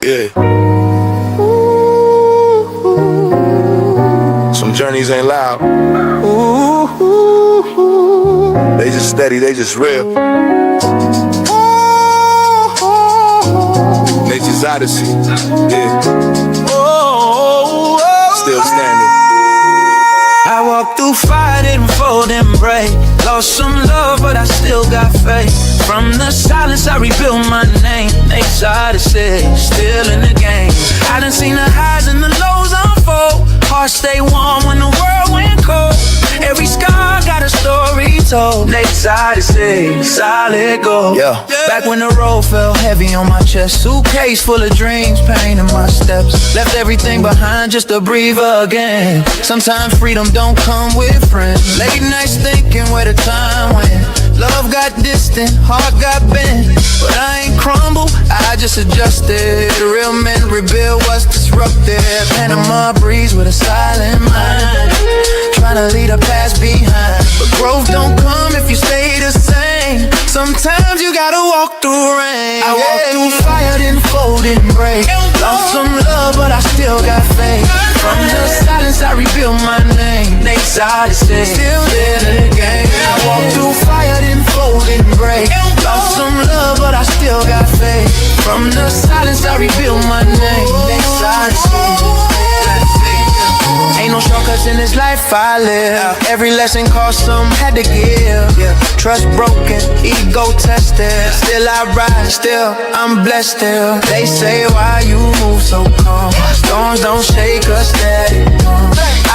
Yeah. Some journeys ain't loud. They just steady, they just real. Nature's odyssey. Yeah. Still standing. I walked through fire, didn't fold and break. Lost some love, but I still got faith. From the silence, I rebuilt my name. Nate's odyssey, still in the game. I done seen the highs and the lows unfold. Heart stay warm when the world went cold. Every scar got a story told. Nate's odyssey, solid gold. Yeah. Back when the road felt heavy on my chest. Suitcase full of dreams, pain in my steps. Left everything behind just to breathe again. Sometimes freedom don't come with friends. Late nights thinking where the time went. Love got distant, heart got bent. But I ain't crumble, I just adjusted. Real men rebuild what's disrupted. Panama breeze with a silent mind. Tryna leave the past behind. But growth don't come if you stay the same. Sometimes you gotta walk through rain. I walked through fire, didn't fold, didn't break. Lost some love, but I still got faith. From the silence, I rebuilt my name. Nate's odyssey, still in the game. I walked through fire, didn't fold, didn't break. Lost some love, but I still got faith. From the silence, I rebuilt my name. Nate's odyssey. Ain't no shortcuts in this life I live. Every lesson cost some, had to give. Trust broken, ego tested. Still I rise, still I'm blessed still. They say why you move so calm. Storms don't shake us steady.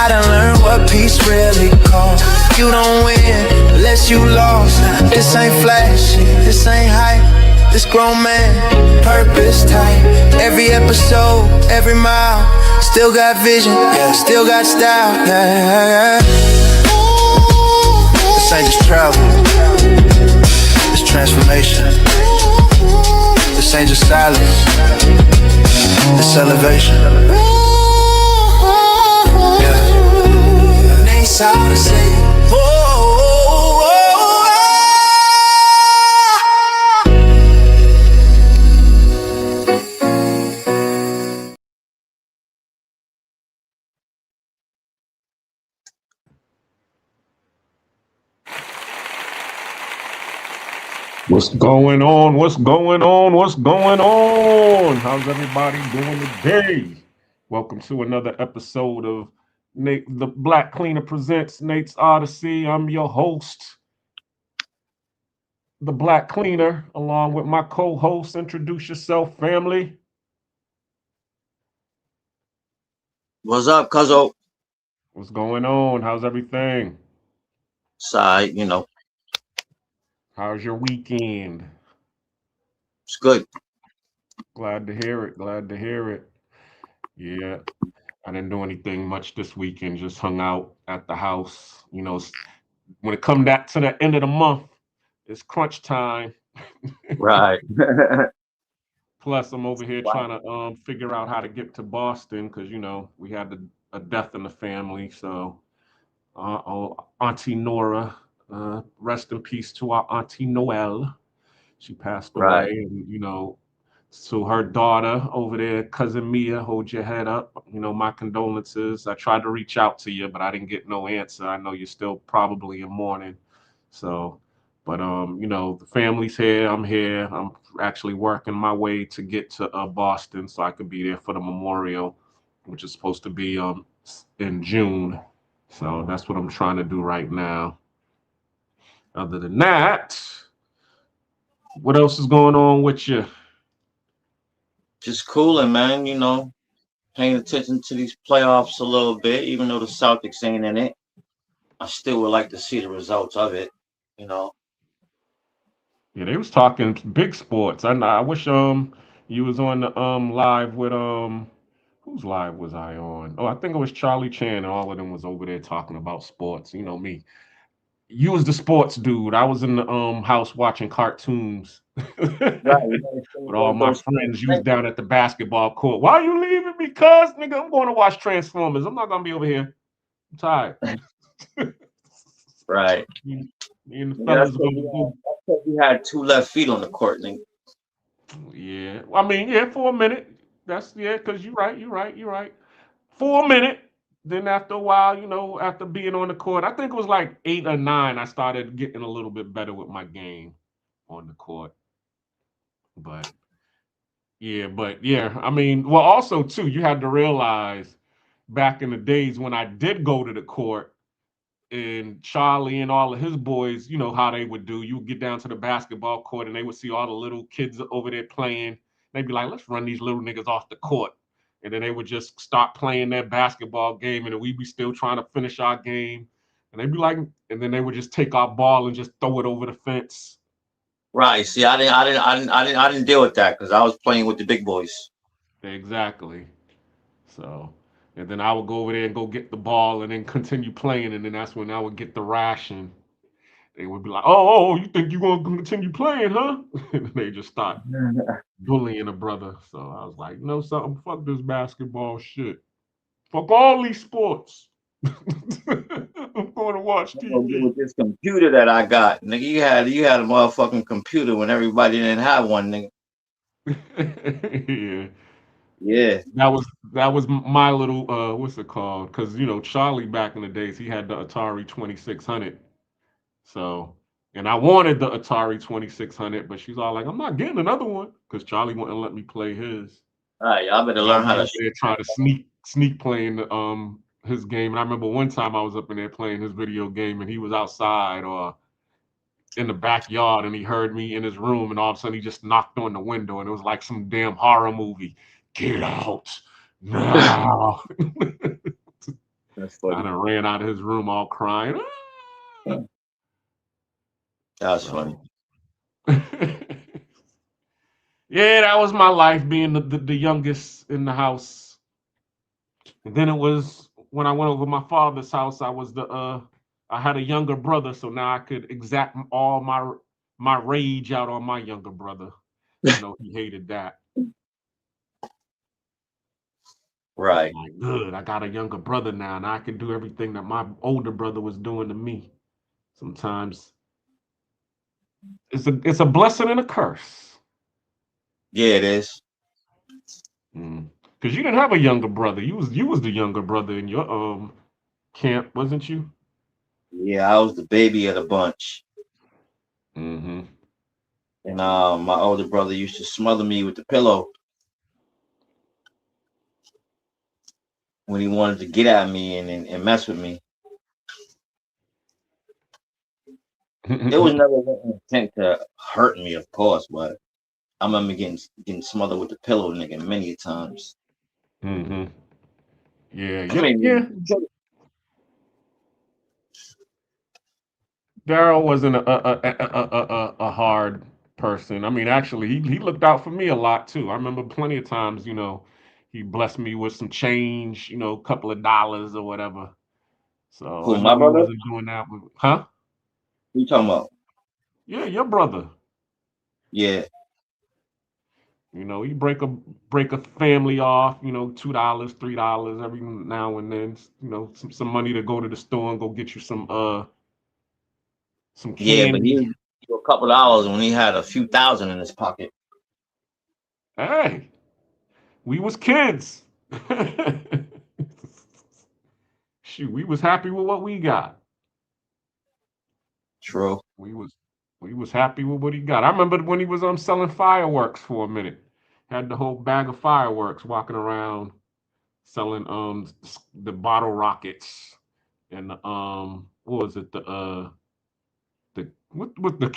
I done learned what peace really costs. You don't win unless you lost. This ain't flashy, this ain't hype. This grown man, purpose tight. Every episode, every mile. Still got vision, yeah, still got style, yeah. This ain't just travel, it's transformation. This ain't just silence, it's elevation. Yeah. Nate's odyssey. What's going on? What's going on? What's going on? How's everybody doing today? Welcome to another episode of Nate, the Black Cleaner Presents Nate's Odyssey. I'm your host, the Black Cleaner, along with my co-host. Introduce yourself, family. What's up, cuzzo? What's going on? How's everything? Side, How's your weekend? it's good. Glad to hear it. Glad to hear it. Yeah. I didn't do anything much this weekend. Just hung out at the house. When it come back to the end of the month, it's crunch time. Right. Plus, I'm over here Wow. trying to figure out how to get to Boston because we had a death in the family. So, Auntie Nora, rest in peace to our Auntie Noelle. She passed away, Right. and so her daughter over there, cousin Mia, hold your head up. My condolences. I tried to reach out to you, but I didn't get no answer. I know you're still probably in mourning. So, but the family's here. I'm here. I'm actually working my way to get to Boston so I could be there for the memorial, which is supposed to be in June. So that's what I'm trying to do right now. Other than that, what else is going on with you? Just cooling, man, paying attention to these playoffs a little bit, even though the Celtics ain't in it. I still would like to see the results of it, you know. Yeah, they was talking big sports. I wish you was on the live with whose live was I on? Oh, I think it was Charlie Chan and all of them was over there talking about sports. You know me. You was the sports dude. I was in the house watching cartoons Right. with all my friends. You was down at the basketball court. Why you leaving me, cuz? Nigga, I'm going to watch Transformers. I'm not gonna be over here. I'm tired. Right. Me and the Yeah, fellas gonna go. that's 'cause we had two left feet on the court, nigga. Yeah. I mean, yeah, for a minute. That's yeah, because you're right. For a minute. Then after a while, after being on the court, I think it was like 8 or 9, I started getting a little bit better with my game on the court. But yeah, I mean, well, also too, you had to realize back in the days when I did go to the court, and Charlie and all of his boys, you know how they would do. You would get down to the basketball court and they would see all the little kids over there playing. They'd be like, let's run these little niggas off the court. And then they would just start playing their basketball game, and then we'd be still trying to finish our game. And they'd be like, and then they would just take our ball and just throw it over the fence. Right. See, I didn't deal with that because I was playing with the big boys. Exactly. So, and then I would go over there and go get the ball and then continue playing. And then that's when I would get the ration. They would be like, oh, you think you're going to continue playing, huh? And they just start bullying a brother. So I was like, no, something, fuck this basketball shit. Fuck all these sports. I'm going to watch I'm gonna get TV. with this computer that I got, nigga. You had a motherfucking computer when everybody didn't have one, nigga. Yeah. Yeah. That was my little what's it called? Because Charlie back in the days he had the Atari 2600. So and I wanted the Atari 2600, but she's all like, I'm not getting another one because Charlie wouldn't let me play his. All right, y'all better And I'll learn how be to up shoot. there trying to sneak playing his game. And I remember one time I was up in there playing his video game and he was outside or in the backyard and he heard me in his room and all of a sudden he just knocked on the window and it was like some damn horror movie. Get out now. That's I funny. done ran out of his room all crying. That's funny. So yeah, that was my life being the youngest in the house. And then it was when I went over my father's house, I had a younger brother, so now I could exact all my rage out on my younger brother. He hated that. I'm Right. like, good, I got a younger brother now, and I can do everything that my older brother was doing to me. Sometimes it's a blessing and a curse. Yeah, it is. Because you didn't have a younger brother. You was the younger brother in your camp, wasn't you? Yeah, I was the baby of the bunch, Mm-hmm. and my older brother used to smother me with the pillow when he wanted to get at me and mess with me. It was never an intent to hurt me, of course, but I remember getting smothered with the pillow, nigga, many times. Mm-hmm. Yeah, I yeah, mean, yeah. Daryl wasn't a hard person. I mean, actually, he looked out for me a lot too. I remember plenty of times, he blessed me with some change, a couple of dollars or whatever. So I who, my know he brother? wasn't doing that with, huh? Who you talking about? Yeah, your brother. Yeah, He break a family off, $2, $3 every now and then, some money to go to the store and go get you some yeah, but he candy. was for a couple hours when he had a few thousand in his pocket. Hey, we was kids. Shoot, we was happy with what we got. True. We was we was happy with what he got. I remember when he was selling fireworks for a minute. Had the whole bag of fireworks walking around selling the bottle rockets and what was it the what the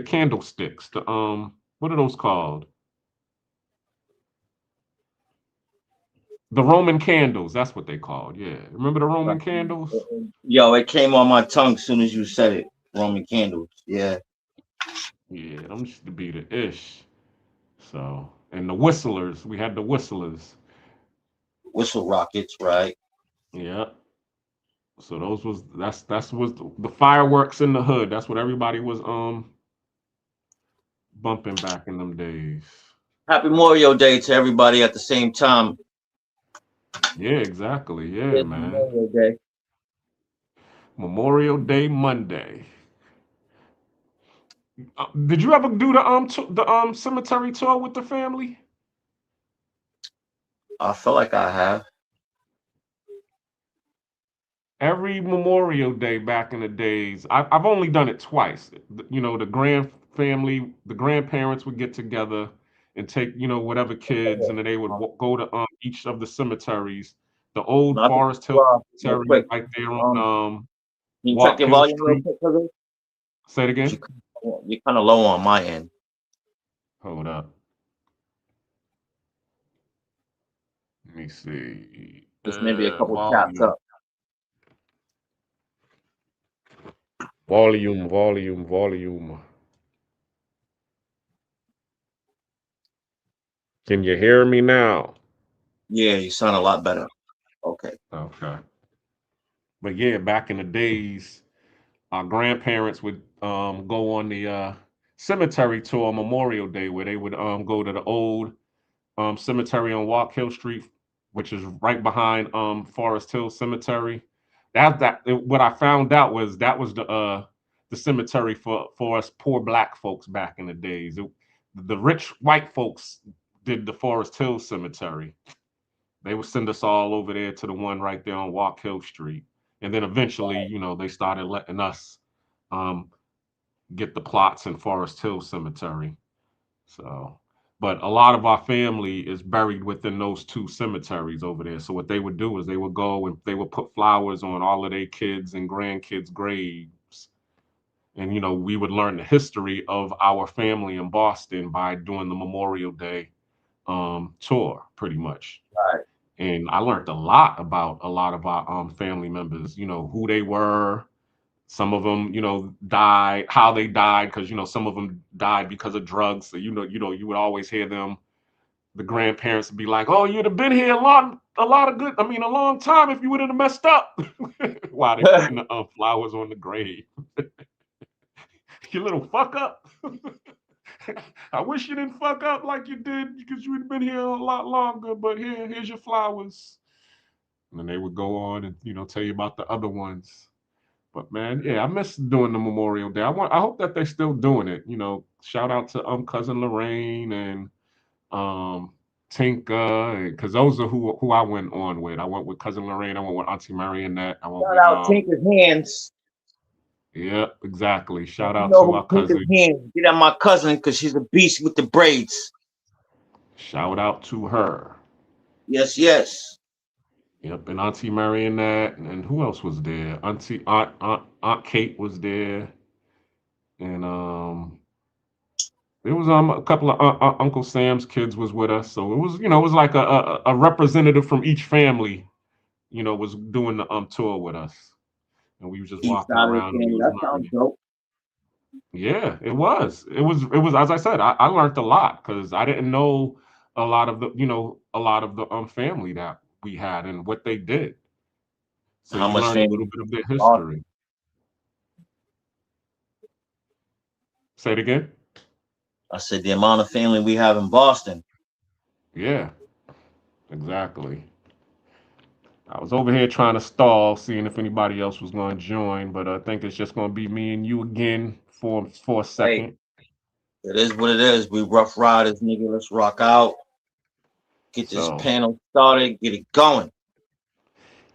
candlesticks what are those called, the Roman candles, that's what they called. Yeah, remember the Roman Right. candles. Yo, it came on my tongue as soon as you said it. Roman candles. Yeah. Yeah, them used to be the ish. So and the whistlers, we had the whistlers. Whistle rockets, right? Yeah. So that's was the fireworks in the hood. That's what everybody was bumping back in them days. Happy Memorial Day to everybody at the same time. Yeah, exactly. Yeah, It's man. Memorial Day. Memorial Day Monday. Did you ever do the cemetery tour with the family? I feel like I have. Every Memorial Day back in the days, I've only done it twice. You know, the grandparents would get together and take, you know, whatever kids, and then they would go to each of the cemeteries. The old Not to, Forest Hill real Cemetery quick. right there on Um, can you check Walk your Hill volume real Street. quick, cause Say it you again. you're kind of low on my end. Hold up. Let me see. Just maybe a couple taps Volume, up. volume. Can you hear me now? Yeah, you sound a lot better. Okay. Okay. But yeah, back in the days, our grandparents would go on the cemetery tour on Memorial Day, where they would go to the old cemetery on Walk Hill Street, which is right behind Forest Hill Cemetery. What I found out was that was the cemetery for us poor black folks back in the days. The rich white folks did the Forest Hill Cemetery. They would send us all over there to the one right there on Walk Hill Street. And then eventually, you know, they started letting us um, get the plots in Forest Hill Cemetery. So, but a lot of our family is buried within those two cemeteries over there. So what they would do is they would go and they would put flowers on all of their kids and grandkids' graves. And you know, we would learn the history of our family in Boston by doing the Memorial Day tour, pretty much. Right. And I learned a lot about a lot of our family members. You know who they were. Some of them, you know, died. How they died, because you know some of them died because of drugs. So you would always hear them. The grandparents would be like, "Oh, you'd have been here a lot of good. I mean, a long time if you would have messed up." While they putting the flowers on the grave. You little fuck up. I wish you didn't fuck up like you did because you would have been here a lot longer. But here's your flowers. And then they would go on and tell you about the other ones. But man, yeah, I miss doing the Memorial Day. I hope that they're still doing it. You know, shout out to cousin Lorraine and um Tinka, because those are who I went on with. I went with cousin Lorraine. I went with Auntie Marionette. I went Shout with out Tinker's Hands. yeah, exactly. If Shout you out know to who our Tinker's cousin. Hands, get at my cousin because she's a beast with the braids. Shout out to her. Yes, yes. Yep, and Auntie Marionette, and who else was there? Aunt Kate was there, and there was a couple of Uncle Sam's kids was with us, so it was like a representative from each family, was doing the tour with us, and we were just East walking side of the around and we family. was That sounds learning. dope. Yeah, it was as I said, I learned a lot because I didn't know a lot of the family that we had and what they did. So How you much learn a little family? bit of their Awesome. history. Say it again. I said the amount of family we have in Boston. Yeah, exactly. I was over here trying to stall, seeing if anybody else was going to join, but I think it's just going to be me and you again for a Hey, second. it is what it is. We rough riders, nigga. Let's rock out. Get this So, panel started. Get it going.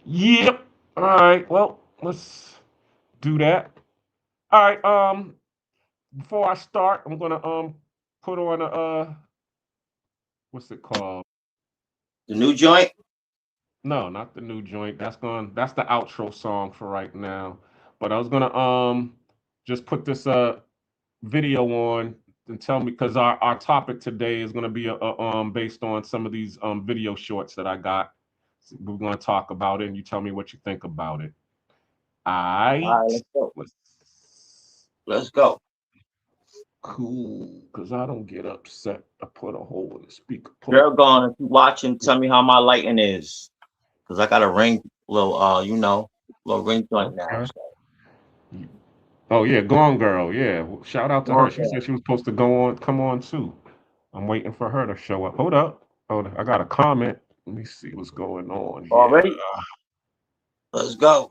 yep. All right. Well, let's do that. All right. Before I start, I'm gonna put on a what's it called? The new joint. No, not the new joint. That's the outro song for right now. But I was gonna just put this video on and tell me, because our topic today is going to be based on some of these video shorts that I got. So we're going to talk about it, and you tell me what you think about it. All right, I let's go. was Let's go. cool because I don't get upset. I put a hole in the speaker. Girl gone. If you watching, tell me how my lighting is. Cause I got a ring little little ring joint now. Okay. So Oh yeah, Gone Girl. Yeah, shout out to her. going She there. said she was supposed to come on too. I'm waiting for her to show up. Hold up. Hold up. I got a comment. Let me see what's going on here. Already? Let's go.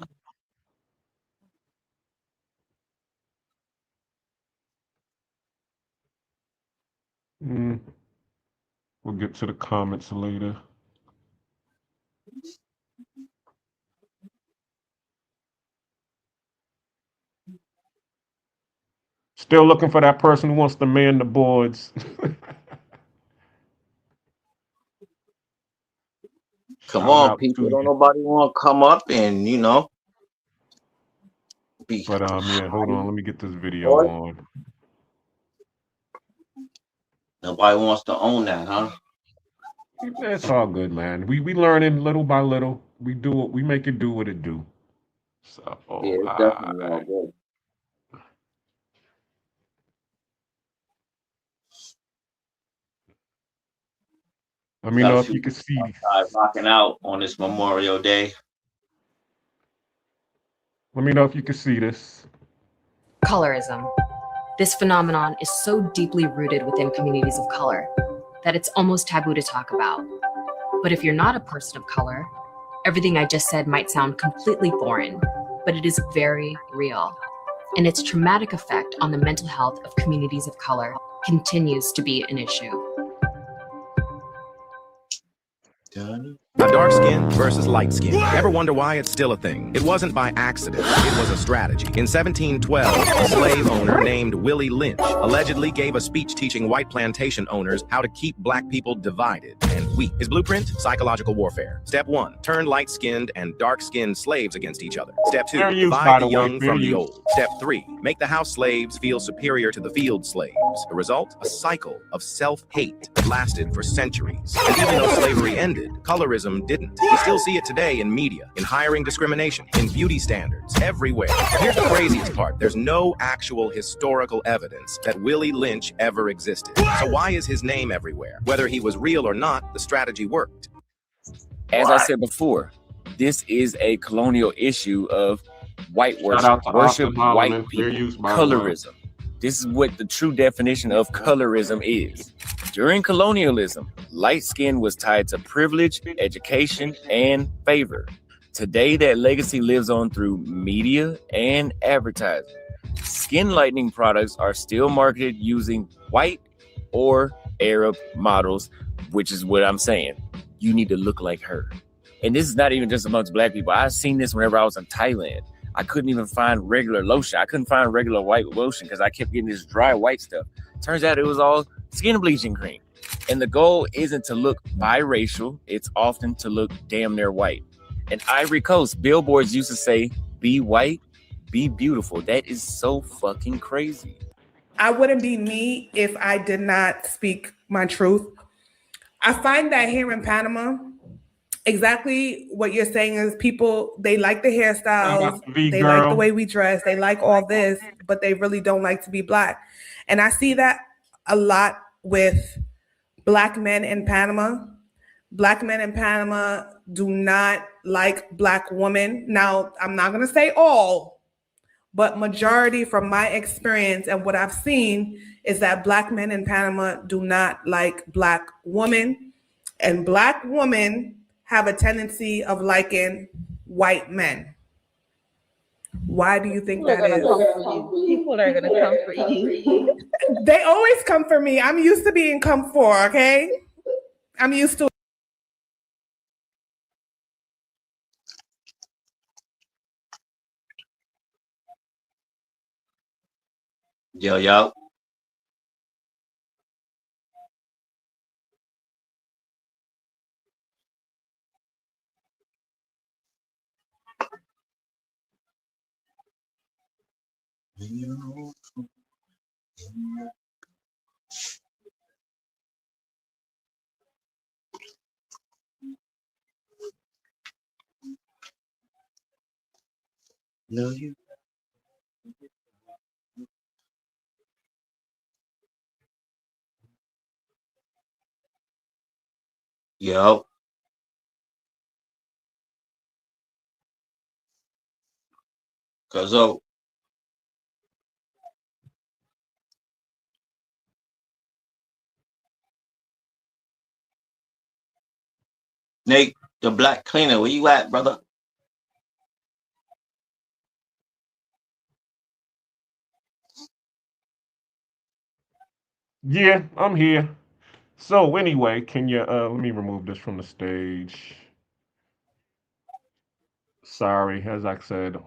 Mm, we'll get to the comments later. Still looking for that person who wants to man the boards. Come Shout on, out people. to Don't you. nobody want to come up and, be But yeah, hold high. on, let me get this video Boy. on. Nobody wants to own that, huh? It's all good, man. We learning little by little. We do it. We make it do what it do. So, Yeah, it's definitely all good. let me Got a know if few you can see. outside rocking out on this Memorial Day. Let me know if you can see this. Colorism. This phenomenon is so deeply rooted within communities of color that it's almost taboo to talk about. But if you're not a person of color, everything I just said might sound completely foreign, but it is very real. And its traumatic effect on the mental health of communities of color continues to be an issue. Dark skin versus light skin. Ever wonder why it's still a thing? It wasn't by accident. It was a strategy. In 1712, a slave owner named Willie Lynch allegedly gave a speech teaching white plantation owners how to keep black people divided and weak. His blueprint? Psychological warfare. Step 1, turn light-skinned and dark-skinned slaves against each other. Step 2, divide the young from the old. Step 3, make the house slaves feel superior to the field slaves. The result? A cycle of self-hate that lasted for centuries. And even though slavery ended, colorism didn't. We still see it today in media, in hiring discrimination, in beauty standards, everywhere. But here's the craziest part. There's no actual historical evidence that Willie Lynch ever existed. So why is his name everywhere? Whether he was real or not, the strategy worked. As I said before, this is a colonial issue of white worship, worship white people, colorism. This is what the true definition of colorism is. During colonialism, light skin was tied to privilege, education, and favor. Today, that legacy lives on through media and advertising. Skin lightening products are still marketed using white or Arab models, which is what I'm saying. You need to look like her. And this is not even just amongst black people. I've seen this whenever I was in Thailand. I couldn't even find regular lotion. I couldn't find regular white lotion because I kept getting this dry white stuff. Turns out it was all skin bleaching cream. And the goal isn't to look biracial. It's often to look damn near white. In Ivory Coast, billboards used to say, be white, be beautiful. That is so fucking crazy. I wouldn't be me if I did not speak my truth. I find that here in Panama, exactly what you're saying is people, they like the hairstyles, they like the way we dress, they like all this, but they really don't like to be black. And I see that a lot with black men in Panama. Black men in Panama do not like black women. Now, I'm not going to say all, but majority from my experience and what I've seen is that black men in Panama do not like black women, and black women have a tendency of liking white men. Why do you think that is? People are going to come for you. They always come for me. I'm used to being come for, okay? I'm used to it. Yo. No, you. Yo. Cause Nate, the black cleaner, where you at, brother? Yeah, I'm here. So anyway, can you let me remove this from the stage. Sorry, as I said.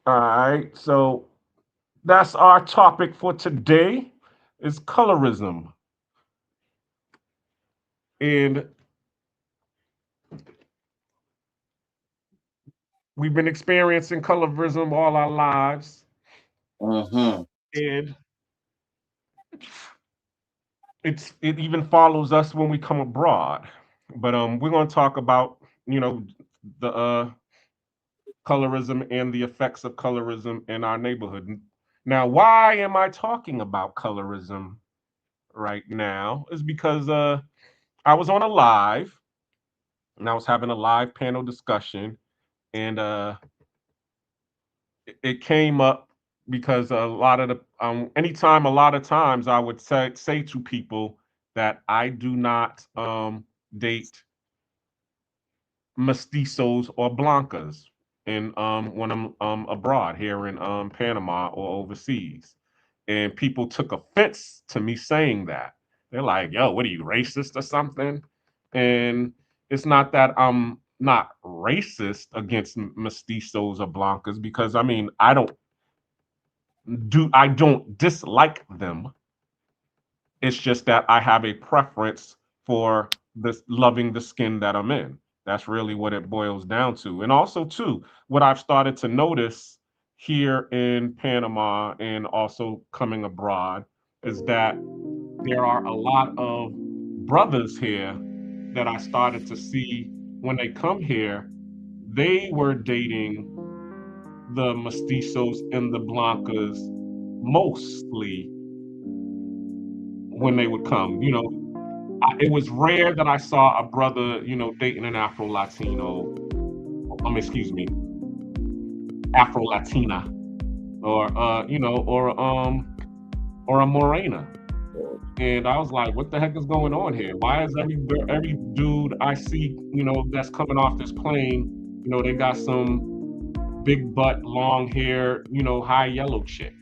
All right, so that's our topic for today is colorism. And we've been experiencing colorism all our lives. Mm-hmm. And it even follows us when we come abroad. But we're gonna talk about, the colorism and the effects of colorism in our neighborhood. Now, why am I talking about colorism right now? Is because I was on a live and I was having a live panel discussion, and it came up because a lot of the anytime a lot of times I would say to people that I do not date mestizos or blancas in when I'm abroad here in Panama or overseas. And people took offense to me saying that. They're like, "Yo, what are you, racist or something?" And it's not that I'm not racist against mestizos or blancas, because I mean, I don't dislike them. It's just that I have a preference for this loving the skin that I'm in. That's really what it boils down to. And also, too, what I've started to notice here in Panama and also coming abroad is that there are a lot of brothers here that I started to see when they come here. They were dating the mestizos and the blancas mostly when they would come. It was rare that I saw a brother, dating an Afro-Latino, excuse me, Afro-Latina, or or a Morena. And I was like, what the heck is going on here? Why is every dude I see, that's coming off this plane, they got some big butt, long hair, high yellow chick?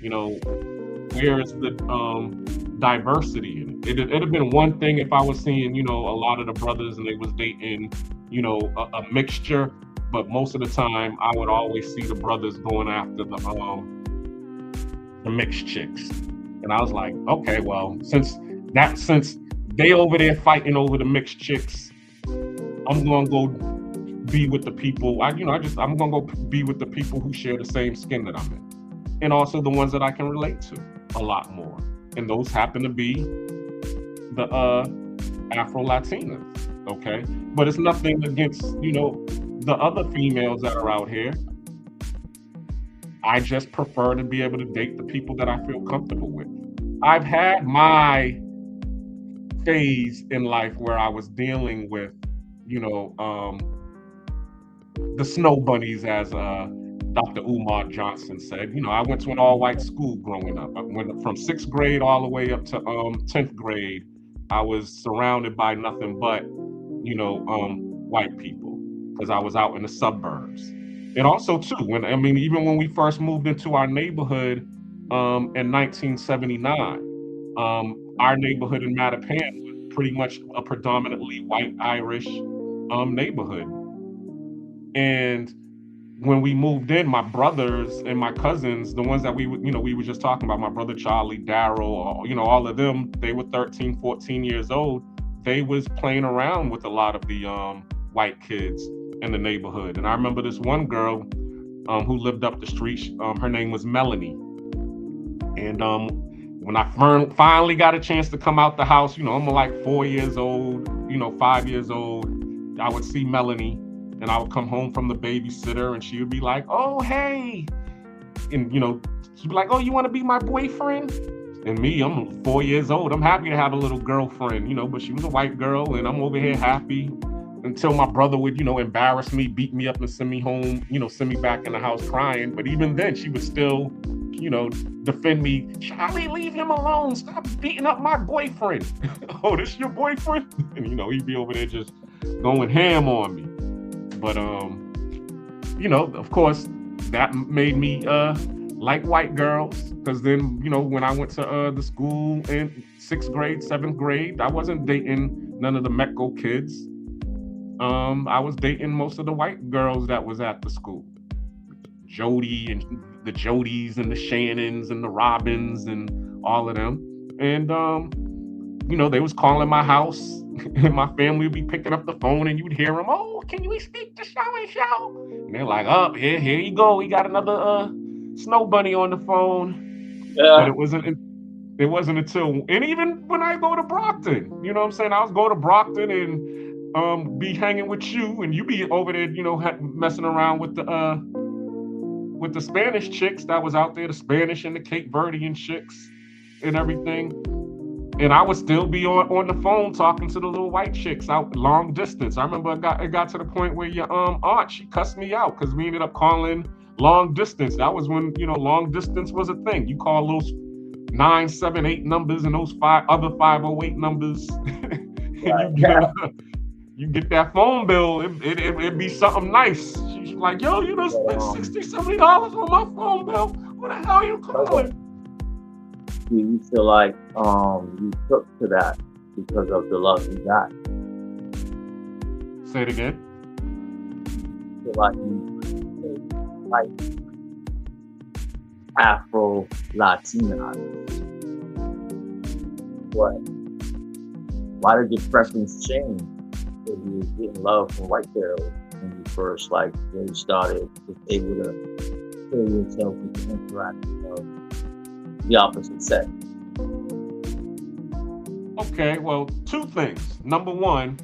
Where is the diversity in it? It'd have been one thing if I was seeing, a lot of the brothers and they was dating, a mixture, but most of the time I would always see the brothers going after the mixed chicks. And I was like, okay, well, since they over there fighting over the mixed chicks, I'm gonna go be with the people. I'm gonna go be with the people who share the same skin that I'm in, and also the ones that I can relate to a lot more. And those happen to be the Afro-Latinas, okay? But it's nothing against, the other females that are out here. I just prefer to be able to date the people that I feel comfortable with. I've had my phase in life where I was dealing with, the snow bunnies, as Dr. Umar Johnson said. I went to an all-white school growing up. I went from 6th grade all the way up to 10th grade. I was surrounded by nothing but, white people, because I was out in the suburbs. And also, too, even when we first moved into our neighborhood in 1979, our neighborhood in Mattapan was pretty much a predominantly white Irish neighborhood. And when we moved in, my brothers and my cousins, the ones that we were just talking about, my brother Charlie, Daryl, all of them, they were 13, 14 years old. They was playing around with a lot of the white kids in the neighborhood. And I remember this one girl who lived up the street. Her name was Melanie. And when I finally got a chance to come out the house, I'm like 4 years old, 5 years old, I would see Melanie. And I would come home from the babysitter and she would be like, oh, hey. And, she'd be like, oh, you want to be my boyfriend? And me, I'm 4 years old. I'm happy to have a little girlfriend, but she was a white girl and I'm over here happy until my brother would, embarrass me, beat me up and send me home, send me back in the house crying. But even then she would still, defend me. Charlie, leave him alone. Stop beating up my boyfriend. Oh, this your boyfriend? And, he'd be over there just going ham on me. But, of course, that made me like white girls. Because then, when I went to the school in 6th grade, 7th grade, I wasn't dating none of the Mecco kids. I was dating most of the white girls that was at the school. Jody and the Jodys and the Shannons and the Robins and all of them. And you know, they was calling my house and my family would be picking up the phone and you'd hear them, oh, can you speak to so and so? And they're like, oh, here you go. We got another snow bunny on the phone. Yeah. But it wasn't until, and even when I go to Brockton, you know what I'm saying? I was going to Brockton and be hanging with you and you be over there, you know, messing around with the Spanish chicks that was out there, the Spanish and the Cape Verdean chicks and everything. And I would still be on the phone talking to the little white chicks out long distance. I remember it got to the point where your aunt, she cussed me out because we ended up calling long distance. That was when, you know, long distance was a thing. You call those 978 numbers and those other 508 numbers. And you get that phone bill, it'd be something nice. She's like, yo, you done spent $60, $70 on my phone bill. What the hell are you calling? You feel like you took to that because of the love you got. Say it again. You feel like you like Afro-Latina. What? Why did your preference change if you were getting love from white girls when you first really started able to feel yourself with the interaction of the opposite sex? Okay, well, two things. Number one,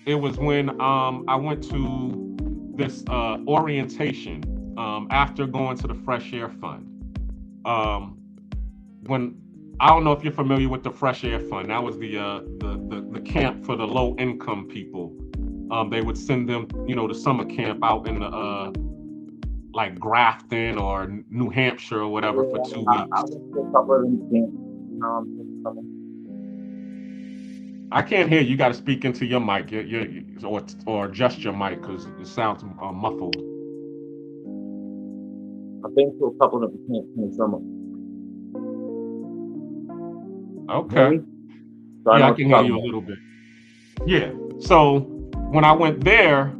it was when I went to this orientation after going to the Fresh Air Fund. When I don't know if you're familiar with the Fresh Air Fund. That was the camp for the low income people. They would send them, you know, to summer camp out in the like Grafton or New Hampshire or whatever for 2 weeks. I went to a couple of them camps. I can't hear you. You got to speak into your mic, or adjust your mic because it sounds muffled. I've been to a couple of the camps in the summer. Okay. Yeah, I can hear you a little bit. Yeah. So when I went there,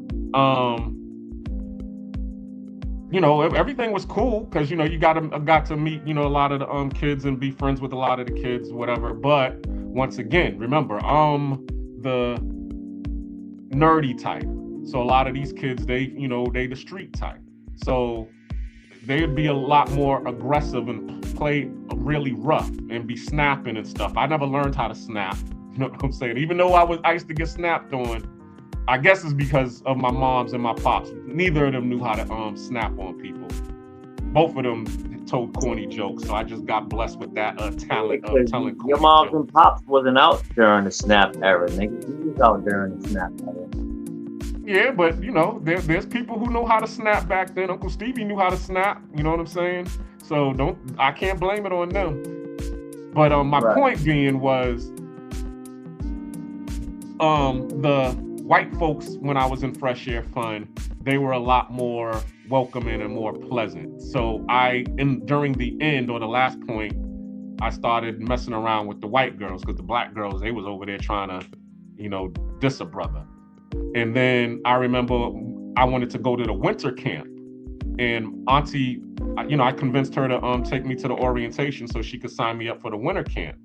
you know, everything was cool because, you know, you got to meet, you know, a lot of the kids and be friends with a lot of the kids, whatever. But once again, remember, the nerdy type. So a lot of these kids, they the street type. So they'd be a lot more aggressive and play really rough and be snapping and stuff. I never learned how to snap. You know what I'm saying? Even though I used to get snapped on, I guess it's because of my moms and my pops. Neither of them knew how to snap on people. Both of them told corny jokes, so I just got blessed with that talent of telling corny Your moms jokes. and pops wasn't out during the snap era, nigga. You was out during the snap era. Yeah, but you know, there's people who know how to snap back then. Uncle Stevie knew how to snap. You know what I'm saying? So I can't blame it on them. But my point being was, the white folks when I was in Fresh Air Fund, they were a lot more welcoming and more pleasant. So during the end or the last point, I started messing around with the white girls because the black girls, they was over there trying to, you know, diss a brother. And then I remember I wanted to go to the winter camp, and Auntie, you know, I convinced her to take me to the orientation so she could sign me up for the winter camp.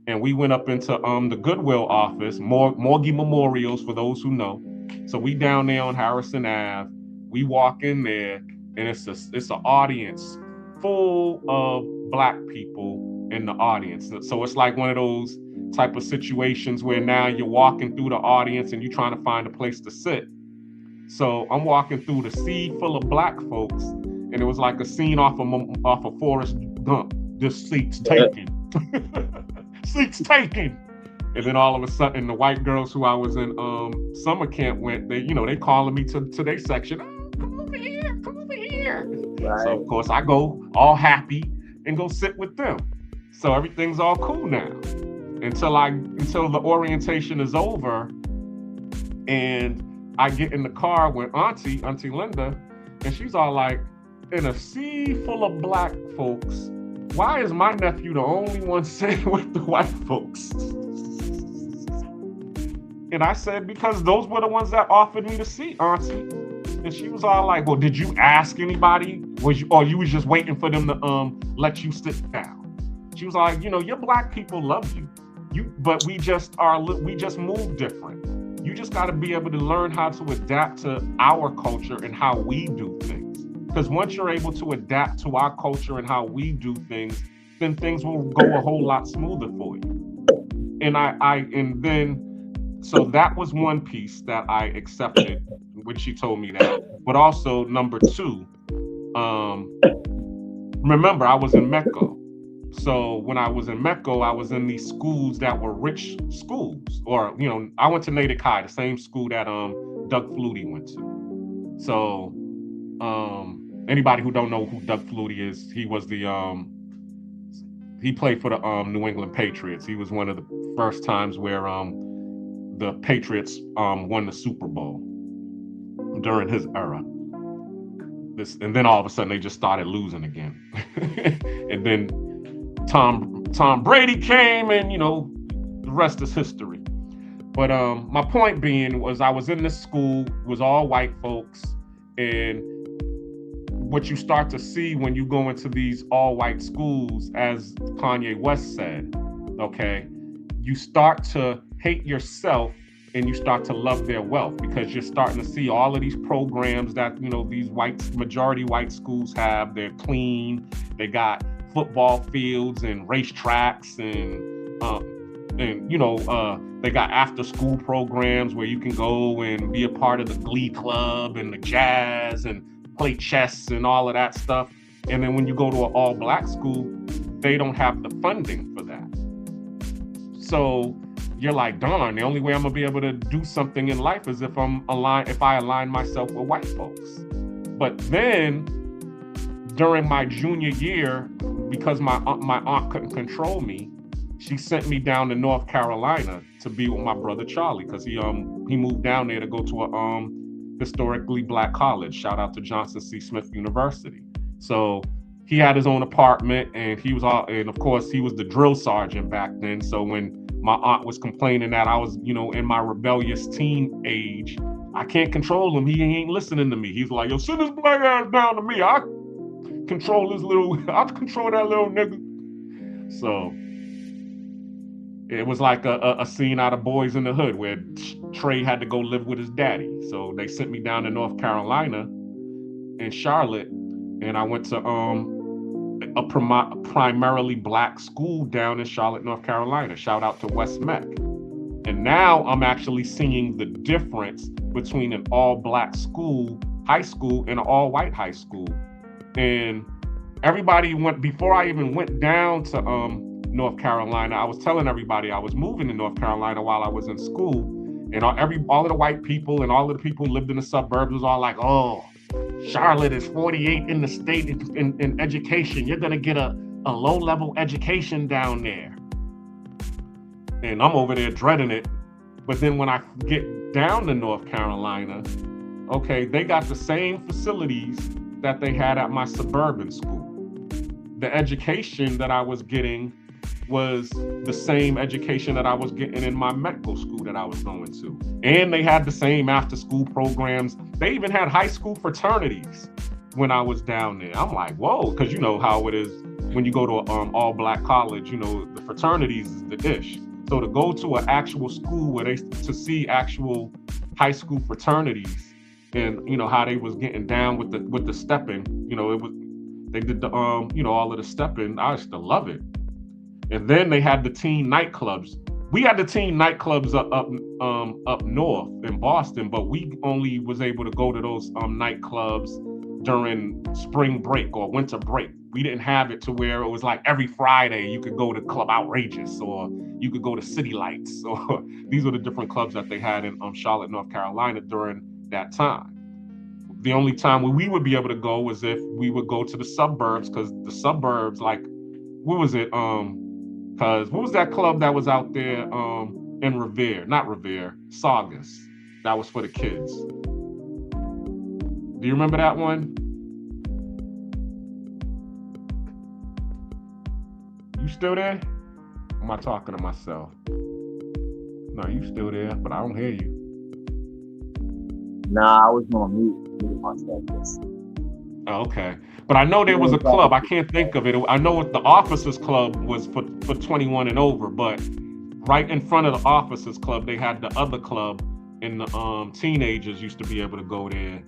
And we went up into the Goodwill office, Morgie Memorials for those who know. So we down there on Harrison Ave. We walk in there, and it's an audience full of black people in the audience. So it's like one of those type of situations where now you're walking through the audience and you're trying to find a place to sit. So I'm walking through the sea full of black folks, and it was like a scene off of Forrest Gump. This seat's taken. Seats taken. And then all of a sudden, the white girls who I was in summer camp went, they calling me to their section. Oh, come over here. Right. So of course I go all happy and go sit with them. So everything's all cool now. Until the orientation is over, and I get in the car with Auntie Linda, and she's all like, in a sea full of black folks, why is my nephew the only one sitting with the white folks? And I said, because those were the ones that offered me the seat, auntie. And she was all like, well, did you ask anybody? Or you was just waiting for them to let you sit down? She was like, your black people love you. But we just move different. You just got to be able to learn how to adapt to our culture and how we do things. Because once you're able to adapt to our culture and how we do things, then things will go a whole lot smoother for you. So that was one piece that I accepted when she told me that. But also number two, remember I was in Mecco. So when I was in Mecco, I was in these schools that were rich schools. Or, I went to Natick High, the same school that Doug Flutie went to. So anybody who don't know who Doug Flutie is, he was he played for the New England Patriots. He was one of the first times where the Patriots won the Super Bowl during his era. And then all of a sudden they just started losing again. And then Tom Brady came, and the rest is history. But my point being was, I was in this school, was all white folks, and what you start to see when you go into these all white schools, as Kanye West said, okay, you start to hate yourself and you start to love their wealth, because you're starting to see all of these programs that these majority white schools have. They're clean, they got football fields and racetracks, and they got after school programs where you can go and be a part of the glee club and the jazz and play chess and all of that stuff. And then when you go to an all black school, they don't have the funding for that. So you're like, darn, the only way I'm gonna be able to do something in life is if I align myself with white folks. But then during my junior year, because my aunt couldn't control me, she sent me down to North Carolina to be with my brother Charlie, because he moved down there to go to a historically black college. Shout out to Johnson C. Smith University. So he had his own apartment, and and of course he was the drill sergeant back then. So when my aunt was complaining that I was, in my rebellious teen age, I can't control him. He ain't listening to me. He's like, yo, send this black ass down to me. I'll control that little nigga. So it was like a scene out of Boys in the Hood where Trey had to go live with his daddy. So they sent me down to North Carolina in Charlotte, and I went to a primarily black school down in Charlotte, North Carolina. Shout out to West Mech. And now I'm actually seeing the difference between an all black high school, and an all white high school. And everybody before I even went down to North Carolina, I was telling everybody I was moving to North Carolina while I was in school. And all of the white people and all of the people who lived in the suburbs was all like, oh, Charlotte is 48 in the state in education. You're gonna get a low-level education down there. And I'm over there dreading it. But then when I get down to North Carolina, okay, they got the same facilities that they had at my suburban school. The education that I was getting was the same education that I was getting in my medical school that I was going to. And they had the same after school programs. They even had high school fraternities when I was down there. I'm like, whoa, because you know how it is when you go to an all black college, the fraternities is the dish. So to go to an actual school where to see actual high school fraternities and how they was getting down with the stepping, they did the all of the stepping. I used to love it. And then they had the teen nightclubs. We had the teen nightclubs up north in Boston, but we only was able to go to those nightclubs during spring break or winter break. We didn't have it to where it was like every Friday you could go to Club Outrageous or you could go to City Lights. Or these were the different clubs that they had in Charlotte, North Carolina during that time. The only time where we would be able to go was if we would go to the suburbs, because the suburbs, like, what was it? Because what was that club that was out there in Revere? Not Revere, Saugus. That was for the kids. Do you remember that one? You still there? Or am I talking to myself? No, you still there, but I don't hear you. Nah, I was on mute myself. Oh, okay. But I know there was a club. I can't think of it. I know what the Officers Club was for 21 and over, but right in front of the Officers Club, they had the other club, and the teenagers used to be able to go there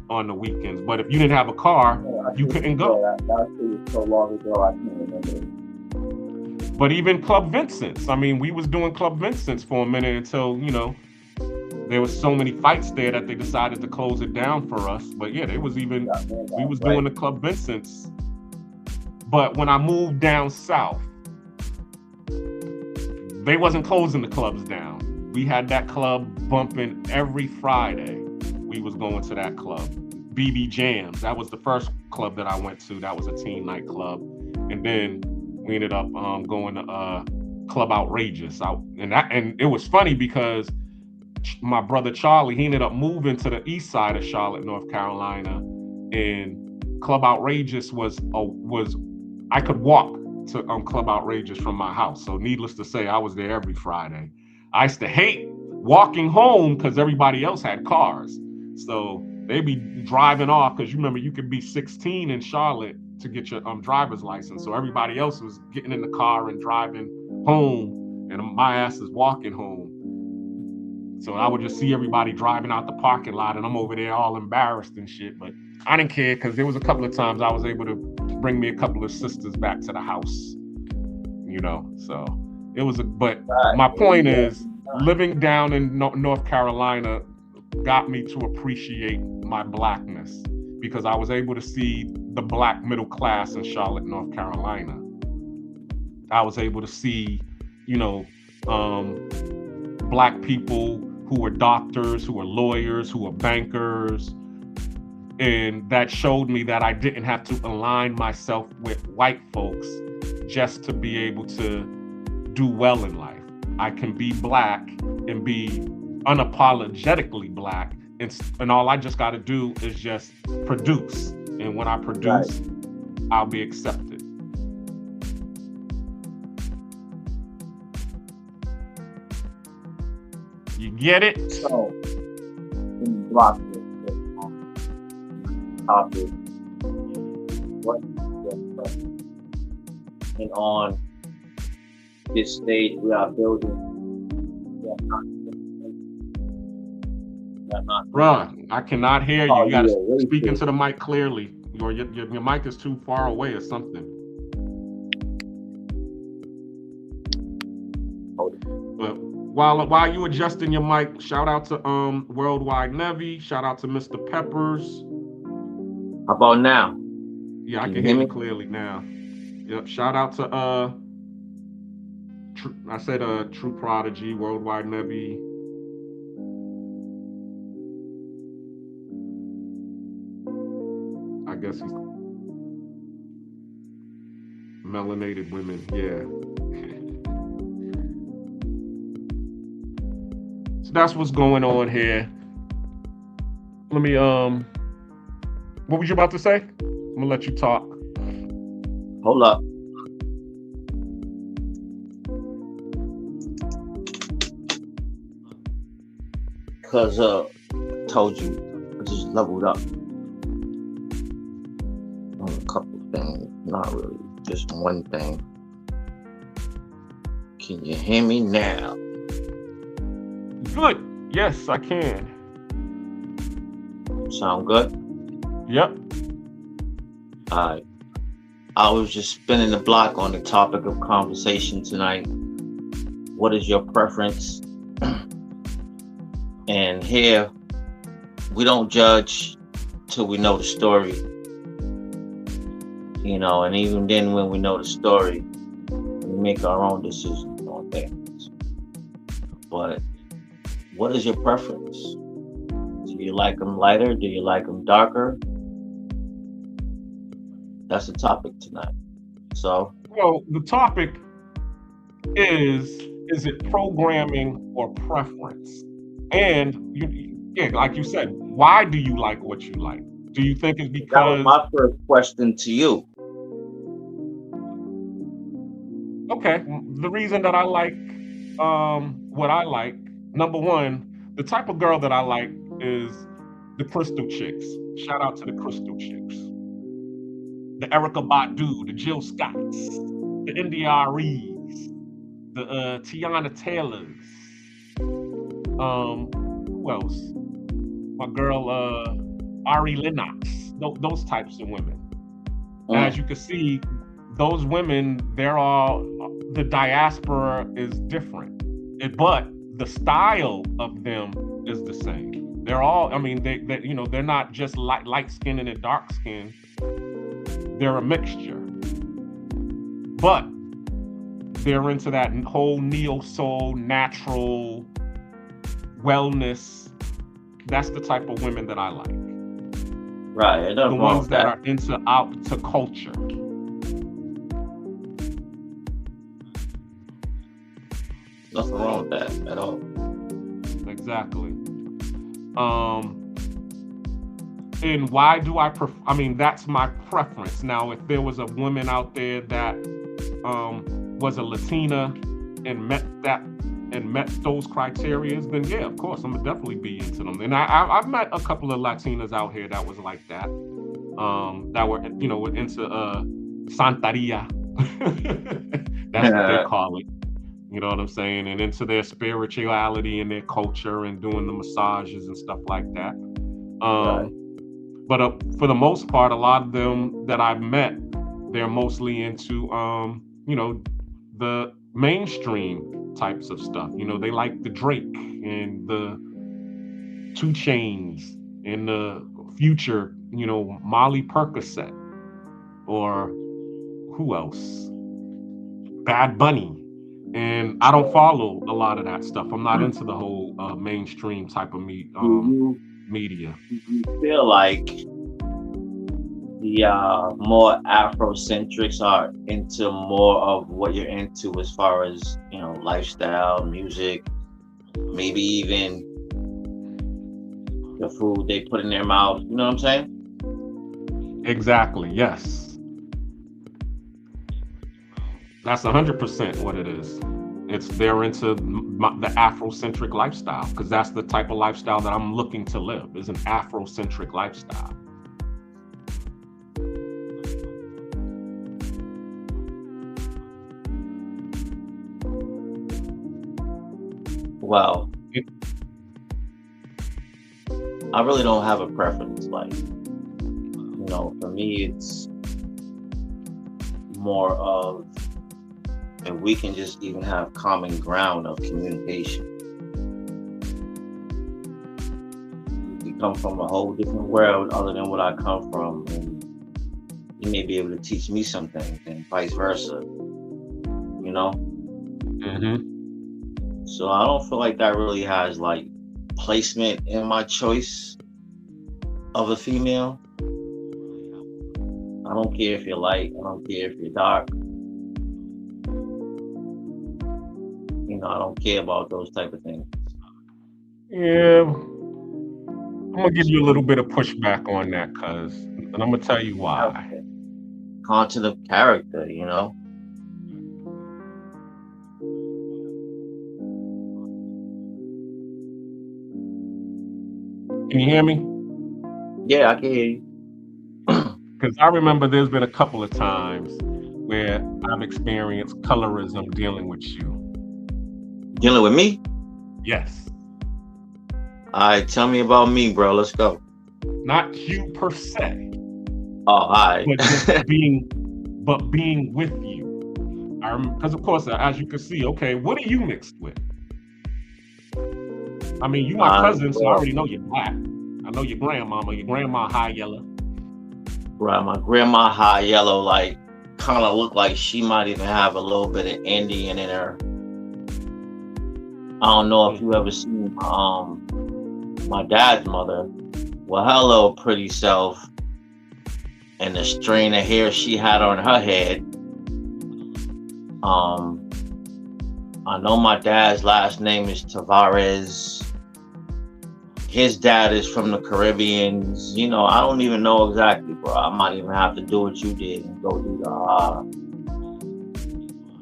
on the weekends. But if you didn't have a car, you couldn't go. That was so long ago, I can't remember. But even Club Vincent's, I mean, we was doing Club Vincent's for a minute until, there was so many fights there that they decided to close it down for us. But yeah, we was doing the Club Vincent's. But when I moved down south, they wasn't closing the clubs down. We had that club bumping every Friday. We was going to that club. BB Jams, that was the first club that I went to. That was a teen nightclub. And then we ended up going to Club Outrageous. And it was funny because my brother Charlie, he ended up moving to the east side of Charlotte, North Carolina, and Club Outrageous was I could walk to Club Outrageous from my house. So needless to say, I was there every Friday. I used to hate walking home because everybody else had cars. So they'd be driving off, because you remember you could be 16 in Charlotte to get your driver's license. So everybody else was getting in the car and driving home, and my ass is walking home. So I would just see everybody driving out the parking lot, and I'm over there all embarrassed and shit. But I didn't care, because there was a couple of times I was able to bring me a couple of sisters back to the house, So it was but my point is, living down in North Carolina got me to appreciate my blackness, because I was able to see the black middle class in Charlotte, North Carolina. I was able to see, black people who were doctors, who were lawyers, who were bankers. And that showed me that I didn't have to align myself with white folks just to be able to do well in life. I can be black and be unapologetically black, and all I just got to do is just produce. And when I produce, I'll be accepted. You get it? So, in block topic, what and on this stage we are building. Bruh, I cannot hear you. You gotta speak into the mic clearly. Your mic is too far away or something. But while you adjusting your mic, shout out to Worldwide Nevi. Shout out to Mr. Peppers. How about now? Yeah, I can hear you clearly now. Yep. Shout out to True Prodigy, Worldwide Nevi. I guess he's melanated women, yeah. So that's what's going on here. Let me what was you about to say? I'm gonna let you talk. Hold up. Because told you I just leveled up on a couple things, not really, just one thing. Can you hear me now? Good. Yes, I can. Sound good? Yep. Alright. I was just spinning the block on the topic of conversation tonight. What is your preference? And here, we don't judge till we know the story. And even then when we know the story, we make our own decisions on things. But what is your preference? Do you like them lighter? Do you like them darker? That's the topic tonight. So, well, the topic is it programming or preference? And like you said, why do you like what you like? Do you think it's because... That was my first question to you. Okay, the reason that I like what I like, number one, the type of girl that I like is the crystal chicks. Shout out to the crystal chicks. The Erykah Badu, the Jill Scotts, the India Aries, the Tiana Taylors. Who else? My girl Ari Lennox. Those types of women. As you can see, those women, they're all, the diaspora is different, but the style of them is the same. They're all, I mean, they you know, they're not just light skin and dark skin. They're a mixture, but they're into that whole neo soul, natural wellness. That's the type of women that I like. Right. The ones that are into out to culture. Nothing wrong with that at all. Exactly. And why do I I mean, that's my preference. Now, if there was a woman out there that was a Latina and met those criteria, then yeah, of course, I'm gonna definitely be into them. And I've met a couple of Latinas out here that was like that, that were, you know, into Santeria. That's what they call it. You know what I'm saying? And into their spirituality and their culture and doing the massages and stuff like that. Right. But for the most part, a lot of them that I've met, they're mostly into, you know, the mainstream types of stuff. You know, they like the Drake and the 2 Chainz and the Future, you know, Molly Percocet, or who else? Bad Bunny. And I don't follow a lot of that stuff. I'm not into the whole mainstream type of media. You feel like the more Afrocentrics are into more of what you're into as far as, you know, lifestyle, music, maybe even the food they put in their mouth. You know what I'm saying? Exactly. Yes. That's 100% what it is. They're into the Afrocentric lifestyle, because that's the type of lifestyle that I'm looking to live, is an Afrocentric lifestyle. Well, I really don't have a preference. Like, you know, for me, it's more of, and we can just even have common ground of communication. You come from a whole different world other than what I come from, and you may be able to teach me something, and vice versa. You know? Mm-hmm. So I don't feel like that really has like placement in my choice of a female. I don't care if you're light, I don't care if you're dark. You know, I don't care about those type of things. Yeah, I'm gonna give you a little bit of pushback on that, cuz, and I'm gonna tell you why. Content of character, you know. Can you hear me? Yeah, I can hear you. Because I remember there's been a couple of times where I've experienced colorism dealing with you. Dealing with me? Yes. All right, tell me about me, bro. Let's go. Not you per se. Oh, all right. But just being with you. Because of course, as you can see, okay, what are you mixed with? I mean, you my cousin, so I already know you're black. I know your grandma high yellow. Right, my grandma high yellow, like, kind of look like she might even have a little bit of Indian in her. I don't know if you ever seen my dad's mother. Well, her little pretty self and the strain of hair she had on her head. I know my dad's last name is Tavares. His dad is from the Caribbean. You know, I don't even know exactly, bro. I might even have to do what you did and go do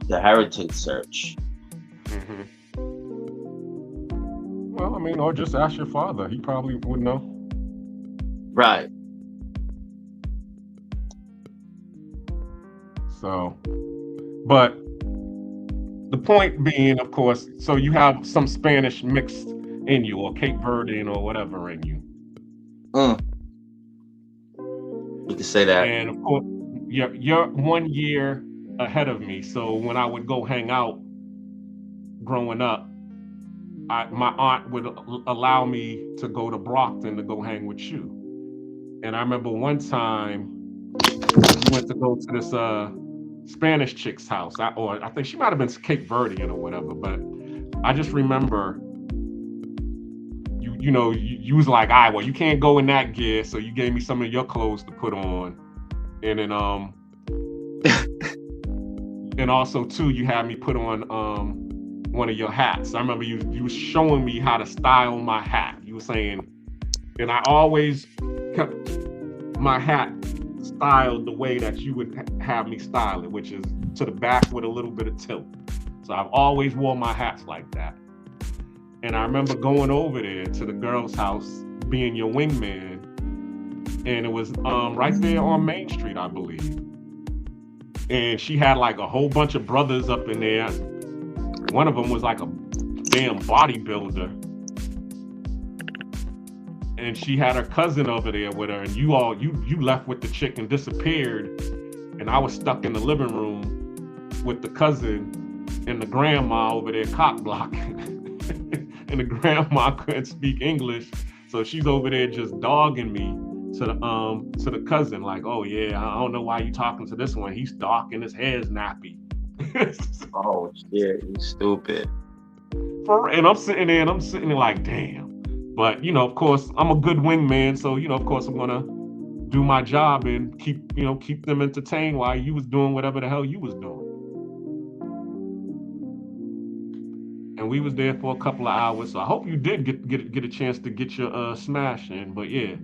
the heritage search. Mm-hmm. Well, I mean, or just ask your father. He probably would know. Right. So, but the point being, of course, so you have some Spanish mixed in you, or Cape Verdean, or whatever in you. You can say that. And of course, you're 1 year ahead of me. So when I would go hang out growing up, my aunt would allow me to go to Brockton to go hang with you. And I remember one time we went to go to this Spanish chick's house, or I think she might have been Cape Verdean or whatever, but I just remember you was like, all right, well, you can't go in that gear, so you gave me some of your clothes to put on. And then and also too, you had me put on one of your hats. I remember you was showing me how to style my hat. You were saying, and I always kept my hat styled the way that you would have me style it, which is to the back with a little bit of tilt. So I've always worn my hats like that. And I remember going over there to the girl's house, being your wingman, and it was right there on Main Street, I believe. And she had like a whole bunch of brothers up in there. One of them was like a damn bodybuilder. And she had her cousin over there with her, and you left with the chick and disappeared. And I was stuck in the living room with the cousin and the grandma over there cock blocking. And the grandma couldn't speak English, so she's over there just dogging me to the cousin, like, oh yeah, I don't know why you talking to this one. He's dark and his hair's nappy. Oh shit, you stupid. And I'm sitting there like, damn. But of course, I'm a good wingman, so of course I'm gonna do my job and keep them entertained while you was doing whatever the hell you was doing. And we was there for a couple of hours, so I hope you did get a chance to get your smash in. But yeah,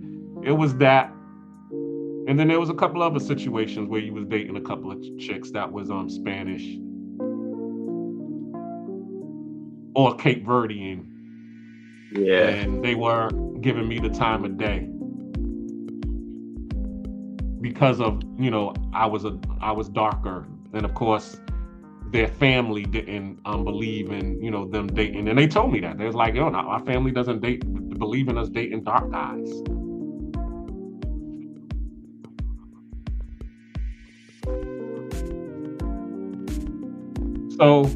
it was that. And then there was a couple other situations where you was dating a couple of chicks that was Spanish or Cape Verdean. Yeah. And they were giving me the time of day because of I was darker, and of course their family didn't believe in them dating, and they told me that. They was like, yo, no, our family doesn't believe in us dating dark guys. So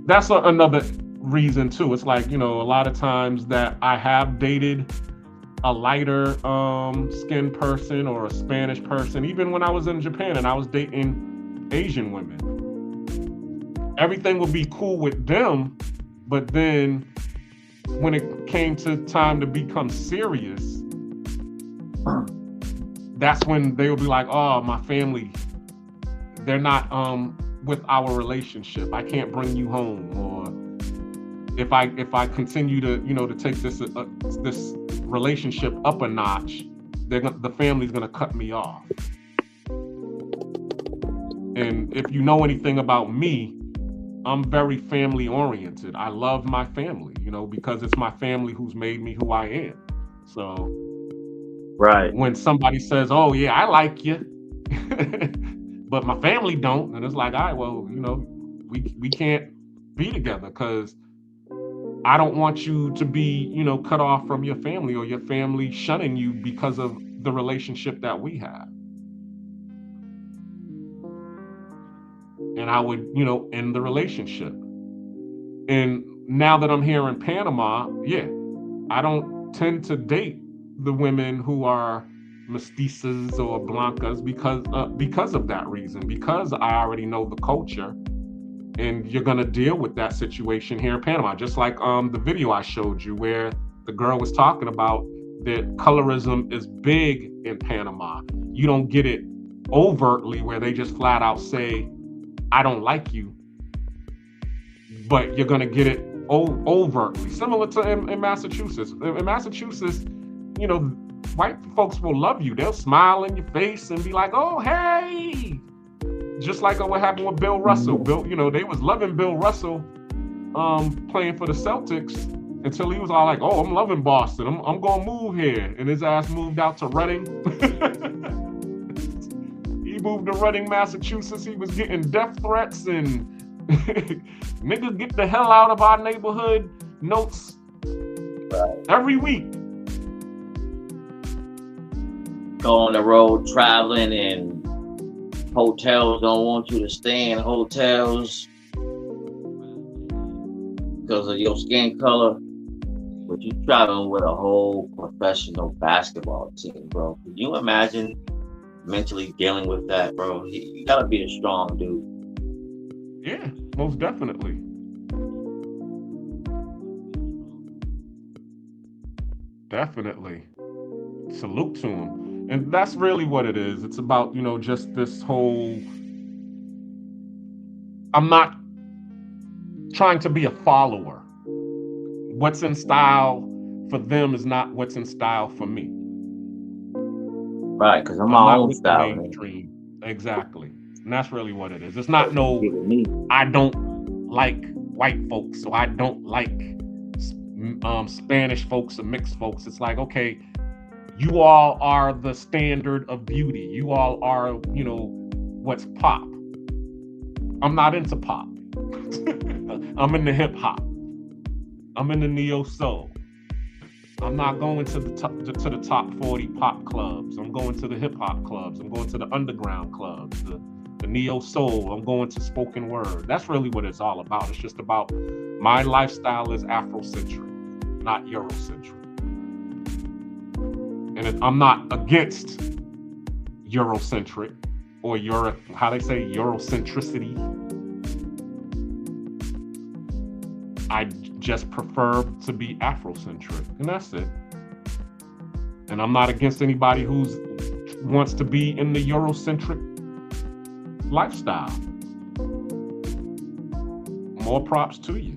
that's another reason too. It's like, a lot of times that I have dated a lighter skinned person or a Spanish person, even when I was in Japan and I was dating Asian women. Everything would be cool with them, but then when it came to time to become serious, that's when they would be like, oh, my family, they're not with our relationship. I can't bring you home. Or if I continue to to take this relationship up a notch, the family's gonna cut me off. And if you know anything about me, I'm very family oriented. I love my family, because it's my family who's made me who I am. So right. When somebody says, oh yeah, I like you, but my family don't, and it's like, all right, well, we can't be together because I don't want you to be, cut off from your family or your family shunning you because of the relationship that we have. And I would, end the relationship. And now that I'm here in Panama, yeah, I don't tend to date the women who are mestizas or blancas because of that reason, because I already know the culture, and you're gonna deal with that situation here in Panama. Just like the video I showed you where the girl was talking about that colorism is big in Panama. You don't get it overtly where they just flat out say, I don't like you, but you're gonna get it overtly, similar to in Massachusetts. In Massachusetts, white folks will love you. They'll smile in your face and be like, oh, hey. Just like what happened with Bill Russell. They was loving Bill Russell playing for the Celtics until he was all like, "Oh, I'm loving Boston. I'm gonna move here," and his ass moved out to Reading. He moved to Reading, Massachusetts. He was getting death threats and niggas get the hell out of our neighborhood notes every week. Go on the road traveling, and hotels don't want you to stay in hotels because of your skin color. But you traveling with a whole professional basketball team, bro. Can you imagine mentally dealing with that, bro? You gotta be a strong dude. Yeah, most definitely. Definitely. Salute to him. And that's really what it is. It's about, just this whole, I'm not trying to be a follower. What's in style for them is not what's in style for me. Right, because I'm my own style. Mainstream. Exactly. And that's really what it is. It's not I don't like white folks, so I don't like Spanish folks or mixed folks. It's like, okay, you all are the standard of beauty. You all are, what's pop. I'm not into pop. I'm into hip hop. I'm into neo soul. I'm not going to the top 40 pop clubs. I'm going to the hip hop clubs. I'm going to the underground clubs, the neo soul. I'm going to spoken word. That's really what it's all about. It's just about my lifestyle is Afrocentric, not Eurocentric. And I'm not against Eurocentric or Eurocentricity. I just prefer to be Afrocentric, and that's it. And I'm not against anybody who wants to be in the Eurocentric lifestyle. More props to you.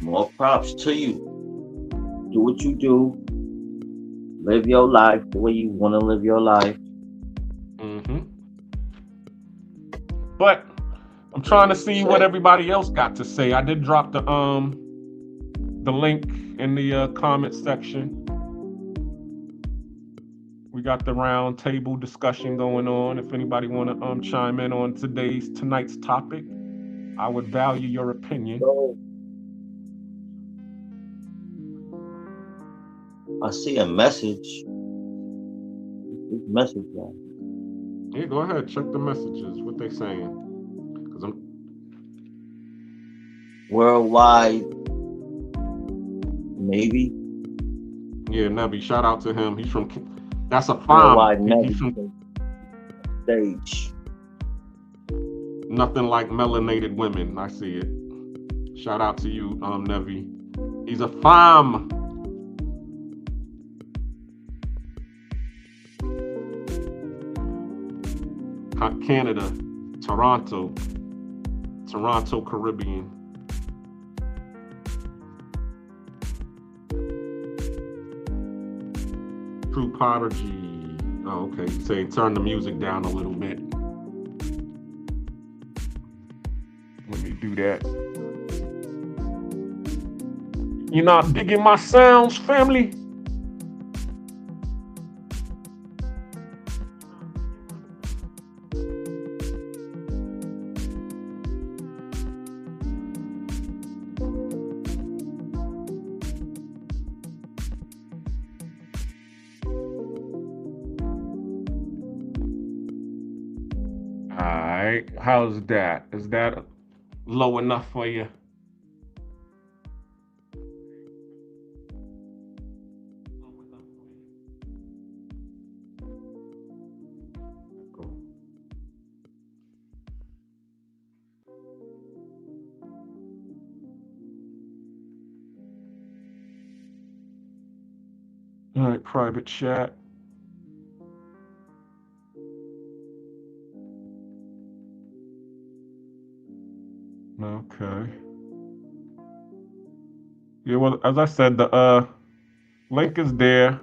More props to you. Do what you do. Live your life the way you want to live your life. But I'm trying to see what everybody else got to say. I did drop the link in the comment section. We got the round table discussion going on. If anybody want to chime in on tonight's topic, I would value your opinion. I see a message. Message, guys. Yeah, go ahead. Check the messages. What they saying? Cause I'm worldwide. Maybe. Yeah, Nebby. Shout out to him. He's from. That's a farmer. He's from stage. Nothing like melanated women. I see it. Shout out to you, Nevi. He's a farm. Canada, Toronto, Caribbean. True Prodigy. Oh, okay. Say turn the music down a little bit. Let me do that. You're not digging my sounds, family? How's that? Is that low enough for you? All right, private chat. Okay. Yeah, well, as I said, the link is there.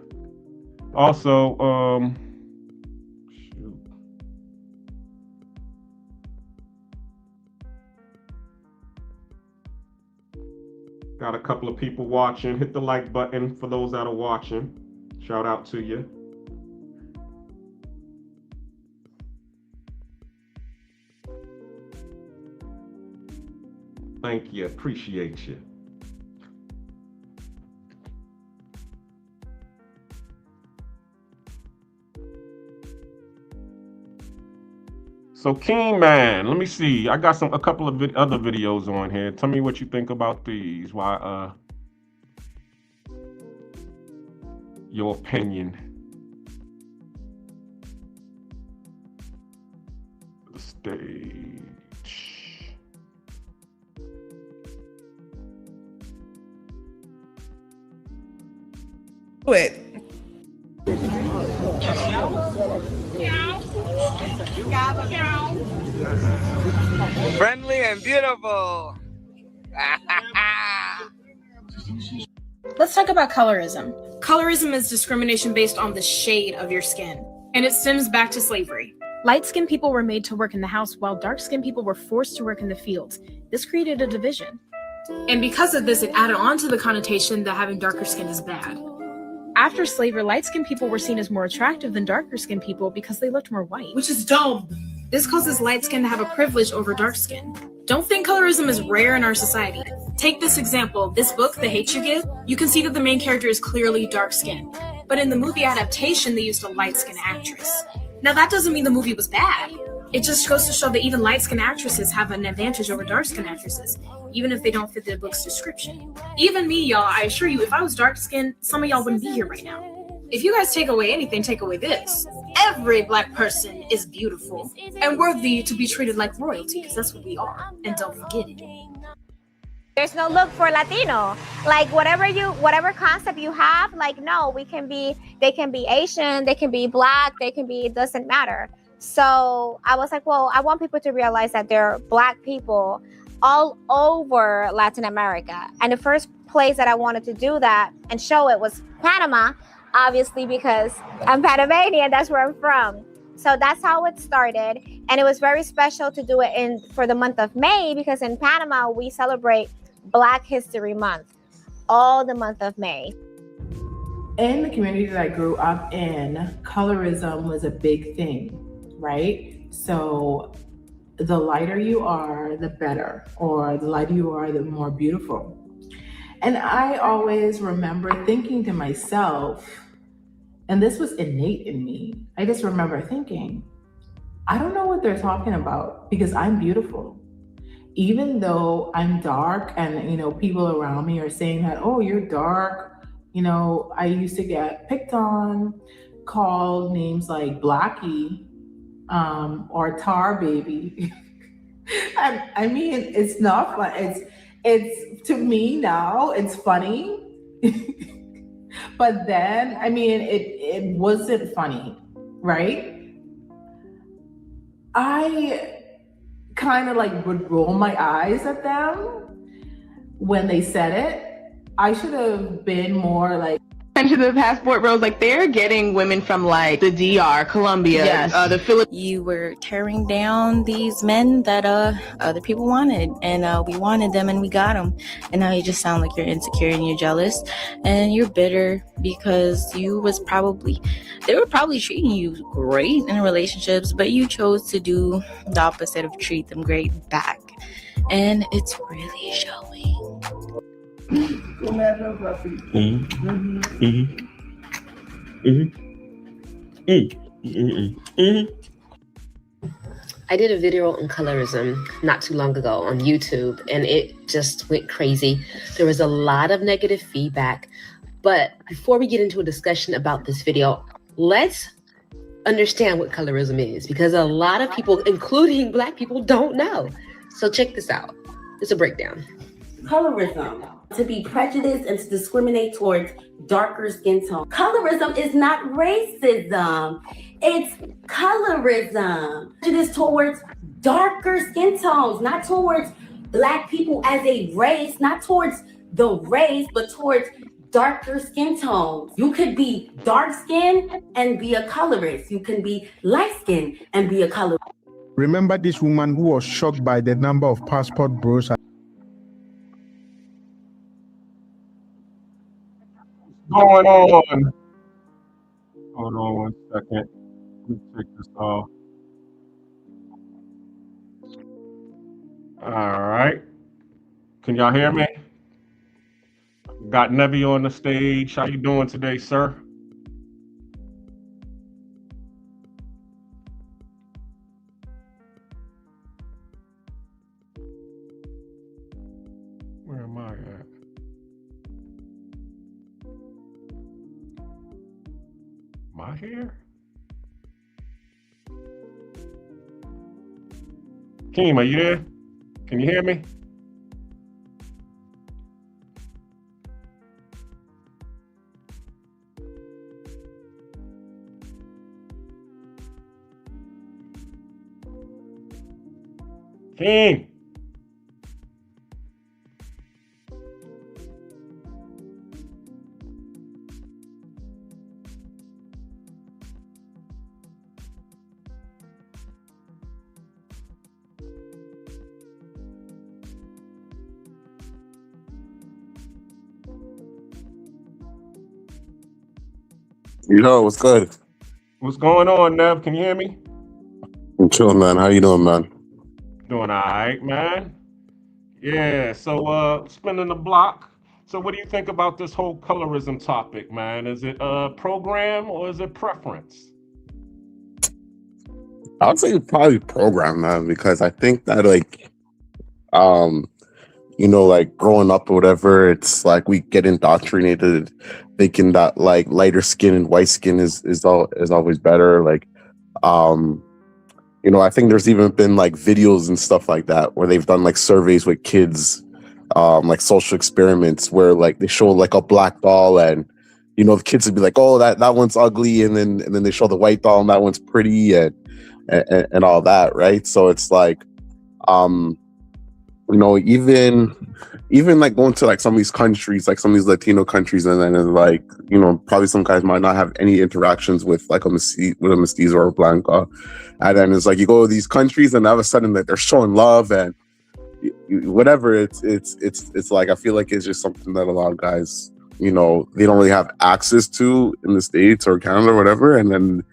Also, Got a couple of people watching. Hit the like button for those that are watching. Shout out to you. Thank you. Appreciate you. So King Man, let me see. I got a couple of other videos on here. Tell me what you think about these. Why? Your opinion. The stage. Do it. Friendly and beautiful. Let's talk about colorism. Colorism is discrimination based on the shade of your skin, and it stems back to slavery. Light-skinned people were made to work in the house, while dark-skinned people were forced to work in the fields. This created a division. And because of this, it added on to the connotation that having darker skin is bad. After slavery, light-skinned people were seen as more attractive than darker-skinned people because they looked more white. Which is dumb. This causes light skin to have a privilege over dark skin. Don't think colorism is rare in our society. Take this example, this book, The Hate You Give, you can see that the main character is clearly dark skinned. But in the movie adaptation, they used a light-skinned actress. Now that doesn't mean the movie was bad. It just goes to show that even light-skinned actresses have an advantage over dark-skinned actresses, even if they don't fit the book's description. Even me, y'all, I assure you, if I was dark-skinned, some of y'all wouldn't be here right now. If you guys take away anything, take away this. Every Black person is beautiful and worthy to be treated like royalty, because that's what we are. And don't forget it. There's no look for Latino. Like whatever concept you have, like no, they can be Asian, they can be Black, it doesn't matter. So I was like, well, I want people to realize that there are Black people all over Latin America. And the first place that I wanted to do that and show it was Panama, obviously, because I'm Panamanian, that's where I'm from. So that's how it started. And it was very special to do it for the month of May, because in Panama, we celebrate Black History Month, all the month of May. In the community that I grew up in, colorism was a big thing, right? So the lighter you are, the better, or the lighter you are, the more beautiful. And I always remember thinking to myself, and this was innate in me, I just remember thinking, I don't know what they're talking about because I'm beautiful. Even though I'm dark and, people around me are saying that, oh, you're dark. I used to get picked on, called names like Blackie or Tar Baby. I mean, it's not fun. It's to me now, it's funny. But then, I mean, it wasn't funny, right? I kind of would roll my eyes at them when they said it. I should have been more to the passport bros, they're getting women from the DR, Colombia, yes. The Philippines. You were tearing down these men that other people wanted, and we wanted them and we got them. And now you just sound like you're insecure and you're jealous and you're bitter because they were probably treating you great in relationships, but you chose to do the opposite of treat them great back. And it's really showing. I did a video on colorism not too long ago on YouTube, and it just went crazy. There was a lot of negative feedback. But before we get into a discussion about this video, let's understand what colorism is, because a lot of people, including Black people, don't know. So check this out. It's a breakdown. Colorism, to be prejudiced and to discriminate towards darker skin tone. Colorism is not racism, it's colorism. Prejudice towards darker skin tones, not towards Black people as a race, not towards the race, but towards darker skin tones. You could be dark skinned and be a colorist. You can be light skinned and be a colorist. Remember this woman who was shocked by the number of passport bros. Going on. Hold on 1 second. Let me take this off. All right. Can y'all hear me? Got Nevi on the stage. How you doing today, sir? Where am I at? Am I here? Keem, are you there? Can you hear me? Keem. Yo, what's good? What's going on, Nev? Can you hear me? I'm chilling, man. How you doing, man? Doing all right, man. Yeah, so spinning the block. So what do you think about this whole colorism topic, man? Is it a program or is it preference? I would say probably program, man, because I think that like like growing up or whatever, it's like we get indoctrinated thinking that like lighter skin and white skin is always better. Like I think there's even been like videos and stuff like that where they've done like surveys with kids, like social experiments where like they show like a black doll and the kids would be like, oh, that one's ugly, and then they show the white doll and that one's pretty and all that, right? So it's like even like going to like some of these countries, like some of these Latino countries, and then like probably some guys might not have any interactions with like a mestizo or a blanca, and then it's like you go to these countries and all of a sudden like they're showing love and whatever. It's like I feel like it's just something that a lot of guys they don't really have access to in the States or Canada or whatever, and then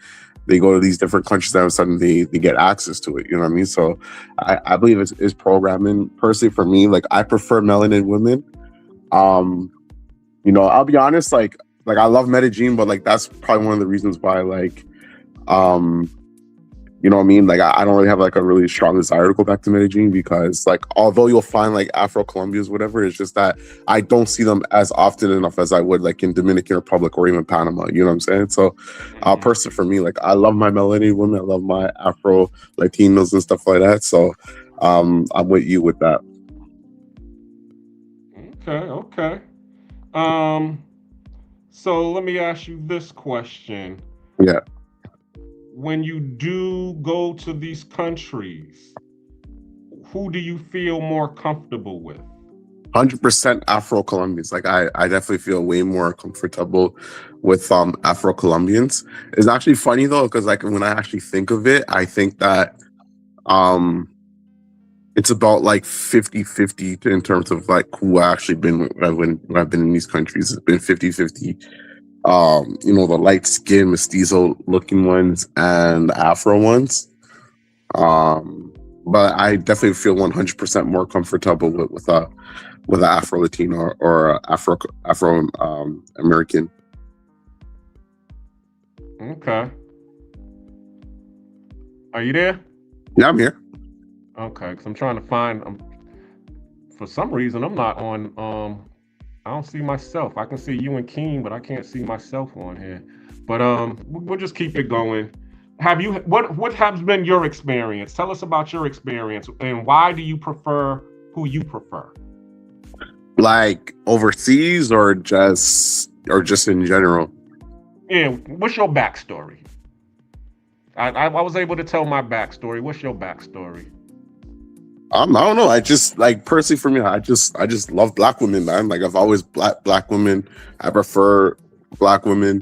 they go to these different countries and all of a sudden they get access to it. You know what I mean? So I believe it's programming. Personally, for me, like I prefer melanin women. I'll be honest, like I love Medellin, but like that's probably one of the reasons why like you know what I mean? Like I don't really have like a really strong desire to go back to Medellin because like although you'll find like Afro-Colombians, whatever, it's just that I don't see them as often enough as I would like in Dominican Republic or even Panama. You know what I'm saying? So personally for me, like I love my Melanated women, I love my Afro-Latinos and stuff like that. So I'm with you with that. Okay. So let me ask you this question. Yeah. When you do go to these countries, who do you feel more comfortable with? 100% Afro-Colombians. Like I definitely feel way more comfortable with Afro-Colombians. It's actually funny though, because like when I actually think of it, I think that it's about like 50-50 in terms of like who I actually been when I've been in these countries. It's been 50-50. The light skin mestizo looking ones and the Afro ones. But I definitely feel 100% more comfortable with an Afro-Latino or Afro American. Okay. Are you there? Yeah, I'm here. Okay, because I'm trying to find. For some reason, I'm not on. I don't see myself. I can see you and Keem, but I can't see myself on here. But we'll just keep it going. What has been your experience? Tell us about your experience and why do you prefer who you prefer? Like overseas or just in general? Yeah, what's your backstory? I was able to tell my backstory. What's your backstory? I don't know. I just like personally for me, I just love black women, man. Like I've always black women. I prefer black women.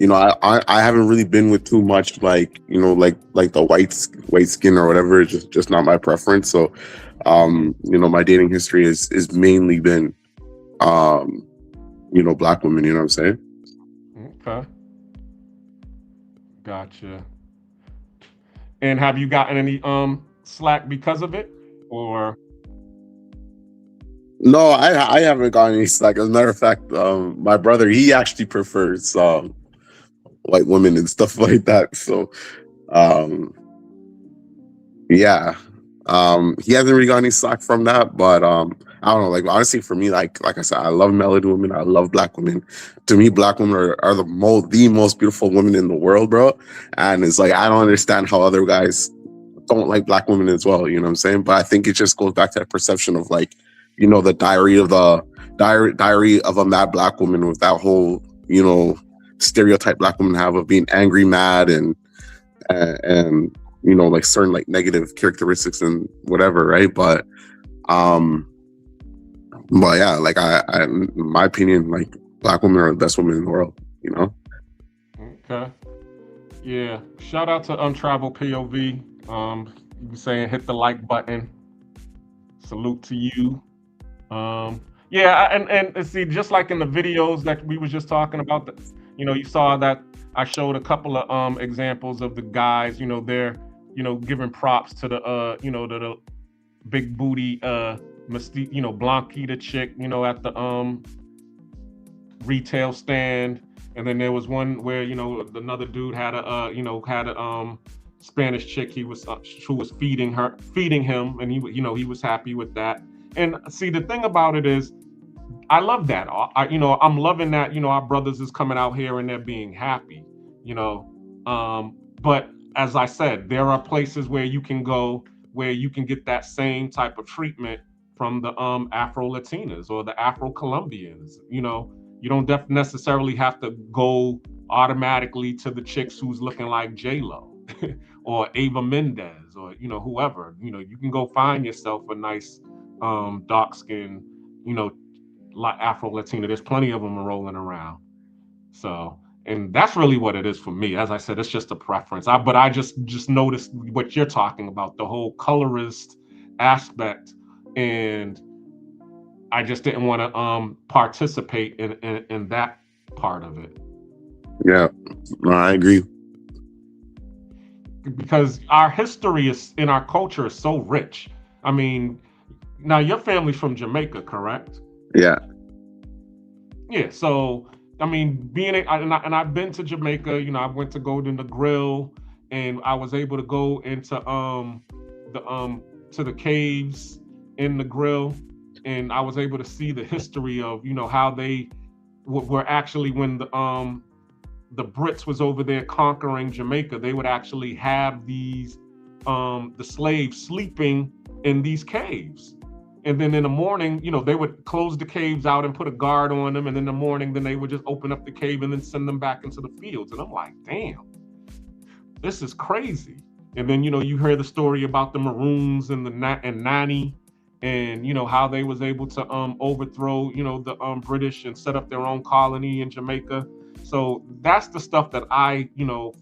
I haven't really been with too much like the white skin or whatever. It's just not my preference. So my dating history is mainly been black women. You know what I'm saying? Okay. Gotcha. And have you gotten any slack because of it, or? No, I haven't gotten any slack. As a matter of fact, my brother, he actually prefers white women and stuff like that. So yeah. He hasn't really got any slack from that, but I don't know, like honestly for me, like I said, I love melody women, I love black women. To me, black women are the most beautiful women in the world, bro. And it's like I don't understand how other guys don't like black women as well, you know what I'm saying? But I think it just goes back to that perception of like, the diary of a mad black woman, with that whole, stereotype black women have of being angry, mad, and like certain like negative characteristics and whatever, right? But yeah, like I in my opinion, like black women are the best women in the world, Okay. Yeah. Shout out to Untraveled POV. You saying hit the like button. Salute to you. Yeah, and see, just like in the videos that we were just talking about, you saw that I showed a couple of examples of the guys, they're giving props to the to the big booty Blanquita chick, at the retail stand. And then there was one where another dude had a Spanish chick who was feeding him, and he was happy with that. And see, the thing about it is, I love that. I'm loving that, our brothers is coming out here and they're being happy, but as I said, there are places where you can go where you can get that same type of treatment from the Afro-Latinas or the Afro-Colombians. You don't necessarily have to go automatically to the chicks who's looking like J-Lo or Ava Mendez or whoever. You can go find yourself a nice dark-skinned, like Afro-Latina. There's plenty of them rolling around. So, and that's really what it is for me. As I said, it's just a preference. But I just noticed what you're talking about, the whole colorist aspect, and I just didn't want to participate in that part of it. Yeah, no, I agree. Because our history is in our culture is so rich. I mean, now your family's from Jamaica, correct? Yeah. Yeah. So, I mean, and I've been to Jamaica. I went to Golden the Grill, and I was able to go into to the caves in the grill, and I was able to see the history of how they were actually, when the Brits was over there conquering Jamaica, they would actually have these the slaves sleeping in these caves. And then in the morning, they would close the caves out and put a guard on them. And in the morning, then they would just open up the cave and then send them back into the fields. And I'm like, damn, this is crazy. And then, you hear the story about the Maroons and Nani, and, how they was able to overthrow, the British and set up their own colony in Jamaica. So that's the stuff that I,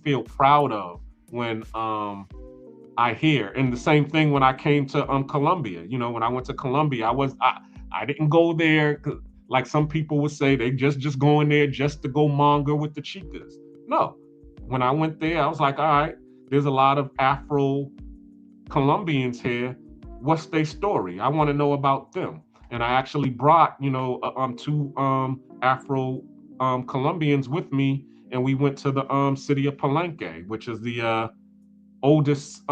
feel proud of when I hear. And the same thing when I came to Colombia. When I went to Colombia, I didn't go there like some people would say, they just going there just to go manga with the chicas. No, when I went there, I was like, all right, there's a lot of Afro Colombians here. What's their story? I want to know about them. And I actually brought, two Afro Colombians with me, and we went to the city of Palenque, which is the oldest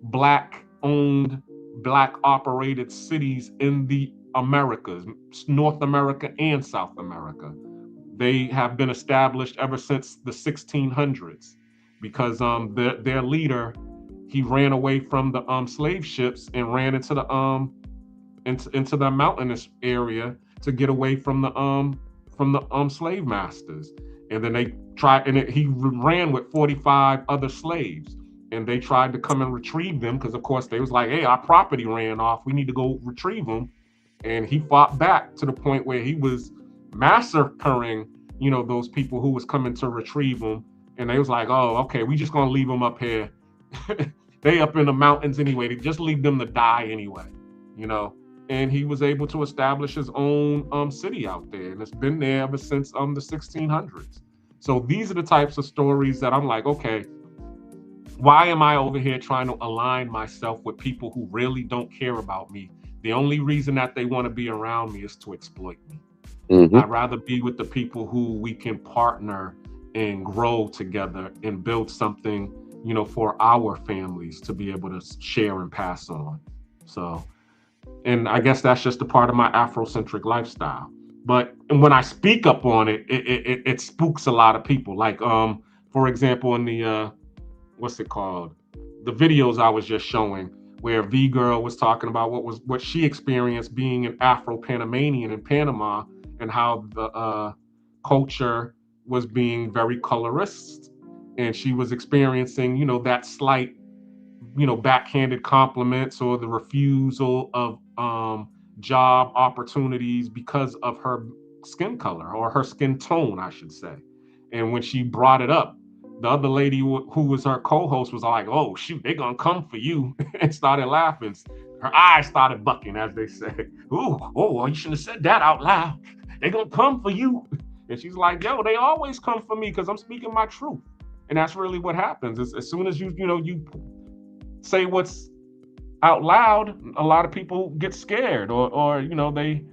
Black-owned, Black-operated cities in the Americas, North America and South America. They have been established ever since the 1600s because their leader, he ran away from the slave ships and ran into the mountainous area to get away from the slave masters. And then they tried, and he ran with 45 other slaves. And they tried to come and retrieve them because, of course, they was like, hey, our property ran off. We need to go retrieve them. And he fought back to the point where he was massacring, those people who was coming to retrieve them. And they was like, oh, okay, we just going to leave them up here. They up in the mountains anyway. They just leave them to die anyway, and he was able to establish his own city out there, and it's been there ever since the 1600s. So these are the types of stories that I'm like, okay, why am I over here trying to align myself with people who really don't care about me? The only reason that they want to be around me is to exploit me. I'd rather be with the people who we can partner and grow together and build something, you know, for our families to be able to share and pass on. So, and I guess that's just a part of my Afrocentric lifestyle. But when I speak up on it, it spooks a lot of people. Like, for example, in the what's it called? The videos I was just showing, where V Girl was talking about what she experienced being an Afro-Panamanian in Panama, and how the culture was being very colorist, and she was experiencing, you know, that slight, you know, backhanded compliments or the refusal of job opportunities because of her skin color, or her skin tone, I should say. And when she brought it up, the other lady who was her co-host was like, "Oh shoot, they gonna come for you," and started laughing. Her eyes started bucking, as they say. "Ooh, oh, you shouldn't have said that out loud. They gonna come for you." And she's like, "Yo, they always come for me because I'm speaking my truth." And that's really what happens. As soon as you say what's out loud, a lot of people get scared, or you know, they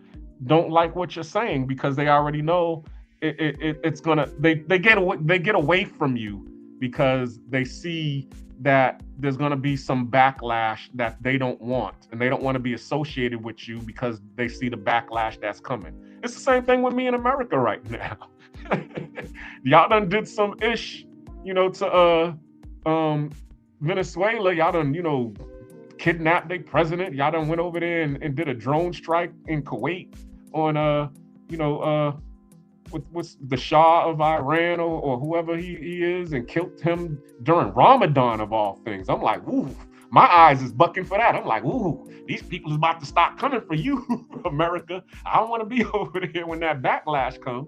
don't like what you're saying because they already know it's gonna, they get away from you because they see that there's gonna be some backlash that they don't want, and they don't want to be associated with you because they see the backlash that's coming. It's the same thing with me in America right now. Y'all done did some ish, you know, to Venezuela. Y'all done, you know, kidnapped their president. Y'all done went over there and did a drone strike in Kuwait on with the Shah of Iran, or whoever he is, and killed him during Ramadan of all things. I'm like, ooh, my eyes is bucking for that. I'm like, ooh, these people is about to stop coming for you, America. I don't want to be over there when that backlash comes.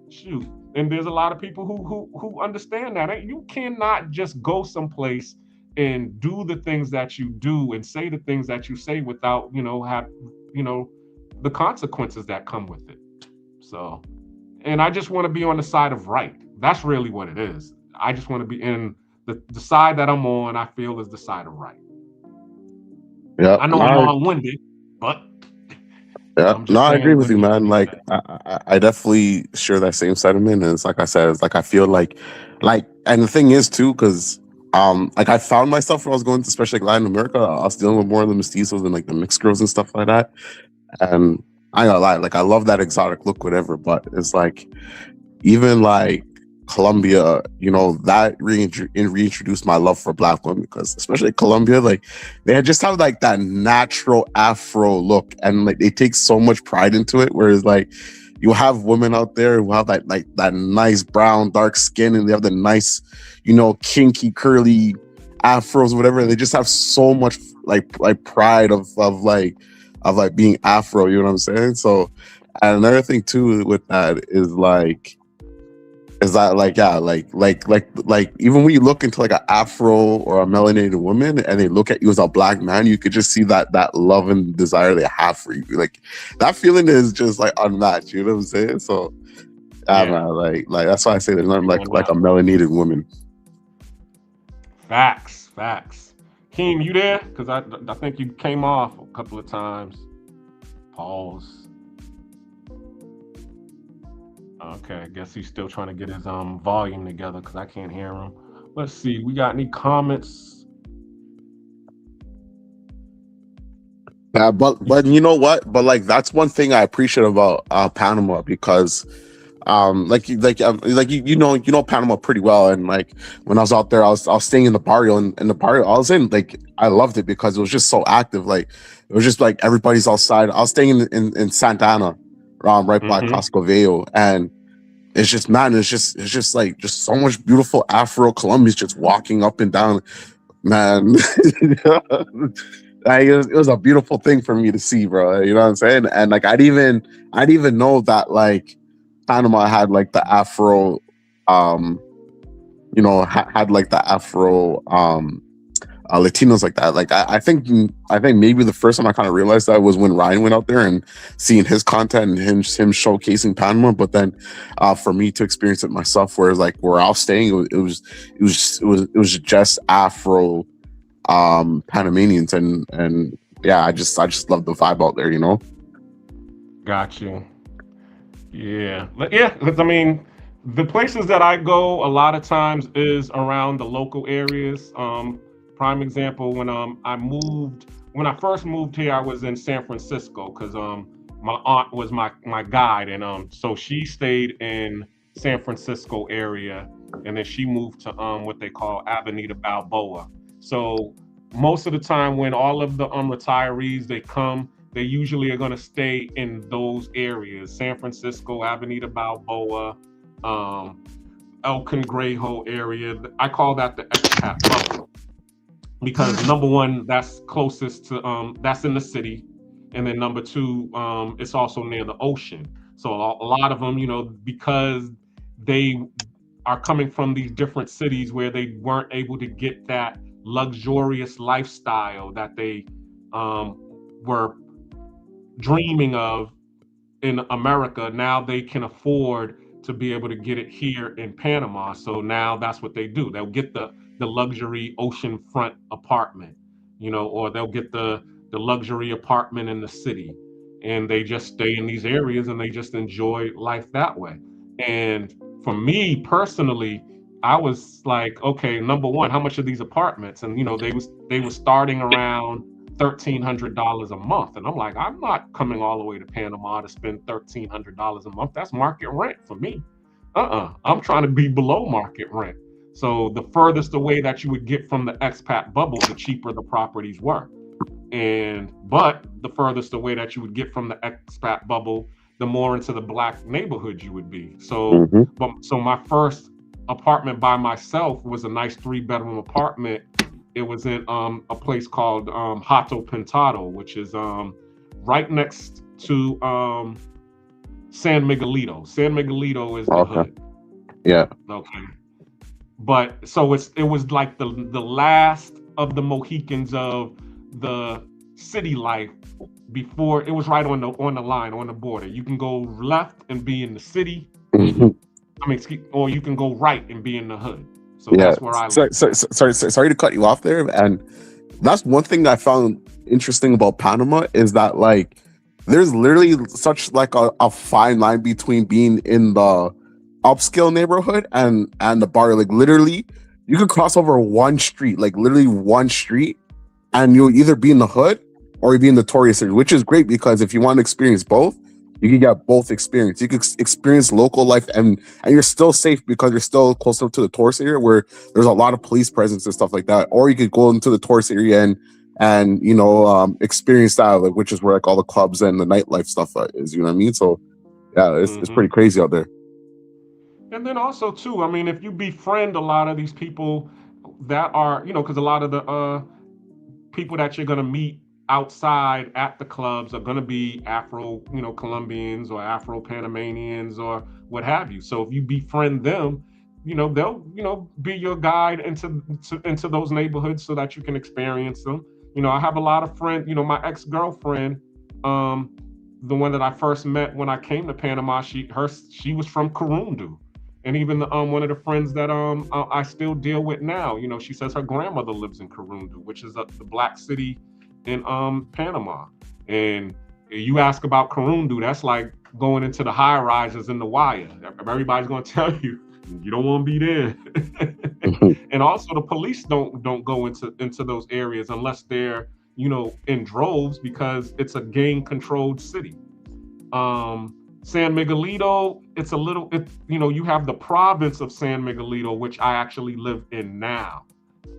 Shoot. And there's a lot of people who understand that. You cannot just go someplace and do the things that you do and say the things that you say without, you know, have, you know, the consequences that come with it. So, and I just want to be on the side of right. That's really what it is. I just want to be in the side that I'm on, I feel, is the side of right. Yeah, I know I'm long-winded, but yeah, no, I agree with you, man. Like, I definitely share that same sentiment. And it's like I said, it's like I feel like, and the thing is too, because like I found myself when I was going to, especially like Latin America, I was dealing with more of the mestizos and like the mixed girls and stuff like that. And I ain't gonna lie, like I love that exotic look, whatever. But it's like, even like Colombia, you know, that reintroduced my love for Black women, because especially Colombia, like they just have like that natural Afro look, and like they take so much pride into it. Whereas like you have women out there who have that nice brown dark skin, and they have the nice, you know, kinky curly afros or whatever. They just have so much like pride of being Afro. You know what I'm saying? So, and another thing too with that is like. Is that like, yeah, like even when you look into like an Afro or a melanated woman and they look at you as a Black man, you could just see that love and desire they have for you. Like that feeling is just like unmatched. You know what I'm saying? So, man, like that's why I say there's nothing like a melanated woman. Facts. Keem, you there? Because I think you came off a couple of times. Pause. Okay, I guess he's still trying to get his volume together because I can't hear him. Let's see, we got any comments? Yeah, but you know what? But like that's one thing I appreciate about Panama, because you know Panama pretty well. And like when I was out there, I was staying in the barrio, and the barrio I was in, like I loved it because it was just so active. Like it was just like everybody's outside. I was staying in Santa Ana, right by Costco, and it's just, man, it's just like just so much beautiful Afro Colombians just walking up and down, man. It was a beautiful thing for me to see, bro. You know what I'm saying? And like I'd even know that like Panama had like the Afro, you know, had like the Afro Latinos like that. Like I think maybe the first time I kind of realized that was when Ryan went out there and seeing his content and him showcasing Panama. But then for me to experience it myself, where I was staying, it was just Afro Panamanians, and yeah, I just love the vibe out there, you know. Got you. Yeah, because I mean, the places that I go a lot of times is around the local areas. Prime example, when I first moved here, I was in San Francisco because my aunt was my guide, and so she stayed in San Francisco area, and then she moved to what they call Avenida Balboa. So most of the time when all of the retirees they come, they usually are going to stay in those areas: San Francisco, Avenida Balboa, El Cangrejo area. I call that the expat bubble because number one, that's closest to that's in the city, and then number two, it's also near the ocean. So a lot of them, you know, because they are coming from these different cities where they weren't able to get that luxurious lifestyle that they were dreaming of in America. Now they can afford to be able to get it here in Panama. So now that's what they do. They'll get the luxury oceanfront apartment, you know, or they'll get the luxury apartment in the city, and they just stay in these areas and they just enjoy life that way. And for me personally, I was like, okay, number one, how much are these apartments? And you know, they was starting around $1,300 a month, and I'm like, I'm not coming all the way to Panama to spend $1,300 a month. That's market rent for me. I'm trying to be below market rent. So the furthest away that you would get from the expat bubble, the cheaper the properties were. But the furthest away that you would get from the expat bubble, the more into the black neighborhood you would be. So, so my first apartment by myself was a nice 3-bedroom apartment. It was in a place called Hato Pintado, which is right next to San Miguelito. San Miguelito is the hood. Yeah. Okay. But so it was like the last of the Mohicans of the city life before. It was right on the line, on the border. You can go left and be in the city. I mean, or you can go right and be in the hood. So that's where I live. Sorry to cut you off there. And that's one thing that I found interesting about Panama is that like there's literally such like a fine line between being in the upscale neighborhood and the bar. Like literally you could cross over one street, like literally one street, and you'll either be in the hood or you'll be in the tourist area, which is great because if you want to experience both, you can get both experience. You can experience local life and you're still safe because you're still close enough to the tourist area where there's a lot of police presence and stuff like that. Or you could go into the tourist area and you know experience that, like, which is where like all the clubs and the nightlife stuff is. You know what I mean? So yeah, it's pretty crazy out there. And then also too, I mean, if you befriend a lot of these people that are, you know, because a lot of the people that you're gonna meet outside at the clubs are going to be Afro, you know, Colombians or Afro Panamanians or what have you. So if you befriend them, you know, they'll, you know, be your guide into those neighborhoods so that you can experience them. You know, I have a lot of friends, you know, my ex-girlfriend, the one that I first met when I came to Panama, she was from Corundu. And even one of the friends that I still deal with now, you know, she says her grandmother lives in Corundu, which is the black city in Panama. And you ask about Corundu, that's like going into the high rises in the wire. Everybody's going to tell you you don't want to be there. And also the police don't go into those areas unless they're, you know, in droves because it's a gang controlled city. San Miguelito, it's a little, you know, you have the province of San Miguelito, which I actually live in now.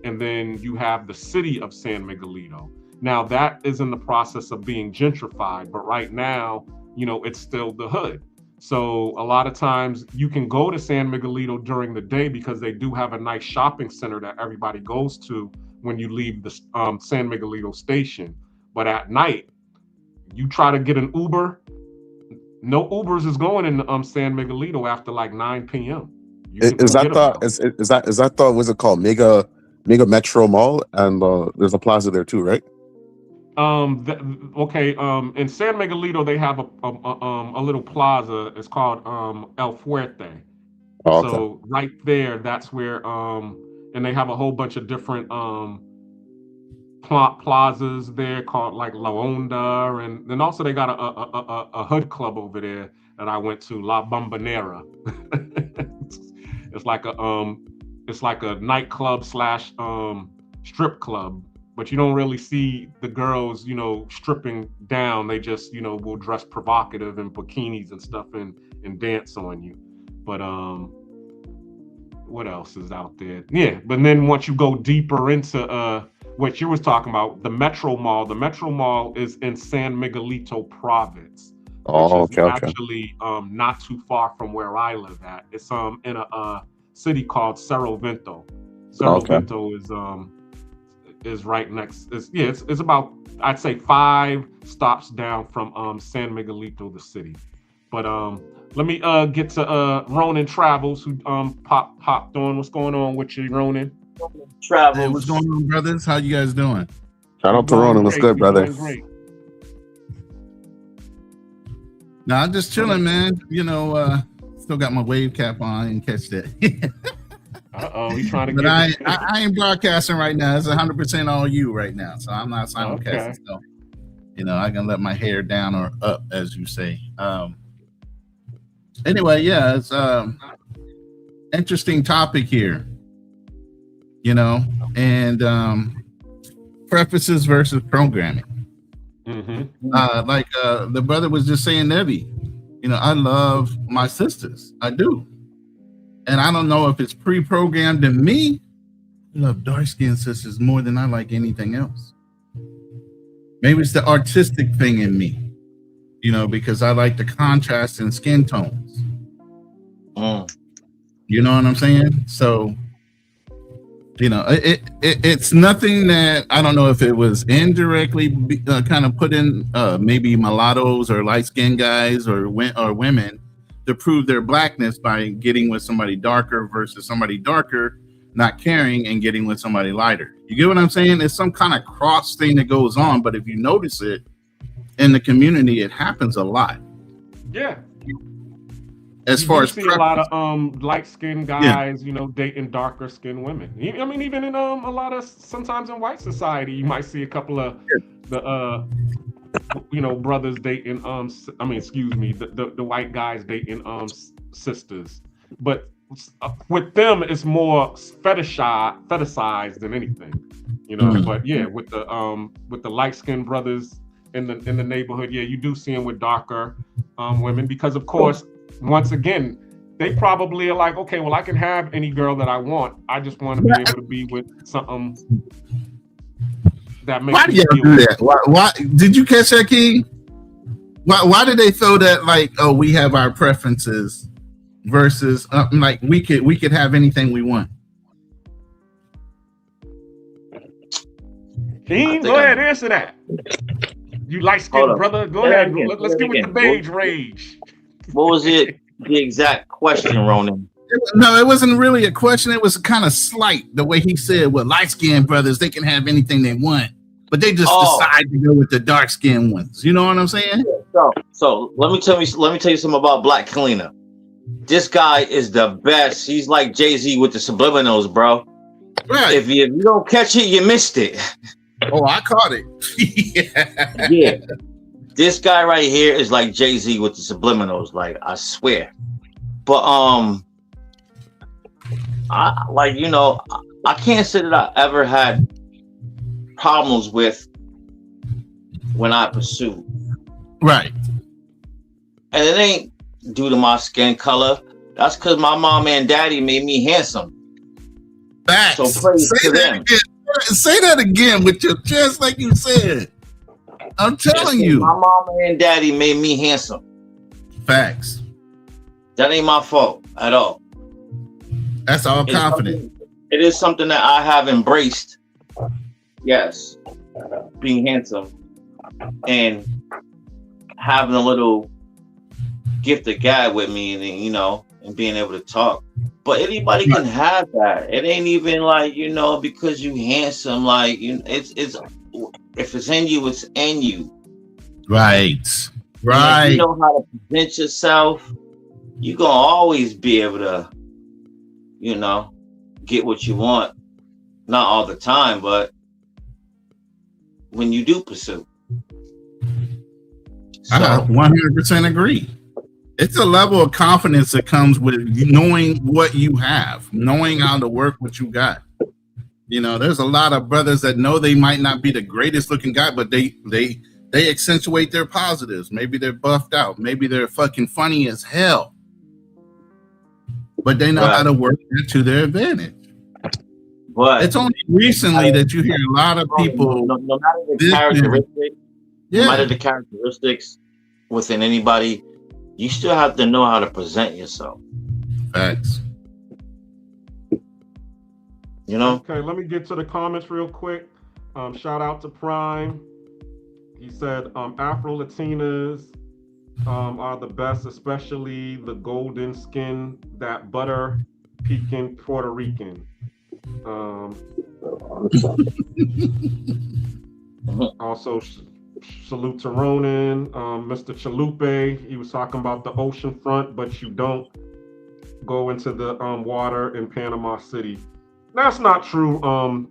And then you have the city of San Miguelito. Now that is in the process of being gentrified, but right now, you know, it's still the hood. So a lot of times you can go to San Miguelito during the day because they do have a nice shopping center that everybody goes to when you leave the San Miguelito station. But at night, you try to get an Uber, no Ubers is going in San Miguelito after like 9 p.m. Is that the what's it called? Mega Metro Mall, and there's a plaza there too, right? Okay. In San Miguelito, they have a little plaza. It's called El Fuerte. Oh, okay. So right there, that's where and they have a whole bunch of different plazas there called like La Onda, and then also they got a hood club over there that I went to, La Bombonera. It's like a nightclub slash strip club, but you don't really see the girls, stripping down. They just, will dress provocative in bikinis and stuff and dance on you. But what else is out there? Yeah, but then once you go deeper into what you was talking about, the Metro Mall is in San Miguelito province, which is actually not too far from where I live at. It's in a city called Cerro Vento. Cerro Vento is right next. It's about, I'd say, 5 stops down from San Miguelito, the city. But let me get to Ronan Travels, who popped on. What's going on with you, Ronan? Travels. Hey, what's going on, brothers? How you guys doing? Shout out to Ronan. What's good, brother? No, I'm just chilling, man. Still got my wave cap on. I didn't catch that. He's trying to. But I ain't broadcasting right now. It's 100% all you right now, so I'm not simulcasting. So, I can let my hair down or up, as you say. Anyway, yeah, it's interesting topic here. And preferences versus programming. Like the brother was just saying, Nevi, I love my sisters. I do. And I don't know if it's pre-programmed in me. I love dark-skinned sisters more than I like anything else. Maybe it's the artistic thing in me, because I like the contrast in skin tones. You know what I'm saying? So, it's nothing that I don't know if it was indirectly kind of put in maybe mulattoes or light-skinned guys or women to prove their blackness by getting with somebody darker versus somebody darker, not caring, and getting with somebody lighter. You get what I'm saying? It's some kind of cross thing that goes on, but if you notice it in the community, it happens a lot. Yeah. As far as see a lot of light-skinned guys, dating darker-skinned women. I mean, even in a lot of, sometimes in white society, you might see a couple of the brothers dating the white guys dating sisters. But with them, it's more fetishized than anything, But yeah, with the light-skinned brothers in the neighborhood, yeah, you do see them with darker women, because of course, once again, they probably are like, okay, well, I can have any girl that I want. I just want to be able to be with something that makes. Why do you do that? Why did you catch that, King? Why did they throw that like, oh, we have our preferences versus like we could have anything we want? King, go ahead, answer that. You light-skinned brother, go ahead. Let's get with the beige rage. What was it? The exact question, Ronan? No, it wasn't really a question. It was kind of slight the way he said, well, light-skinned brothers, they can have anything they want, but they just decide to go with the dark-skinned ones. You know what I'm saying? So let me tell you something about Black Kalina. This guy is the best. He's like Jay-Z with the subliminals, bro. Right. If you don't catch it, you missed it. Oh, I caught it. Yeah. This guy right here is like Jay-Z with the subliminals, like, I swear. But I can't say that I ever had problems with when I pursued. Right. And it ain't due to my skin color. That's because my mom and daddy made me handsome. Facts. So praise to them. Say that again with your chest like you said. I'm telling you. My mom and daddy made me handsome. Facts. That ain't my fault at all. That's all confident. It is something that I have embraced. Yes. Being handsome and having a little gift of gab with me, and and being able to talk. But anybody can have that. It ain't even like, you know, because you handsome. Like, you know, it's if it's in you, it's in you. Right. And if you know how to present yourself, you're gonna always be able to, you know, get what you want. Not all the time, but when you do pursue. I 100% agree. It's a level of confidence that comes with knowing what you have, knowing how to work what you got. You know, there's a lot of brothers that know they might not be the greatest looking guy, but they accentuate their positives. Maybe they're buffed out. Maybe they're fucking funny as hell. But they know how to work that to their advantage. But it's only recently that you hear a lot of people. No matter the characteristics, no matter the characteristics within anybody, you still have to know how to present yourself. Facts. You know? Okay, let me get to the comments real quick. Shout out to Prime. He said Afro-Latinas are the best, especially the golden skin, that butter pecan Puerto Rican. Also, salute to Ronan. Mr. Chalupe, he was talking about the ocean front, but you don't go into the water in Panama City. That's not true,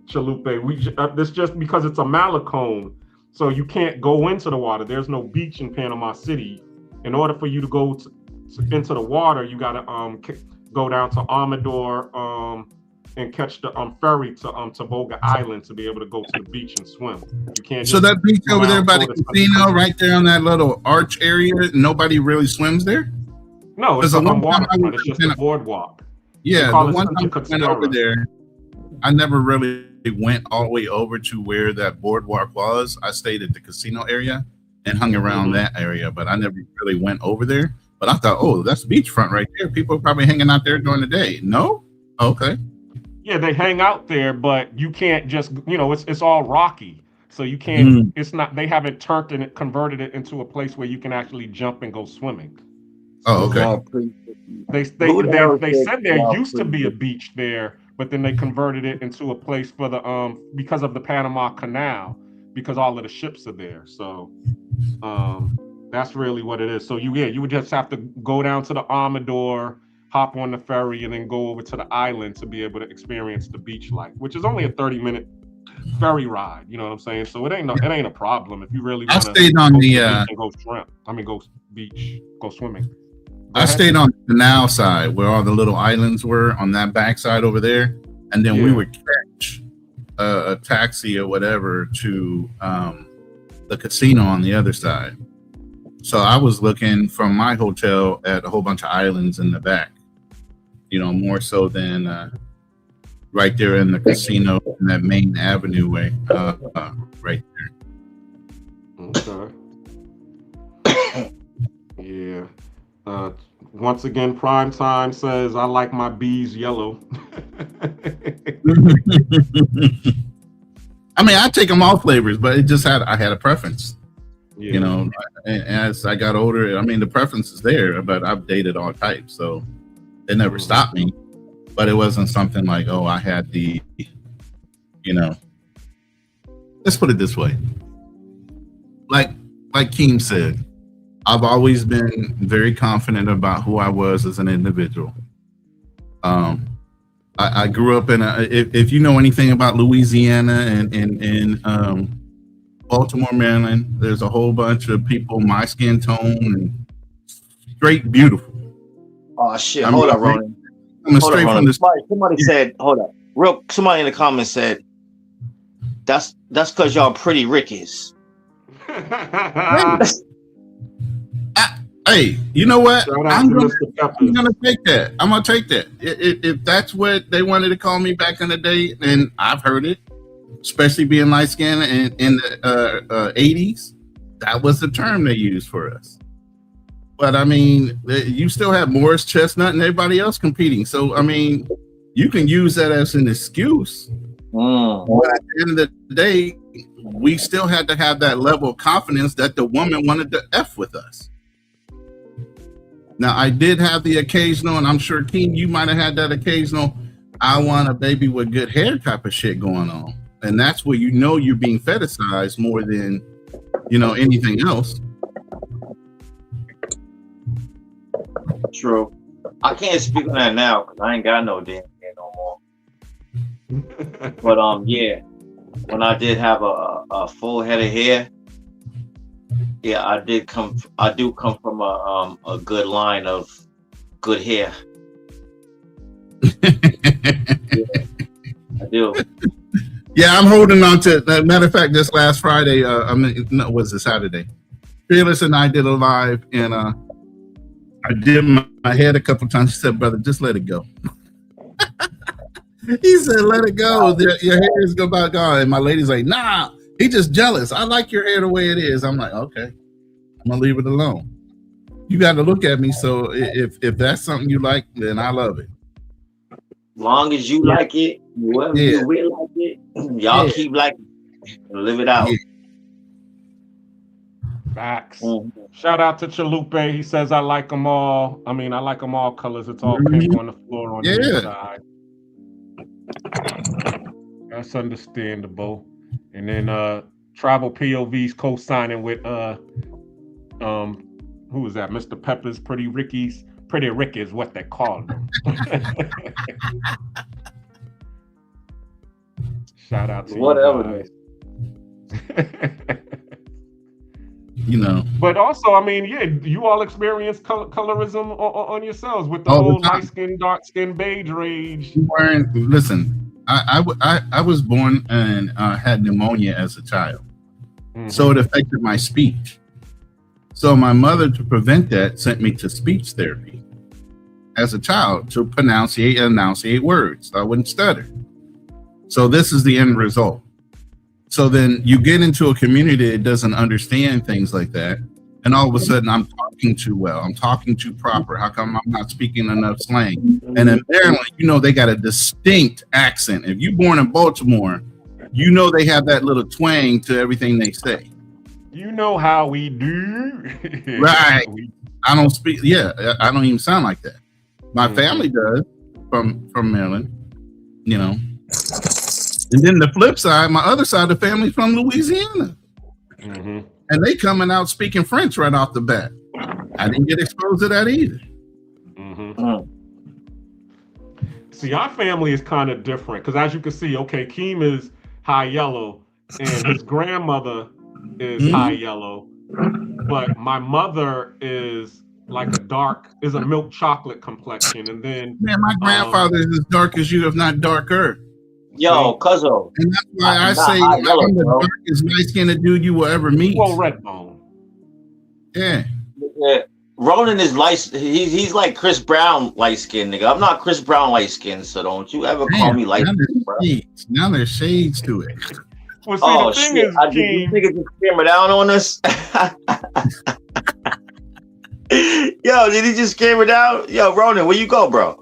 Chalupe. This just because it's a Malecone, so you can't go into the water. There's no beach in Panama City. In order for you to go into the water, you gotta go down to Amador and catch the ferry to Toboga Island to be able to go to the beach and swim. You can't. So that beach over there by the casino, right there on that little arch area, nobody really swims there. No, it's a waterfront. It's just a boardwalk. Yeah, the one time I went over there, I never really went all the way over to where that boardwalk was. I stayed at the casino area and hung around that area, but I never really went over there. But I thought, oh, that's beachfront right there. People are probably hanging out there during the day. No? Okay. Yeah, they hang out there, but you can't just, you know, it's all rocky. So you can't, it's not, they haven't converted it into a place where you can actually jump and go swimming. Oh, okay. They said there used to be a beach there, but then they converted it into a place for the, because of the Panama Canal, because all of the ships are there. So that's really what it is. So you would just have to go down to the Amador, hop on the ferry, and then go over to the island to be able to experience the beach life, which is only a 30-minute ferry ride. You know what I'm saying? So it ain't a problem if you really want to stayed on the go shrimp. Go beach, go swimming. I stayed on the canal side where all the little islands were on that backside over there, and then we would catch a taxi or whatever to the casino on the other side. So I was looking from my hotel at a whole bunch of islands in the back, you know, more so than right there in the casino in that main avenue way, right there. Okay. Yeah. Once again, Prime Time says, I like my bees yellow. I mean, I take them all flavors, but I had a preference. Yeah. You know, and as I got older, I mean, the preference is there, but I've dated all types, so it never stopped me. But it wasn't something like, oh, I had the, you know, let's put it this way. Like Keem said, I've always been very confident about who I was as an individual. I grew up in if you know anything about Louisiana and Baltimore, Maryland, there's a whole bunch of people my skin tone and straight beautiful. Oh shit! Hold up, Ronan. Somebody said, hold up. Somebody in the comments said, that's because y'all pretty Rickies. Hey, you know what? I'm gonna take that. I'm gonna take that. If that's what they wanted to call me back in the day, then I've heard it. Especially being light skinned in the 80s, that was the term they used for us. But I mean, you still have Morris Chestnut and everybody else competing. So I mean, you can use that as an excuse. But at the end of the day, we still had to have that level of confidence that the woman wanted to F with us. Now, I did have the occasional, and I'm sure, King, you might have had that occasional, I want a baby with good hair type of shit going on. And that's where you know you're being fetishized more than, anything else. True. I can't speak on that now because I ain't got no damn hair no more. But yeah, when I did have a full head of hair, yeah, I do come from a good line of good hair. Yeah, I do. Yeah, I'm holding on to. Matter of fact, this last Friday, was it Saturday? Fearless and I did a live, and I did my head a couple times. She said, "Brother, just let it go." He said, "Let it go. Your hair is about gone." And my lady's like, "Nah, he just jealous. I like your hair the way it is." I'm like, "Okay, I'm gonna leave it alone. You got to look at me. So if that's something you like, then I love it. Long as you like it, whoever you will like it, y'all keep liking it. Live it out." Facts. Shout out to Chalupe. He says, "I like them all. I mean, I like them all colors. It's all pink on the floor on the inside." That's understandable. And then Travel POV's co-signing with who is that? Mr. Pepper's Pretty Ricky's. Pretty Ricky is what they call them. Shout out to whatever. But also, I mean, yeah, you all experience colorism on yourselves with the whole light skin, dark skin, beige rage. Listen, I was born and had pneumonia as a child, so it affected my speech. So my mother, to prevent that, sent me to speech therapy as a child to enunciate words. I wouldn't stutter. So this is the end result. So then you get into a community that doesn't understand things like that, and all of a sudden I'm talking too well, I'm talking too proper. How come I'm not speaking enough slang? And in Maryland, they got a distinct accent. If you're born in Baltimore, they have that little twang to everything they say. You know how we do. Right. I don't speak. Yeah, I don't even sound like that. My family does from Maryland, And then the flip side, my other side of the family from Louisiana. And they coming out speaking French right off the bat. I didn't get exposed to that either. See, our family is kind of different because, as you can see, Keem is high yellow and his grandmother is high yellow, but my mother is like a milk chocolate complexion, and then my grandfather is as dark as you, if not darker. Yo, Cuzzo. And that's why I say I'm the darkest light-skinned dude you will ever meet. Well, Redbone. Yeah. Ronan is light. He's like Chris Brown light skinned nigga. I'm not Chris Brown light skinned, so don't you ever call me light skinned. Now there's shades to it. Well, see, the thing is, niggas just camera down on us. Yo, did he just camera down? Yo, Ronan, where you go, bro?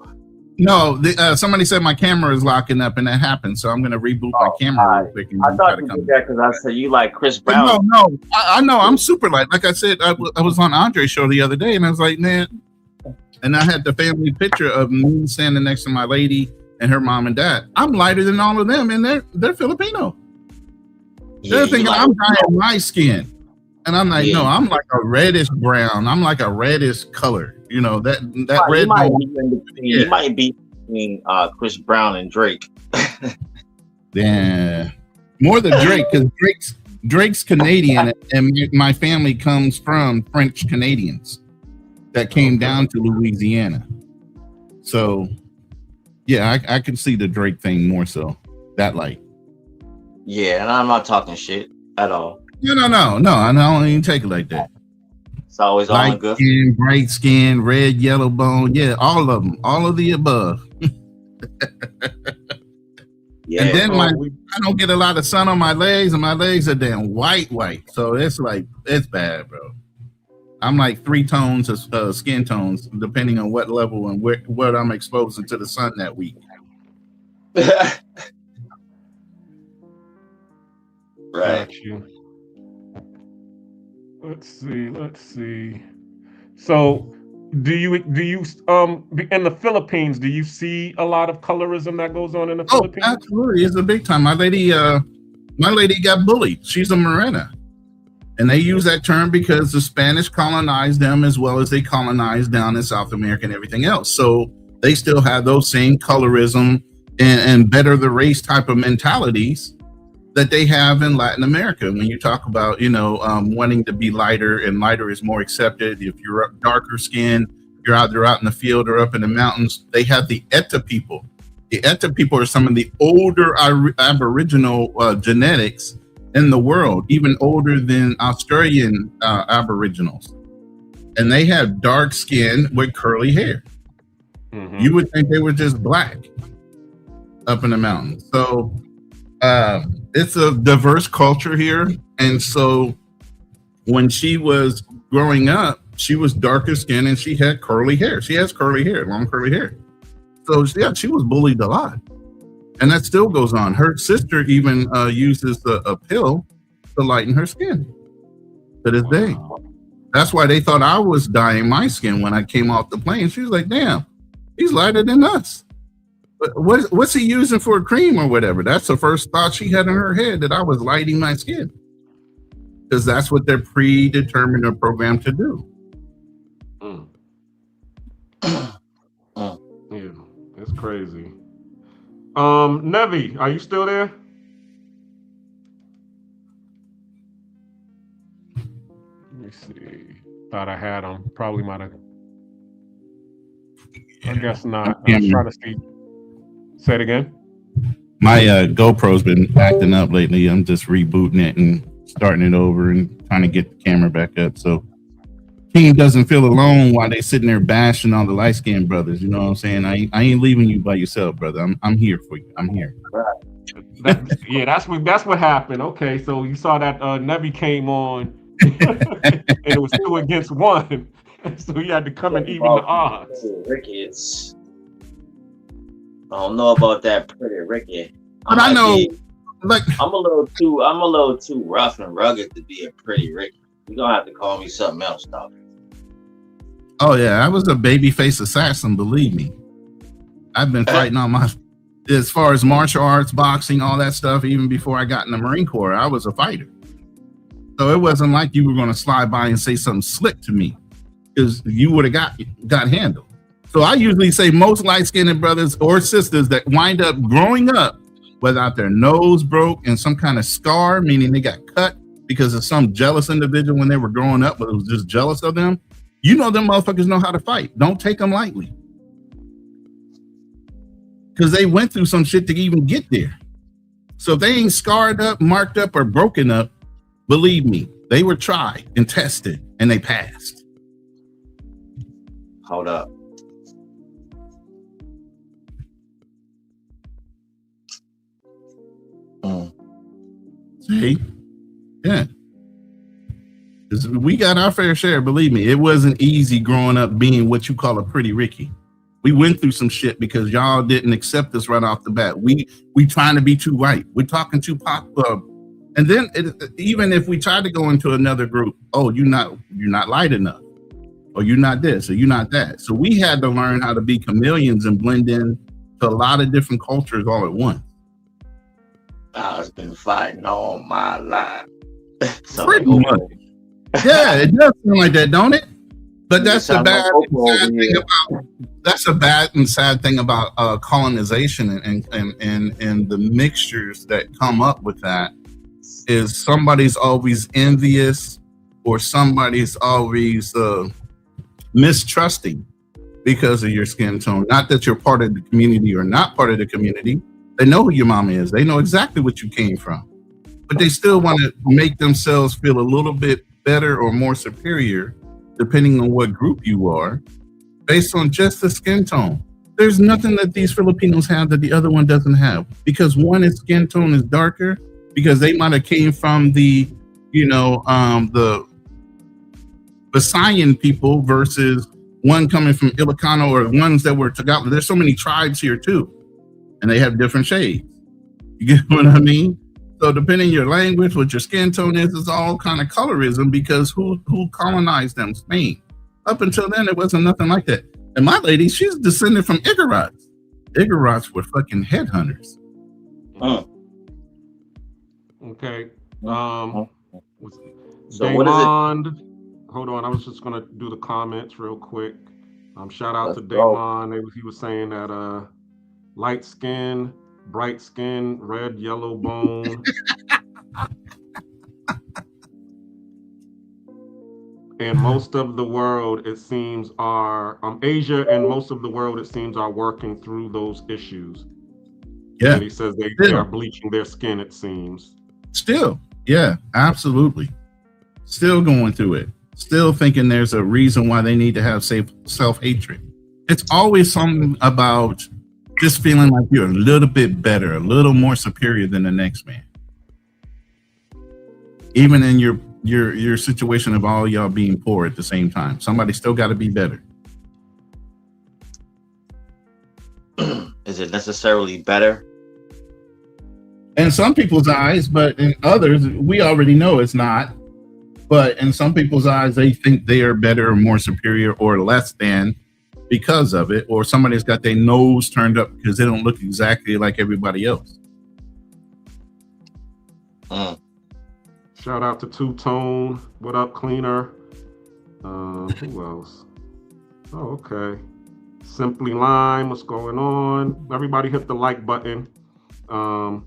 No, somebody said my camera is locking up, and that happened. So I'm gonna reboot my camera real quick. I thought you did that because I said you like Chris Brown. No, I know I'm super light. Like I said, I was on Andre's show the other day, and I was like, man, and I had the family picture of me standing next to my lady and her mom and dad. I'm lighter than all of them, and they're Filipino. They're thinking I'm dyeing my skin, and I'm like, no, I'm like a reddish brown. I'm like a reddish color. That red. You might be between Chris Brown and Drake. Yeah, more than Drake, because Drake's Canadian, and my family comes from French Canadians that came down to Louisiana. So, yeah, I can see the Drake thing more so. That light. Yeah, and I'm not talking shit at all. No. I don't even take it like that. It's always all good. Skin, bright skin, red, yellow bone. Yeah, all of them. All of the above. Yeah. And then I don't get a lot of sun on my legs, and my legs are damn white. So it's bad, bro. I'm like 3 tones of skin tones, depending on what level and what I'm exposing to the sun that week. Right. Let's see. So Do you in the Philippines? Do you see a lot of colorism that goes on in the Oh, Philippines? absolutely, it's a big time. My lady got bullied. She's a Morena, and they use that term because the Spanish colonized them as well as they colonized down in South America and everything else. So they still have those same colorism and better the race type of mentalities that they have in Latin America. When you talk about, wanting to be lighter, and lighter is more accepted. If you're darker skin, you're either out in the field or up in the mountains. They have the Eta people. The Eta people are some of the older Aboriginal genetics in the world, even older than Australian Aboriginals. And they have dark skin with curly hair. Mm-hmm. You would think they were just black up in the mountains. So it's a diverse culture here. And so when she was growing up, she was darker skin and she had curly hair. She has curly hair, long curly hair. So yeah, she was bullied a lot. And that still goes on. Her sister even uses a pill to lighten her skin to this day. That's why they thought I was dyeing my skin when I came off the plane. She was like, damn, he's lighter than us. But what's he using for a cream or whatever? That's the first thought she had in her head, that I was lighting my skin. Because that's what they're predetermined or programmed to do. Yeah, it's crazy. Nevi, are you still there? Let me see. Thought I had him. Probably might have. I guess not. I'm trying to see. Say it again. My GoPro's been acting up lately. I'm just rebooting it and starting it over and trying to get the camera back up. So King doesn't feel alone while they sitting there bashing all the light-skinned brothers. You know what I'm saying? I ain't leaving you by yourself, brother. I'm here for you. I'm here. That's what happened. Okay, so you saw that Nevi came on and it was 2 against 1. So he had to come and even the odds. Ricky, I don't know about that pretty Ricky. But I know, like, I'm a little too rough and rugged to be a pretty Ricky. You're gonna have to call me something else, though. Oh yeah, I was a babyface assassin, believe me. I've been fighting on my, as far as martial arts, boxing, all that stuff, even before I got in the Marine Corps, I was a fighter. So it wasn't like you were gonna slide by and say something slick to me, because you would have got handled. So I usually say most light-skinned brothers or sisters that wind up growing up without their nose broke and some kind of scar, meaning they got cut because of some jealous individual when they were growing up, but it was just jealous of them. You know them motherfuckers know how to fight. Don't take them lightly. Because they went through some shit to even get there. So if they ain't scarred up, marked up, or broken up, believe me, they were tried and tested and they passed. Hold up. See? Yeah. We got our fair share, believe me. It wasn't easy growing up being what you call a pretty Ricky. We went through some shit because y'all didn't accept us right off the bat. We trying to be too white. We're talking too pop. And then even if we tried to go into another group, oh, you're not light enough, or you're not this, or you're not that. So we had to learn how to be chameleons and blend in to a lot of different cultures all at once. I've been fighting all my life. So pretty much. Yeah, it does sound like that, don't it? But that's the bad thing about. That's a bad and sad thing about colonization and the mixtures that come up with that. Is somebody's always envious, or somebody's always mistrusting because of your skin tone. Not that you're part of the community or not part of the community. They know who your mama is. They know exactly what you came from. But they still want to make themselves feel a little bit better or more superior, depending on what group you are, based on just the skin tone. There's nothing that these Filipinos have that the other one doesn't have, because one is skin tone is darker, because they might have came from the Visayan people versus one coming from Ilocano or ones that were Tagalog. There's so many tribes here too, and they have different shades. You get what I mean? So depending on your language, what your skin tone is all kind of colorism, because who colonized them? Spain. Up until then, it wasn't nothing like that. And my lady, she's descended from Igorots. Igorots were fucking headhunters. Okay. So what is it? Hold on, I was just gonna do the comments real quick. Shout out to go. Damon. He was saying that light skin, bright skin, red, yellow bone. And most of the world, it seems, are Asia and most of the world, it seems, are working through those issues. Yeah. And he says they are bleaching their skin, it seems. Still, yeah, absolutely. Still going through it. Still thinking there's a reason why they need to have self-hatred. It's always something about just feeling like you're a little bit better, a little more superior than the next man. Even in your situation of all y'all being poor at the same time, somebody still got to be better. Is it necessarily better? In some people's eyes, but in others, we already know it's not. But in some people's eyes, they think they are better or more superior or less than because of it, or somebody's got their nose turned up because they don't look exactly like everybody else. Shout out to Two Tone. What up, Cleaner? Who else? Oh, okay. Simply Lime. What's going on? Everybody hit the like button. Who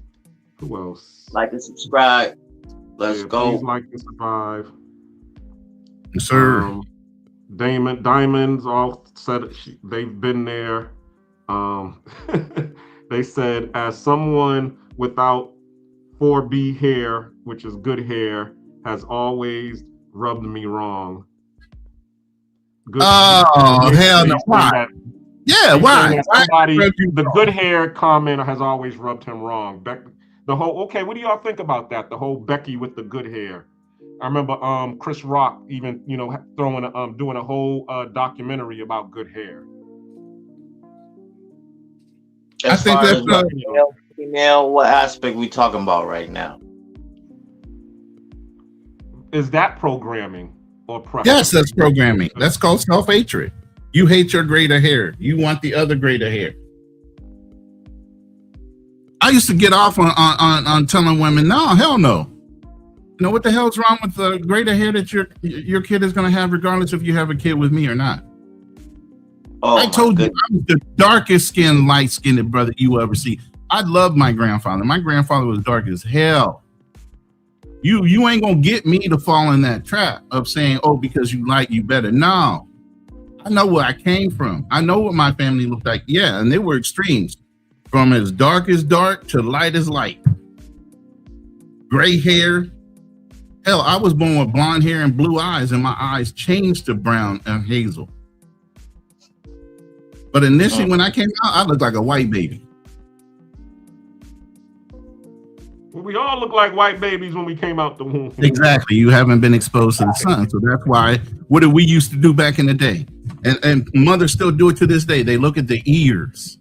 else? Like and subscribe. Let's go. Please like and subscribe. Yes, sir. Diamonds all said they've been there. They said, as someone without 4B hair, which is good hair, has always rubbed me wrong. Good hell no. Why? Yeah, why? The good hair commenter has always rubbed him wrong. The whole, okay, what do y'all think about that? The whole Becky with the good hair. I remember Chris Rock even, doing a whole documentary about good hair. I think that's female. What aspect we talking about right now? Is that programming or preference? Yes, that's programming. That's called self-hatred. You hate your greater hair. You want the other greater hair. I used to get off on telling women, no, hell no. You know what the hell's wrong with the greater hair that your kid is going to have, regardless if you have a kid with me or not? Oh, I told you, I was the darkest skinned, light skinned brother you ever see. I love my grandfather. My grandfather was dark as hell. You ain't gonna get me to fall in that trap of saying, oh, because you light, you better. No, I know where I came from. I know what my family looked like. Yeah, and they were extremes. From as dark to light as light. Gray hair. Hell, I was born with blonde hair and blue eyes, and my eyes changed to brown and hazel. But initially, when I came out, I looked like a white baby. Well, we all look like white babies when we came out the womb. Exactly. You haven't been exposed to the sun. So that's why, what did we used to do back in the day? And mothers still do it to this day. They look at the ears.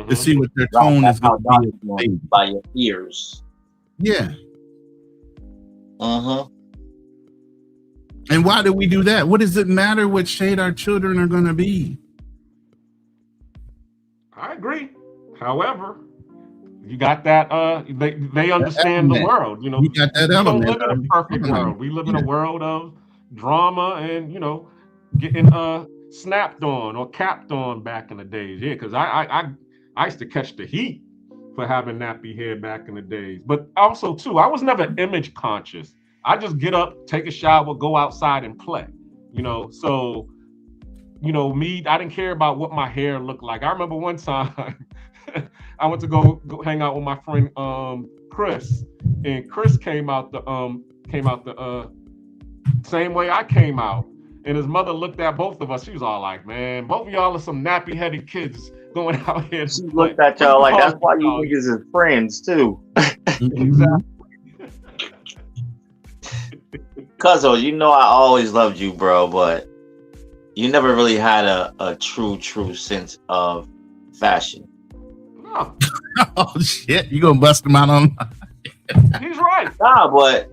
To see what their tone is going to be by your ears. Yeah. And why do we do that? What does it matter what shade our children are going to be? I agree. However, you got that. They understand the world. You got that element. We don't live in a perfect world. We live in a world of drama and getting snapped on or capped on back in the days. Yeah, because I used to catch the heat for having nappy hair back in the days. But also, too, I was never image conscious. I just get up, take a shower, go outside and play. So, me, I didn't care about what my hair looked like. I remember one time I went to go hang out with my friend Chris, and Chris came out the same way I came out. And his mother looked at both of us. She was all like, man, both of y'all are some nappy-headed kids going out here. She looked at y'all like, that's why you niggas is friends, too. Exactly. Cuzzo, I always loved you, bro, but you never really had a true sense of fashion. No. Oh, shit. You gonna bust him out on... He's right. Nah, but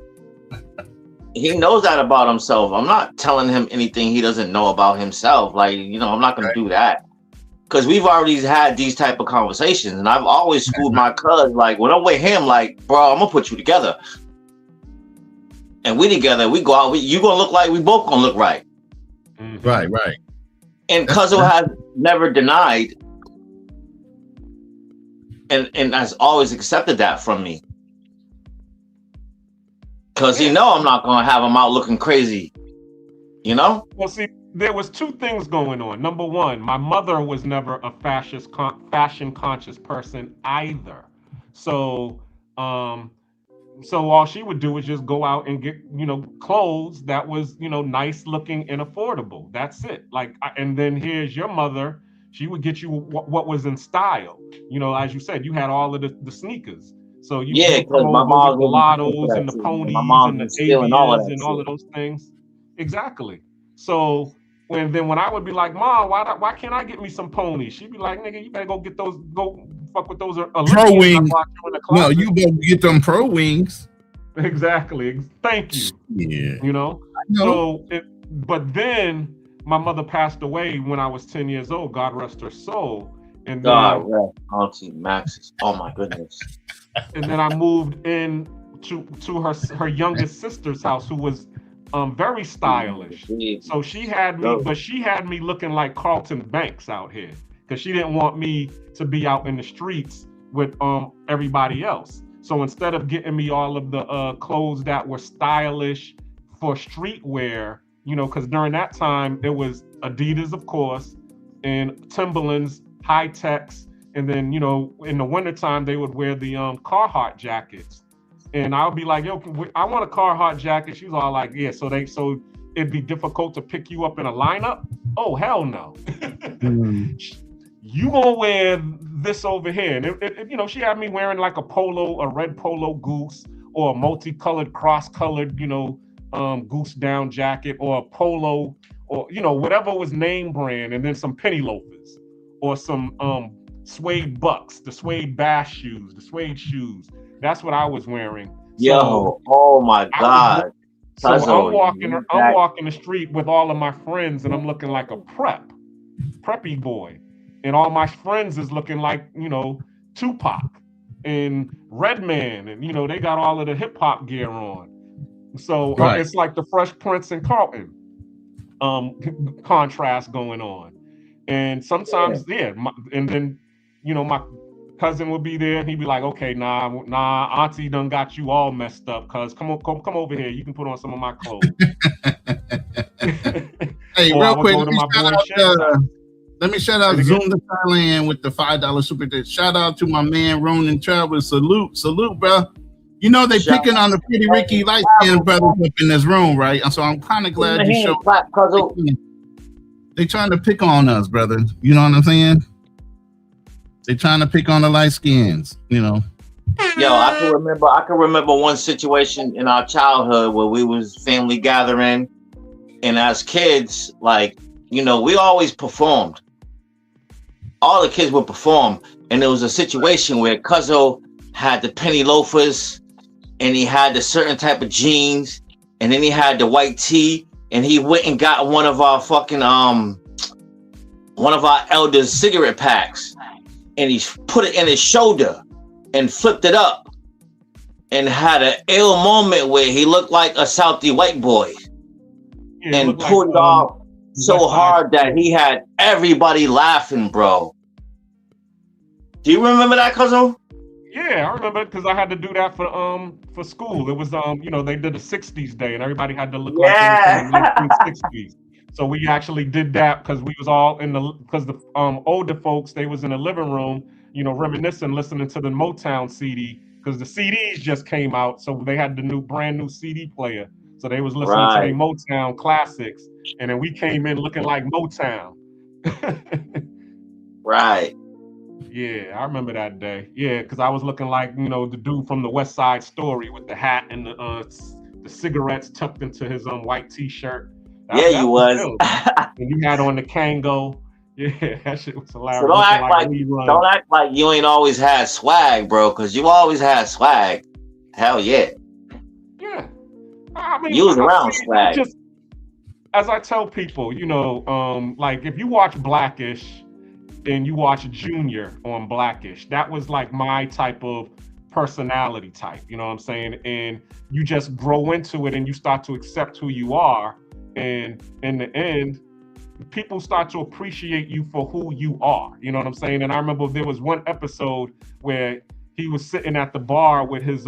he knows that about himself. I'm not telling him anything he doesn't know about himself. Like, you know, I'm not gonna do that. Because we've already had these type of conversations, and I've always schooled my cuz, like, when I'm with him, like, bro, I'm gonna put you together. And we together, we go out, you gonna look like we both gonna look right. Right. And Cuzzo has never denied and has always accepted that from me. Cause he know I'm not gonna have him out looking crazy, you know? Well, see, there was two things going on. Number one, my mother was never a fashion conscious person either. So, so all she would do was just go out and get, you know, clothes that was, you know, nice looking and affordable. That's it. Like, and then here's your mother. She would get you what was in style. You know, as you said, you had all of the sneakers. So you because my mom the lottos and the ponies and the Avias and all of those things. Exactly. So when I would be like, Mom, why can't I get me some ponies? She'd be like, nigga, you better go get those. Go fuck with those pro wings. No, you better get them pro wings. Exactly. Thank you. Yeah. You know. So but then my mother passed away when I was 10 years old. God rest her soul. And God rest Auntie Max's. Oh my goodness. And then I moved in to her youngest sister's house, who was very stylish. So she had me, but she had me looking like Carlton Banks out here, because she didn't want me to be out in the streets with everybody else. So instead of getting me all of the clothes that were stylish for streetwear, you know, because during that time it was Adidas, of course, and Timberlands, High Techs. And then, you know, in the wintertime, they would wear the Carhartt jackets. And I would be like, yo, I want a Carhartt jacket. She's all like, yeah, so it'd be difficult to pick you up in a lineup? Oh, hell no. You gonna wear this over here. And, you know, she had me wearing like a red polo goose, or a multicolored, cross-colored, you know, goose down jacket, or a polo, or, you know, whatever was name brand, and then some penny loafers, or some suede bucks, the suede bass shoes, the suede shoes. That's what I was wearing. Yo, so oh my God. So I'm walking the street with all of my friends, and I'm looking like a preppy boy. And all my friends is looking like, you know, Tupac and Redman, and, you know, they got all of the hip hop gear on. So it's like the Fresh Prince and Carlton contrast going on. And sometimes, and then, you know, my cousin would be there, and he'd be like, okay, nah, Auntie done got you all messed up, cuz come over here, you can put on some of my clothes. Hey, real quick, let me shout out Zoom to Thailand with the $5 super chat. Shout out to my man Ronan Travis. Salute, bro. You know they picking on the pretty Ricky light skinned brothers up in this room, right? And so I'm kind of glad you showed. They trying to pick on us, brother. You know what I'm saying? They trying to pick on the light skins, you know. Yo, I can remember one situation in our childhood where we was family gathering, and as kids, like, you know, we always performed. All the kids would perform, and there was a situation where Cuzzo had the penny loafers, and he had the certain type of jeans, and then he had the white tee, and he went and got one of our fucking one of our elders' cigarette packs, and he put it in his shoulder and flipped it up, and had an ill moment where he looked like a Southie white boy, and pulled it off so hard that he had everybody laughing, bro. Do you remember that, Cuzzo? Yeah, I remember, because I had to do that for school. It was you know, they did a 60s day, and everybody had to look like they was from the 1960s. So we actually did that because we was all because the older folks, they was in the living room, you know, reminiscing, listening to the Motown CD, because the CDs just came out, so they had the brand new CD player. So they was listening to the Motown classics, and then we came in looking like Motown. Right. Yeah, I remember that day. Yeah, because I was looking like, you know, the dude from the West Side Story with the hat and the cigarettes tucked into his white T-shirt. That you was. And you had on the Kango. Yeah, that shit was hilarious. So don't act like you ain't always had swag, bro, because you always had swag. Hell yeah. Yeah. I mean, You was around it's swag. just, as I tell people, you know, like if you watch Blackish and you watch Junior on Blackish, that was like my type of personality type, you know what I'm saying? And you just grow into it and you start to accept who you are. And in the end, people start to appreciate you for who you are. You know what I'm saying? And I remember there was one episode where he was sitting at the bar with his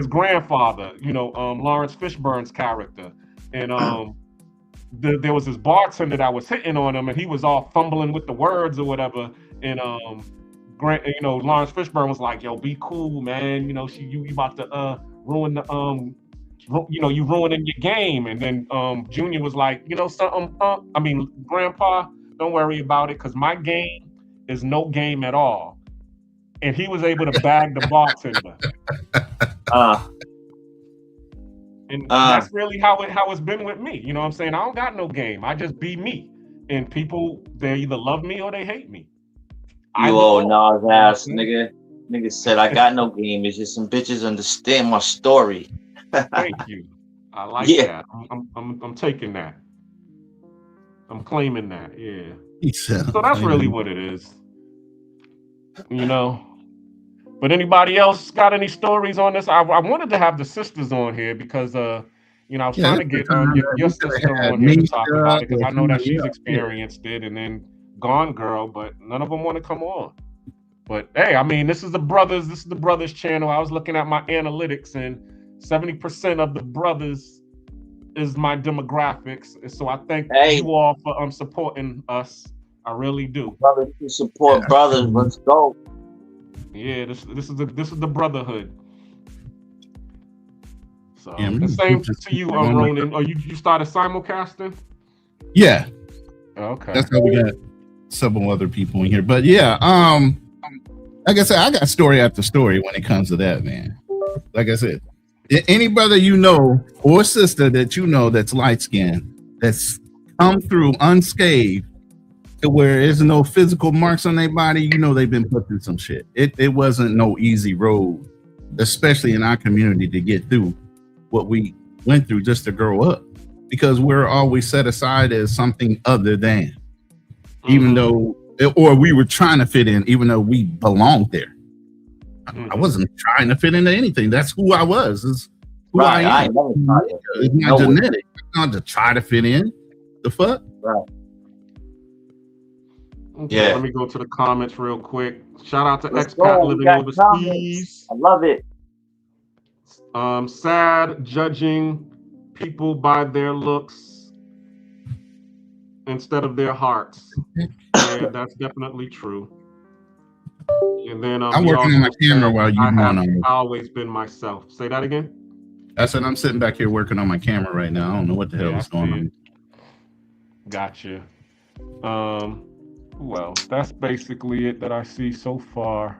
grandfather, you know, Lawrence Fishburne's character. And there was this bartender that was hitting on him and he was all fumbling with the words or whatever. And you know, Lawrence Fishburne was like, yo, be cool, man. You know, you about to ruin the you know, you ruining your game. And then Junior was like, you know something, Grandpa, don't worry about it, because my game is no game at all. And he was able to bag the bartender. And that's really how it's been with me. You know what I'm saying? I don't got no game. I just be me. And people, they either love me or they hate me. You old Nas ass nigga. Nigga said I got no game. It's just some bitches understand my story. Thank you. I like that. I'm taking that. I'm claiming that. Yeah. So that's really what it is. You know. But anybody else got any stories on this? I wanted to have the sisters on here because you know, I was trying to get your sister on here to talk about it because I know that she's experienced it, and then Gone Girl, but none of them want to come on. But hey, I mean, this is the brothers channel. I was looking at my analytics, and 70% of the brothers is my demographics. And so I thank you all for supporting us. I really do. Brothers to support brothers. Let's go. Yeah, this is the brotherhood. So the same to you, Ronan. Or you started simulcasting? Yeah. Okay. That's how we got several other people in here. But yeah, like I said, I got story after story when it comes to that, man. Like I said, any brother you know or sister that you know that's light skinned, that's come through unscathed, to where there's no physical marks on their body, you know they've been put through some shit. It wasn't no easy road, especially in our community, to get through what we went through just to grow up, because we're always set aside as something other than, even though, or we were trying to fit in, even though we belonged there. I wasn't trying to fit into anything. That's who I was. It's who I am. It's my genetic. I'm not to try to fit in. The fuck? Right. Okay, Yeah. Let me go to the comments real quick. Shout out to Expat living overseas. I love it. Sad judging people by their looks instead of their hearts. Yeah, that's definitely true. And then I'm working on my camera while you I've always been myself. Say that again. I said I'm sitting back here working on my camera right now. I don't know what the hell is going on. Gotcha. Well, that's basically it that I see so far.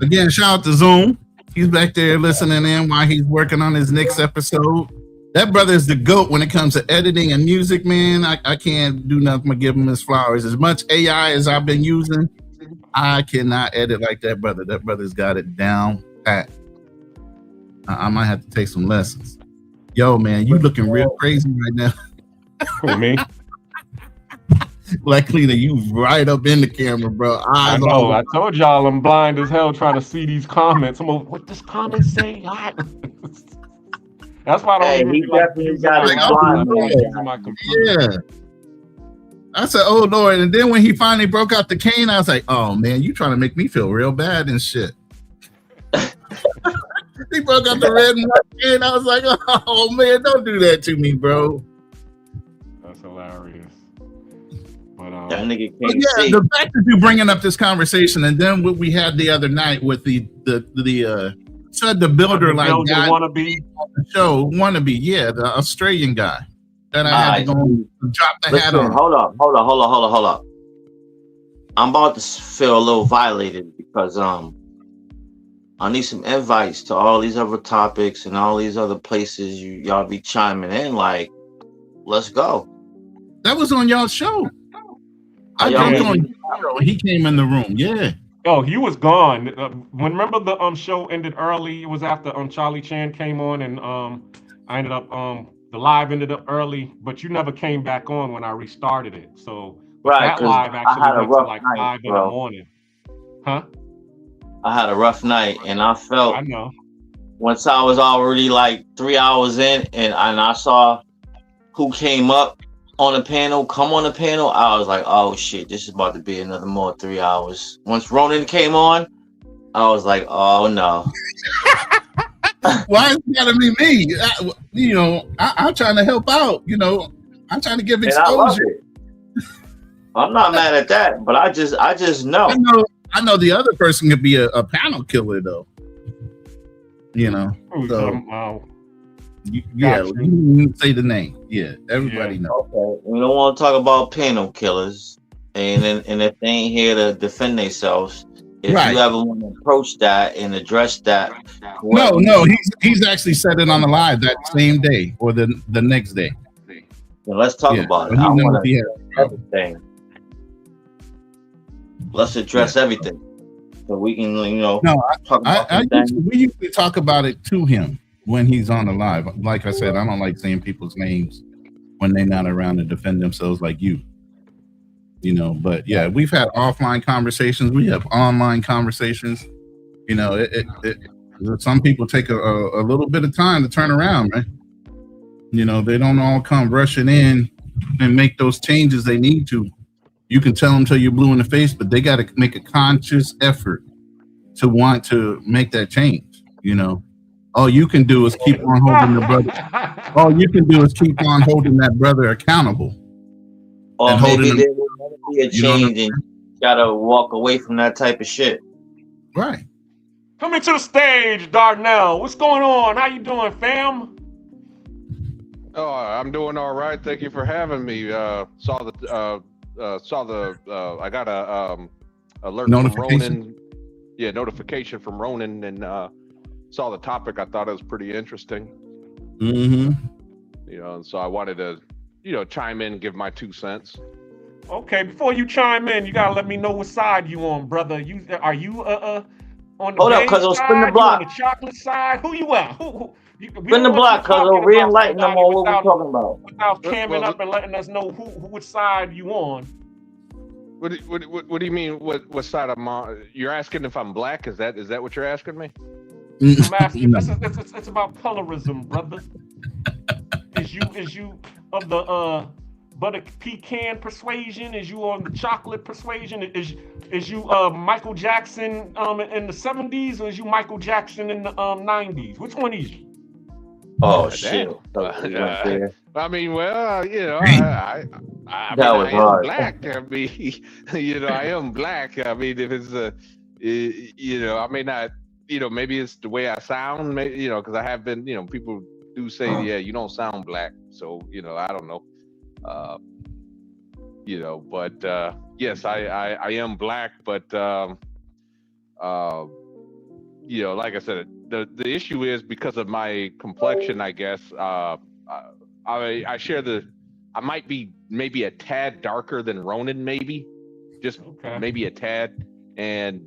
Again, shout out to Zoom. He's back there listening in while he's working on his next episode. That brother is the GOAT when it comes to editing and music, man. I can't do nothing but give him his flowers. As much AI as I've been using, I cannot edit like that brother. That brother's got it down pat. I might have to take some lessons. Yo, man, you looking real crazy right now. For me? Like, Lena, you right up in the camera, bro. I know. I told y'all I'm blind as hell trying to see these comments. I'm like, what does comment say? That's why I don't even definitely got my computer. Yeah. I said, oh Lord. And then when he finally broke out the cane, I was like, oh man, you trying to make me feel real bad and shit. He broke out the red and white cane. I was like, oh man, don't do that to me, bro. That's hilarious. But that nigga can't see. The fact that you bringing up this conversation, and then what we had the other night with the builder like guy wannabe on the show, wannabe, yeah, the Australian guy that I had to go drop the hat on. Hold up. I'm about to feel a little violated because I need some advice to all these other topics and all these other places y'all be chiming in. Like, let's go. That was on y'all's show. I jumped on. He came in the room. Yeah. Oh, he was gone. Remember the show ended early. It was after Charlie Chan came on, and I ended up the live ended up early, but you never came back on when I restarted it. So, but Right, that because live I actually had a went to rough like night, 5 in the bro. morning. Huh? I had a rough night, and I felt I know. once I was already like 3 hours in, and I saw who came up on the panel, come on the panel, I was like, oh shit, this is about to be another more 3 hours. Once Ronan came on, I was like, oh no. Why is it gotta be me? I'm trying to help out. I'm trying to give exposure. And I love it. I'm not mad at that, but I just know. I know the other person could be a panel killer though. So you can say the name. Yeah, everybody knows. Okay, we don't want to talk about panel killers, and if they ain't here to defend themselves, if you ever want to approach that and address that, no, he's actually said it on the live that same day or the next day. Well, let's talk about it. I want to everything. Let's address everything, so we can, talk about we usually talk about it to him when he's on the live. Like I said, I don't like saying people's names when they're not around to defend themselves like you. But yeah, we've had offline conversations. We have online conversations. Some people take a little bit of time to turn around, man. They don't all come rushing in and make those changes they need to. You can tell them till you're blue in the face, but they got to make a conscious effort to want to make that change. All you can do is keep on holding the brother. All you can do is keep on holding that brother accountable. Or maybe there will never be a change, and you gotta walk away from that type of shit. Right. Coming to the stage, Darnell. What's going on? How you doing, fam? Oh, I'm doing all right. Thank you for having me. I got a alert from Ronan. Yeah, notification from Ronan, and saw the topic. I thought it was pretty interesting. Mm-hmm. So I wanted to, chime in and give my 2 cents. Okay, before you chime in, you gotta let me know what side you on, brother. Are you on the Hold up, cuz spin the block. You on the chocolate side? Who you at? Spin the block, cuz re-enlighten them on what we're talking about. Without camming up and letting us know which side you on. What do you mean? What side I'm on? You're asking if I'm black? Is that what you're asking me? I'm asking. It's about colorism, brother. Is you of the butter pecan persuasion? Is you on the chocolate persuasion? Is you Michael Jackson in the 70s, or is you Michael Jackson in the 90s? Which one is you? Oh shit! I mean, well, that was hard. Black. I mean, I am black. I mean, if it's I may not, maybe it's the way I sound, maybe, because I have been, people do say, yeah, you don't sound black. So, I don't know. But yes, I am black, but like I said, the issue is because of my complexion, I guess. I share I might be maybe a tad darker than Ronan, maybe maybe a tad. And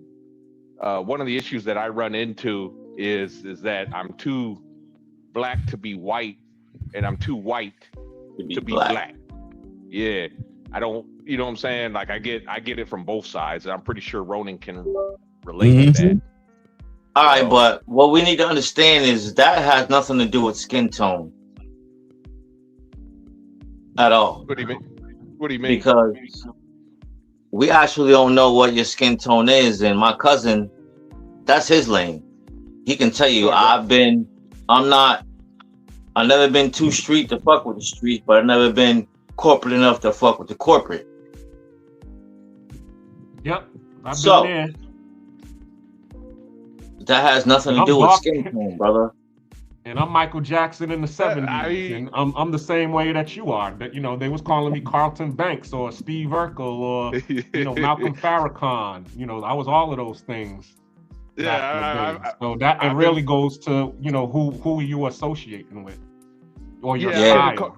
one of the issues that I run into is that I'm too black to be white, and I'm too white to be black. Yeah, I don't. You know what I'm saying? Like I get it from both sides. And I'm pretty sure Ronan can relate to that. All right, but what we need to understand is that has nothing to do with skin tone at all. What do you mean? What do you mean? Because we actually don't know what your skin tone is, and my cousin, that's his lane. He can tell you, I've never been too street to fuck with the street, but I've never been corporate enough to fuck with the corporate. Yep, I've been there. That has nothing to do with skin tone, brother. And I'm Michael Jackson in the 70s, and I'm the same way that you are. That they was calling me Carlton Banks or Steve Urkel or Malcolm Farrakhan. I was all of those things. Yeah, so that it really goes to who are you associating with, or your style.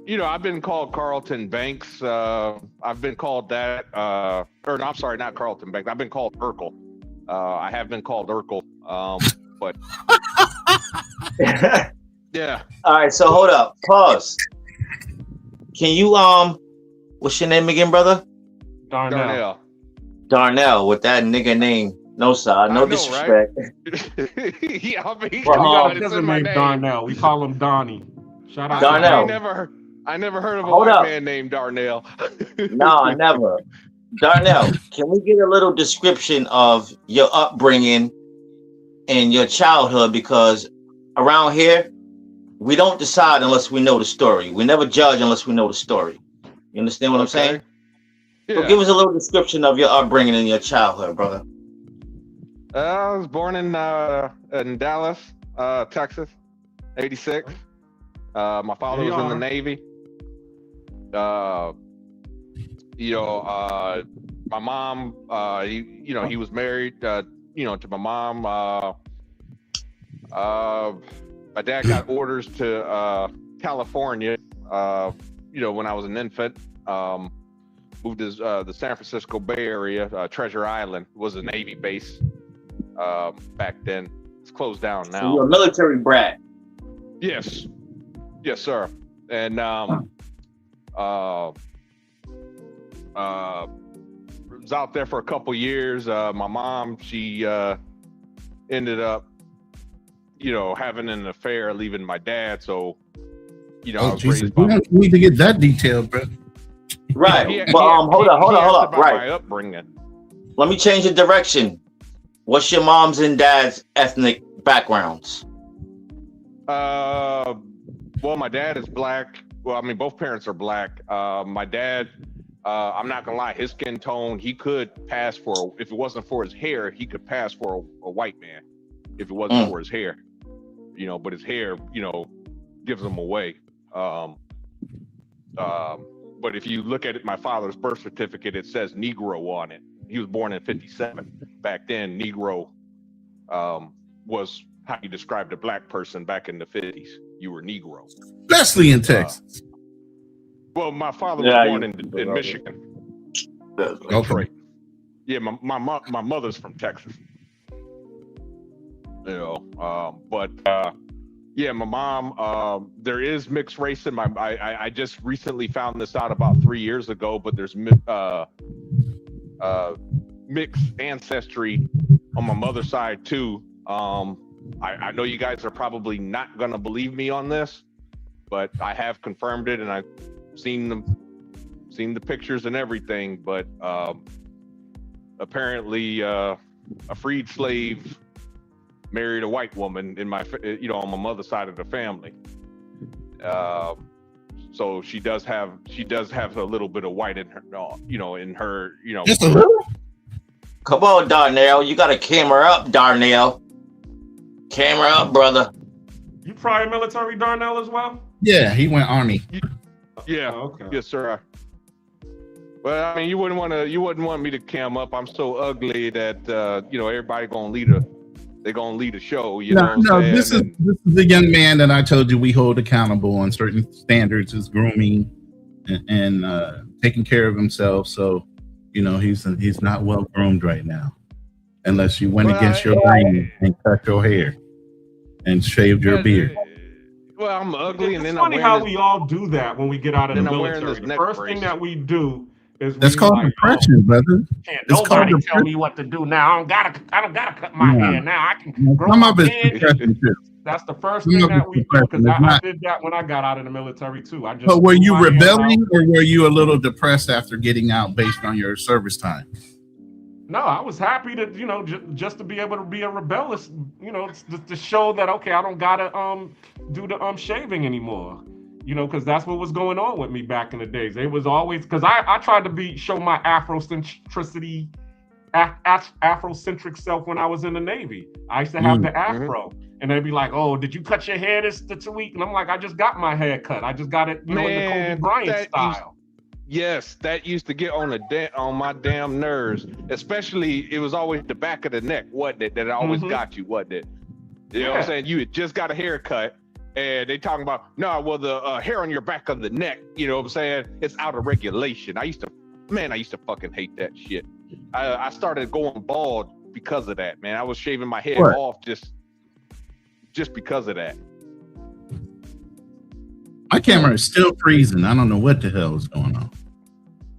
you know, I've been called Carlton Banks. I've been called that. Or no, I'm sorry, not Carlton Banks. I've been called Urkel. I have been called Urkel. But yeah. All right, so hold up. Pause. Can you what's your name again, brother? Darnell. Darnell with that nigga name. No, sir. No disrespect. Right? Yeah, I mean, He doesn't name Darnell. We call him Donnie. Shout out Darnell. I never heard of a Hold white up. man named Darnell. No, never. Darnell, can we get a little description of your upbringing and your childhood? Because around here, we don't decide unless we know the story. We never judge unless we know the story. You understand what I'm saying? Yeah. So give us a little description of your upbringing and your childhood, brother. I was born in Dallas, Texas, 86. My father was in the Navy. You know, my mom, he was married, you know, to my mom. My dad got orders to California, you know, when I was an infant. Moved to the San Francisco Bay Area. Treasure Island was a Navy base back then. It's closed down now. So you're a military brat. Yes. Yes, sir. And was out there for a couple years. My mom, she ended up, you know, having an affair, leaving my dad. So, you know, I was raised by. We don't need to get that detailed, bro. Right. But hold up. Right. My upbringing. Let me change the direction. What's your mom's and dad's ethnic backgrounds? Well, my dad is black. Well, I mean, both parents are black. My dad, I'm not gonna lie, his skin tone, he could pass for, if it wasn't for his hair, he could pass for a white man. If it wasn't for his hair, you know, but his hair, you know, gives him away. But if you look at it, my father's birth certificate, it says Negro on it. He was born in 57. Back then, Negro was how you described a black person back in the 50s. You were Negro. Especially in Texas. Well, my father was born in Michigan. Detroit. Yeah, my mother's from Texas. You know, but yeah, my mom, there is mixed race in my, I just recently found this out about 3 years ago, but there's mixed ancestry on my mother's side too. I know you guys are probably not gonna believe me on this, but I have confirmed it and I've seen the pictures and everything, but apparently a freed slave married a white woman in my, you know, on my mother's side of the family. So she does have a little bit of white in her, you know, in her, you know. Just a little? Come on, Darnell. You got a camera up, Darnell. Camera up, brother. You prior military, Darnell, as well? Yeah, he went Army. Yeah. Oh, okay. Yes, sir. Well, I mean, you wouldn't want me to cam up. I'm so ugly that you know, everybody they're gonna lead a show. You know what I'm saying? This is the young man that I told you we hold accountable on certain standards, is grooming and taking care of himself. So, you know, he's not well groomed right now, unless you went against your grain and cut your hair and shaved your beard. Well, I'm ugly, and it's then funny how we all do that when we get out of the military. The first brace. thing that we do is That's called depression, brother. Can't It's called nobody tell me what to do now. I don't gotta cut my hair now. I can grow Some my of it's beard. depression too. That's the first Some thing of that it's we do, depression. because It's I not- did that when I got out of the military too. I just. But were grew you my hair rebelling, out. or were you a little depressed after getting out based on your service time? No, I was happy to, you know, just to be able to be a rebellious, you know, to show that, okay, I don't gotta do the shaving anymore, you know, because that's what was going on with me back in the days. It was always, because I tried to show my Afrocentric self when I was in the Navy. I used to have the afro, and they'd be like, "Oh, did you cut your hair this week?" And I'm like, "I just got my hair cut. I just got it, you know, in the Kobe Bryant style." Yes, that used to get on my damn nerves. Especially, it was always the back of the neck, wasn't it? That always got you, wasn't it? You know what I'm saying? You had just got a haircut, And they talking about, no, well, the hair on your back of the neck, you know what I'm saying? It's out of regulation. I used to fucking hate that shit. I started going bald because of that, man. I was shaving my head off just because of that. My camera is still freezing. I don't know what the hell is going on.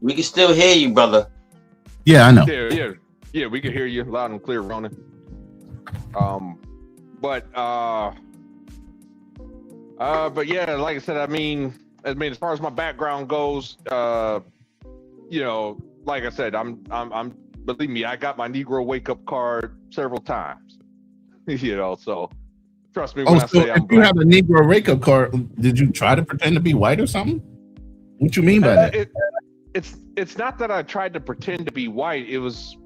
We can still hear you, brother. Yeah, I know. Yeah, we can hear you loud and clear, Ronan. But yeah, like I said, I mean, as far as my background goes, you know, like I said, I'm believe me, I got my Negro wake up card several times. You know, so trust me when I say I'm if you have a Negro wake up card, did you try to pretend to be white or something? What you mean by that? It's not that I tried to pretend to be white. It was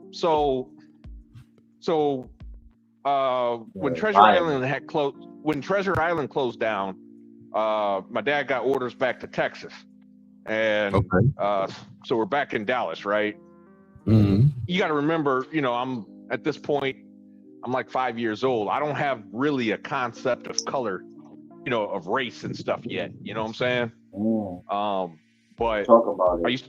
when Treasure Island closed down, my dad got orders back to Texas, and so we're back in Dallas, right? Mm-hmm. You got to remember, you know, I'm at this point, I'm like 5 years old. I don't have really a concept of color, you know, of race and stuff yet. You know what I'm saying? But talk about it.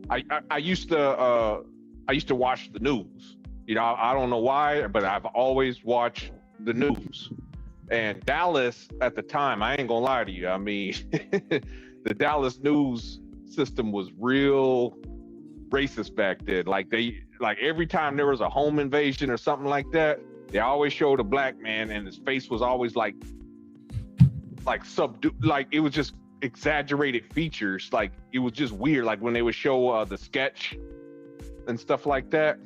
I used to watch the news. You know, I don't know why, but I've always watched the news. And Dallas at the time, I ain't gonna lie to you. I mean, the Dallas news system was real racist back then. Like every time there was a home invasion or something like that, they always showed a black man and his face was always like subdued. Like it was just exaggerated features. Like it was just weird. Like when they would show the sketch and stuff like that,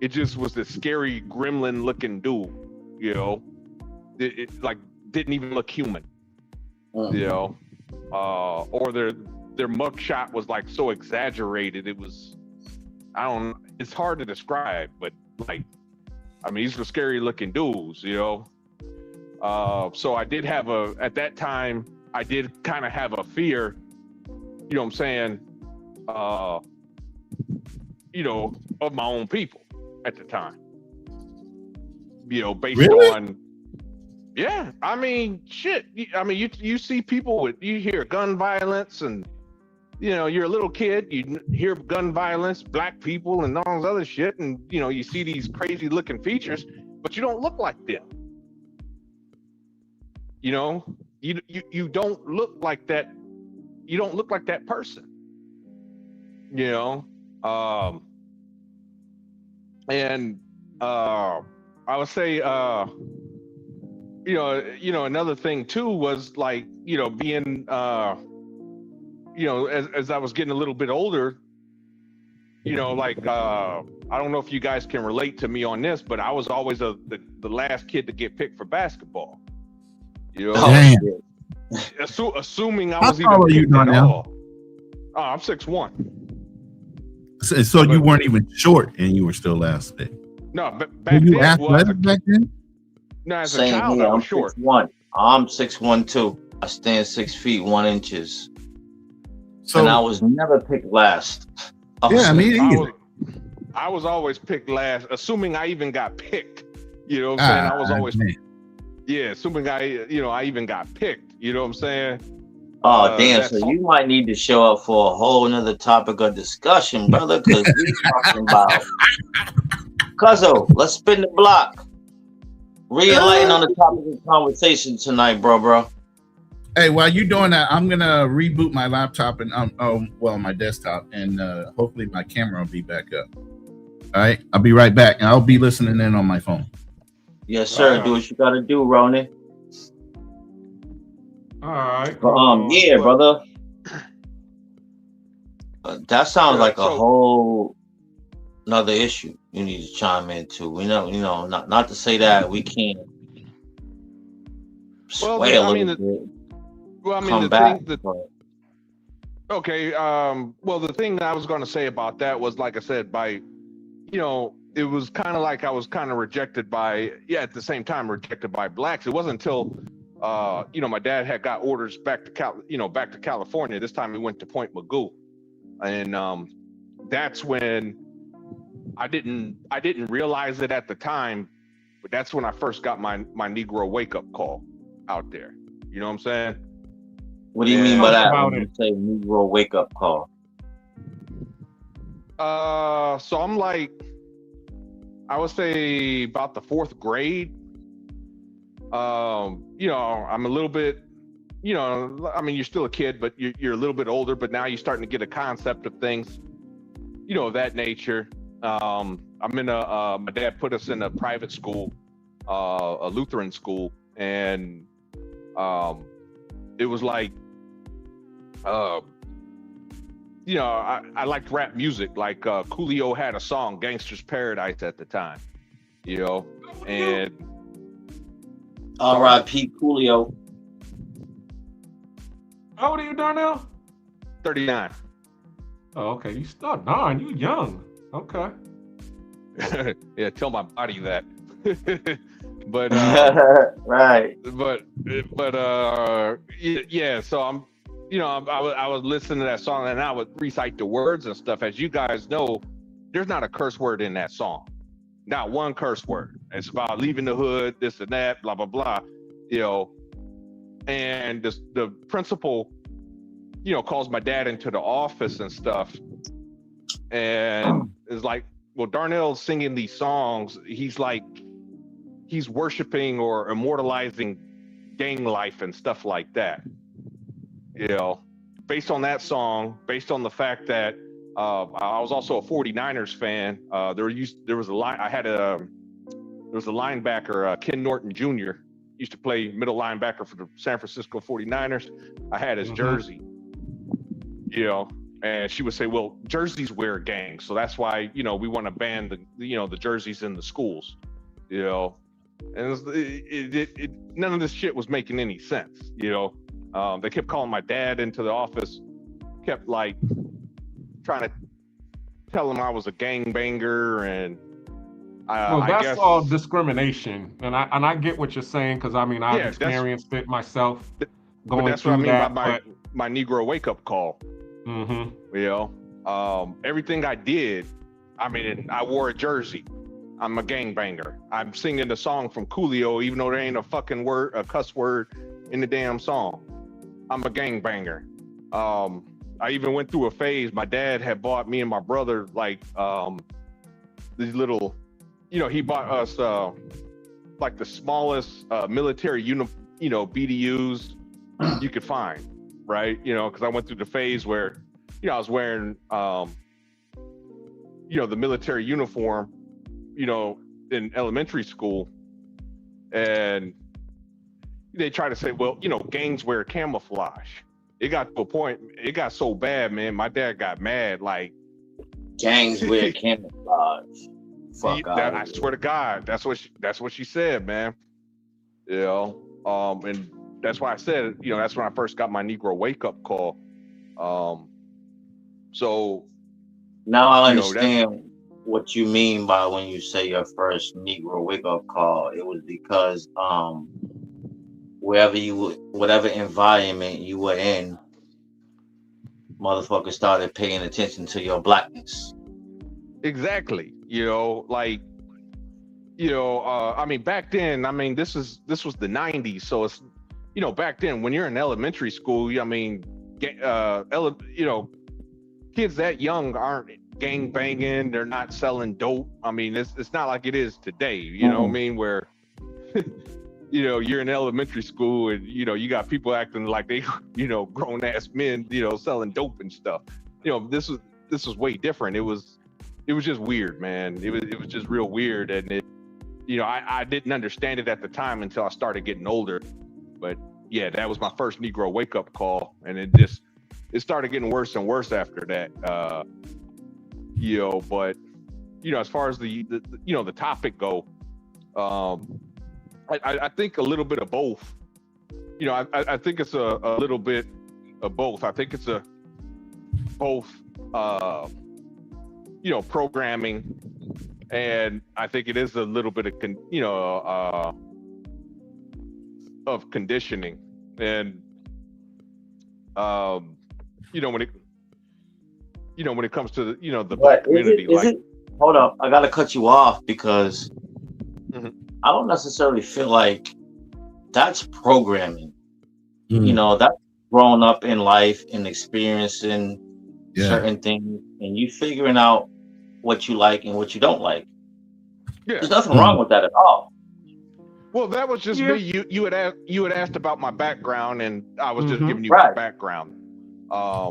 it just was this scary gremlin looking dude, you know. It like didn't even look human, you know. Or their mugshot was like so exaggerated. It was, it's hard to describe, but like, I mean, these were scary looking dudes, you know. So I did have at that time, I did kind of have a fear, you know what I'm saying, you know, of my own people at the time. You know, based on, yeah, I mean, shit. I mean, you see people you hear gun violence and, you know, you're a little kid, you hear gun violence, black people and all this other shit. And, you know, you see these crazy looking features, but you don't look like them. You know, you don't look like that. You don't look like that person, you know? And I would say, you know, another thing too was like, you know, being, you know, as I was getting a little bit older, you know, like, I don't know if you guys can relate to me on this, but I was always the last kid to get picked for basketball. You know, assuming I was even picked at all. Oh, I'm 6'1". So you weren't even short, and you were still last pick. No, but back then, back then? No, as a child, I was short. 6'1". I'm 6'1" too. I stand 6 feet 1 inches. So, and I was never picked last. Yeah, I was always picked last, assuming I even got picked. You know what I'm saying? I was always, assuming I even got picked. You know what I'm saying? Oh, damn. So you might need to show up for a whole nother topic of discussion, brother, because we're talking about. Cuzzo, let's spin the block. Re-enlighten on the topic of conversation tonight, bro. Hey, while you're doing that, I'm gonna reboot my laptop and my desktop, and hopefully my camera will be back up. All right, I'll be right back, and I'll be listening in on my phone. Yes, sir. Do what you gotta do, Ronan. All right. Yeah, brother. That sounds like a whole another issue you need to chime into. We know, not to say that we can't sway a little bit. Well, I mean, okay. Well, the thing that I was going to say about that was, like I said, it was kind of like I was kind of rejected by, at the same time rejected by blacks. It wasn't until, my dad had got orders back to California. This time he went to Point Magoo, and that's when I didn't realize it at the time, but that's when I first got my Negro wake up call. out there. You know what I'm saying? What do you mean by that when you say Negro wake up call? So I'm like, I would say about the 4th grade. You know, I'm a little bit, you know, I mean, you're still a kid, but you're a little bit older, but now you're starting to get a concept of things, you know, of that nature. I'm in my dad put us in a private school, a Lutheran school, and it was like, you know, I liked rap music. Like Coolio had a song, Gangster's Paradise, at the time, you know, and R.I.P. Coolio. How old are you, Darnell? 39. Oh, okay. You still darn, you young. Okay. Yeah, tell my body that. But right. But yeah. So I'm, you know, I was listening to that song and I would recite the words and stuff. As you guys know, there's not a curse word in that song. Not one curse word. It's about leaving the hood, this and that, blah blah blah. You know, and the principal, you know, calls my dad into the office and stuff, and is like, well, Darnell's singing these songs. He's like, he's worshiping or immortalizing gang life and stuff like that. You know, based on that song, based on the fact that I was also a 49ers fan. There was a linebacker, Ken Norton Jr. used to play middle linebacker for the San Francisco 49ers. I had his jersey, you know, and she would say, well, jerseys wear gangs, so that's why, you know, we want to ban the jerseys in the schools, you know. And none of this shit was making any sense, you know. They kept calling my dad into the office, kept like trying to tell him I was a gangbanger, and well, that's I guess all discrimination, and I get what you're saying, because I mean I've experienced it myself. But that's what I mean by my Negro wake up call. You know, everything I did, I mean, I wore a jersey. I'm a gangbanger. I'm singing the song from Coolio, even though there ain't a fucking word, a cuss word in the damn song. I'm a gangbanger. I even went through a phase. My dad had bought me and my brother like these little, you know, he bought us like the smallest military BDUs you could find, right? You know, because I went through the phase where, you know, I was wearing you know, the military uniform, you know, in elementary school, and they try to say, well, you know, gangs wear camouflage. It got to a point, it got so bad, man, my dad got mad, like, gangs wear camouflage. Fuck that, I swear to God, that's what she said, man. You know, and that's why I said, you know, that's when I first got my Negro wake up call. So now I understand what you mean by when you say your first Negro wake up call. It was because whatever environment you were in, motherfuckers started paying attention to your blackness. Exactly. You know, like, you know, I mean, back then, I mean, this was the 90s, so it's, you know, back then when you're in elementary school, I mean, you know, kids that young aren't gang banging, they're not selling dope. I mean, it's not like it is today, you know what I mean, where you know, you're in elementary school and, you know, you got people acting like they, you know, grown ass men, you know, selling dope and stuff. You know, this was way different. It was just weird, man. It was just real weird, and it, you know, I didn't understand it at the time until I started getting older. But yeah, that was my first Negro wake up call, and it started getting worse and worse after that. You know, but you know, as far as the you know, the topic go, I think a little bit of both. You know, I think it's a little bit of both. I think it's both you know, programming, and I think it is a little bit of conditioning. And you know, when it comes to the black community, hold up, I gotta cut you off because I don't necessarily feel like that's programming. You know, that's growing up in life and experiencing certain things, and you figuring out what you like and what you don't like. Yeah. There's nothing wrong with that at all. Well, that was just me. You had asked about my background, and I was just giving you my background. I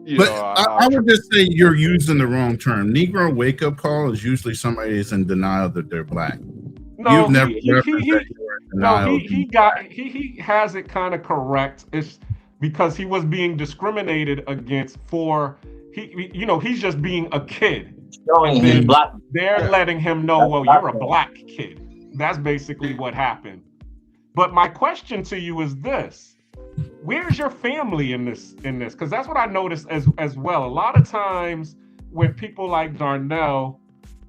would just say you're using the wrong term. Negro wake up call is usually somebody that's in denial that they're black. No, You've never he has it kind of correct. It's because he was being discriminated against for he's just being a kid. They're letting him know, well, you're a black kid. That's basically what happened. But my question to you is this: where's your family in this? Because that's what I noticed as well. A lot of times with people like Darnell,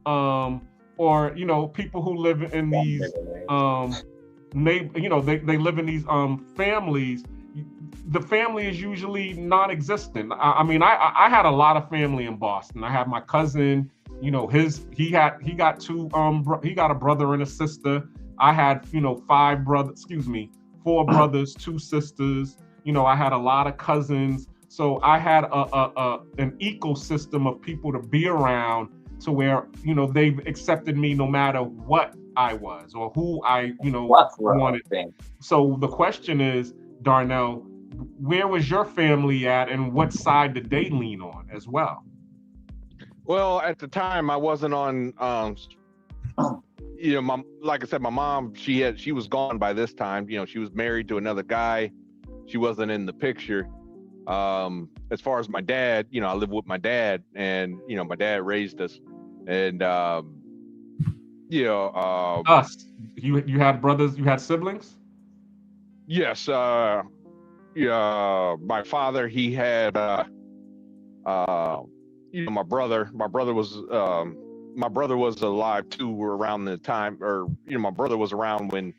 or people who live in these they live in these families. The family is usually non-existent. I mean, I had a lot of family in Boston. I had my cousin. He got a brother and a sister. I had 4 brothers, 2 sisters. I had a lot of cousins. So I had an ecosystem of people to be around, to where they've accepted me no matter what I was or who I wanted. So the question is, Darnell, where was your family at, and what side did they lean on as well? Well, at the time I wasn't on like I said, my mom, she was gone by this time. She was married to another guy. She wasn't in the picture. As far as my dad, I live with my dad, and my dad raised us. And us. You had brothers, you had siblings? Yes. My father, he had my brother was alive too around the time, or my brother was around when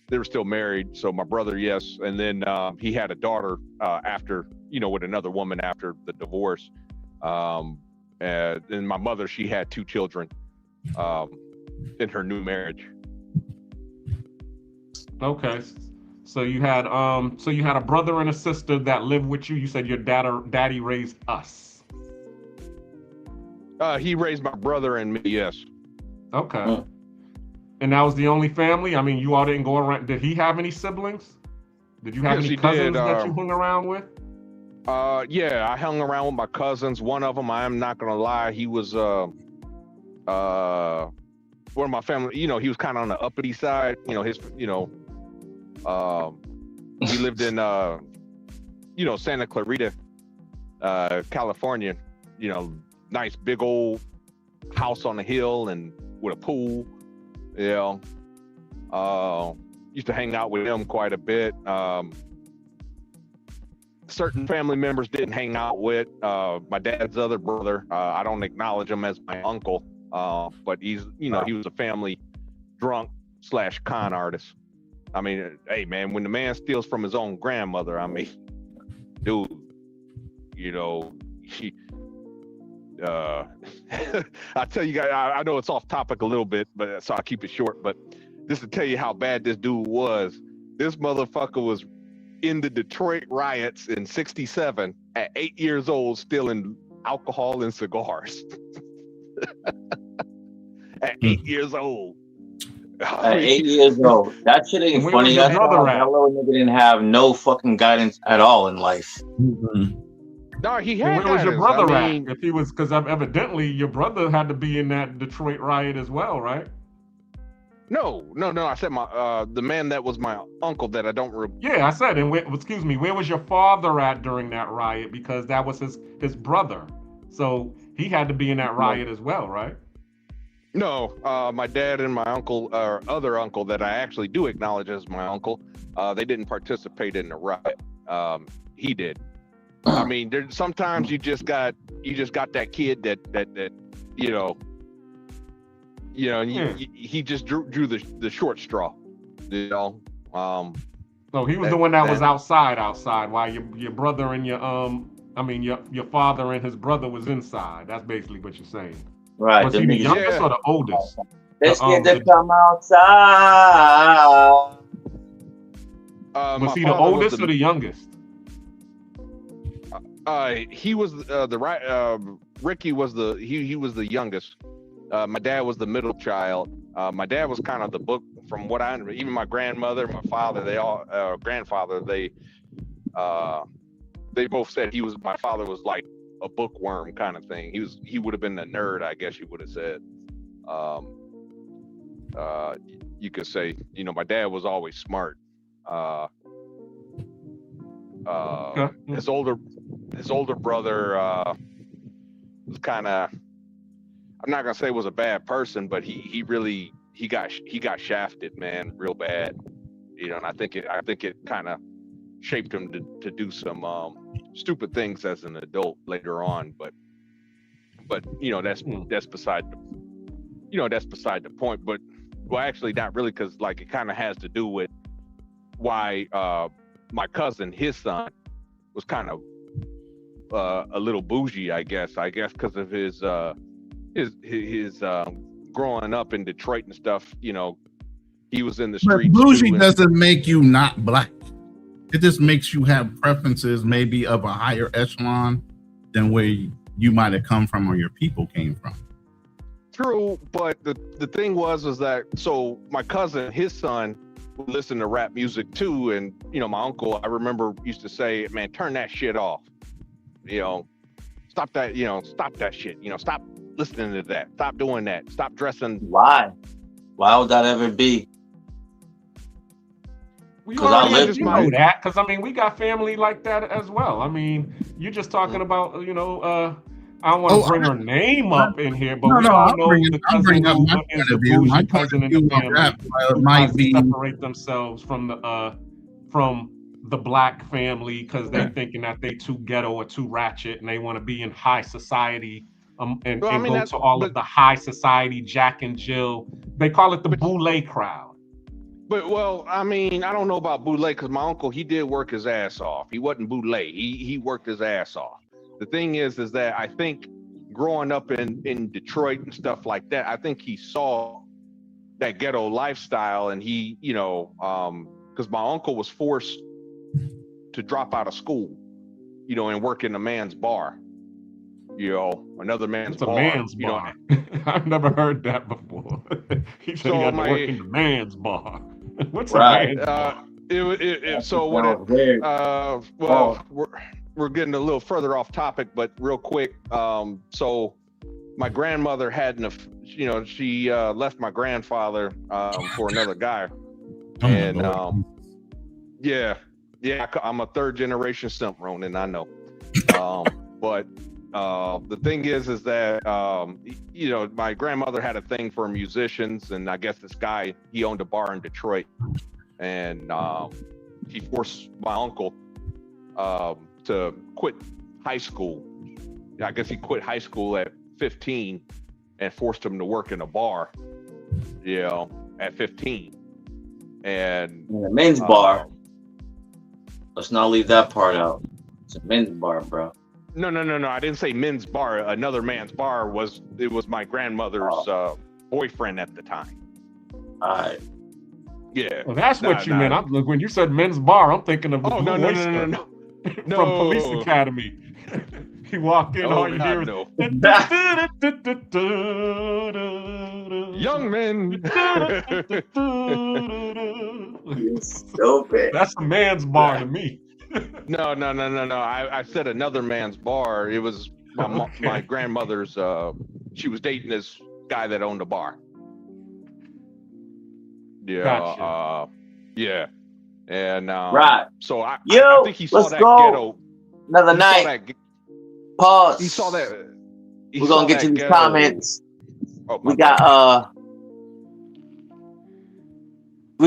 they were still married. So my brother, yes. And then he had a daughter after, with another woman after the divorce. And my mother, she had 2 children in her new marriage. Okay. So you had a brother and a sister that lived with you. You said your daddy raised us. He raised my brother and me, yes. Okay. And that was the only family? I mean, you all didn't go around. Did he have any siblings? Did you have any cousins that you hung around with? Yeah, I hung around with my cousins. One of them, I'm not gonna lie, he was one of my family. He was kind of on the uppity side. He lived in Santa Clarita, California. Nice big old house on the hill and with a pool. Used to hang out with him quite a bit. Certain family members didn't hang out with. My dad's other brother, I don't acknowledge him as my uncle, but he's, he was a family drunk / con artist. I mean, hey man, when the man steals from his own grandmother, I mean, dude, he, I tell you guys, I know it's off topic a little bit, but so I'll keep it short. But just to tell you how bad this dude was, this motherfucker was in the Detroit riots in '67 at 8 years old, stealing alcohol and cigars. At 8 years old. At 8 years old. That shit ain't funny. That little nigga didn't have no fucking guidance at all in life. No, he had. Where was your brother at? If he was, because evidently your brother had to be in that Detroit riot as well, right? No. I said the man that was my uncle that I don't. Yeah, I said. And where was your father at during that riot? Because that was his brother, so he had to be in that riot as well, right? No, my dad and my uncle, or other uncle that I actually do acknowledge as my uncle, they didn't participate in the riot. He did. I mean, sometimes you just got that kid that he just drew the short straw, So he was the one that was outside while your brother and your father and his brother was inside. That's basically what you're saying. Right. Was he the youngest or the oldest? Let's get to come outside. Was he the oldest or the youngest? He was Ricky was he was the youngest. My dad was the middle child. My dad was kind of the book, from what I even my grandmother, my father, they all grandfather, they both said my father was like a bookworm kind of thing. He would have been a nerd, I guess you would have said. You could say, my dad was always smart. His older brother was kind of, I'm not gonna say was a bad person, but he got shafted, man, real bad. And I think it kind of shaped him to do some stupid things as an adult later on. But that's beside the point. But well, actually not really, because like it kind of has to do with why my cousin, his son, was kind of a little bougie, I guess because of his growing up in Detroit and stuff. He was in the streets. But bougie doesn't make you not black. It just makes you have preferences maybe of a higher echelon than where you might have come from or your people came from. True, but the thing was that, so my cousin, his son, would listen to rap music too, and my uncle, I remember, used to say, man, turn that shit off. Stop that, stop that shit. Stop listening to that. Stop doing that. Stop dressing. Why would that ever be? Because I lived that. Because we got family like that as well. You're just talking about, I don't want to bring her name up in here, but we all know the cousin who is the bougie cousin in the family might be separate themselves from the black family because they're thinking that they too ghetto or too ratchet and they want to be in high society and go to all of the high society Jack and Jill. They call it the boule crowd. But I don't know about boule because my uncle, he did work his ass off. He wasn't boule. He worked his ass off. The thing is that I think growing up in Detroit and stuff like that, I think he saw that ghetto lifestyle, and he, because my uncle was forced to drop out of school, and work in a man's bar, another man's bar. It's a man's bar. I've never heard that before. He said he had to work in the man's bar. What's a man's bar? We're getting a little further off topic, but real quick. So my grandmother she left my grandfather for another guy, and I'm a third generation simp, Ronan, I know. But the thing is that my grandmother had a thing for musicians, and I guess this guy, he owned a bar in Detroit, and he forced my uncle to quit high school. I guess he quit high school at 15 and forced him to work in a bar, at 15. And in a men's bar. Let's not leave that part out. It's a men's bar, bro. No. I didn't say men's bar. Another man's bar was my grandmother's boyfriend at the time. All right. Yeah. Well, that's what you meant. When you said men's bar, I'm thinking of no. From Police Academy. You walk in, all you hear is young men. Stupid. That's a man's bar to me. No. I said another man's bar. It was my grandmother's. She was dating this guy that owned a bar. Yeah. Gotcha. Yeah. And right. So I think he saw let's that go. ghetto. Another night. Pause. He saw that. We're gonna get to these comments. Oh, we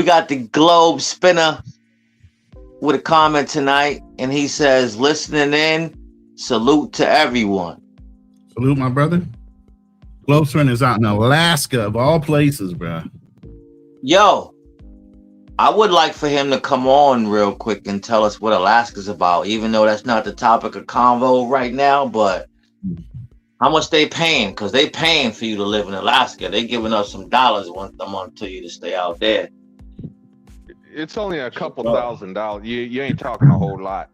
got the Globe Spinner with a comment tonight, and he says, listening in, salute to everyone. Salute, my brother. Globe Spinner is out in Alaska, of all places, bro. Yo, I would like for him to come on real quick and tell us what Alaska's about, even though that's not the topic of convo right now, but how much they paying? Because they paying for you to live in Alaska. They giving us some dollars once a month to you to stay out there. it's only a couple $1,000. You ain't talking a whole lot.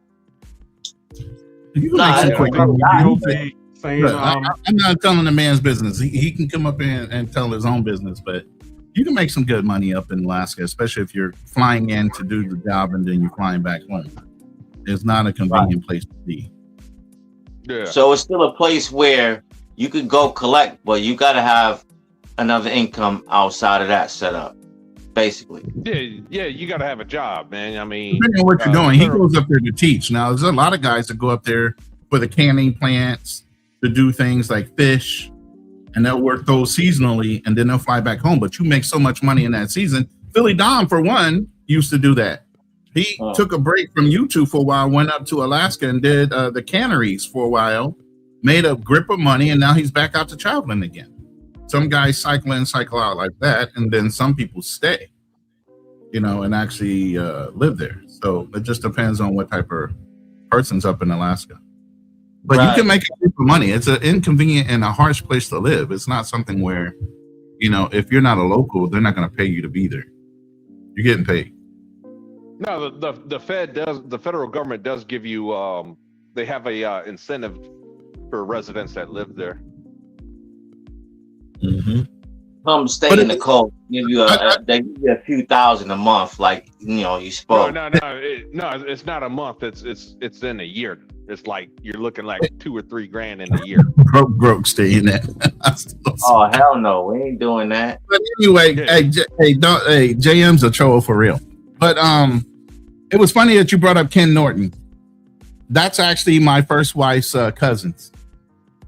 You can make some quick money. Look, I'm not telling the man's business. He can come up in and tell his own business, but you can make some good money up in Alaska, especially if you're flying in to do the job and then you're flying back home. It's not a convenient place to be. Yeah. So it's still a place where you could go collect, but you got to have another income outside of that setup, basically. Yeah, you got to have a job, man. I mean, depending on what you're doing, he goes up there to teach. Now, there's a lot of guys that go up there for the canning plants to do things like fish, and they'll work those seasonally, and then they'll fly back home. But you make so much money in that season. Philly Dom, for one, used to do that. He took a break from YouTube for a while, went up to Alaska and did the canneries for a while, made a grip of money, and now he's back out to traveling again. Some guys cycle in, cycle out like that, and then some people stay, and actually live there. So it just depends on what type of person's up in Alaska. But you can make a grip of money. It's an inconvenient and a harsh place to live. It's not something where, if you're not a local, they're not going to pay you to be there. You're getting paid. No, the federal government does give you, they have a incentive for residents that live there. Mm-hmm. Come stay in the cold. They give you a few thousand a month, like you spoke. No, it's not a month. It's in a year. It's like you're looking like $2 or $3 grand in a year. Broke staying there. Oh hell no, we ain't doing that. But anyway, hey, JM's a troll for real. But it was funny that you brought up Ken Norton. That's actually my first wife's cousins.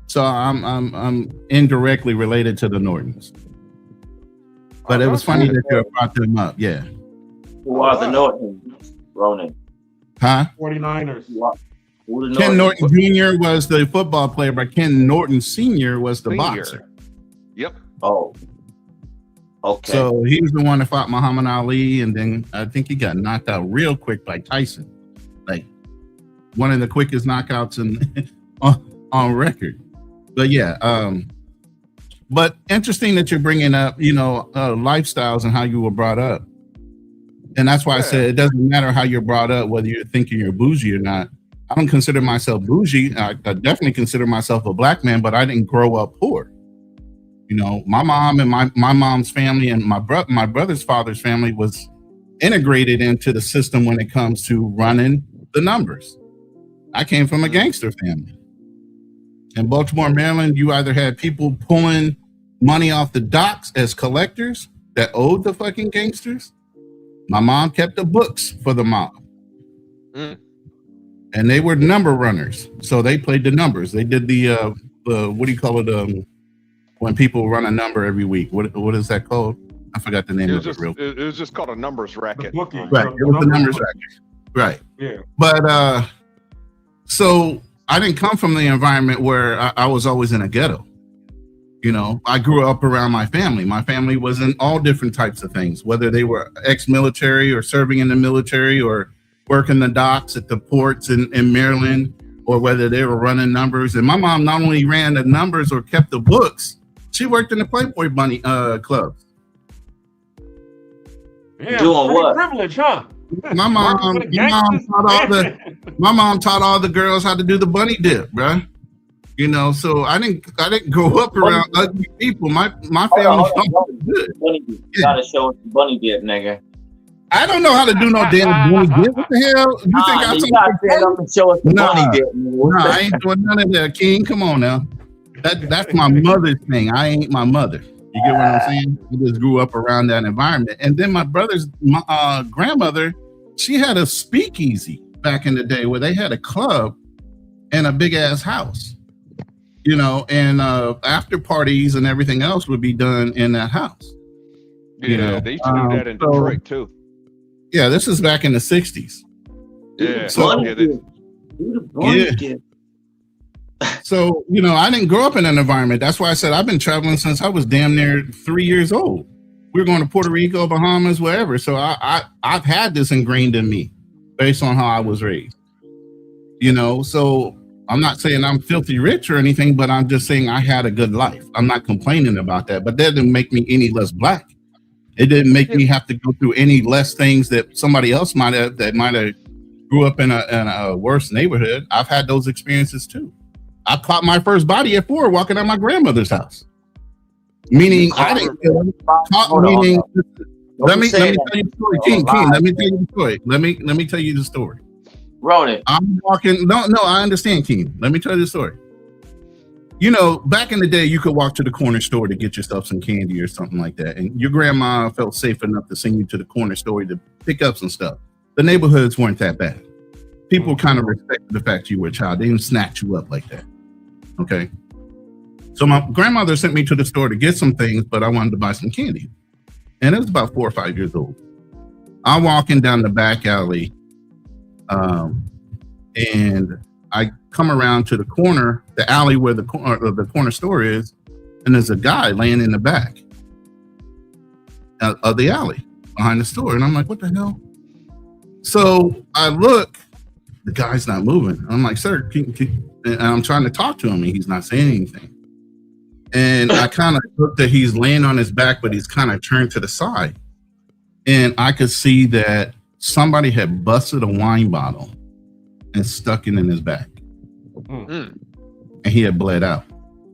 So I'm indirectly related to the Nortons. But it was funny that you brought them up. Yeah. Who are the Nortons, Ronan? Huh? 49ers. Ken Norton Jr. was the football player, but Ken Norton Sr. was the boxer. Yep. Oh. Okay. So he was the one that fought Muhammad Ali, and then I think he got knocked out real quick by Tyson. Like one of the quickest knockouts on record. But yeah, but interesting that you're bringing up, lifestyles and how you were brought up. And that's why I said it doesn't matter how you're brought up, whether you're thinking you're bougie or not. I don't consider myself bougie. I definitely consider myself a black man, but I didn't grow up poor. My mom and my mom's family and my brother's father's family was integrated into the system when it comes to running the numbers. I came from a gangster family. In Baltimore, Maryland, you either had people pulling money off the docks as collectors that owed the fucking gangsters. My mom kept the books for the mob. And they were number runners. So they played the numbers. They did the what do you call it? When people run a number every week. What is that called? I forgot the name of it real quick. It was just called a numbers racket. Right. It was the numbers racket. Right. Yeah. But so I didn't come from the environment where I was always in a ghetto. I grew up around my family. My family was in all different types of things, whether they were ex-military or serving in the military or working the docks at the ports in Maryland, or whether they were running numbers. And my mom not only ran the numbers or kept the books, she worked in the Playboy Bunny clubs. Yeah, doing what? Privilege, huh? My mom taught all the girls how to do the bunny dip, bruh. So I didn't grow up around ugly people. My family good. You gotta show us the bunny dip, nigga. I don't know how to do no damn bunny dip. What the hell? You think I'm you gotta stand up and show us the bunny dip. Nah, I ain't doing none of that, King. Come on now. That's my mother's thing. I ain't my mother. You get what I'm saying? I just grew up around that environment. And then my brother's grandmother, she had a speakeasy back in the day where they had a club and a big ass house. And after parties and everything else would be done in that house. Yeah, they used to do that in Detroit too. Yeah, this is back in the 60s. Yeah. So, So, I didn't grow up in an environment. That's why I said I've been traveling since I was damn near 3 years old. We were going to Puerto Rico, Bahamas, wherever. So I've had this ingrained in me based on how I was raised. So I'm not saying I'm filthy rich or anything, but I'm just saying I had a good life. I'm not complaining about that, but that didn't make me any less black. It didn't make me have to go through any less things that somebody else might have grew up in a worse neighborhood. I've had those experiences too. I caught my first body at 4 walking out my grandmother's house. Meaning I didn't kill him. Meaning, let me tell you the story. King, let me tell you the story. Let me tell you the story. Ronan. I'm walking. No, I understand, King. Let me tell you the story. You know, back in the day, you could walk to the corner store to get yourself some candy or something like that. And your grandma felt safe enough to send you to the corner store to pick up some stuff. The neighborhoods weren't that bad. People kind of respected the fact you were a child. They didn't snatch you up like that. Okay. So my grandmother sent me to the store to get some things, but I wanted to buy some candy. And it was about 4 or 5 years old. I'm walking down the back alley, and I come around to the corner, the alley where the corner store is, and there's a guy laying in the back of the alley behind the store. And I'm like, what the hell? So I look, the guy's not moving. I'm like, sir, and I'm trying to talk to him, and he's not saying anything. And I kind of look that he's laying on his back, but he's kind of turned to the side. And I could see that somebody had busted a wine bottle and stuck it in his back. And he had bled out.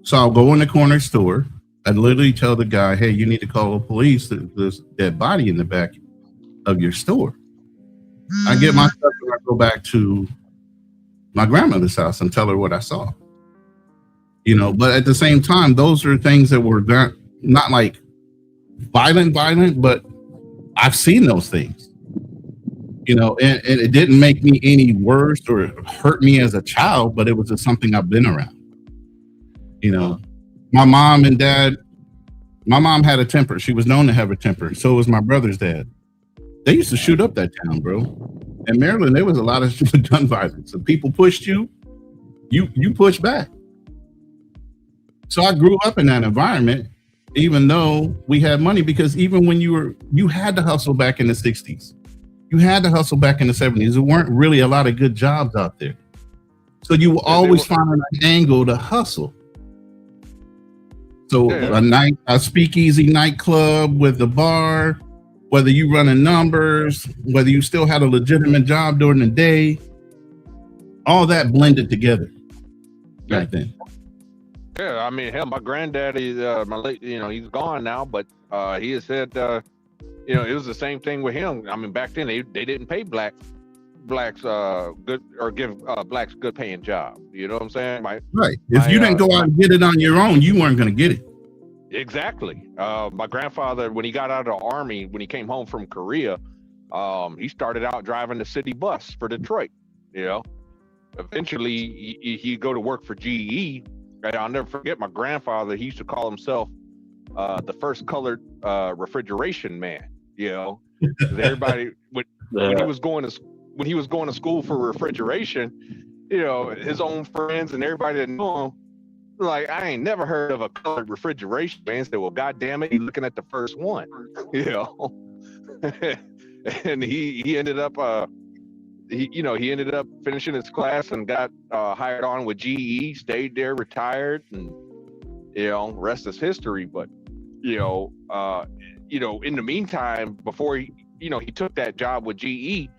So I'll go in the corner store. I literally tell the guy, hey, you need to call the police. There's a dead body in the back of your store. I get my stuff and I go back to my grandmother's house and tell her what I saw. You know, but at the same time, those are things that were not like violent, but I've seen those things. You know, and it didn't make me any worse or hurt me as a child, but it was just something I've been around. You know, my mom had a temper. She was known to have a temper. So was my brother's dad. They used to shoot up that town, bro. In Maryland, there was a lot of gun violence. If people pushed you, you pushed back. So I grew up in that environment, even though we had money, because even when you had to hustle back in the 60s. You had to hustle back in the 70s. There weren't really a lot of good jobs out there. So you will always find an angle to hustle. So a speakeasy nightclub with the bar, whether you running numbers, whether you still had a legitimate job during the day, all that blended together back then. Yeah, I mean, hell, my granddaddy, my late, he's gone now, but he has said, it was the same thing with him. I mean, back then they didn't pay blacks good or give blacks good paying job. You know what I'm saying? Right. If you didn't go out and get it on your own, you weren't going to get it. Exactly. My grandfather, when he got out of the army, when he came home from Korea, he started out driving the city bus for Detroit. You know, eventually he'd go to work for GE. And I'll never forget my grandfather. He used to call himself the first colored refrigeration man. You know, everybody when he was going to school for refrigeration, his own friends and everybody that knew him, like, I ain't never heard of a colored refrigeration man. Said, well, goddamn it, he's looking at the first one, and he ended up he ended up finishing his class and got hired on with GE, stayed there, retired, and rest is history. But in the meantime, before he took that job with GE,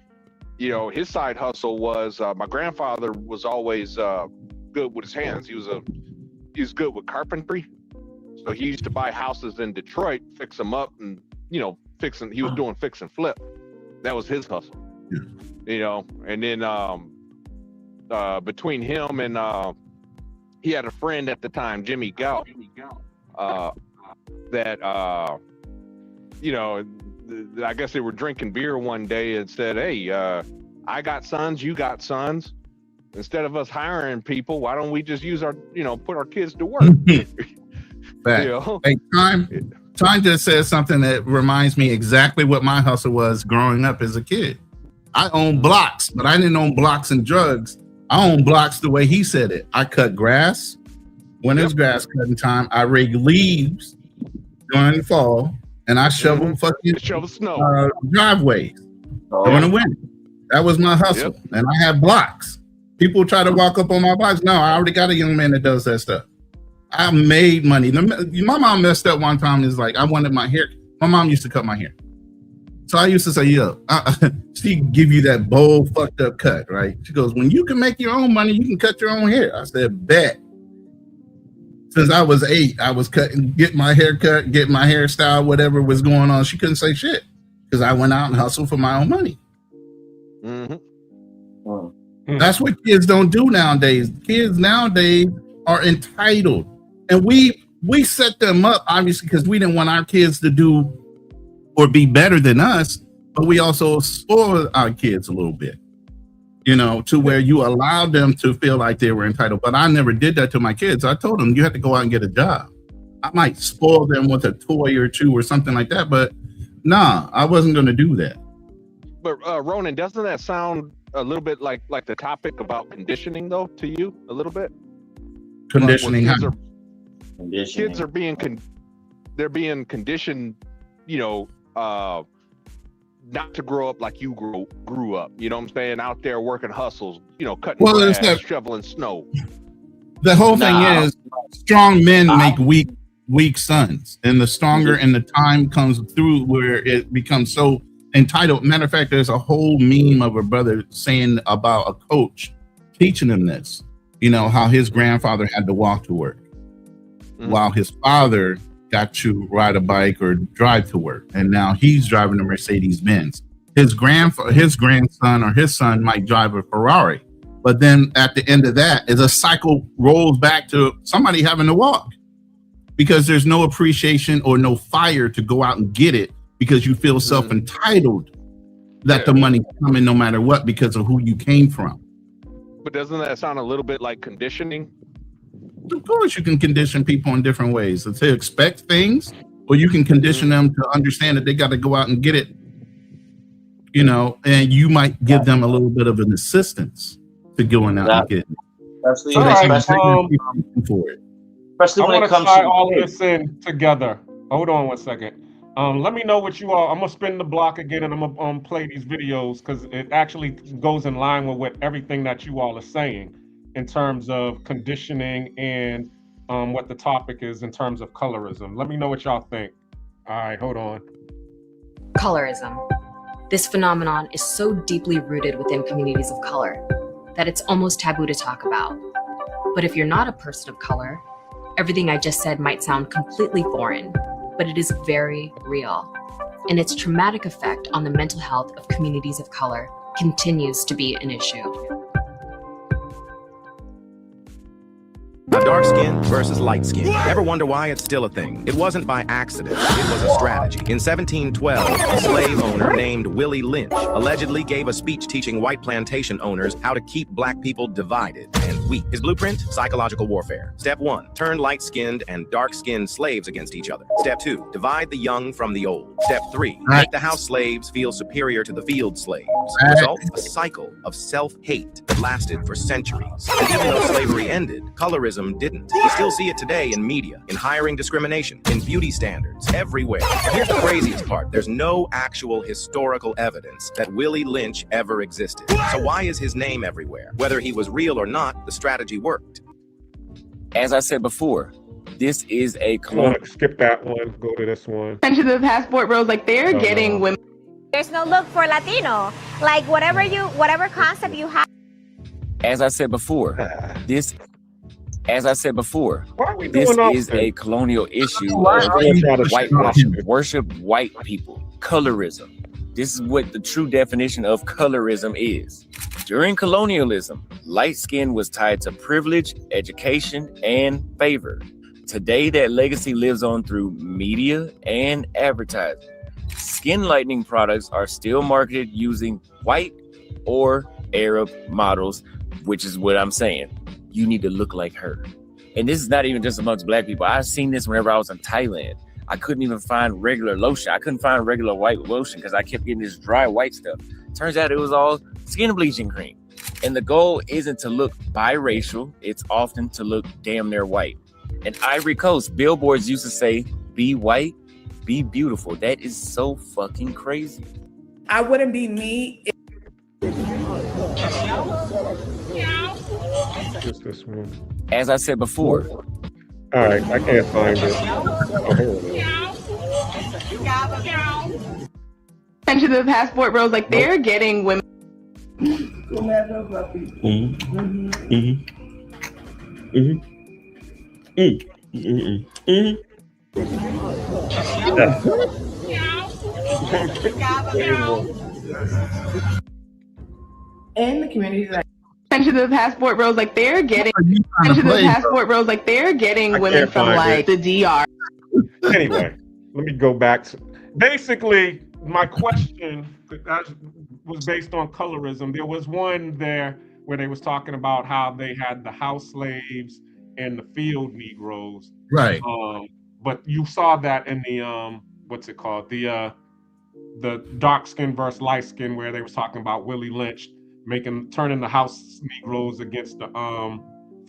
his side hustle was my grandfather was always good with his hands. He was good with carpentry, so he used to buy houses in Detroit, fix them up, and he was doing fix and flip. That was his hustle. And then between him and he had a friend at the time, Jimmy Gout, that I guess they were drinking beer one day and said, hey, I got sons, you got sons. Instead of us hiring people, why don't we just use our, put our kids to work? Hey, Time just said something that reminds me exactly what my hustle was growing up as a kid. I owned blocks, but I didn't own blocks and drugs. I owned blocks the way he said it. I cut grass when it's grass cutting time. I rake leaves during the fall, and I shovel shovel snow driveways during the winter. That was my hustle, and I had blocks. People try to walk up on my blocks. No, I already got a young man that does that stuff. I made money. My mom messed up one time. Is like, I wanted my hair. My mom used to cut my hair. So I used to say, yo, she give you that bold, fucked up cut, right? She goes, when you can make your own money, you can cut your own hair. I said, bet. Since I was 8, I was getting my hair cut, getting my hairstyle, whatever was going on. She couldn't say shit because I went out and hustled for my own money. That's what kids don't do nowadays. Kids nowadays are entitled. And we set them up, obviously, because we didn't want our kids to do or be better than us, but we also spoil our kids a little bit, to where you allowed them to feel like they were entitled. But I never did that to my kids. I told them, you have to go out and get a job. I might spoil them with a toy or two or something like that, but nah, I wasn't going to do that. But Ronan, doesn't that sound a little bit like the topic about conditioning, though, to you a little bit? Conditioning. Kids are being conditioned, not to grow up like you grew up. You know what I'm saying? Out there working hustles, cutting grass, shoveling snow. The whole thing is strong men make weak sons, and the stronger and the time comes through where it becomes so entitled. Matter of fact, there's a whole meme of a brother saying about a coach teaching him this, how his grandfather had to walk to work while his father got to ride a bike or drive to work, and now he's driving a Mercedes-Benz. His grandson or his son might drive a Ferrari, but then at the end of that is a cycle rolls back to somebody having to walk because there's no appreciation or no fire to go out and get it because you feel self-entitled that the money's coming no matter what because of who you came from. But doesn't that sound a little bit like conditioning? Of course, you can condition people in different ways to expect things, or you can condition them to understand that they got to go out and get it, and you might give them a little bit of an assistance to going out and get it. Especially when it comes to all of this in together. Hold on 1 second. Let me know what you all. I'm gonna spin the block again, and I'm gonna play these videos because it actually goes in line with everything that you all are saying in terms of conditioning and what the topic is in terms of colorism. Let me know what y'all think. All right, hold on. Colorism. This phenomenon is so deeply rooted within communities of color that it's almost taboo to talk about. But if you're not a person of color, everything I just said might sound completely foreign, but it is very real. And its traumatic effect on the mental health of communities of color continues to be an issue. Dark skin versus light skin. Ever wonder why it's still a thing? It wasn't by accident. It was a strategy. In 1712, a slave owner named Willie Lynch allegedly gave a speech teaching white plantation owners how to keep black people divided and weak. His blueprint? Psychological warfare. Step 1, turn light-skinned and dark-skinned slaves against each other. Step 2, divide the young from the old. Step 3, make the house slaves feel superior to the field slaves. Result? A cycle of self-hate that lasted for centuries. And even though slavery ended, colorism didn't. We still see it today in media, in hiring discrimination, in beauty standards, everywhere. And here's the craziest part. There's no actual historical evidence that Willie Lynch ever existed. So why is his name everywhere? Whether he was real or not, the strategy worked. As I said before, this is a colonial. Skip that one, go to this one. Attention to the passport bros, like they're getting women. There's no look for Latino. Like whatever concept you have. As I said before, this is a colonial issue of white worship white people. Colorism. This is what the true definition of colorism is. During colonialism, light skin was tied to privilege, education, and favor. Today, that legacy lives on through media and advertising. Skin lightening products are still marketed using white or Arab models, which is what I'm saying. You need to look like her. And this is not even just amongst black people. I've seen this whenever I was in Thailand. I couldn't even find regular lotion. I couldn't find regular white lotion because I kept getting this dry white stuff. Turns out it was all skin bleaching cream. And the goal isn't to look biracial. It's often to look damn near white. In Ivory Coast, billboards used to say, be white, be beautiful. That is so fucking crazy. I wouldn't be me. Just this one. As I said before. All right, I can't find it. Oh, here it is. Attention to the passport bros, like they're getting women. In the community that Attention to the passport bros, like they're getting. What are you trying to Attention to the play, bro? passport bros, like they're getting I women can't from find like it. the DR. Anyway, let me go back to basically my question was based on colorism. There was one there where they was talking about how they had the house slaves and the field Negroes. Right. But you saw that in the what's it called? The dark skin versus light skin, where they was talking about Willie Lynch turning the house Negroes against the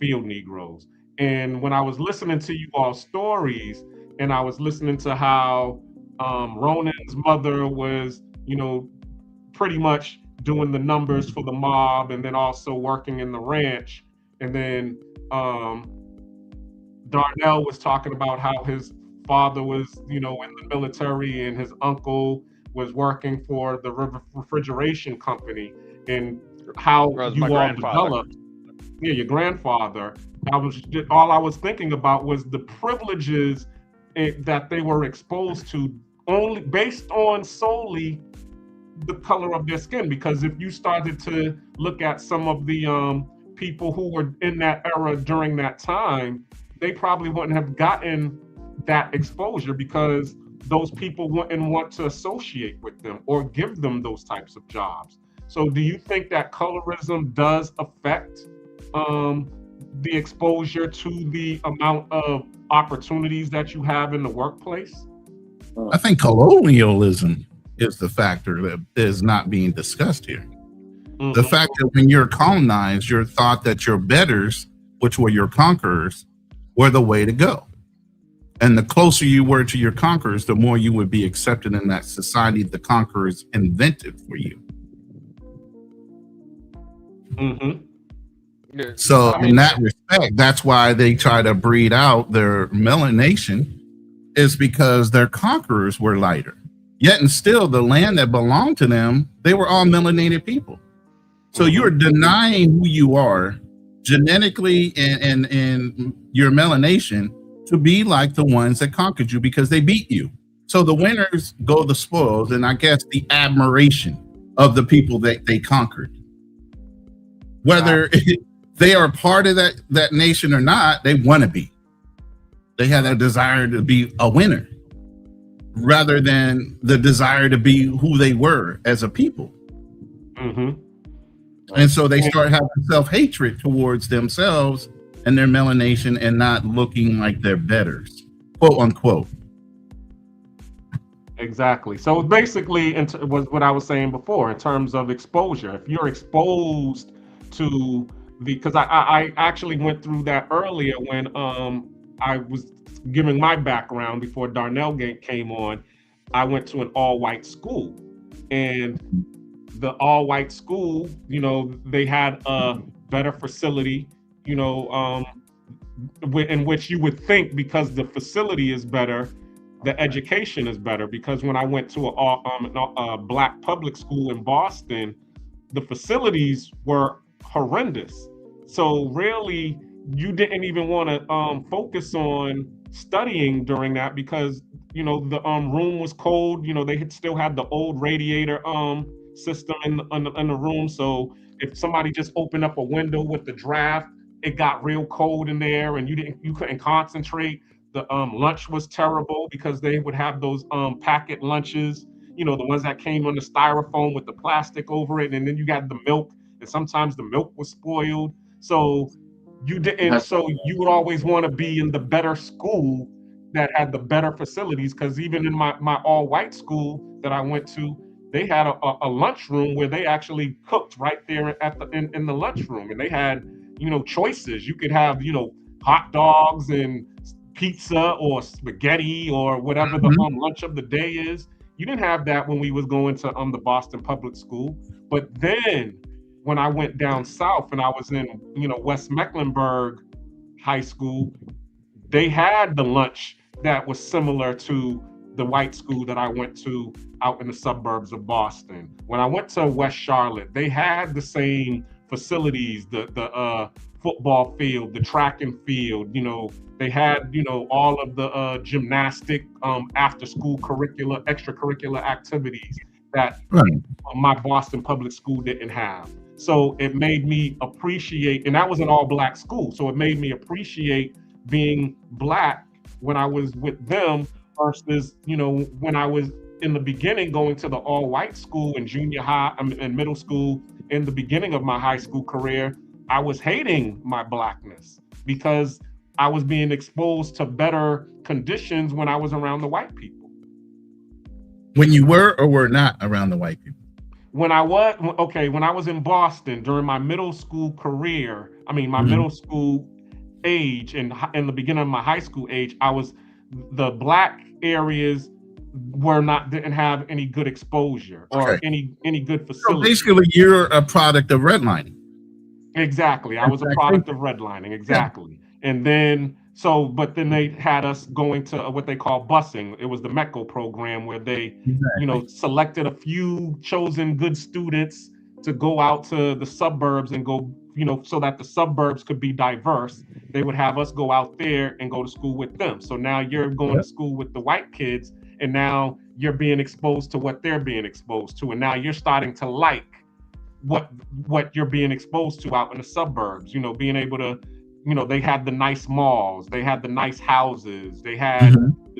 field Negroes. And when I was listening to you all stories, and I was listening to how Ronan's mother was, pretty much doing the numbers for the mob, and then also working in the ranch, and then Darnell was talking about how his father was, in the military, and his uncle was working for the refrigeration company, and how you all developed. Yeah, your grandfather. All I was thinking about was the privileges that they were exposed to, only based on solely the color of their skin. Because if you started to look at some of the people who were in that era during that time, they probably wouldn't have gotten that exposure, because those people wouldn't want to associate with them or give them those types of jobs. So do you think that colorism does affect the exposure to the amount of opportunities that you have in the workplace? I think colonialism is the factor that is not being discussed here. Mm-hmm. The fact that when you're colonized, you're thought that your betters, which were your conquerors, were the way to go. And the closer you were to your conquerors, the more you would be accepted in that society the conquerors invented for you. Mm-hmm. So in that respect, that's why they try to breed out their melanation, is because their conquerors were lighter. Yet and still, the land that belonged to them, they were all melanated people. So you're denying who you are genetically and your melanation to be like the ones that conquered you, because they beat you. So the winners go the spoils, and I guess the admiration of the people that they conquered. Whether they are part of that nation or not, they want to be. They have a desire to be a winner, rather than the desire to be who they were as a people. Mm-hmm. And so they start having self-hatred towards themselves and their melanation, and not looking like they're betters, quote unquote. Exactly. So basically, was what I was saying before in terms of exposure. If you're exposed to because I actually went through that earlier when I was giving my background before Darnell came on. I went to an all-white school, and the all-white school, they had a better facility, in which you would think, because the facility is better, the education is better. Because when I went to a black public school in Boston, the facilities were horrendous. So really, you didn't even want to focus on studying during that, because the room was cold. They still had the old radiator system in the room. So if somebody just opened up a window with the draft, it got real cold in there, and you couldn't concentrate. The lunch was terrible, because they would have those packet lunches, the ones that came on the styrofoam with the plastic over it, and then you got the milk, and sometimes the milk was spoiled. So you didn't. So you would always want to be in the better school that had the better facilities, because even in my all-white school that I went to, they had a lunchroom where they actually cooked right there in the lunchroom, and they had choices. You could have hot dogs and pizza or spaghetti or whatever the lunch of the day is. You didn't have that when we was going to the Boston Public School. But then when I went down south and I was in West Mecklenburg High School, they had the lunch that was similar to the white school that I went to out in the suburbs of Boston. When I went to West Charlotte, they had the same facilities, the football field, the track and field, they had, all of the gymnastic after school extracurricular activities that my Boston public school didn't have. So it made me appreciate, and that was an all black school. So it made me appreciate being black when I was with them versus, when I was in the beginning going to the all white school in junior high and middle school. In the beginning of my high school career, I was hating my blackness because I was being exposed to better conditions when I was around the white people. When you were or were not around the white people? When I was in Boston during my middle school career, middle school age and in the beginning of my high school age, the black areas didn't have any good exposure or any good facility. So basically, you're a product of redlining. Exactly, I was a product of redlining. Exactly, yeah. And then but then they had us going to what they call busing. It was the MECO program where they, selected a few chosen good students to go out to the suburbs and go, so that the suburbs could be diverse. They would have us go out there and go to school with them. So now you're going to school with the white kids, and now you're being exposed to what they're being exposed to, and now you're starting to like what you're being exposed to out in the suburbs. Being able to, they had the nice malls, they had the nice houses, they had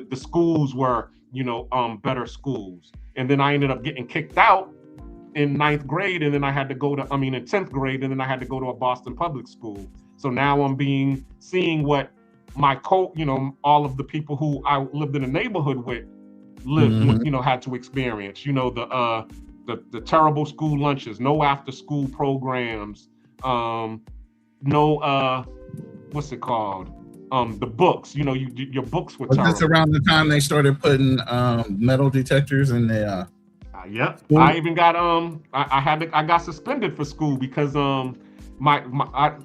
the schools were, better schools. And then I ended up getting kicked out in 9th grade, and then I had to go to, in 10th grade, and then I had to go to a Boston public school. So now I'm seeing what my all of the people who I lived in a neighborhood with had to experience. The terrible school lunches, no after school programs, no what's it called? The books, your books were terrible. Was this around the time they started putting metal detectors in the Yep. I even got I got suspended for school because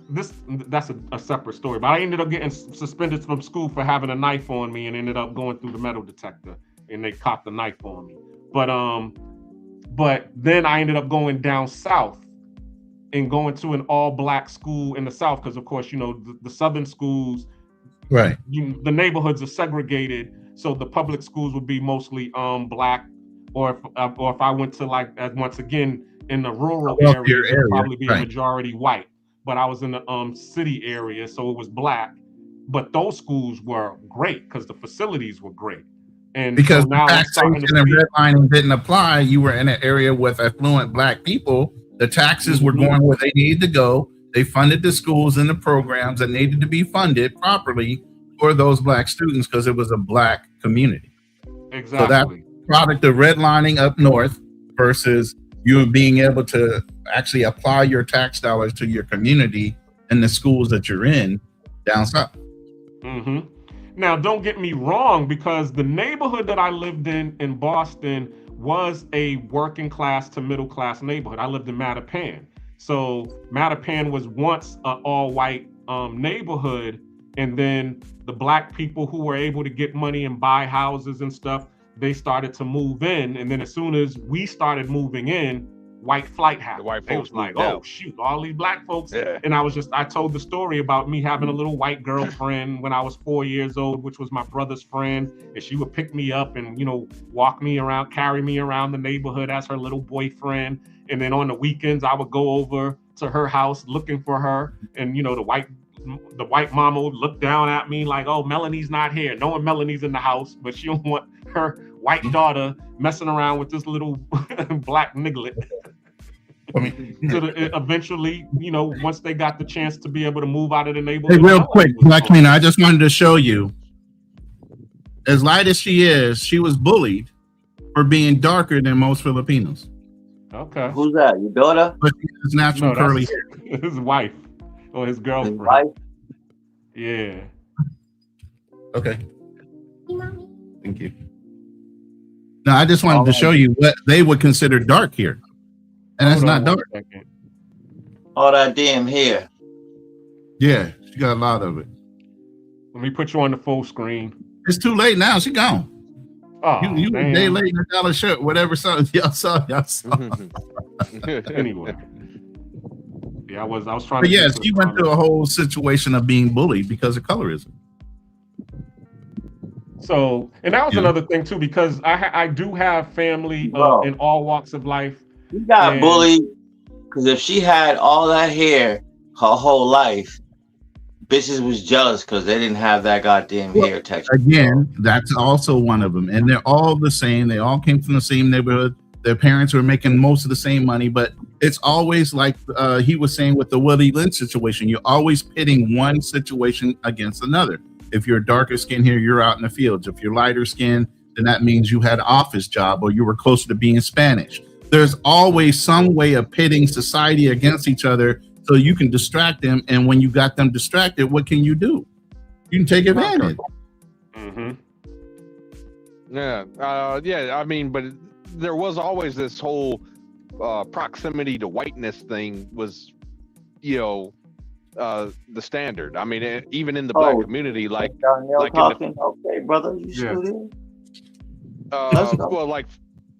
that's a separate story, but I ended up getting suspended from school for having a knife on me and ended up going through the metal detector, and they caught the knife on me. But then I ended up going down south and going to an all black school in the South, because of course, the Southern schools, right? The neighborhoods are segregated, so the public schools would be mostly black, or if I went to once again in the rural area, it would probably be a majority white. But I was in the city area, so it was black. But those schools were great because the facilities were great. And because so now the taxation and redlining didn't apply, you were in an area with affluent black people. The taxes were going where they needed to go. They funded the schools and the programs that needed to be funded properly for those black students because it was a black community. Exactly. So that product of redlining up north versus you being able to actually apply your tax dollars to your community and the schools that you're in down south. Mm-hmm. Now, don't get me wrong, because the neighborhood that I lived in Boston was a working class to middle class neighborhood. I lived in Mattapan. So Mattapan was once an all white neighborhood. And then the black people who were able to get money and buy houses and stuff, they started to move in. And then as soon as we started moving in, white flight happened. The white folks was like, oh, shoot, all these black folks. Yeah. And I told the story about me having a little white girlfriend when I was 4 years old, which was my brother's friend. And she would pick me up and, walk me around, carry me around the neighborhood as her little boyfriend. And then on the weekends, I would go over to her house looking for her. And, the white mama would look down at me like, oh, Melanie's not here. Knowing Melanie's in the house, but she don't want her white daughter messing around with this little black niglet. So eventually, once they got the chance to be able to move out of the neighborhood. Hey, real quick, Black Cleaner, I just wanted to show you, as light as she is, she was bullied for being darker than most Filipinos. Okay. Who's that? Your daughter? But his natural curly hair. His wife or his girlfriend. His wife? Yeah. Okay. Thank you. Now, I just wanted to show you what they would consider dark here. And it's not dark. All that damn hair. Yeah, she got a lot of it. Let me put you on the full screen. It's too late now. She gone. Oh, you a day late in a dollar shirt, whatever song y'all saw. Anyway. Yeah, I was trying But to. yes, he went through a whole situation of being bullied because of colorism. So, and that was another thing too, because I do have family in all walks of life. You got bullied because if she had all that hair her whole life, bitches was jealous because they didn't have that goddamn hair texture. Again, that's also one of them, and they're all the same. They all came from the same neighborhood. Their parents were making most of the same money, but it's always like he was saying with the Willie Lynch situation. You're always pitting one situation against another. If you're darker skin here, you're out in the fields. If you're lighter skin, then that means you had an office job or you were closer to being Spanish. There's always some way of pitting society against each other so you can distract them. And when you got them distracted, what can you do? You can take advantage. Yeah. I mean, but there was always this whole proximity to whiteness thing was, the standard. I mean, even in the black community, like talking. Okay, brother, you still there? Well, like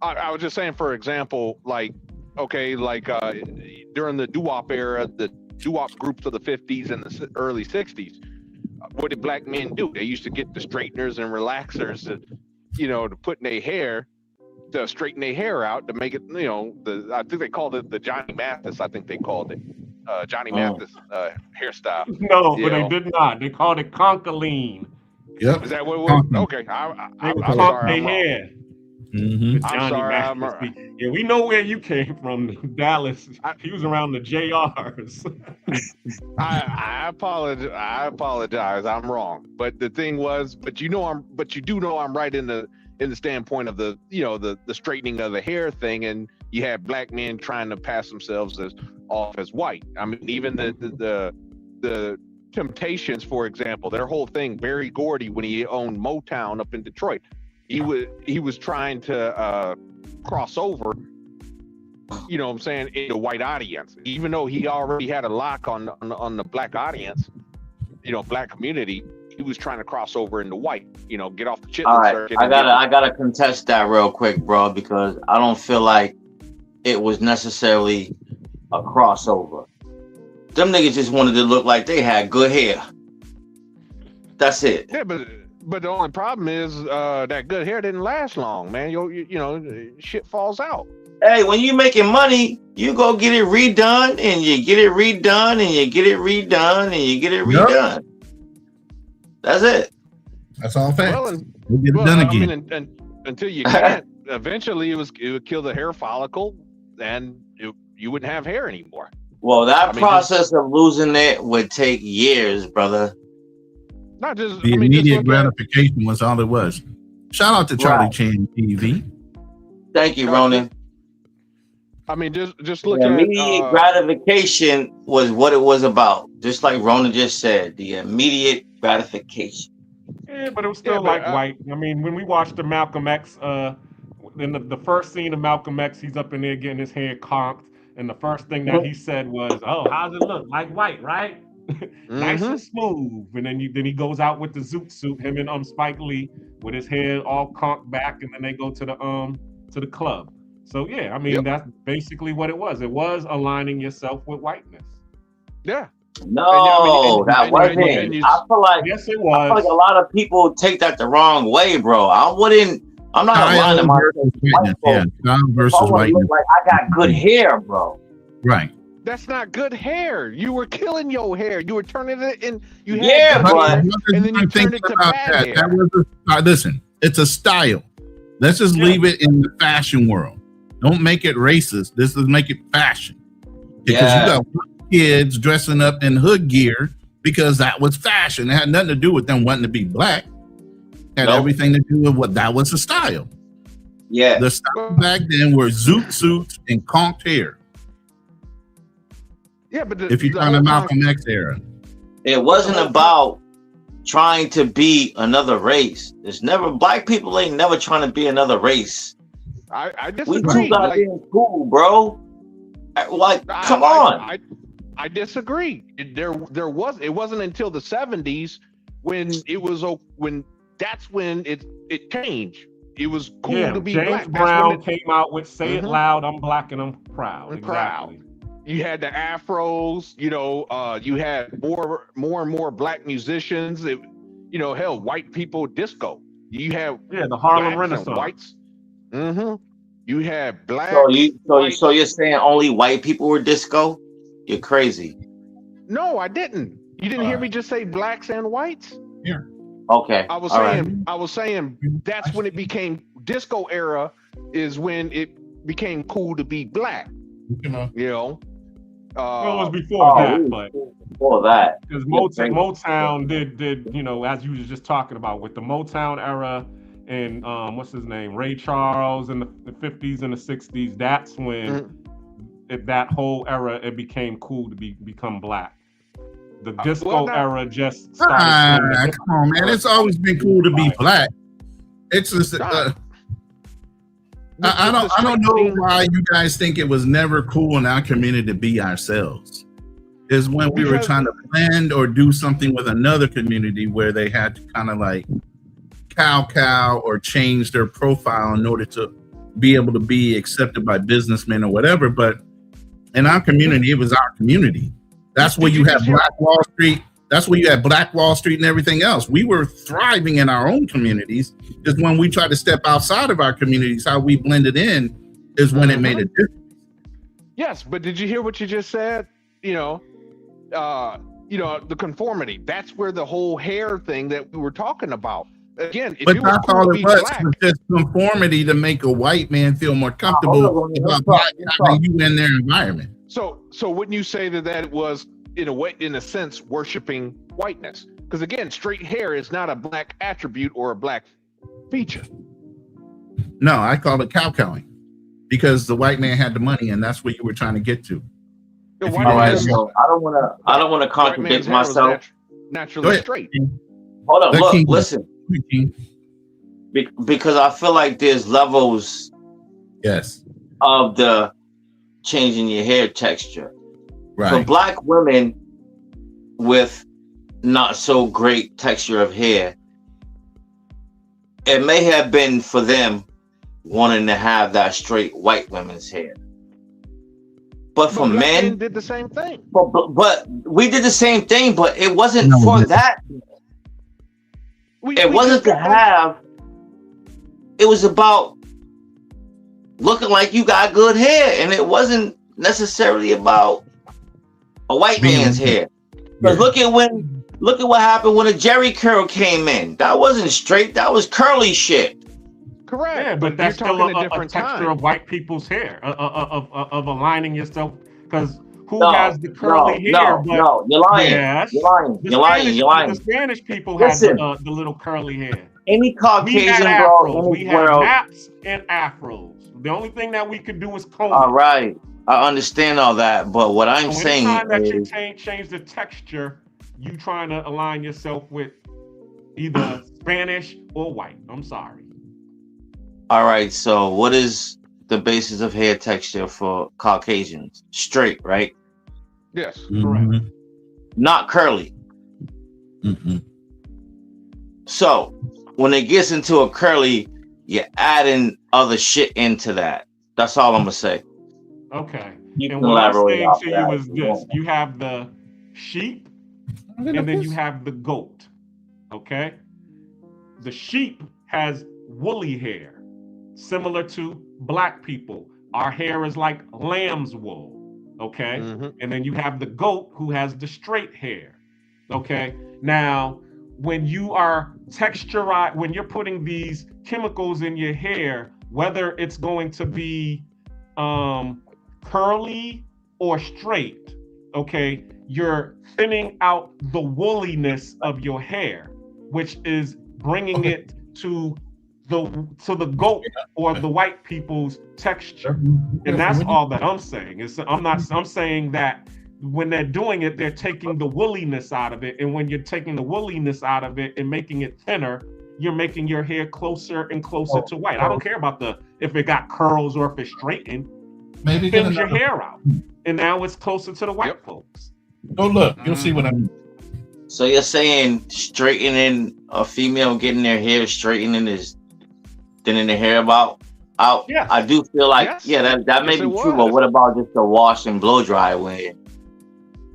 I was just saying, for example, like during the doo-wop era, the doo-wop groups of the 50s and the early 60s, what did black men do? They used to get the straighteners and relaxers to put in their hair, to straighten their hair out, to make it, I think they called it the Johnny Mathis. I think they called it Johnny Mathis hairstyle. No, but they did not. They called it concholine. Yep. Is that what it was? Okay. I'm sorry. I'm hair. Mm-hmm. I'm sorry. Yeah, we know where you came from, Dallas. He was around the JRs. I apologize. I'm wrong. But the thing was, you do know I'm right in the standpoint of the straightening of the hair thing, and you had black men trying to pass themselves off as white. I mean, even the Temptations, for example, their whole thing, Berry Gordy, when he owned Motown up in Detroit, he was trying to cross over, into white audience, even though he already had a lock on the black audience, black community. He was trying to cross over into white, get off the chitlin circuit. I gotta contest that real quick, bro, because I don't feel like it was necessarily a crossover. Them niggas just wanted to look like they had good hair. That's it. Yeah, but the only problem is that good hair didn't last long, man. Shit falls out. Hey, when you making money, you go get it redone, and you get it redone, and you get it redone, and you get it redone. Yep. That's it. That's all facts. Well, we'll get it done again. I mean, until you can't, eventually it would kill the hair follicle, and you wouldn't have hair anymore. Well, that process of losing it would take years, brother. Not just the immediate gratification was all it was. Shout out to Charlie Chan TV. Thank you, Ronan. I mean, just look at immediate gratification was what it was about. Just like Ronan just said, the immediate gratification. Yeah, but it was still white. I mean, when we watched the Malcolm X, in the first scene of Malcolm X, he's up in there getting his hair conked, and the first thing that he said was, "Oh, how's it look? Like white, right? Nice and smooth." And then he goes out with the zoot suit, him and Spike Lee, with his hair all conked back, and then they go to the club. So yeah, I mean that's basically what it was. It was aligning yourself with whiteness. Yeah. No, that wasn't. I feel like yes, it was. I feel like a lot of people take that the wrong way, bro. I'm not aligning myself with white folks. Yeah, versus whiteness. Like I got good hair, bro. Right. That's not good hair. You were killing your hair. You were turning it in. You had but and then you turned it to bad hair. That was listen, it's a style. Let's just leave it in the fashion world. Don't make it racist. This is make it fashion. Because you got kids dressing up in hood gear because that was fashion. It had nothing to do with them wanting to be black. It had everything to do with what that was a style. Yeah. The style back then were zoot suits and conked hair. Yeah, but if you're talking about Malcolm X era, it wasn't about trying to be another race. There's never black people ain't never trying to be another race. I disagree. We too goddamn cool, bro. Like, come on. I disagree. It wasn't until the 70s when that's when it changed. it was cool to be James black. Brown came out with "Say It Loud, I'm Black and I'm Proud." I'm Exactly. proud. You had the afros, you know, you had more and more black musicians. You know, hell, white people disco. You have the Harlem blacks Renaissance. and whites. You had blacks. So you're saying only white people were disco? You're crazy. No, I didn't. You didn't hear me just say blacks and whites? Yeah. Okay. I was saying that's when it became disco era, is when it became cool to be black. You know. Well, it was before that, but before that, because Motown did you know, as you was just talking about with the Motown era and what's his name, Ray Charles in the 50s and the 60s. That's when that whole era it became cool to become black. The disco era just started. Come on, man! It's always been cool to be black. It's just I don't know why you guys think it was never cool in our community to be ourselves. Is when we were trying to blend or do something with another community where they had to kind of like cow or change their profile in order to be able to be accepted by businessmen or whatever. But in our community, it was our community. That's where you had Black Wall Street. That's where you had Black Wall Street and everything else. We were thriving in our own communities. Just when we tried to step outside of our communities, how we blended in is when it made a difference. Yes, but did you hear what you just said? You know, the conformity. That's where the whole hair thing that we were talking about. Again, if but it was that's cool all to it be was. black, Was just conformity to make a white man feel more comfortable about black having you in their environment. So wouldn't you say that was in a sense worshiping whiteness? Because again, straight hair is not a black attribute or a black feature. No, I call it cow-cowing because the white man had the money, and that's what you were trying to get to. All right, so I don't want to contradict myself. Naturally straight. Hold on, look, listen. Because I feel like there's levels. Yes. Of the changing your hair texture. Right. For black women with not so great texture of hair, it may have been for them wanting to have that straight white women's hair. But for men did the same thing. But we did the same thing, but it wasn't for that. It wasn't to have. It was about looking like you got good hair, and it wasn't necessarily about a white man's hair. But look at what happened when a Jerry curl came in. That wasn't straight. That was curly shit. Correct. Yeah, but that's still a texture of white people's hair, of aligning yourself. Because who has the curly hair? No, you're lying. Yes. You're lying. The Spanish people had the little curly hair. Any Caucasian bro, we had naps and afros. The only thing that we could do was comb. All right, I understand all that, but what I'm saying is, that you change the texture, you trying to align yourself with either Spanish or white. I'm sorry. All right, so what is the basis of hair texture for Caucasians? Straight, right? Yes, correct. Not curly. So when it gets into a curly, you're adding other shit into that. That's all I'm gonna say. Okay. You and can what I'm elaborate saying off to that you is this: you have the sheep, and then you have the goat. Okay. The sheep has woolly hair, similar to black people. Our hair is like lamb's wool. Okay. And then you have the goat who has the straight hair. Okay. Now, when you are when you're putting these chemicals in your hair, whether it's going to be curly or straight, okay, you're thinning out the woolliness of your hair, which is bringing it to the goat or the white people's texture. And that's all that I'm saying. I'm saying that when they're doing it, they're taking the woolliness out of it. And when you're taking the woolliness out of it and making it thinner, you're making your hair closer and closer to white. I don't care about if it got curls or if it's straightened. Maybe thins your hair out. And now it's closer to the white folks. Go look, you'll see what I mean. So you're saying straightening a female, getting their hair straightening is thinning the hair out. Yeah. I do feel like that may be true, but what about just the wash and blow dry way?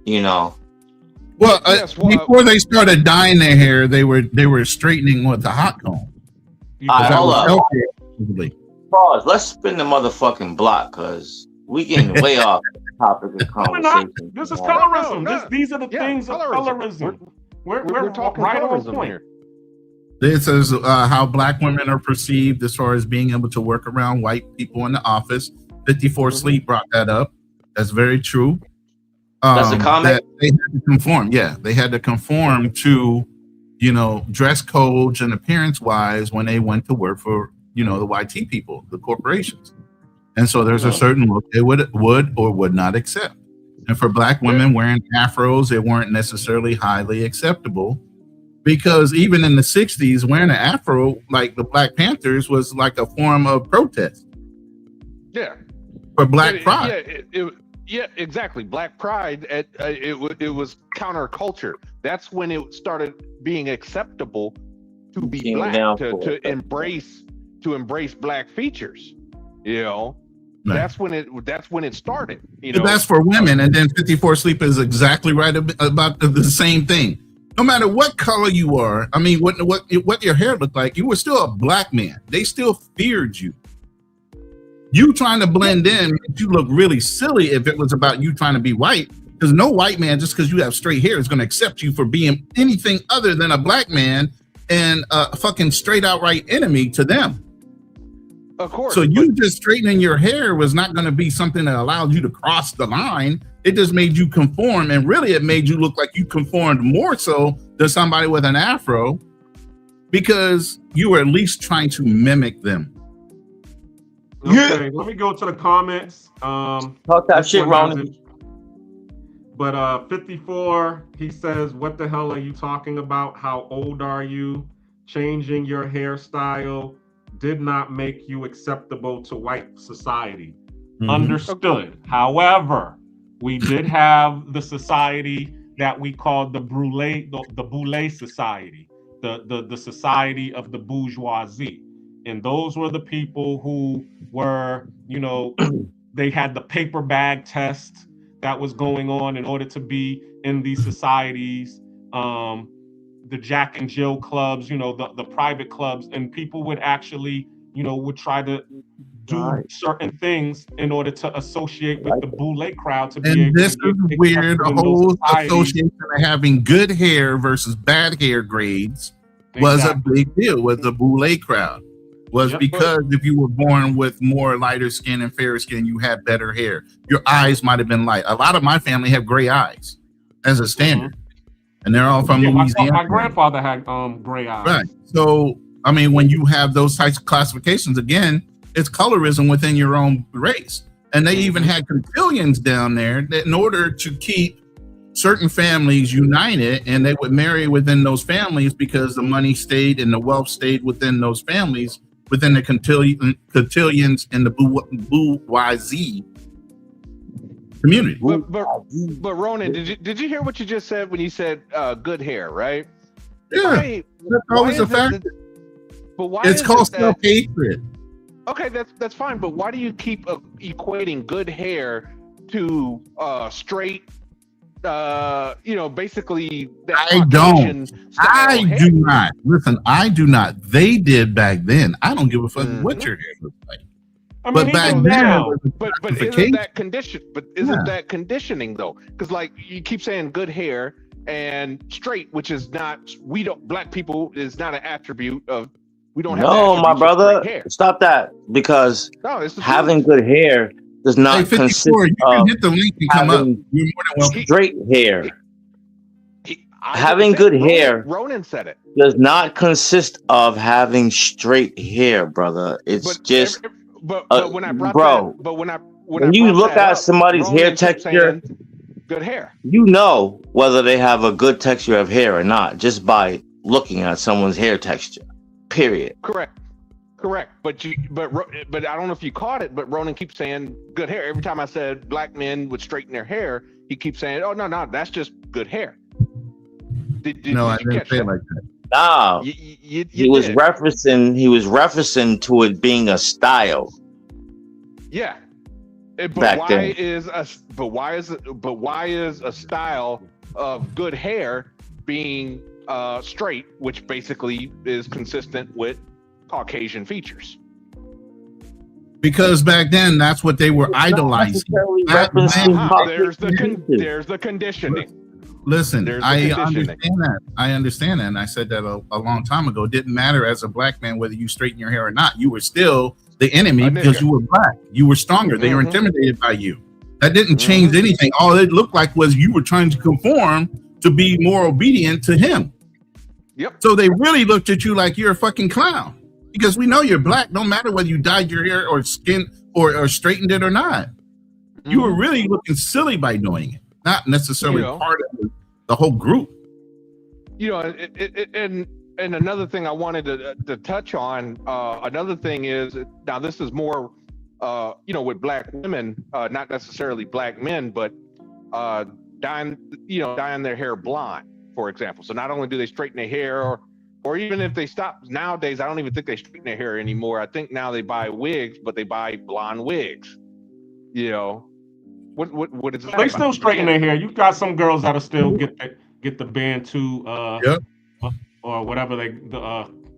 You know. Well, before they started dyeing their hair, they were straightening with the hot comb. Hold up. Pause. Let's spin the motherfucking block, cause we getting way off the topic of conversation. This is colorism. These are the things of colorism. We're talking right on point here. This is how Black women are perceived as far as being able to work around white people in the office. 54 Sleep brought that up. That's very true. That's a comment. They had to conform. Yeah, they had to conform to, dress codes and appearance wise when they went to work for, the YT people, the corporations. And so there's a certain look they would or would not accept. And for Black women wearing afros, they weren't necessarily highly acceptable. Because even in the 60s, wearing an afro, like the Black Panthers, was like a form of protest. Yeah. For Black pride. Yeah, exactly. Black pride, it was counterculture. That's when it started being acceptable to be Black, to embrace Black features. Right. That's when it started. But that's for women, and then 54 Sleep is exactly right about the same thing. No matter what color you are, I mean, what your hair looked like, you were still a Black man. They still feared you. You trying to blend in, you look really silly if it was about you trying to be white, because no white man, just because you have straight hair, is going to accept you for being anything other than a Black man and a fucking straight outright enemy to them. Of course. So you just straightening your hair was not going to be something that allowed you to cross the line. It just made you conform, and really it made you look like you conformed more so than somebody with an afro, because you were at least trying to mimic them. Okay, let me go to the comments. Talk that shit, Ron. But 54, he says, "What the hell are you talking about? How old are you? Changing your hairstyle did not make you acceptable to white society." Understood. However, we did have the society that we called the Boule Society, the society of the bourgeoisie. And those were the people who were, they had the paper bag test that was going on in order to be in these societies. The Jack and Jill clubs, the private clubs, and people would actually, would try to do certain things in order to associate with the boule crowd to be able this to is weird. The whole association of having good hair versus bad hair grades was a big deal with the boule crowd. Because if you were born with more lighter skin and fairer skin, you had better hair. Your eyes might have been light. A lot of my family have gray eyes as a standard. And they're all from Louisiana. My grandfather had gray eyes. Right. So, I mean, when you have those types of classifications, again, it's colorism within your own race. And they even had cotillions down there that in order to keep certain families united, and they would marry within those families because the money stayed and the wealth stayed within those families, within the cotillions and the bourgeoisie community. But Ronan, did you hear what you just said when you said good hair, right? Yeah, that's always a fact. But why? It's called self-hatred. Okay, that's fine. But why do you keep equating good hair to straight? Basically. I don't. I do not. Listen, I do not. They did back then. I don't give a fuck what your hair looks like. I mean, but back then, but isn't that condition? But isn't that conditioning though? Because like you keep saying good hair and straight, which is not. Black people is not an attribute of. We don't have. No, my brother, stop that, because having good hair does not consist of hit the link and come up. You're more than welcome. Straight hair. Having good hair, Ronan said it, does not consist of having straight hair, brother. It's just. But when I brought that, but when you look at somebody's hair texture, good hair, you know whether they have a good texture of hair or not just by looking at someone's hair texture. Period. Correct. But I don't know if you caught it, but Ronan keeps saying good hair. Every time I said black men would straighten their hair, he keeps saying, "Oh no, that's just good hair." No, I didn't say it like that. No, he was referencing to it being a style. Yeah. But Back why then. is a style of good hair being straight, which basically is consistent with Caucasian features? Because back then, that's what they were idolizing. There's the conditioning. Listen, I understand that. I understand that. And I said that a long time ago. It didn't matter as a black man whether you straighten your hair or not. You were still the enemy because you were black. You were stronger. They were intimidated by you. That didn't change anything. All it looked like was you were trying to conform to be more obedient to him. Yep. So they really looked at you like you're a fucking clown. Because we know you're black, no matter whether you dyed your hair or skin or straightened it or not. You were really looking silly by doing it, not necessarily part of the whole group. And another thing I wanted to touch on, another thing is, now this is more, with black women, not necessarily black men, but dyeing their hair blonde, for example. So not only do they straighten their hair or even if they stop nowadays, I don't even think they straighten their hair anymore. I think now they buy wigs, but they buy blonde wigs. What is that? They still straighten their hair. You got some girls that'll still get the Bantu or whatever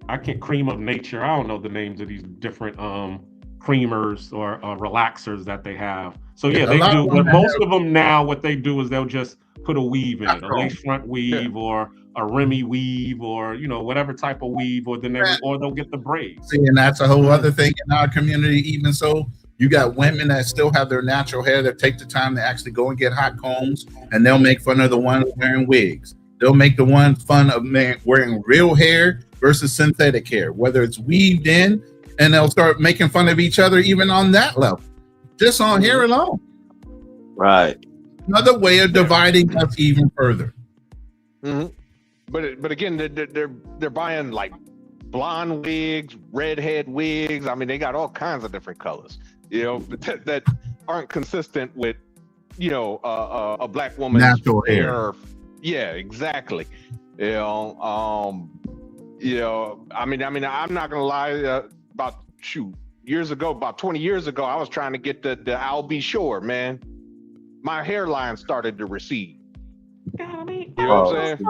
I can't cream of nature. I don't know the names of these different creamers or relaxers that they have. So yeah, they do. But most of them now, what they do is they'll just put a weave in it, a lace front weave or a Remy weave or whatever type of weave, or they'll get the braids. See, and that's a whole other thing in our community. Even so, you got women that still have their natural hair that take the time to actually go and get hot combs, and they'll make fun of the ones wearing wigs. They'll make the one fun of wearing real hair versus synthetic hair, whether it's weaved in, and they'll start making fun of each other even on that level, just on hair alone. Right. Another way of dividing us even further. But again, they're buying like blonde wigs, redhead wigs. I mean, they got all kinds of different colors, that aren't consistent with, a black woman's natural hair. Yeah, exactly. I mean, I'm not gonna lie. About 20 years ago, I was trying to get the I'll Be Sure, man. My hairline started to recede. You know what I'm saying?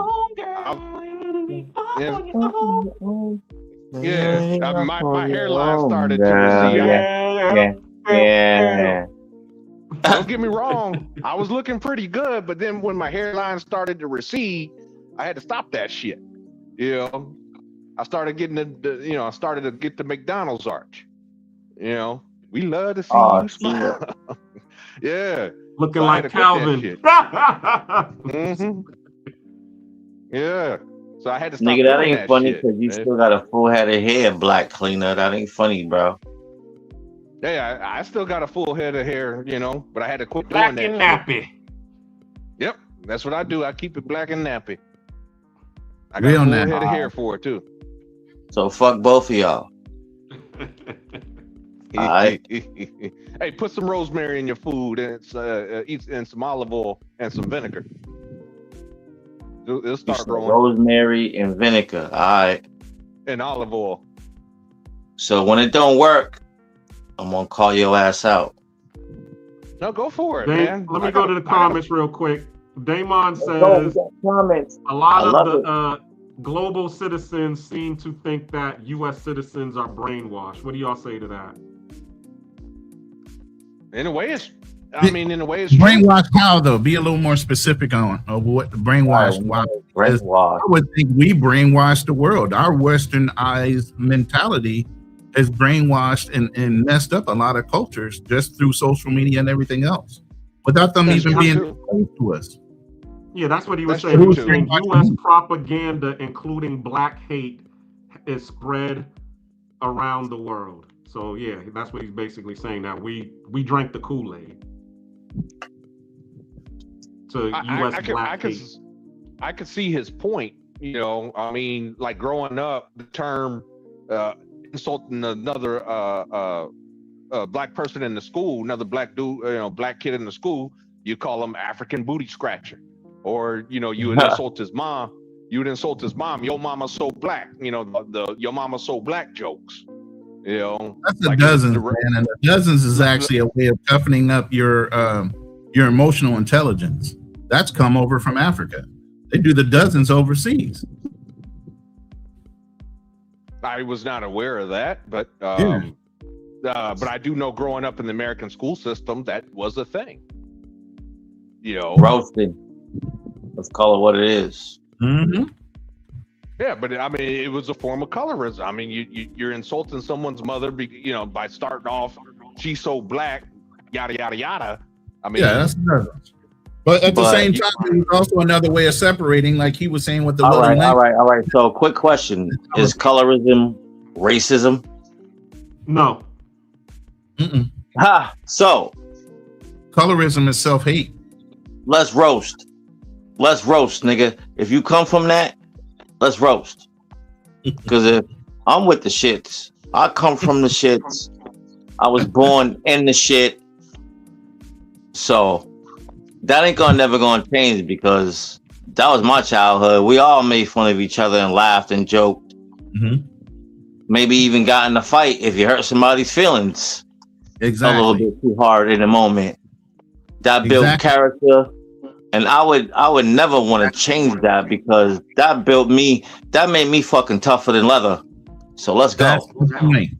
Yeah, my hairline started to recede. Yeah. Don't get me wrong, I was looking pretty good, but then when my hairline started to recede, I had to stop that shit. I started getting I started to get the McDonald's arch. We love to see you smile. Yeah. Looking like Calvin. Yeah. So I had to stop. Nigga, that ain't funny because you still got a full head of hair, black cleaner. That ain't funny, bro. Yeah, I still got a full head of hair, but I had to quit black doing that. Black and shit. nappy. Yep, that's what I do. I keep it black and nappy. I got a full head of hair for it too. So fuck both of y'all. All right. Hey, put some rosemary in your food and some olive oil and some vinegar. It'll start growing. Rosemary and vinegar. All right. And olive oil. So when it don't work, I'm gonna call your ass out. No, go for it, man. Let me go to the comments real quick. Damon says a lot of the global citizens seem to think that U.S. citizens are brainwashed. What do y'all say to that? In a way, it's brainwashed. How though? Be a little more specific on what the brainwashed. I would think we brainwashed the world. Our westernized mentality has brainwashed and messed up a lot of cultures just through social media and everything else, without them even being exposed to us. Yeah, that's what he was saying. He was saying U.S. propaganda, including black hate, is spread around the world. So yeah, that's what he's basically saying. That we drank the Kool-Aid. So U.S. black hate. I could see his point. I mean, like growing up, the term insulting another black person in the school, another black dude, black kid in the school, you call him African booty scratcher, or you would insult his mom. You would insult his mom. Your mama's so black. You know, the your mama's so black jokes. You know, that's the dozens, man. And the dozens is actually a way of toughening up your emotional intelligence. That's come over from Africa. They do the dozens overseas. I was not aware of that, but I do know growing up in the American school system that was a thing. You know, roasting. Let's call it what it is. Mm-hmm. Yeah, but I mean, it was a form of colorism. I mean, you're insulting someone's mother, by starting off, she's so black, yada yada yada. I mean, yeah, that's dozens. But at the same time, there's also another way of separating, like he was saying with the all right. So, quick question: is colorism racism? No. Ha. So, colorism is self-hate. Let's roast, nigga. If you come from that, let's roast. Because if I'm with the shits, I come from the shits. I was born in the shit. So that ain't never gonna change because that was my childhood. We all made fun of each other and laughed and joked. Mm-hmm. Maybe even got in a fight if you hurt somebody's feelings. Exactly. A little bit too hard in the moment. That built character. And I would never want to change that because that made me fucking tougher than leather. So let's go.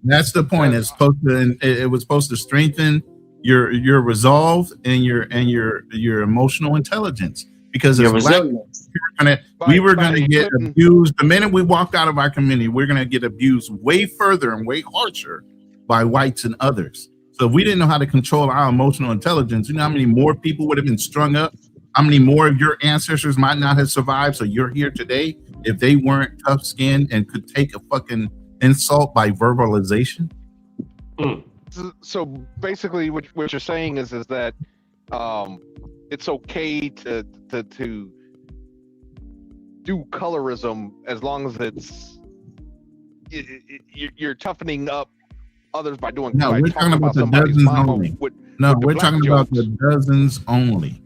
That's the point. It's supposed to. It was supposed to strengthen your resolve and your emotional intelligence. Because as black, we were going to get abused. The minute we walked out of our community, we're going to get abused way further and way harsher by whites and others. So if we didn't know how to control our emotional intelligence, you know how many more people would have been strung up? How many more of your ancestors might not have survived? So you're here today if they weren't tough-skinned and could take a fucking insult by verbalization. So basically, what you're saying is that it's okay to do colorism as long as you're toughening up others by doing. No, we're talking about the dozens only. We're talking about the dozens only.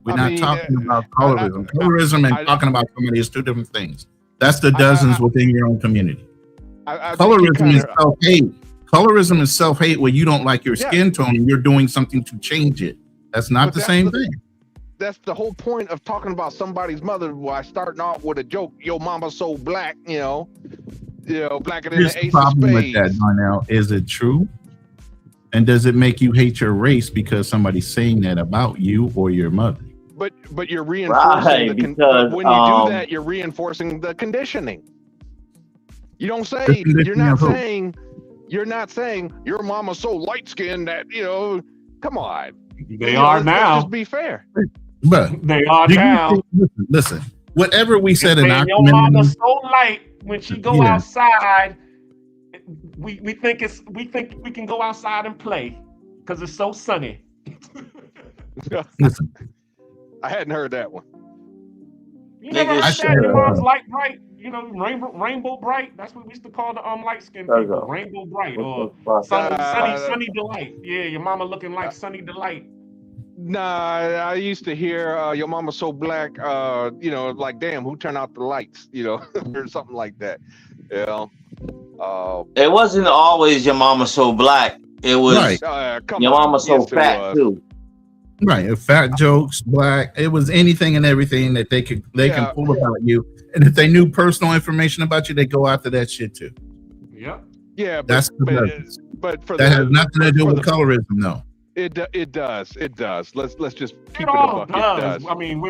We're not talking about colorism. Colorism and talking about somebody is two different things. That's the dozens within your own community. Colorism is self-hate. Colorism is self-hate where you don't like your skin tone and you're doing something to change it. That's not the same thing. That's the whole point of talking about somebody's mother by starting off with a joke. Your mama's so black, blacker than Here's the the ace of problem with spades. that, Darnell. Is it true? And does it make you hate your race because somebody's saying that about you or your mother? But you're reinforcing because when you do that, you're reinforcing the conditioning. You don't say you're not saying your mama's so light skinned that come on. They are now. Let's just be fair. But they are now. Listen, whatever we said in our your community, mama's so light when she go outside. We think we can go outside and play because it's so sunny. Listen, I hadn't heard that one. You never heard that? Your mom's light bright, rainbow bright. That's what we used to call the light skinned people, rainbow bright or sunny delight. Yeah, your mama looking like sunny delight. Nah, I used to hear your mama's so black, like damn, who turned out the lights, or something like that. It wasn't always your mama so black. It was your mama so fat too. Right, fat jokes, black. It was anything and everything that they can pull about you. And if they knew personal information about you, they go after that shit too. Yep. Yeah, that's but for that has nothing to do with colorism, though. It does. Let's just keep it all a buck. does. It does. I mean,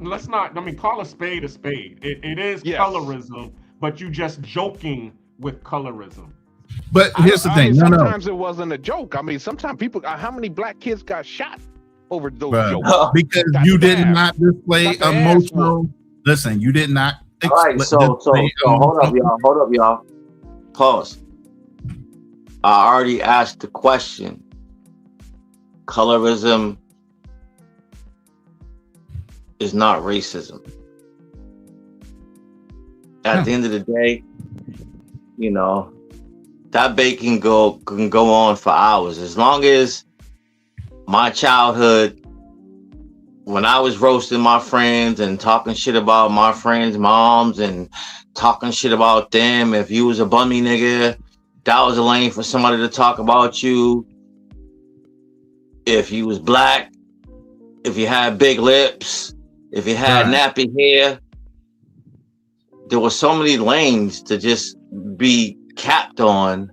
let's not. I mean, call a spade a spade. It is colorism, but you just joking with colorism. But here's the thing. Sometimes it wasn't a joke. I mean, sometimes people. How many black kids got shot over those jokes? Because you did not display emotional. Listen, you did not. All right, so hold up, y'all. Pause. I already asked the question. Colorism is not racism. At the end of the day, that debate can go on for hours. As long as my childhood when I was roasting my friends and talking shit about my friends' moms and talking shit about them, if you was a bummy nigga, that was a lane for somebody to talk about you. If you was black, if you had big lips, if you had nappy hair, there were so many lanes to just be capped on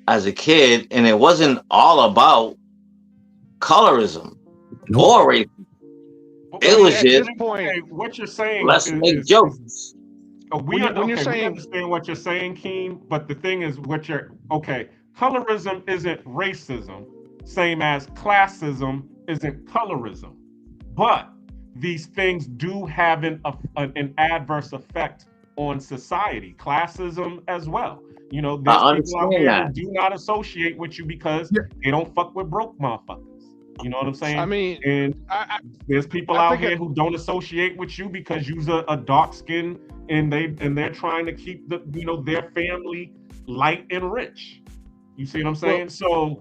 as a kid, and it wasn't all about colorism or racism. It was just what you're saying. Let's make jokes. We understand what you're saying, Keem, but the thing is, colorism isn't racism, same as classism isn't colorism, but these things do have an adverse effect on society, classism as well. You know, there's people out here who do not associate with you because they don't fuck with broke motherfuckers. You know what I'm saying? I mean, and there's people out here who don't associate with you because you're a dark skin, and they're trying to keep their family light and rich. You see what I'm saying?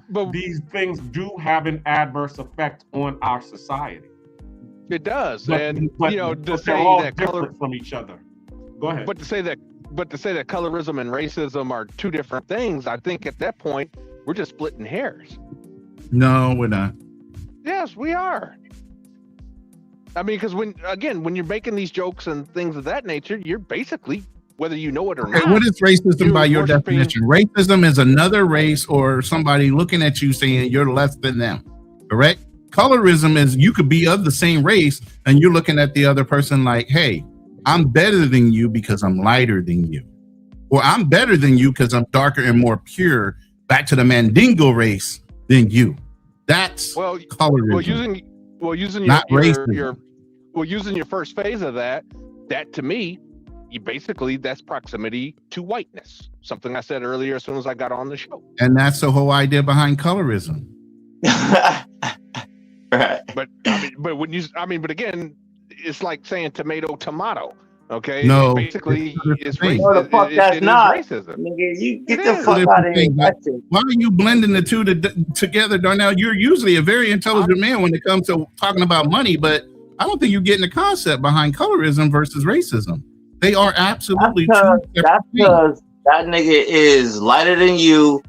But these things do have an adverse effect on our society. It does, but to say they're all that different from each other. Go ahead. But to say that colorism and racism are two different things, I think at that point we're just splitting hairs. No, we're not. Yes, we are. I mean, because when you're making these jokes and things of that nature, you're basically, whether you know it or not. What is racism by your definition? Racism is another race or somebody looking at you saying you're less than them, correct? Colorism is you could be of the same race and you're looking at the other person like, hey, I'm better than you because I'm lighter than you. Or I'm better than you because I'm darker and more pure, back to the Mandingo race, than you. That's colorism. Using your first phase of that to me, that's proximity to whiteness. Something I said earlier as soon as I got on the show. And that's the whole idea behind colorism. Right. But again, it's like saying tomato. Okay. No. Basically, it's racism. No, the fuck that's not. Racism. Nigga, you get the fuck out of here. Why are you blending the two together, Darnell? You're usually a very intelligent man when it comes to talking about money, but I don't think you're getting the concept behind colorism versus racism. They are absolutely that's because that nigga is lighter than you,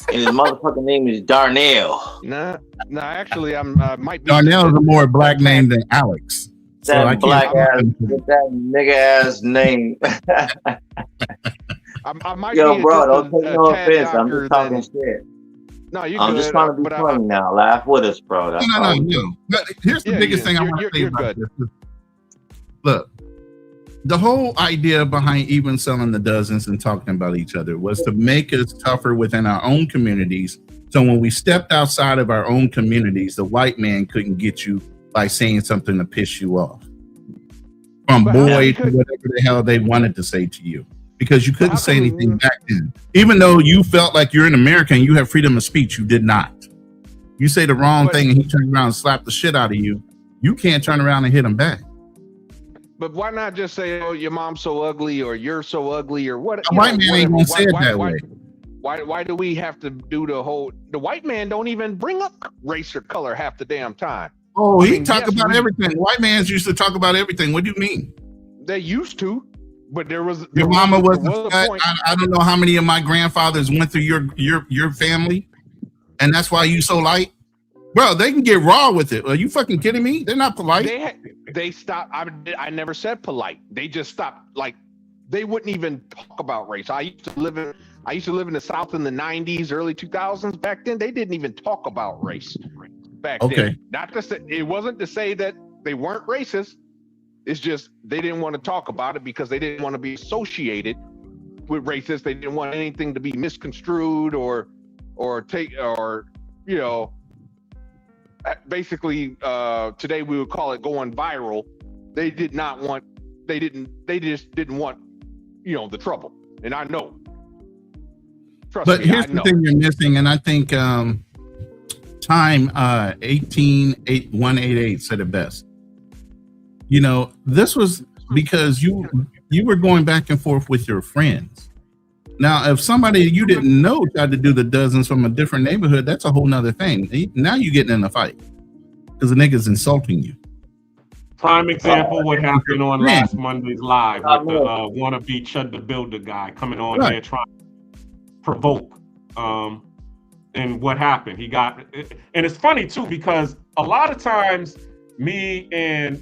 and his motherfucking name is Darnell. No, actually, might be. Darnell is a more black name than Alex. That black ass, with that nigga ass name. I might Yo, bro, don't take no offense. I'm just talking shit. No, I'm just trying to be funny now. Laugh with us, bro. That's no. But here's the biggest thing I want to say about this. Look, the whole idea behind even selling the dozens and talking about each other was to make us tougher within our own communities. So when we stepped outside of our own communities, the white man couldn't get you by saying something to piss you off. From boy to whatever the hell they wanted to say to you. Because you couldn't say anything back then. Even though you felt like you're an American, you have freedom of speech, you did not. You say the wrong thing and he turned around and slapped the shit out of you, you can't turn around and hit him back. But why not just say, oh, your mom's so ugly or you're so ugly or what? A white man ain't gonna say it that way. Why do we have to do the white man don't even bring up race or color half the damn time. Oh, he talk about everything. White mans used to talk about everything. What do you mean? They used to, but your mama was I don't know how many of my grandfathers went through your family, and that's why you so light. Bro, they can get raw with it. Are you fucking kidding me? They're not polite. They stopped. I never said polite. They just stopped. Like they wouldn't even talk about race. I used to live in the South in the 90s, early 2000s. Back then, they didn't even talk about race. Back then, not to say it wasn't to say that they weren't racist. It's just they didn't want to talk about it because they didn't want to be associated with racists. They didn't want anything to be misconstrued or basically today we would call it going viral. They just didn't want the trouble, and I know. But here's the thing you're missing, and I think Time 18188 said it best. This was because you were going back and forth with your friends. Now, if somebody you didn't know tried to do the dozens from a different neighborhood, that's a whole nother thing. Now you're getting in a fight. because the nigga's insulting you. Prime example, what happened on last Monday's live with the wannabe Chud the Builder guy coming on here trying to provoke. And what happened? He got, and it's funny too, because a lot of times me and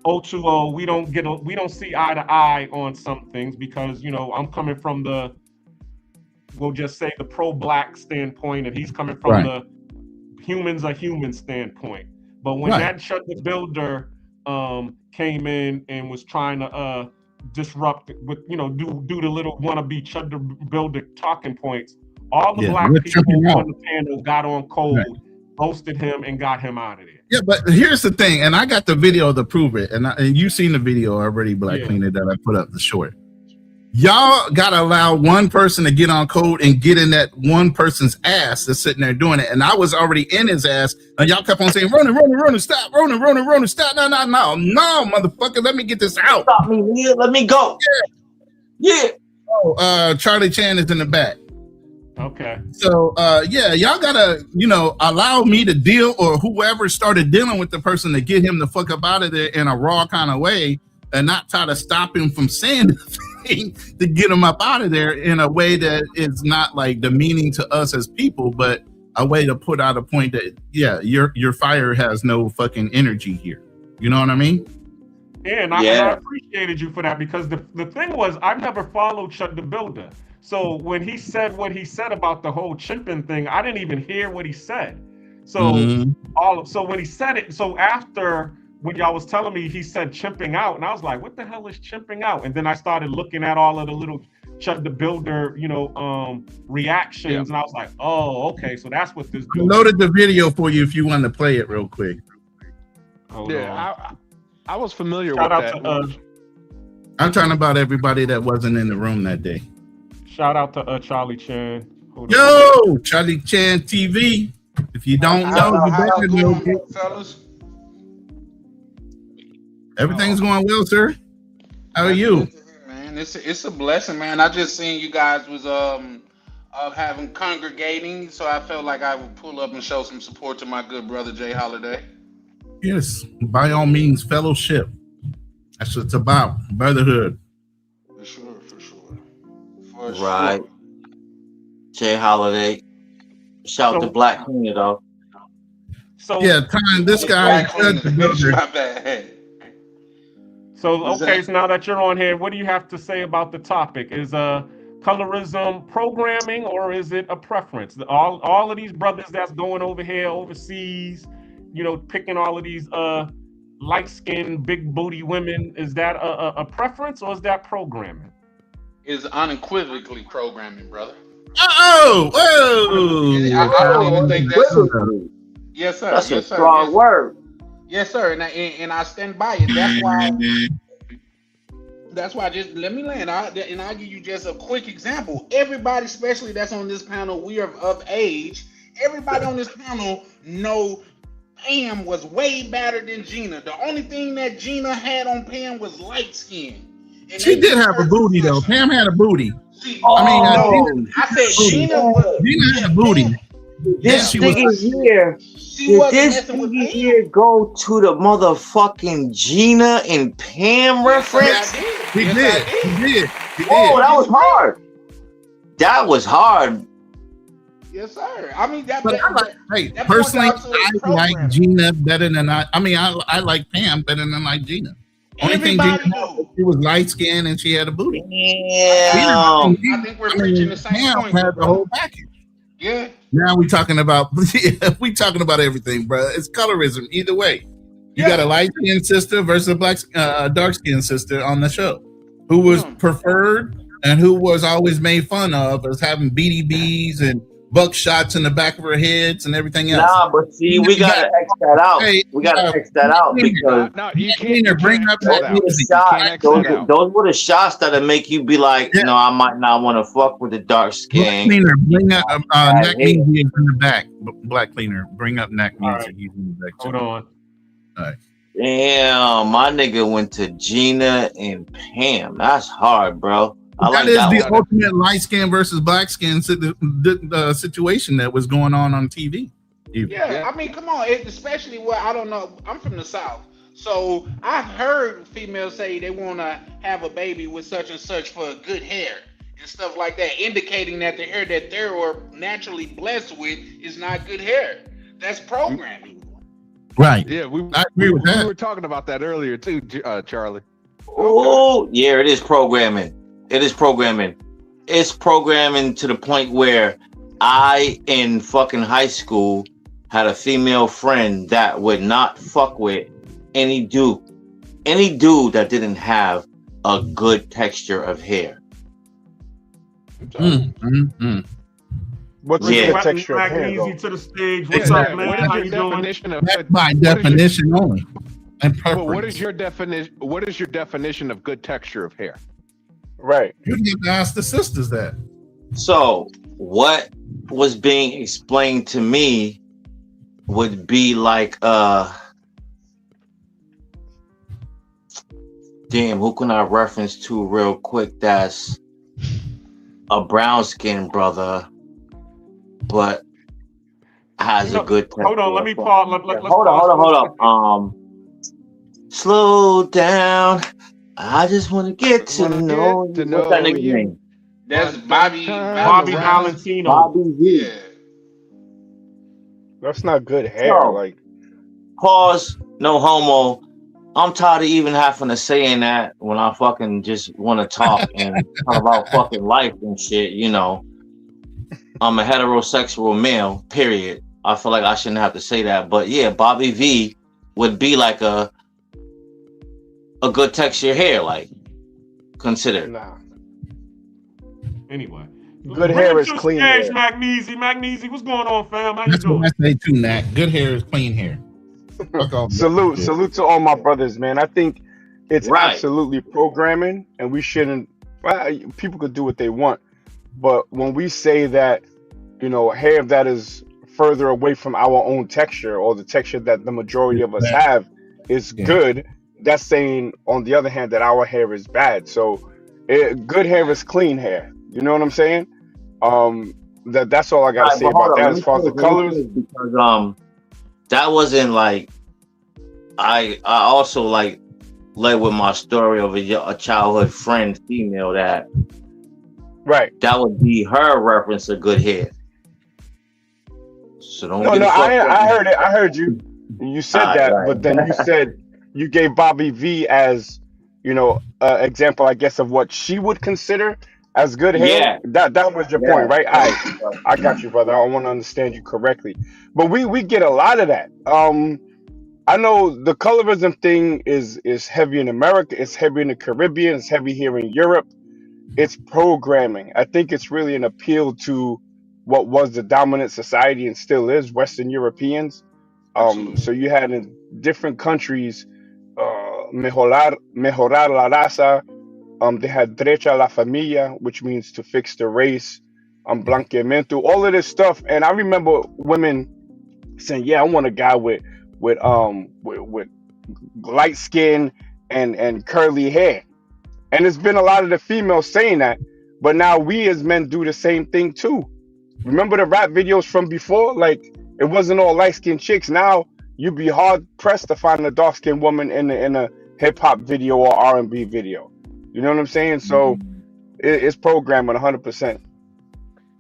O2O, we don't see eye to eye on some things because, you know, I'm coming from the, we'll just say the pro-black standpoint, and he's coming from the humans are human standpoint. But when that Chud the Builder came in and was trying to disrupt with, you know, do the little wannabe Chud the Builder talking points, all the black people on the panel got on code, roasted him, and got him out of there. Yeah, but here's the thing, and I got the video to prove it, and you've seen the video already, Black Cleaner, that I put up the short. Y'all gotta allow one person to get on code and get in that one person's ass that's sitting there doing it. And I was already in his ass, and y'all kept on saying, Ronan, stop, Ronan, stop. No, motherfucker, let me get this out. Stop me, yeah, let me go. Yeah. Oh, Charlie Chan is in the back. Okay. So yeah, y'all gotta, you know, allow me to deal, or whoever started dealing with the person, to get him the fuck up out of there in a raw kind of way, and not try to stop him from saying the thing to get him up out of there in a way that is not like demeaning to us as people, but a way to put out a point that, yeah, your fire has no fucking energy here. You know what I mean? Yeah, and I appreciated you for that, because the thing was, I've never followed Chud the Builder. So when he said what he said about the whole chimping thing, I didn't even hear what he said. So so when he said it, so after when y'all was telling me, he said chimping out, and I was like, what the hell is chimping out? And then I started looking at all of the little Chud the Builder, you know, reactions, and I was like, oh, okay, so that's what this. I loaded the video for you if you want to play it real quick. I was familiar Shout with out that. To, I'm talking about everybody that wasn't in the room that day. Shout out to Charlie Chan. Yo, Charlie Chan TV. If you don't know, you better know. Fellas? Everything's going well, sir. How are you? Man, it's a blessing, man. I just seen you guys was having congregating, so I felt like I would pull up and show some support to my good brother Jay Holiday. Yes, by all means, fellowship. That's what it's about. Brotherhood. For sure. Right. Jay Holiday. Shout to Black Cleaner though. So yeah, this guy. My bad. So okay, so now that you're on here, what do you have to say about the topic? Is colorism programming, or is it a preference? All of these brothers that's going over here overseas, you know, picking all of these light-skinned, big booty women, is that a preference, or is that programming? Is unequivocally programming, brother. Whoa! I don't even think that's. Yes, sir. That's a strong word. Yes, sir. And I stand by it. That's why. Just let me land. And I'll give you just a quick example. Everybody, especially that's on this panel, we are of age. Everybody on this panel know Pam was way better than Gina. The only thing that Gina had on Pam was light skin. And she did have a booty though. Pam had a booty. I said Gina had a booty. This nigga here, did this nigga here go to the motherfucking Gina and Pam reference? He did. Oh, that was hard. That was hard. Yes, sir. I mean, personally, I like Gina better than I like Pam better than I like Gina. Only thing Gina had, she was light skinned and she had a booty. Yeah. I think we're preaching the same Pam point. had the whole package. Yeah. Now we talking about everything, bro. It's colorism either way. You got a light skinned sister versus a dark skinned sister on the show, who was preferred and who was always made fun of as having BDBs and buckshots in the back of her heads and everything else. Nah, but see, we gotta X that out. We gotta X that out because you can't bring up those were the shots that'll make you be like, no, I might not want to fuck with the dark skin. Black Cleaner, bring up Neck Music in the back. Black Cleaner, bring up Neck Music. He's in the back. Hold on. All right. Damn, my nigga went to Gina and Pam. That's hard, bro. That is the ultimate light skin versus black skin situation that was going on TV. Yeah, I mean, come on, especially where I don't know. I'm from the South, so I've heard females say they want to have a baby with such and such for good hair and stuff like that, indicating that the hair that they're naturally blessed with is not good hair. That's programming. Right. Yeah, we were talking about that earlier too, Charlie. Oh, yeah, it is programming. It is programming. It's programming to the point where I, in fucking high school, had a female friend that would not fuck with any dude that didn't have a good texture of hair. What's the good texture of hair, though? Easy to the stage. What's up, man? What is How your you doing? definition of good? By definition only. And preference. Well, what is your definition? What is your definition of good texture of hair? Right. You need to ask the sisters that. So, what was being explained to me would be like, damn, who can I reference to real quick? That's a brown skinned brother, but has a good texture. Hold on, let me pause. Hold up. Slow down. I just want to get to know what's that nigga's name? That's Bobby Valentino. Bobby V. Yeah. That's not good hair. So, like, pause. No homo. I'm tired of even having to saying that when I fucking just want to talk and talk about fucking life and shit. You know, I'm a heterosexual male. Period. I feel like I shouldn't have to say that, but yeah, Bobby V would be like a good texture hair, like considered. Nah. Anyway, good hair is clean hair. Magnesi, what's going on, fam? How you That's doing? what I say too, Nat. Good hair is clean hair. Salute to all my brothers, man. I think it's absolutely programming, and we shouldn't. People could do what they want, but when we say that, you know, hair that is further away from our own texture or the texture that the majority of us have is good, that's saying, on the other hand, that our hair is bad. So, good hair is clean hair. You know what I'm saying? That's all I gotta say about that as far as the colors. Because that wasn't like I also like led with my story of a childhood friend, female, that that would be her reference to good hair. So don't. I heard it. I heard you. You said that, but then you said you gave Bobby V as, you know, example, I guess, of what she would consider as good hair. Yeah. That was your point, right? I got you, brother. I want to understand you correctly. But we get a lot of that. I know the colorism thing is heavy in America. It's heavy in the Caribbean. It's heavy here in Europe. It's programming. I think it's really an appeal to what was the dominant society and still is, Western Europeans. So you had in different countries, mejorar la raza. They had derecha a la familia, which means to fix the race. Blanqueamiento, all of this stuff. And I remember women saying, "Yeah, I want a guy with light skin and curly hair." And there's been a lot of the females saying that, but now we as men do the same thing too. Remember the rap videos from before? Like, it wasn't all light skinned chicks. Now you'd be hard pressed to find a dark skinned woman in a hip hop video or R&B video. You know what I'm saying? So it's programming 100%.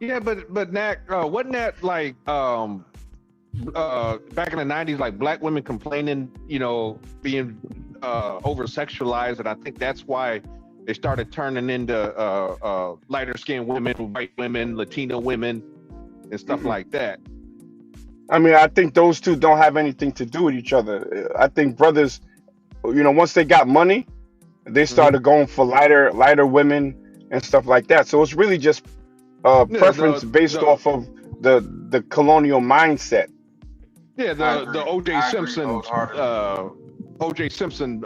Yeah, but Nat, wasn't that like back in the 90s, like black women complaining, you know, being over sexualized, and I think that's why they started turning into lighter skinned women, white women, Latino women, and stuff like that. I mean, I think those two don't have anything to do with each other. I think brothers, you know, once they got money, they started going for lighter women and stuff like that. So it's really just preference based off of the colonial mindset. Yeah, the O.J. Simpson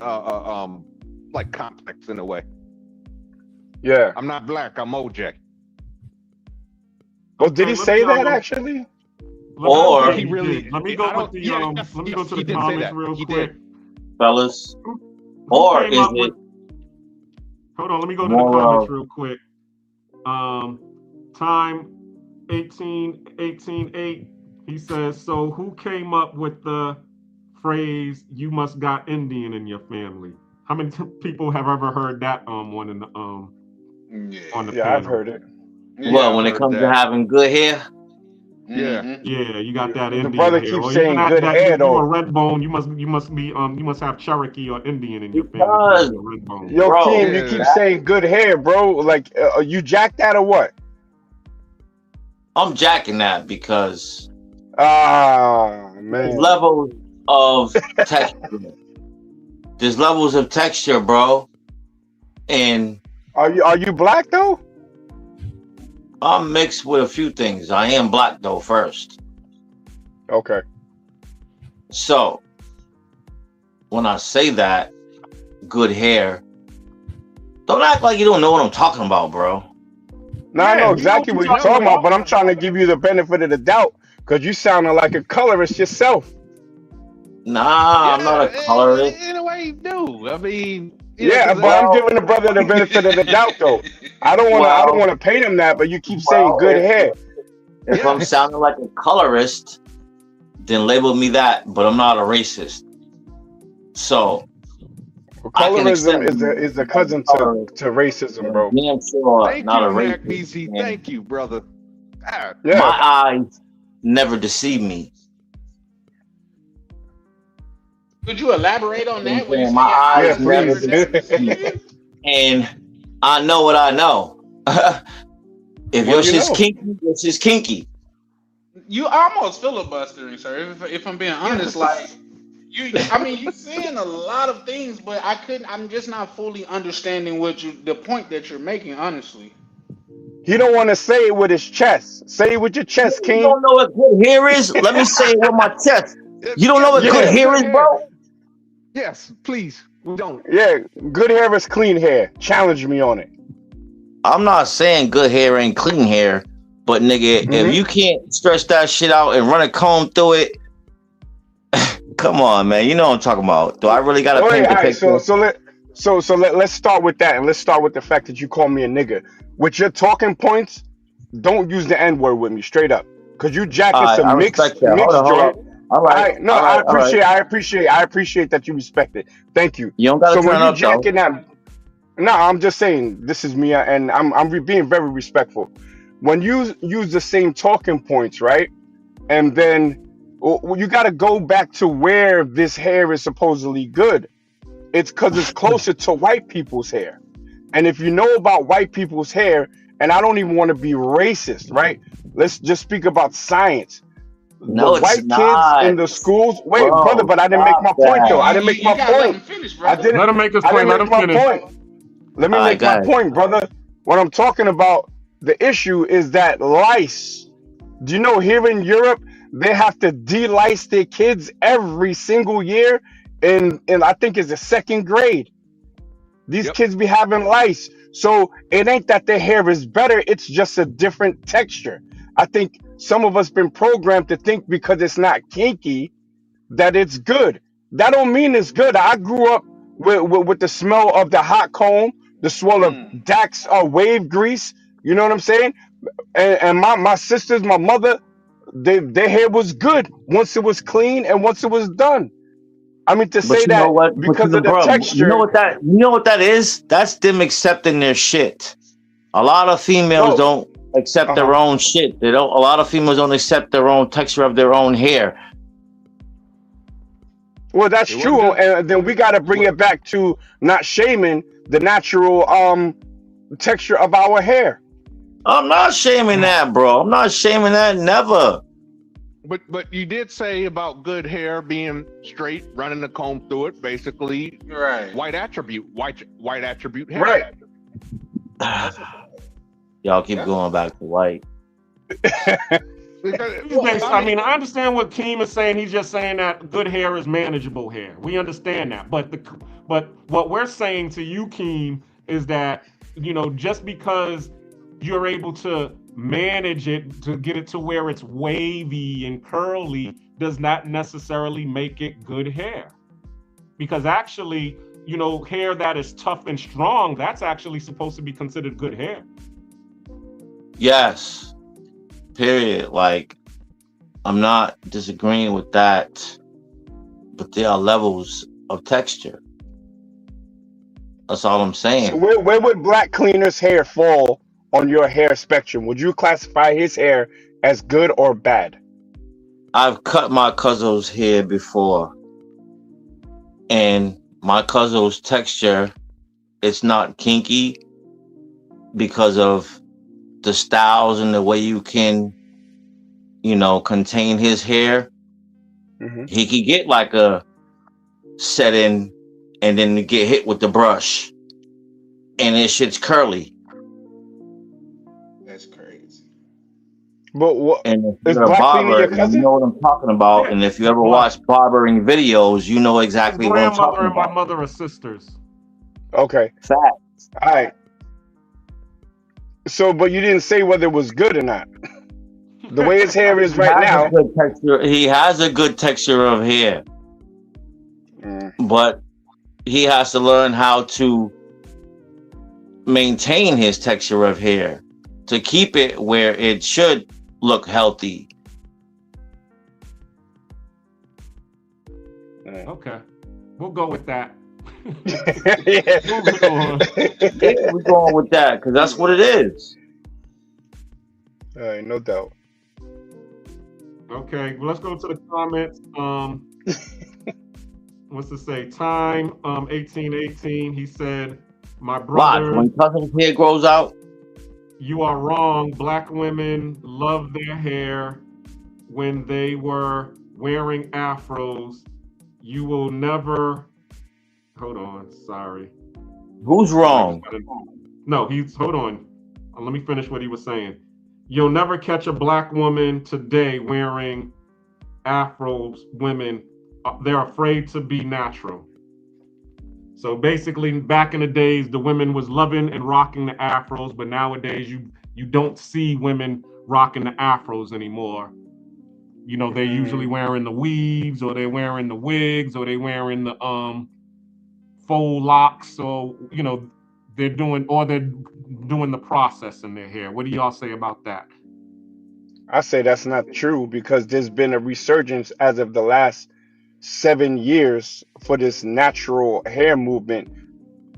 like complex in a way. Yeah, I'm not black, I'm OJ. Oh, did he say that actually? Or he really? Let me go with the let me go to the comments real quick, fellas. Or is it? Hold on, let me go to the comments real quick. Time 18, 8. He says, so who came up with the phrase "you must got Indian in your family"? How many people have ever heard that on the on the Yeah, panel? I've heard it. Well, when it comes to having good hair, Yeah. Yeah, you got that The Indian brother hair, keeps or even saying after good that, hair you a though. red bone. You must have Cherokee or Indian in your family. because, To be a red bone. Yo, bro, Keem, you keep saying good hair, bro. Like, you jacked that or what? I'm jacking that because Ah, there's man. levels of texture. There's levels of texture, bro. And Are you black though? I'm mixed with a few things. I am black though first. Okay. So when I say that, good hair, don't act like you don't know what I'm talking about, bro. Now I know exactly what you're talking about, but I'm trying to give you the benefit of the doubt because you sounding like a colorist yourself. Nah, I'm not a colorist. In a way, you do. I mean, Yeah, but I'm giving the brother the benefit of the doubt though. I don't want to paint him that, but you keep saying good hair. If I'm sounding like a colorist, then label me that, but I'm not a racist. So colorism is a cousin to racism, bro. Damn sure, Thank not you, a Mac racist. BC. Thank you, brother. Ah, Yeah. My eyes never deceive me. Could you elaborate on that? When you say My your eyes eyes never never deceive me. And I know what I know. If What your do you shit's know? kinky, your shit's kinky. You almost filibustering, sir. If I'm being honest, like you saying a lot of things, but I'm just not fully understanding the point that you're making, honestly. He don't want to say it with his chest. Say it with your chest, You King. don't know what good hair is? Let me say it with my chest. You don't know what good hair is, bro? Yes, please. We don't. Yeah, good hair is clean hair. Challenge me on it. I'm not saying good hair ain't clean hair, but nigga, if you can't stretch that shit out and run a comb through it, come on, man. You know what I'm talking about. Do I really gotta paint the picture? Let's start with that, and let's start with the fact that you call me a nigga. With your talking points, don't use the N-word with me, straight up, because you jacking I some respect mixed that. Hold joint. on. All right. I appreciate that you respect it. Thank you. You don't gotta So when turn you up though. jacking that, no, I'm just saying this is me, and I'm being very respectful. When you use the same talking points, right, and then you got to go back to where this hair is supposedly good. It's because it's closer to white people's hair. And if you know about white people's hair, and I don't even want to be racist, right? Let's just speak about science. No, The it's white kids not. in the schools. Wait, Bro, brother, but I didn't make my point though. I didn't make my gotta let him point. finish, I brother. didn't. Let him make his I point. didn't Let make him my finish. point. Let me All right, make go my ahead. point, brother. What I'm talking about, the issue is that lice. Do you know here in Europe they have to de-lice their kids every single year, and I think it's the second grade. These kids be having lice, so it ain't that their hair is better. It's just a different texture. I think some of us been programmed to think because it's not kinky that it's good. That don't mean it's good. I grew up with the smell of the hot comb, the smell of Dax wave grease. You know what I'm saying? And my sisters, my mother, their hair was good once it was clean and once it was done. I mean, to But say you know that what? because of the You know texture. what that is? That's them accepting their shit. A lot of females don't accept their own shit. A lot of females don't accept their own texture of their own hair. Well, that's true, and then we got to bring it back to not shaming the natural texture of our hair. I'm not shaming that, bro. I'm not shaming that. Never. But you did say about good hair being straight, running the comb through it, basically right. White attribute hair. Right. Y'all keep going back to white. I mean, I understand what Keem is saying. He's just saying that good hair is manageable hair. We understand that, but what we're saying to you, Keem, is that just because you're able to manage it to get it to where it's wavy and curly does not necessarily make it good hair. Because actually, hair that is tough and strong, that's actually supposed to be considered good hair. Yes. Period. Like, I'm not disagreeing with that, but there are levels of texture. That's all I'm So saying. where would Black Cleaner's hair fall on your hair spectrum? Would you classify his hair as good or bad? I've cut my cousin's hair before, and my cousin's texture, it's not kinky because of the styles and the way you can, contain his hair. Mm-hmm. He could get like a set in and then get hit with the brush, and his shit's curly. That's crazy. But what And if is you're a Black Cleaner barber, your you cousin? know what I'm talking about. Yeah, And if you he's ever black. watch barbering videos, you know His exactly what I'm grandmother talking and my about. mother are sisters. Okay. Facts. All right. So, but you didn't say whether it was good or not. The way his hair is He right has a now. good texture. He has a good texture of hair, but he has to learn how to maintain his texture of hair to keep it where it should look healthy. Okay, we'll go with that. Yeah. Moving on. Yeah, we're going with that because that's what it is. All right, no doubt. Okay, well, let's go to the comments. What's to say? Time 1818. He said, "My Watch brother, when cousin's hair grows out. you are wrong. Black women love their hair when they were wearing afros. You will never." Hold on, sorry. Who's wrong? No, hold on. Let me finish what he was saying. You'll never catch a black woman today wearing afros. Women, they're afraid to be natural. So basically, back in the days, the women was loving and rocking the afros, but nowadays you don't see women rocking the afros anymore. They're usually wearing the weaves, or they're wearing the wigs, or they're wearing the faux locks, or they're doing the process in their hair. What do y'all say about that? I say that's not true because there's been a resurgence as of the last 7 years for this natural hair movement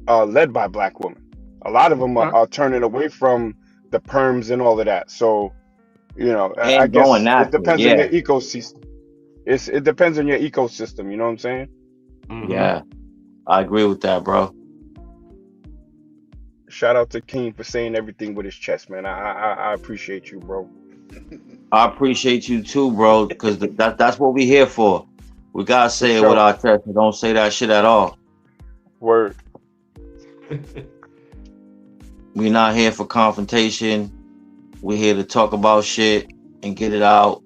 led by Black women. A lot of them are turning away from the perms and all of that. So, I And going guess it natural, depends on yeah. your ecosystem. It depends on your ecosystem. You know what I'm saying? Yeah, I agree with that, bro. Shout out to King for saying everything with his chest, man. I appreciate you, bro. I appreciate you too, bro, because that's what we here for. We gotta say it with sure. our chest. We don't say that shit at all. Word. We're not here for confrontation. We're here to talk about shit and get it out.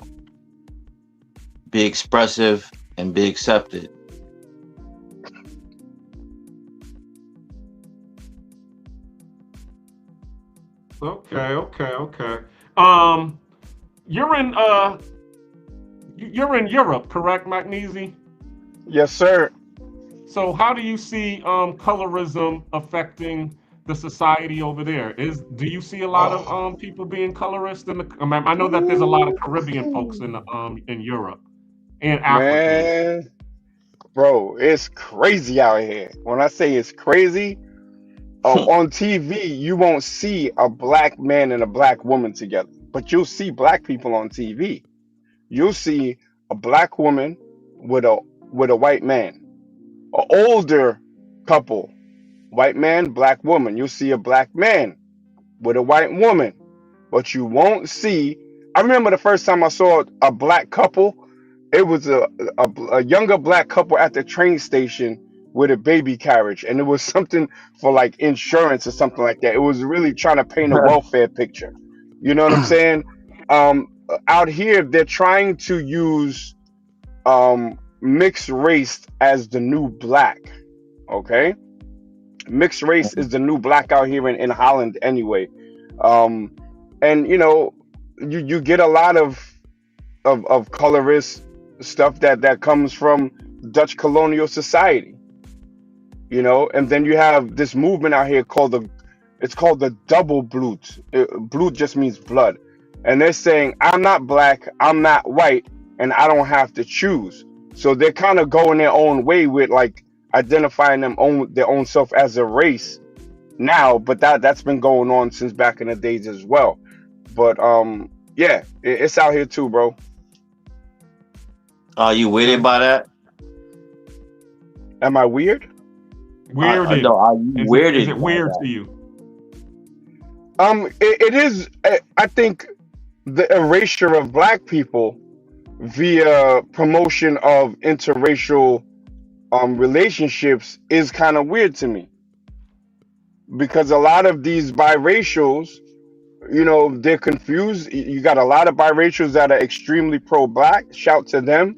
Be expressive and be accepted. Okay. You're in Europe, correct, Magnesi? Yes, sir. So how do you see colorism affecting the society over there? Do you see a lot of people being colorist I know that there's a lot of Caribbean folks in Europe and Africans. Man, bro, it's crazy out here. When I say it's crazy, on TV you won't see a black man and a black woman together, but you'll see black people on TV. You'll see a black woman with a white man, an older couple, white man, black woman. You'll see a black man with a white woman, but you won't see. I remember the first time I saw a black couple. It was a younger black couple at the train station with a baby carriage, and it was something for like insurance or something like that. It was really trying to paint a welfare picture. You know what I'm saying? Out here, they're trying to use mixed race as the new black. Okay, mixed race is the new black out here in Holland anyway. And you get a lot of colorist stuff that comes from Dutch colonial society, and then you have this movement out here called the double bloed. Bloed just means blood, and they're saying, I'm not black, I'm not white, and I don't have to choose. So they're kind of going their own way with like identifying their own self as a race now, but that's been going on since back in the days as well. But yeah, it's out here too, bro. Are you weirded by that? Am I weird? Weirded. No, are you weirded? Is it weird to you? It is. I think the erasure of black people via promotion of interracial relationships is kind of weird to me, because a lot of these biracials, you know, they're confused. You got a lot of biracials that are extremely pro-black. Shout to them,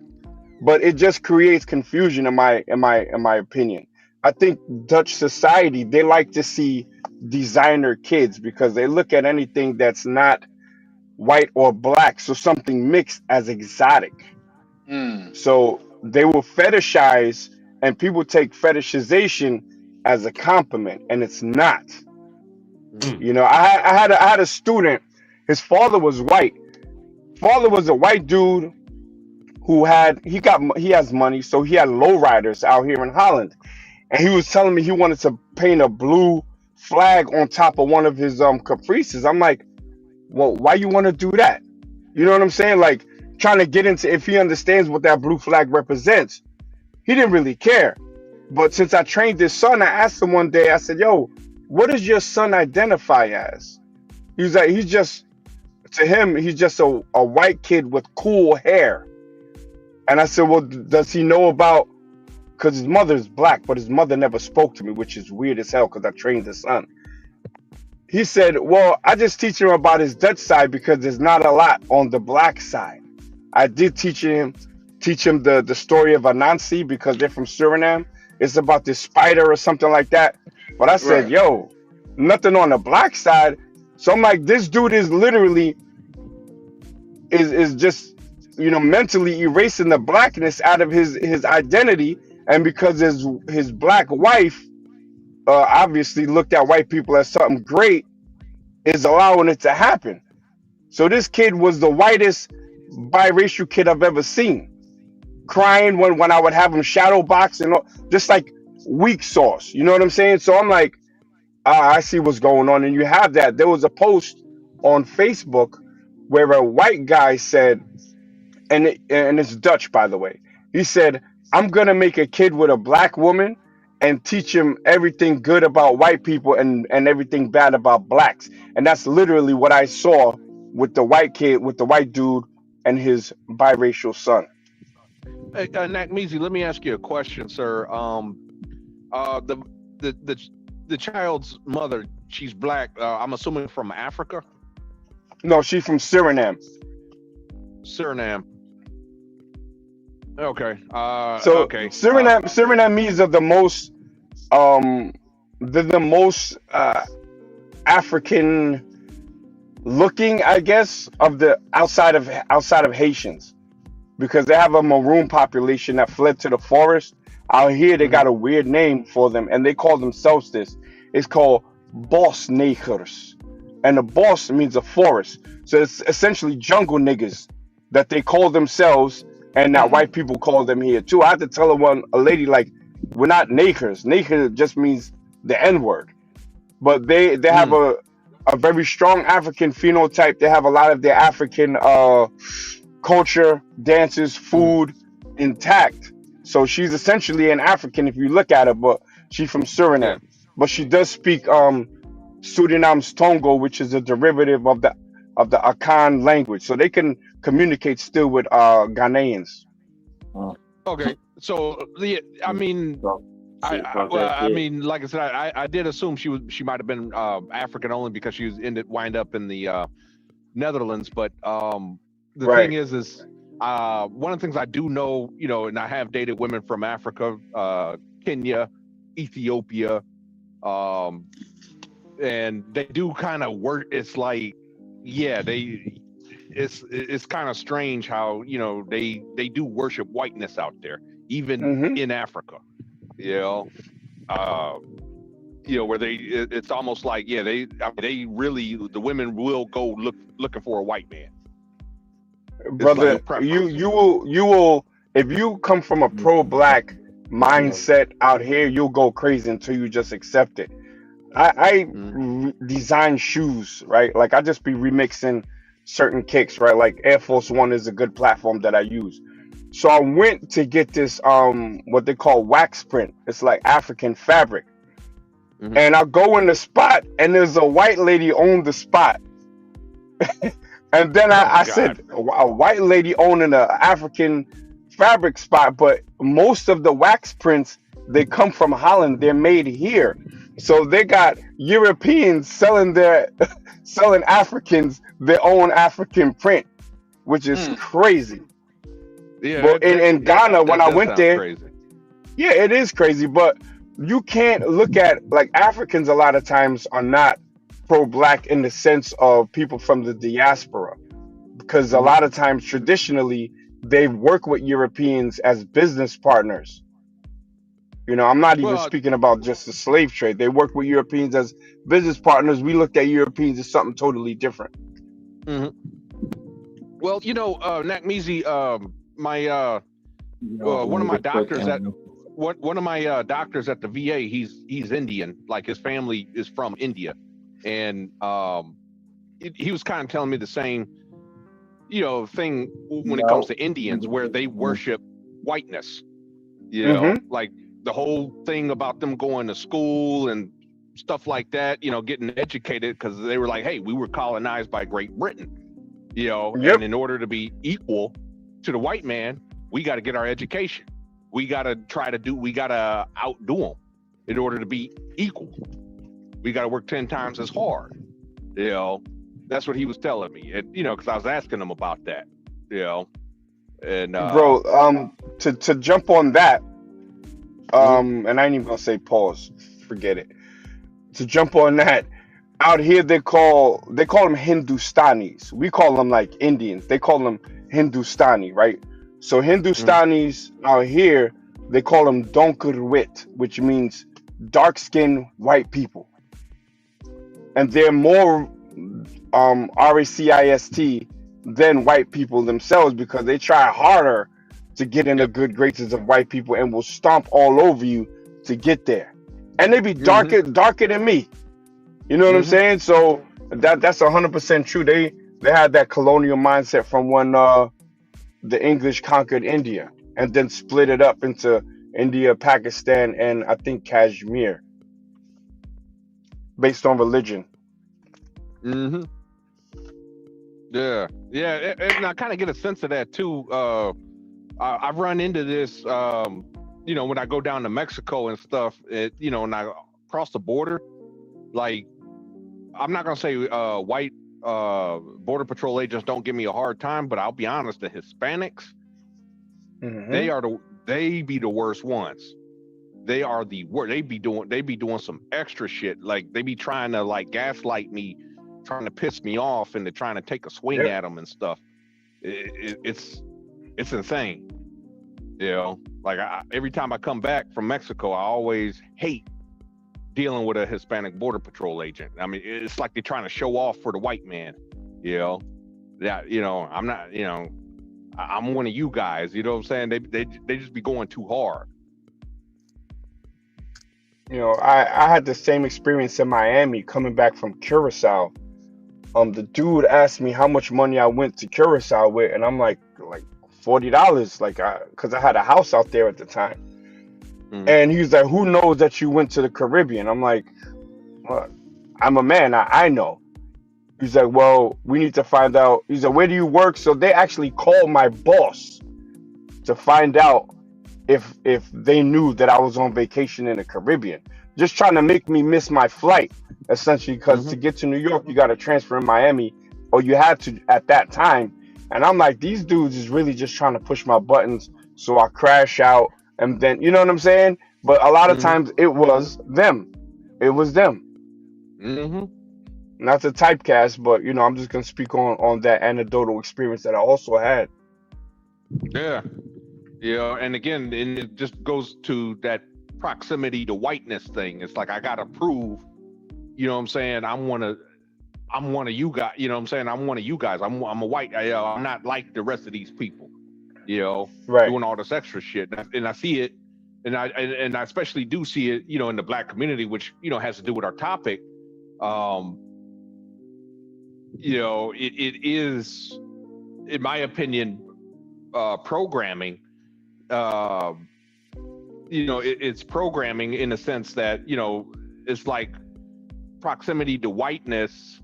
but it just creates confusion in my opinion. I think Dutch society, they like to see designer kids because they look at anything that's not white or black, so something mixed, as exotic. So they will fetishize, and people take fetishization as a compliment, and it's not. You know, I had a student. His father was white. Father was a white dude who he has money, so he had lowriders out here in Holland, and he was telling me he wanted to paint a blue flag on top of one of his caprices. I'm like, well, why you want to do that? You know what I'm saying? Like, trying to get into if he understands what that blue flag represents. He didn't really care. But since I trained his son, I asked him one day, I said, yo, what does your son identify as? He was like, to him, he's just a white kid with cool hair. And I said, well, does he know about, because his mother's black, but his mother never spoke to me, which is weird as hell because I trained his son. He said, well, I just teach him about his Dutch side because there's not a lot on the black side. I did teach him the story of Anansi because they're from Suriname. It's about this spider or something like that. But I said, yo, nothing on the black side. So I'm like, this dude is literally is just, you know, mentally erasing the blackness out of his identity. And because his black wife obviously looked at white people as something great, is allowing it to happen. So this kid was the whitest biracial kid I've ever seen. Crying when I would have him shadow box and all, just like weak sauce. You know what I'm saying? So I'm like, I see what's going on. And you have that. There was a post on Facebook where a white guy said, and it's Dutch, by the way. He said, I'm going to make a kid with a black woman and teach him everything good about white people and everything bad about blacks. And that's literally what I saw with the white kid, with the white dude and his biracial son. Hey, Nakmeezy, let me ask you a question, sir. The child's mother, she's black. I'm assuming from Africa. No, she's from Suriname. Suriname. Okay. So okay. Surinamese are the most the most African looking, I guess, of the outside of Haitians, because they have a maroon population that fled to the forest. Out here, they got a weird name for them, and they call themselves this. It's called Bos Negers, and the Bos means a forest. So it's essentially jungle niggas that they call themselves, and that white people call them here too. I had to tell a lady, like, we're not Negers. Neger just means the N-word. But they have a very strong African phenotype. They have a lot of their African culture, dances, food intact. So she's essentially an African if you look at her, but she's from Suriname. But she does speak Suriname's Tongo, which is a derivative of the Akan language. So they can communicate still with Ghanaians. Okay. So I mean, I mean, like I said, I did assume she might have been African only because she wind up in the Netherlands. But the thing is one of the things I do know, you know, and I have dated women from Africa, Kenya, Ethiopia, and they do kind of work. It's like, it's kind of strange how, you know, they do worship whiteness out there, even in Africa, you know. where it's almost like, they really, the women will go looking for a white man. Brother, you will if you come from a pro-black mindset out here, you'll go crazy until you just accept it. I design shoes, right? Like I just be remixing certain kicks, right? Like Air Force One is a good platform that I use. So I went to get this what they call wax print. It's like African fabric. And I go in the spot and there's a white lady on the spot. And then I said, a white lady owning an African fabric spot, but most of the wax prints, they come from Holland. They're made here. So they got Europeans selling selling Africans their own African print, which is crazy. Yeah, but in Ghana, when I went there, crazy. Yeah, it is crazy, but you can't look at, like, Africans a lot of times are not pro-black in the sense of people from the diaspora, because a lot of times traditionally they work with Europeans as business partners. I'm not even speaking about just the slave trade. They work with Europeans as business partners. We looked at Europeans as something totally different. Well, Nakmizi, my one of my doctors at doctors at the VA, he's Indian, like his family is from India, and he was kind of telling me the same thing when it comes to Indians, where they worship whiteness, like the whole thing about them going to school and stuff like that, getting educated, because they were like, hey, we were colonized by Great Britain, and in order to be equal to the white man, we got to get our education. We got to outdo them in order to be equal. We got to work 10 times as hard. That's what he was telling me. And, because I was asking him about that, and bro, to jump on that, and I ain't even gonna say pause, forget it. To jump on that, out here they call them Hindustanis. We call them like Indians. They call them Hindustani, right? So Hindustanis out here, they call them Donkerwit, which means dark-skinned white people. And they're more racist than white people themselves, because they try harder to get in the good graces of white people and will stomp all over you to get there. And they be darker than me. You know what I'm saying? So that's 100% true. They had that colonial mindset from when the English conquered India and then split it up into India, Pakistan, and I think Kashmir, based on religion. Yeah, and I kind of get a sense of that too. I've run into this, when I go down to Mexico and stuff, and I cross the border, like, I'm not gonna say white border patrol agents don't give me a hard time, but I'll be honest, the Hispanics, they be the worst ones. They are the worst. They be doing some extra shit. Like, they be trying to, like, gaslight me, trying to piss me off, and they're trying to take a swing at them and stuff. It's insane. Like, every time I come back from Mexico, I always hate dealing with a Hispanic border patrol agent. I mean, it's like they're trying to show off for the white man. I'm not. I'm one of you guys. You know what I'm saying? They just be going too hard. I had the same experience in Miami coming back from Curacao. The dude asked me how much money I went to Curacao with, and I'm like $40, because I had a house out there at the time. And he was like, who knows that you went to the Caribbean? I'm like, well, I'm a man, I know. He's like, well, we need to find out. He's like, where do you work? So they actually called my boss to find out if they knew that I was on vacation in the Caribbean, just trying to make me miss my flight, essentially, because to get to New York, you got to transfer in Miami, or you had to at that time. And I'm like, these dudes is really just trying to push my buttons, so I crash out, and then, you know what I'm saying? But a lot of times it was them. It was them. Not to typecast, but, I'm just going to speak on that anecdotal experience that I also had. Yeah. And again, and it just goes to that proximity to whiteness thing. It's like I gotta prove, you know what I'm saying, I'm one of you guys, you know what I'm saying, I'm one of you guys. I'm a white, I'm not like the rest of these people, you know, doing all this extra shit. And I see it, and I especially do see it, you know, in the Black community, which, you know, has to do with our topic. You know, it is, in my opinion, programming. You know, it's programming in the sense that, you know, it's like proximity to whiteness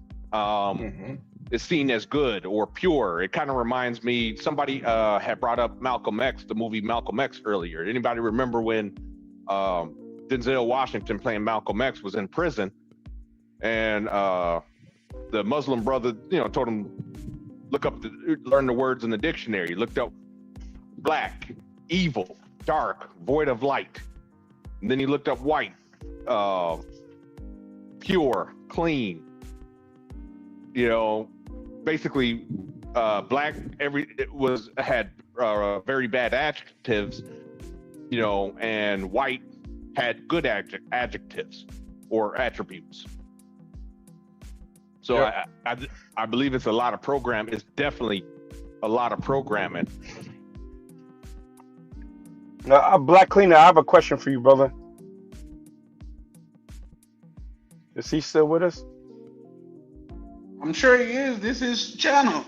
is seen as good or pure. It kind of reminds me, somebody had brought up Malcolm X, the movie Malcolm X earlier. Anybody remember when Denzel Washington playing Malcolm X was in prison, and the Muslim brother, you know, told him, learn the words in the dictionary. Looked up black, evil, dark, void of light. And then he looked up white, pure, clean. You know, basically, black had very bad adjectives, you know, and white had good adjectives or attributes. So I believe it's a lot of program. It's definitely a lot of programming. Black Cleaner, I have a question for you, brother. Is he still with us? I'm sure he is. This is his channel.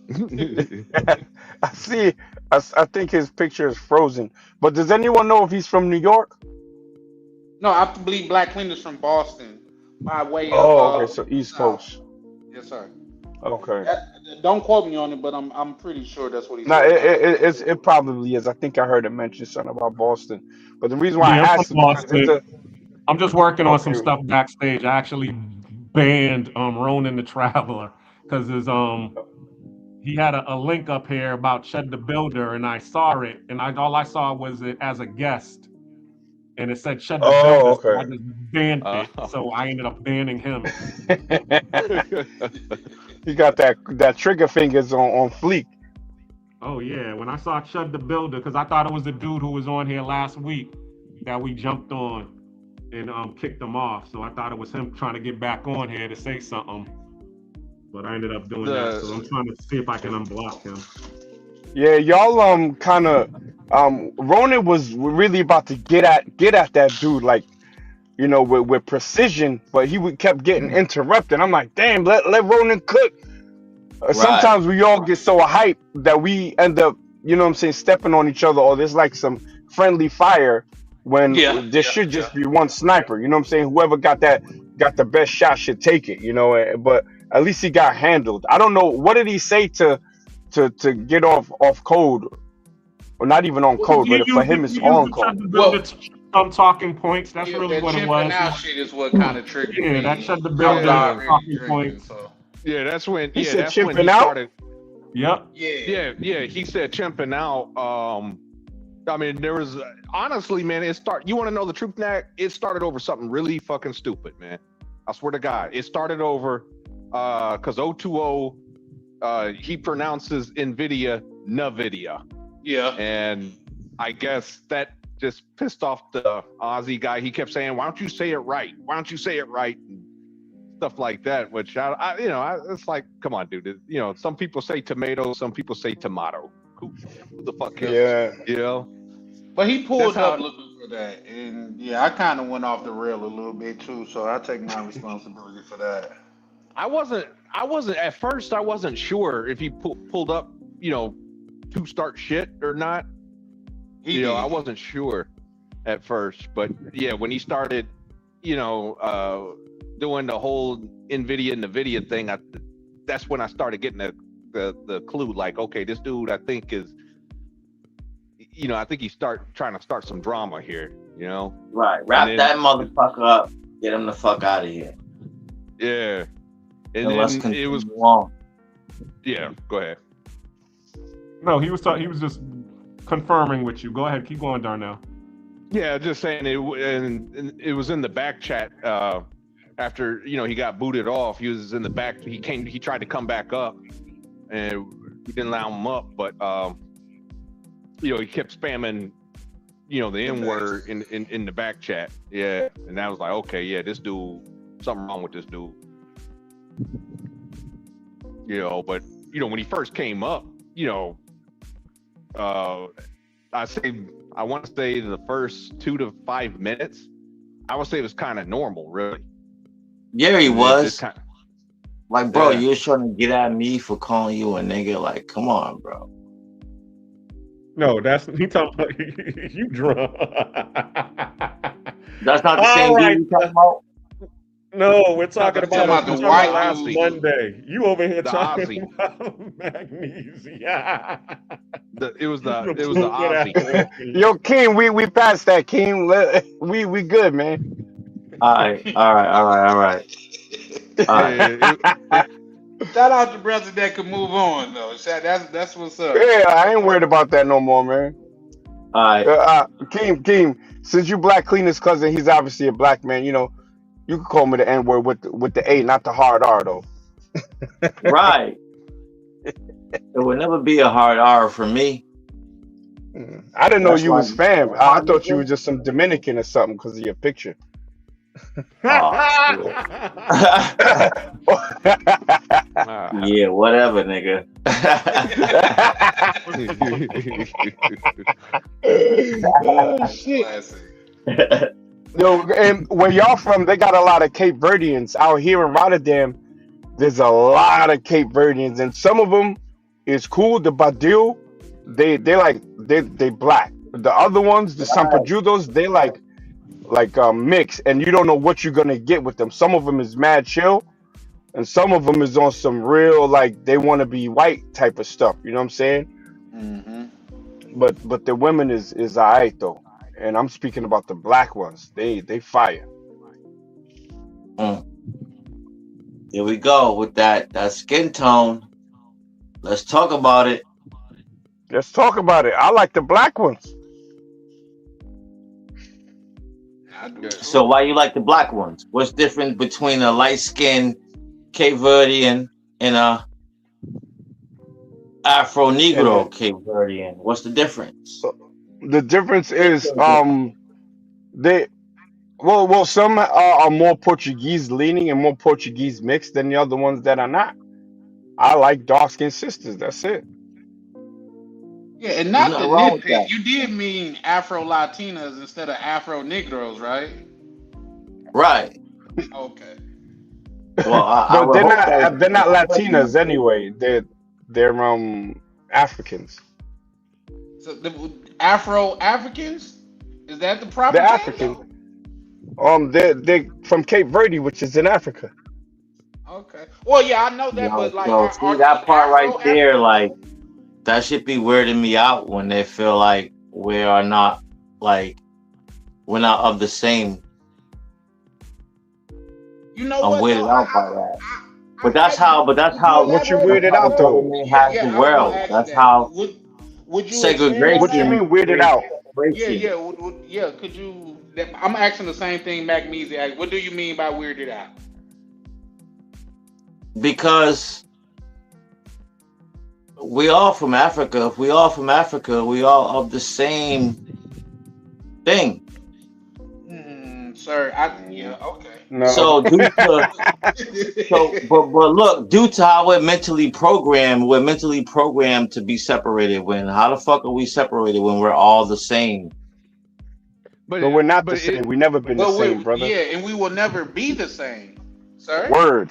I see. I think his picture is frozen. But does anyone know if he's from New York? No, I believe Black Cleaner's from Boston, by way of. Oh, okay. So East Coast. Yes, sir. Okay. Don't quote me on it, but I'm pretty sure that's what he No, said. it probably is. I think I heard it mention something about Boston. But the reason why I I'm asked from is because Boston. I'm just working on some stuff backstage. I actually banned Ronan the Traveler because he had a link up here about Shed the Builder, and I saw it, and all I saw was it as a guest, and it said Shed the Builder, okay. so I just banned it. So I ended up banning him. You got that trigger fingers on fleek. Oh yeah, when I saw Shed the Builder, because I thought it was the dude who was on here last week that we jumped on and kicked him off. So I thought it was him trying to get back on here to say something. But I ended up doing that, so I'm trying to see if I can unblock him. Yeah, y'all kind of Ronan was really about to get at that dude, like, you know, with precision, but he kept getting interrupted. I'm like, damn, let Ronan cook. Sometimes we all get so hyped that we end up, you know what I'm saying, stepping on each other, or there's like some friendly fire when there should just be one sniper. You know what I'm saying? Whoever got the best shot should take it, you know. But at least he got handled. I don't know, what did he say to get off code, or not even on code, but for him it's on code. Some talking points. That's really what it was. That shit is what kind of triggered me. That Shed the Builder talking points. Yeah, that's when he said that's chimping when he out. Started. Yep. Yeah. He said chimping out. I mean, there was honestly, man. You want to know the truth, Nat? It started over something really fucking stupid, man. I swear to God, it started over because 020. He pronounces NVIDIA NVIDIA. Yeah. And I guess that just pissed off the Aussie guy. He kept saying, "Why don't you say it right? Why don't you say it right?" And stuff like that. Which it's like, come on, dude. You know, some people say tomato, some people say tomato. Who the fuck cares? Yeah. You know. But he pulled up looking for that, and I kind of went off the rail a little bit too. So I take my responsibility for that. I wasn't at first. I wasn't sure if he pulled up, you know, to start shit or not. I wasn't sure at first, but yeah, when he started, you know, doing the whole NVIDIA thing, that's when I started getting the clue. Like, okay, this dude, I think is, you know, I think he's trying to start some drama here. You know, right? Wrap that motherfucker up. Get him the fuck out of here. Yeah. And then it was long. Yeah, go ahead. No, he was just confirming with you. Go ahead, keep going, Darnell. Yeah, just saying and it was in the back chat after, you know, he got booted off. He was in the back. He tried to come back up, and we didn't allow him up. But you know, he kept spamming, the N word in the back chat. Yeah, and I was like, okay, yeah, this dude, something wrong with this dude. But when he first came up, I want to say the first 2 to 5 minutes, I would say it was kind of normal, really. Yeah, he was. Like, bro, Yeah. you're trying to get at me for calling you a nigga. Like, come on, bro. No, he talking about you drunk. That's not the same dude you talking about? No, we're talking about the white last dude. Monday. You over here The talking Ozzy. about magnesia. It was the Ozzy. Yo, King, we passed that, King. We good, man. All right. Shout out to brothers that can move on though. That's what's up. Yeah, I ain't worried about that no more, man. All right. Keem, since you Black Cleaner's cousin, he's obviously a black man. You can call me the N word with the A, not the hard R though. Right. It would never be a hard R for me. I didn't know That's you why- was fam. I thought you were just some Dominican or something because of your picture. Yeah, whatever, nigga. Oh, shit. Yo, and where y'all from, they got a lot of Cape Verdeans out here in Rotterdam. There's a lot of Cape Verdeans, and some of them is cool. The Badil, they black. The other ones, the Sampajudos, they like mix, and you don't know what you're gonna get with them. Some of them is mad chill, and some of them is on some real like they want to be white type of stuff. You know what I'm saying? Mm-hmm. But the women is alright though, and I'm speaking about the black ones. They fire. Here we go with that skin tone. Let's talk about it. Let's talk about it. I like the black ones. So why you like the black ones? What's different between a light-skinned Cape Verdean and a Afro-Negro Cape Verdean? What's the difference? The difference is they well some are more Portuguese leaning and more Portuguese mixed than the other ones that are not. I like dark-skinned sisters. That's it. Yeah, and not to nitpick, you did mean Afro-Latinas instead of Afro-Negros, right? Right. Okay. Well, but they're not Latinas anyway. They're Africans. So the Afro-Africans? Is that the proper They're term, African. though? They're from Cape Verde, which is in Africa. Okay. Well, yeah, I know that, but like, so see that part right there, like that should be weirding me out when they feel like we're not of the same. You know I'm what? weirded out by that. But that's how What you weirded out though? has the world. That's how would you segregation. What you mean weirded out? Yeah. Could you? I'm asking the same thing Magnesia asked. What do you mean by weirded out? Because we all from Africa. If we all from Africa, we all of the same thing. Sir, okay. No. So but look, due to how we're mentally programmed to be separated. When how the fuck are we separated when we're all the same? But we're not the same. We never been the same, brother. Yeah, and we will never be the same, sir. Word.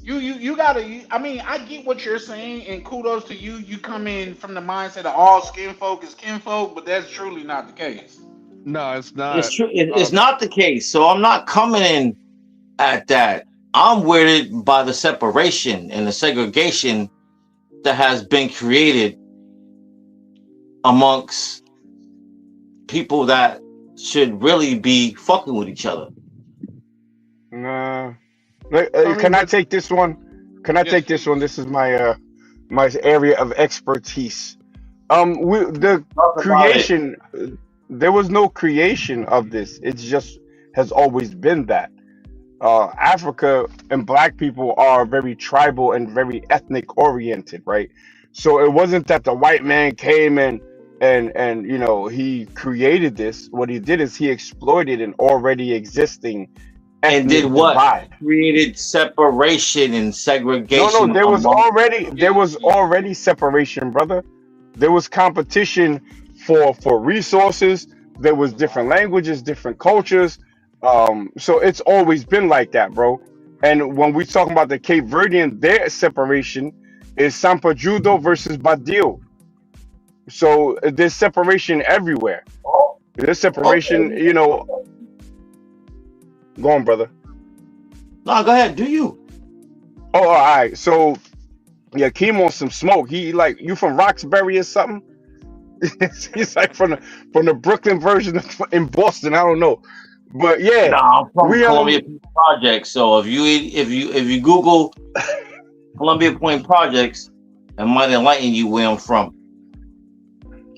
You gotta. I mean, I get what you're saying, and kudos to you. You come in from the mindset of all skin folk is kinfolk, but that's truly not the case. No, it's not. It's true. It's not the case. So I'm not coming in at that. I'm weirded by the separation and the segregation that has been created amongst people that should really be fucking with each other. Nah. Can I take this one? Can I take this one? This is my my area of expertise. The creation. There was no creation of this. It just has always been that. Africa and black people are very tribal and very ethnic oriented, right? So it wasn't that the white man came and and you know, he created this. What he did is he exploited an already existing And did ethnic what? divide. Created separation and No, segregation there was among. already separation, brother. There was competition for resources. There was different languages, different cultures. So it's always been like that, bro. And when we talk about the Cape Verdean, their separation is Sampa Judo versus Badil. So there's separation everywhere. There's separation, Okay. you know. Go on, brother. No, go ahead. Do you? Oh, all right. So yeah, Keem on some smoke. He like, you from Roxbury or something? He's like from the Brooklyn version in Boston. I don't know, but yeah, Nah, I'm from we Columbia Point Projects. So if you Google Columbia Point Projects, it might enlighten you where I'm from.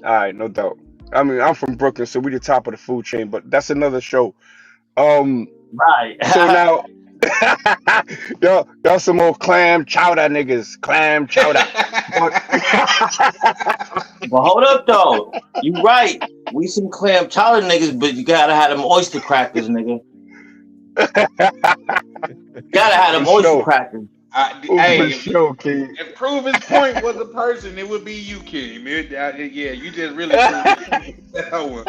All right, no doubt. I mean, I'm from Brooklyn, so we the top of the food chain, but that's another show. Right. So now, y'all some old clam chowder niggas, clam chowder. But hold up though, you right. We some clam chowder niggas, but you gotta have them oyster crackers, nigga. Gotta have them oyster crackers. Hey, For sure, King. if prove his point was a person, it would be you, King. Yeah, you just really proved that one.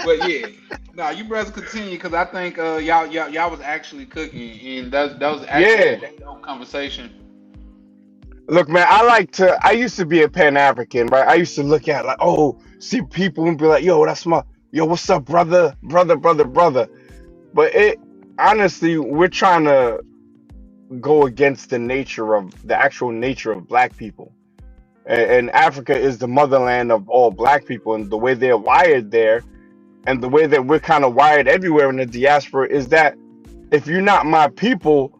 But yeah, nah, you brothers continue because I think y'all was actually cooking, and that was actually a dope conversation. Look, man, I used to be a Pan African, right? I used to look at like, oh, see people and be like, yo, what's up, brother. But honestly, we're trying to go against the actual nature of black people. And Africa is the motherland of all black people, and the way they're wired there, and the way that we're kind of wired everywhere in the diaspora is that if you're not my people,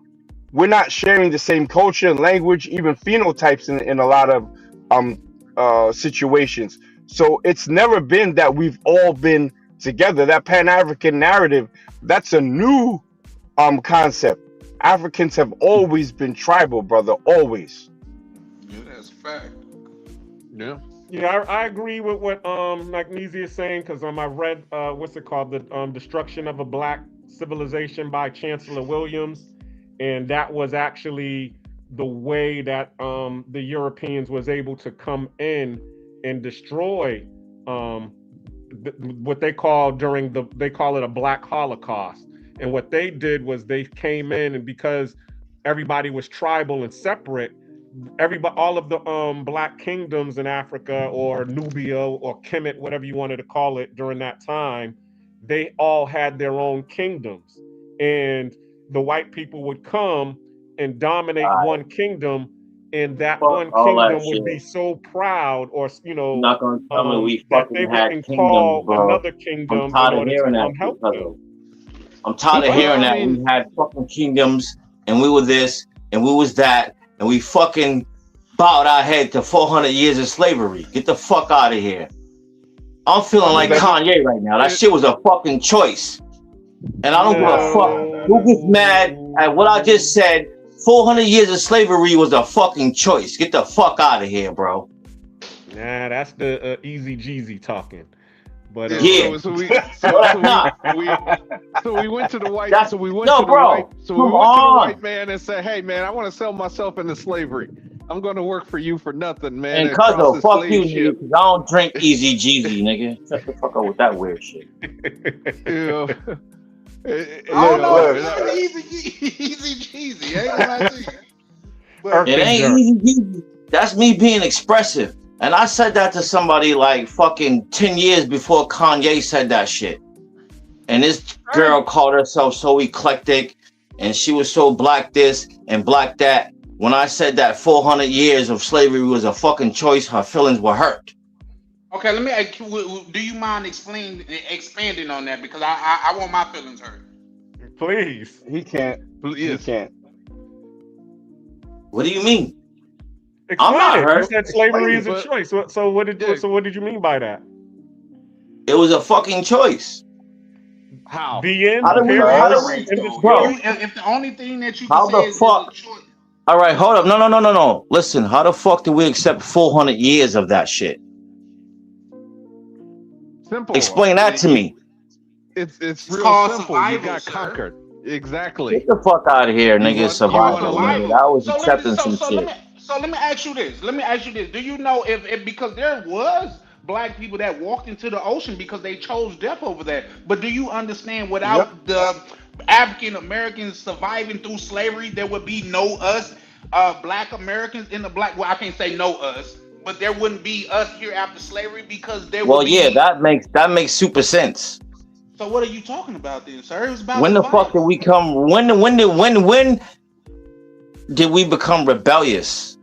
we're not sharing the same culture, language, even phenotypes in a lot of situations. So it's never been that we've all been together. That Pan-African narrative, that's a new concept. Africans have always been tribal, brother, always. Yeah, that's a fact. Yeah. Yeah, I agree with what Magnesium is saying because I read what's it called, the Destruction of a Black Civilization by Chancellor Williams, and that was actually the way that the Europeans was able to come in and destroy what they call they call it a Black Holocaust. And what they did was they came in, and because everybody was tribal and separate, all of the Black kingdoms in Africa, or Nubia or Kemet, whatever you wanted to call it during that time, they all had their own kingdoms. And the white people would come and dominate one kingdom, and that one kingdom would be so proud, or You're not gonna tell me we that they fucking had wouldn't kingdoms, call bro. another I'm kingdom in tired of order hearing to that help them. I'm tired of hearing that we had fucking kingdoms and we were this and we was that and we fucking bowed our head to 400 years of slavery. Get the fuck out of here. I'm feeling like Kanye right now. That shit was a fucking choice. And I don't give a fuck who gets mad at what I just said. 400 years of slavery was a fucking choice. Get the fuck out of here, bro. Nah, that's the Easy Jeezy talking. But So we went to the white. So we went to the white man and said, "Hey, man, I want to sell myself into slavery. I'm going to work for you for nothing, man." And Cuzzo, fuck you, nigga, because I don't drink Easy Jeezy, nigga. Shut the fuck up with that weird shit. I don't know. Easy cheesy. Ain't gonna lie to you. But it ain't easy. That's me being expressive. And I said that to somebody like fucking 10 years before Kanye said that shit. And this girl called herself so eclectic, and she was so black this and black that. When I said that 400 years of slavery was a fucking choice, her feelings were hurt. Okay, let me. Do you mind expanding on that, because I want my feelings hurt. Please. He can't. He can't. What do you mean? Explain I'm not it. hurt. You said slavery is a choice. So what did you mean by that? It was a fucking choice. How? The end. How do we bro? If the only thing that you can How say the is fuck? All right, hold up. No. Listen, how the fuck did we accept 400 years of that shit? Simple. Explain that to me. It's real simple. You got conquered. Exactly. Get the fuck out of here, nigga. Survival. That was accepting some shit. So let me ask you this. Do you know if because there was black people that walked into the ocean because they chose death over there? But do you understand without the African Americans surviving through slavery, there would be no us, black Americans in the black. Well, I can't say no us, but there wouldn't be us here after slavery because there would be. Well, yeah, that makes super sense. So what are you talking about then, sir? It was about When the survival. fuck did we come? When did we become rebellious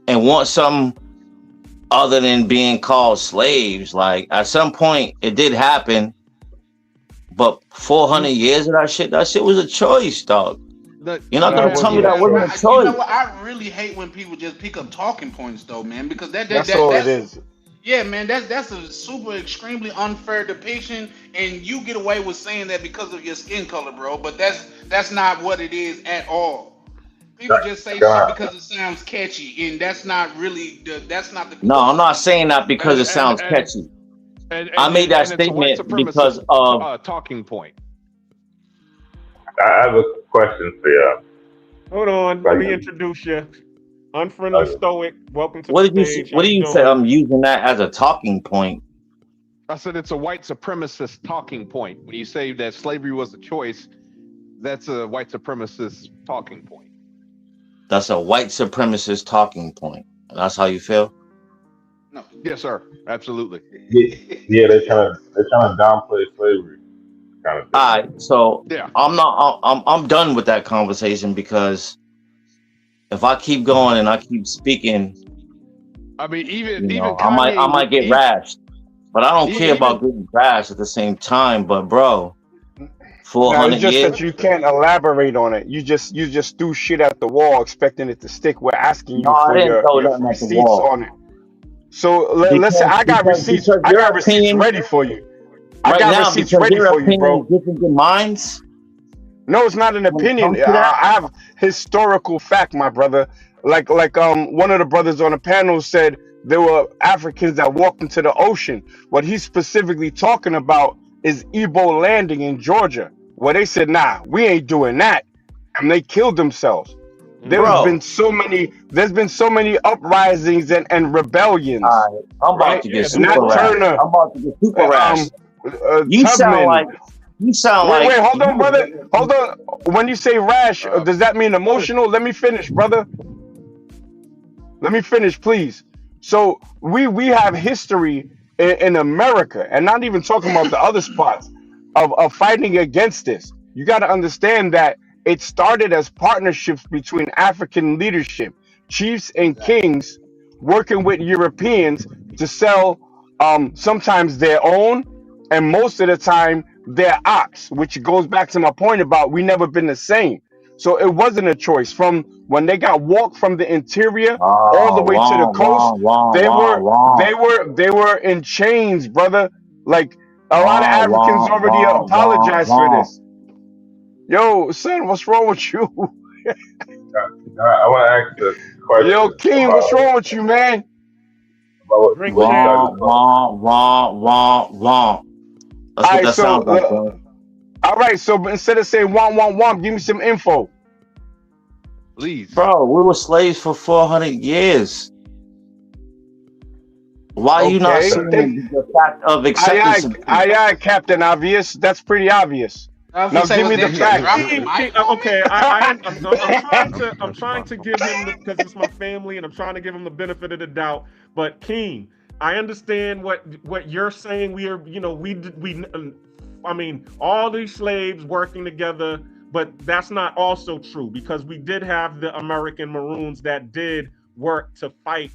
and want something other than being called slaves? Like at some point, it did happen, but 400 years of that shit was a choice, dog. You're not gonna tell me that wasn't a choice. You know what? I really hate when people just pick up talking points, though, man, because that's all it is. Yeah, man, that's a super extremely unfair depiction, and you get away with saying that because of your skin color, bro. But that's not what it is at all. People just say shit because it sounds catchy, and that's not really that's not the. No, I'm not saying that because it sounds catchy. I made that statement because of talking point. I have a question for you. Hold on, let me introduce you. Unfriendly Stoic, welcome to what the did stage. You what do you say? I'm using that as a talking point. I said it's a white supremacist talking point. When you say that slavery was a choice, that's a white supremacist talking point. That's a white supremacist talking point. That's how you feel? No. Yes, sir. Absolutely. Yeah, they're trying to downplay slavery. Kind of. All right, so yeah. I'm done with that conversation because if I keep going and I keep speaking, I mean, I might get rashed, but I don't care about getting rashed at the same time. But bro, 400 it's just years. that you can't elaborate on it. You just threw shit at the wall, expecting it to stick. We're asking you for your receipts on it. So listen, I got receipts. I got receipts ready for you. I got receipts ready for you, bro. Different than mine's. No, it's not an opinion. I have historical fact, my brother. Like one of the brothers on the panel said there were Africans that walked into the ocean. What he's specifically talking about is Igbo landing in Georgia, where they said, nah, we ain't doing that. And they killed themselves. There's been so many uprisings and rebellions. I'm about to get super rash. You sound like wait, hold on, brother. Hold on. When you say rash, does that mean emotional? Let me finish, brother. Let me finish, please. So we have history in America, and not even talking about the other spots of fighting against this. You got to understand that it started as partnerships between African leadership, chiefs and kings, working with Europeans to sell sometimes their own, and most of the time their ox, which goes back to my point about we never been the same. So it wasn't a choice. From when they got walked from the interior all the way to the coast, they were in chains, brother. Like a lot of Africans already apologized for this. Yo, son, what's wrong with you? I want to ask the question. Yo, King, what's wrong with you, man? That's what that sounds like, bro. All right, so instead of saying womp, give me some info. Please. Bro, we were slaves for 400 years. Why are you not saying the fact of acceptance? Aye, Captain Obvious. That's pretty obvious. Now give me the fact. Okay, I'm trying to give him because it's my family, and I'm trying to give him the benefit of the doubt. But King, I understand what you're saying. I mean, all these slaves working together, but that's not also true because we did have the American Maroons that did work to fight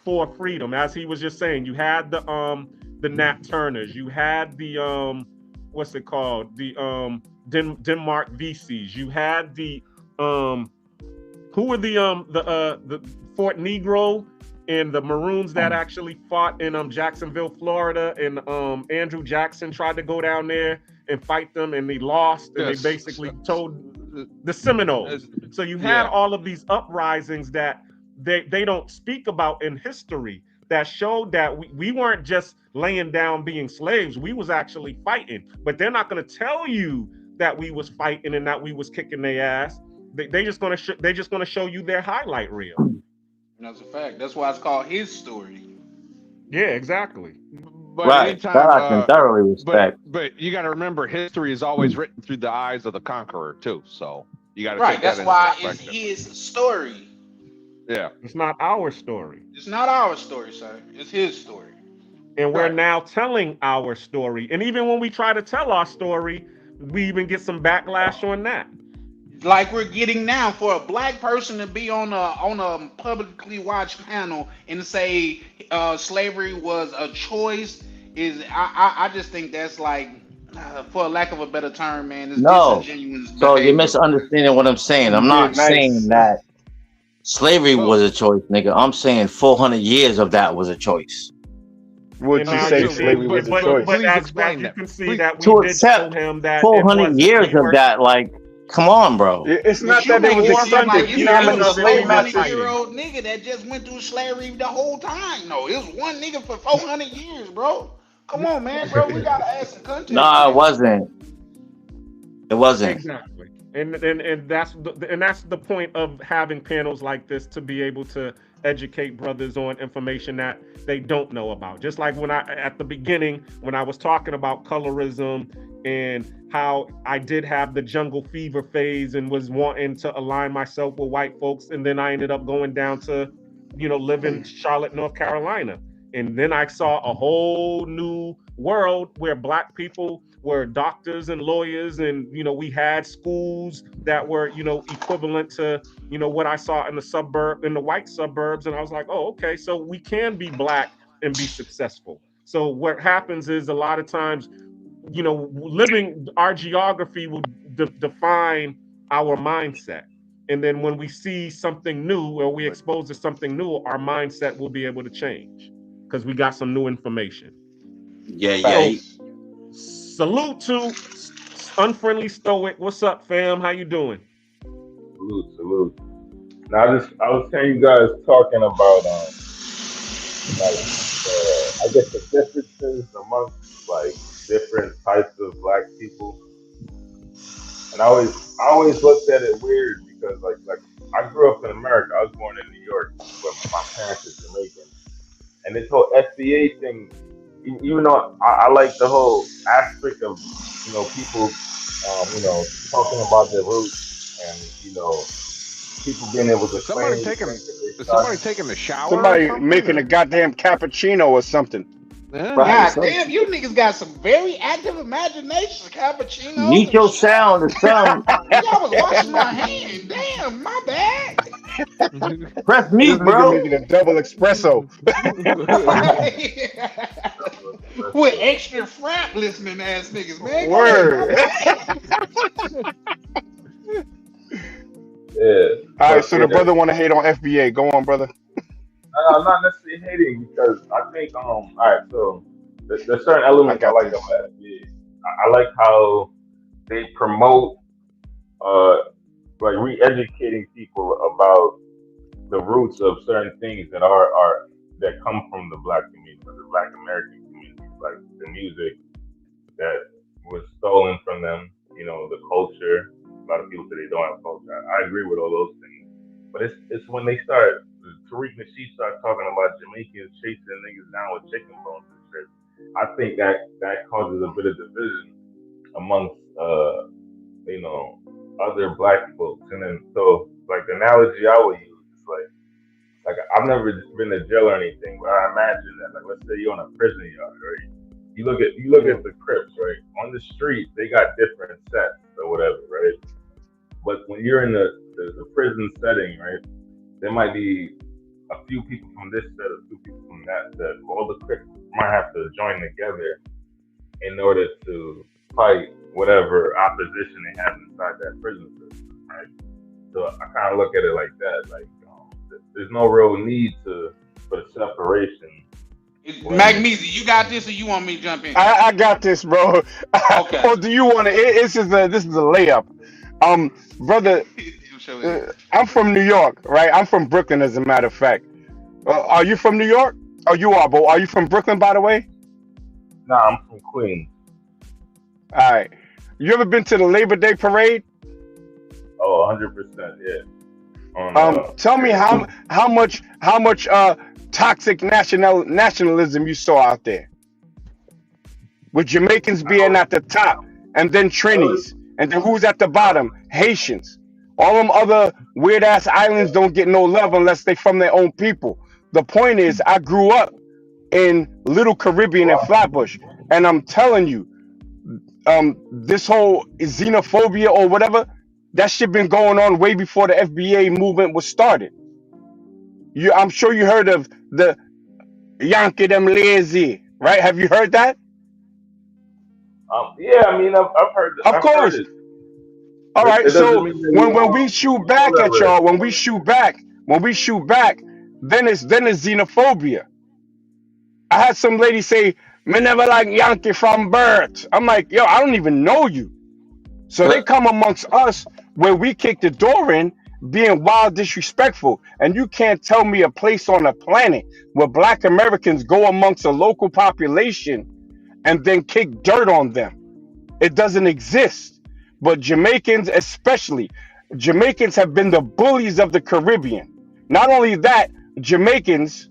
for freedom. As he was just saying, you had the Nat Turners, you had the what's it called? The Denmark VCs. You had the who were the Fort Negro and the Maroons that actually fought in Jacksonville, Florida, and Andrew Jackson tried to go down there and fight them, and they lost, and they basically told the Seminoles. So you had all of these uprisings that they don't speak about in history, that showed that we weren't just laying down being slaves. We was actually fighting. But they're not going to tell you that we was fighting and that we was kicking their ass. They just going to show you their highlight reel. That's a fact. That's why it's called his story. Yeah, exactly. But Right. anytime, That I can thoroughly respect. but you got to remember, history is always written through the eyes of the conqueror too. So you got to Right. take that That's into why it's perspective. his story. Yeah. It's not our story. It's not our story, sir. It's his story. And we're Right. now telling our story. And even when we try to tell our story, we even get some backlash on that. Like we're getting now, for a black person to be on a publicly watched panel and say slavery was a choice is I just think that's like, for a lack of a better term, man, it's No. disingenuous So you're behavior. misunderstanding what I'm saying. I'm Yeah, not nice. saying that slavery was a choice, nigga. I'm saying 400 years of that was a choice. Would And you now say slavery was a choice? But Please as explain you that. can see Please. that we To did show accept him that it 400 was years of that, like, come on, bro. It's But not you that they was making it seem like accepted. it's You know how many a slave masters? 400-year-old nigga that just went through slavery the whole time. No, it was one nigga for 400 years, bro. Come on, man, bro. We gotta add some context. No, man. it wasn't. It wasn't. Exactly. And that's the point of having panels like this, to be able to educate brothers on information that they don't know about. Just like when at the beginning, when I was talking about colorism and how I did have the jungle fever phase and was wanting to align myself with white folks, and then I ended up going down to, live in Charlotte, North Carolina. And then I saw a whole new world where black people were doctors and lawyers, and we had schools that were equivalent to what I saw in the white suburbs. And I was like, oh, okay, so we can be black and be successful. So what happens is, a lot of times, living our geography will define our mindset. And then when we see something new, or we expose to something new, our mindset will be able to change because we got some new information. Yeah. Salute to Unfriendly Stoic. What's up, fam? How you doing? Salute. Now, I was hearing you guys talking about I guess the differences amongst like different types of black people, and I always looked at it weird because like I grew up in America. I was born in New York, but my parents are Jamaican, and this whole FBA thing. Even though I like the whole aspect of people talking about their roots and people being able to Is somebody taking a shower? Somebody or making a goddamn cappuccino or something. Yeah. God damn, you niggas got some very active imagination, cappuccino. Mute your sound or something. I was washing my hand. Damn, my bad. Press mute, bro. Making a double espresso. With extra frap listening ass niggas, man. Word. Yeah. All right, so the brother want to hate on FBA. Go on, brother. I'm not necessarily hating because I think all right, so there's certain elements I like about FBA. I like how they promote like re-educating people about the roots of certain things that that come from the black community, the black American community, like the music that was stolen from them, the culture. A lot of people say they don't have culture. I agree with all those things. But it's when they start, Tariq Nasheed start talking about Jamaicans chasing niggas down with chicken bones and shit. I think that causes a bit of division amongst other black folks. And then so like the analogy I would use is like I've never been to jail or anything, but I imagine that like let's say you're on a prison yard, right? You look at the Crips, right? On the street they got different sets or whatever, right? But when you're in the prison setting, right, there might be a few people from this set, a few people from that set. All the Crips might have to join together in order to fight whatever opposition they have inside that prison system, right? So I kind of look at it like that. Like, there's no real need for separation. Magnesia, you got this, or you want me to jump in? I got this, bro. Okay. Or do you want to? This is a layup. Brother, I'm from New York, right? I'm from Brooklyn, as a matter of fact. Are you from New York? Oh, you are, Bo. Are you from Brooklyn, by the way? Nah, I'm from Queens. All right. You ever been to the Labor Day parade? Oh, 100%, yeah. On Tell me how much toxic nationalism you saw out there, with Jamaicans being at the top, and then Trinis, and then who's at the bottom? Haitians. All them other weird ass islands don't get no love unless they from their own people. The point is, I grew up in Little Caribbean and Flatbush, and I'm telling you, this whole xenophobia or whatever, that shit been going on way before the FBA movement was started. I'm sure you heard of the Yankee them lazy, right? Have you heard that? yeah, I mean, I've heard Of course. it. All But right. it doesn't So mean that when we shoot back at y'all, when we shoot back, then it's xenophobia. I had some lady say, "Me never like Yankee from birth." I'm like, yo, I don't even know you. So they come amongst us where we kick the door in, being wild disrespectful. And you can't tell me a place on the planet where Black Americans go amongst a local population and then kick dirt on them. It doesn't exist. But Jamaicans, especially, Jamaicans have been the bullies of the Caribbean. Not only that, Jamaicans,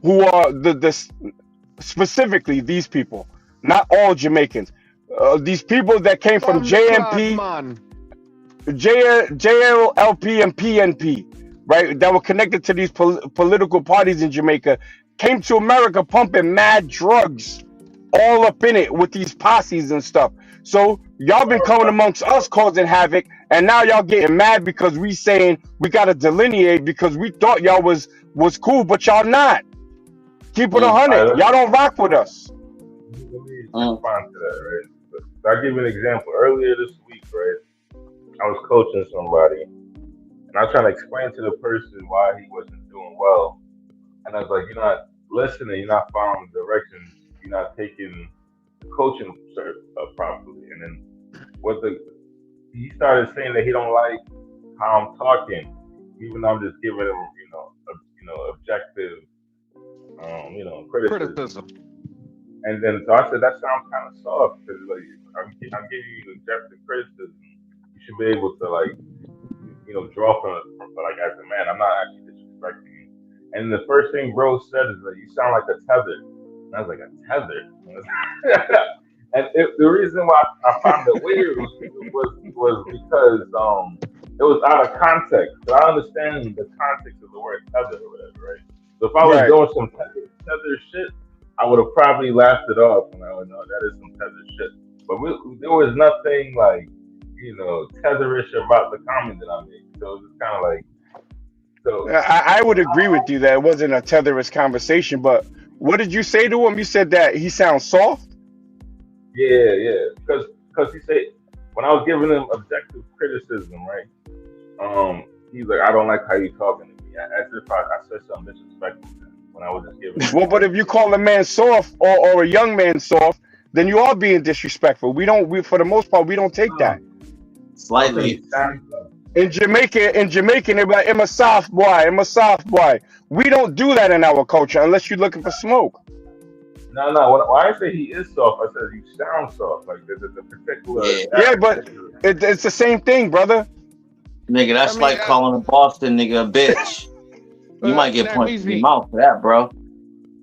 who are specifically these people, not all Jamaicans, these people that came from JMP, JLP, and PNP, right, that were connected to these political parties in Jamaica, came to America pumping mad drugs all up in it with these posses and stuff. So y'all been coming amongst us causing havoc, and now y'all getting mad because we saying we gotta delineate because we thought y'all was cool, but y'all not. Keep it 100. Y'all don't rock with us. Let me respond to that, right? So I'll give you an example. Earlier this week, right, I was coaching somebody, and I was trying to explain to the person why he wasn't doing well. And I was like, you're not listening, you're not following directions, you're not taking the coaching properly. And then he started saying that he don't like how I'm talking, even though I'm just giving him, objective, criticism. And then so I said that sounds kind of soft because like I'm giving you objective criticism. You should be able to draw from like as a man. I'm not actually disrespecting you. And the first thing bro said is like you sound like a tether. And I was like a tether. And the reason why I found it weird was because it was out of context. So I understand the context of the word tether or whatever, right? So if I was doing some tether shit, I would have probably laughed it off, and I would know that is some tether shit. But there was nothing like, tetherish about the comment that I made. So it was kind of like, I would agree with you that it wasn't a tetherist conversation. But what did you say to him? You said that he sounds soft. Yeah, because he said when I was giving him objective criticism, right? He's like, I don't like how you talking to me, as if I said something disrespectful to him when I was just giving him. Well, but if you call a man soft or a young man soft, then you are being disrespectful. We for the most part, we don't take that. Slightly. In Jamaican, they're like, I'm a soft boy. We don't do that in our culture unless you're looking for smoke. No. When I say he is soft, I said you sound soft. Like the particular. Yeah, but it's the same thing, brother. Nigga, that's like calling a Boston nigga a bitch. You might get punched in the mouth for that, bro.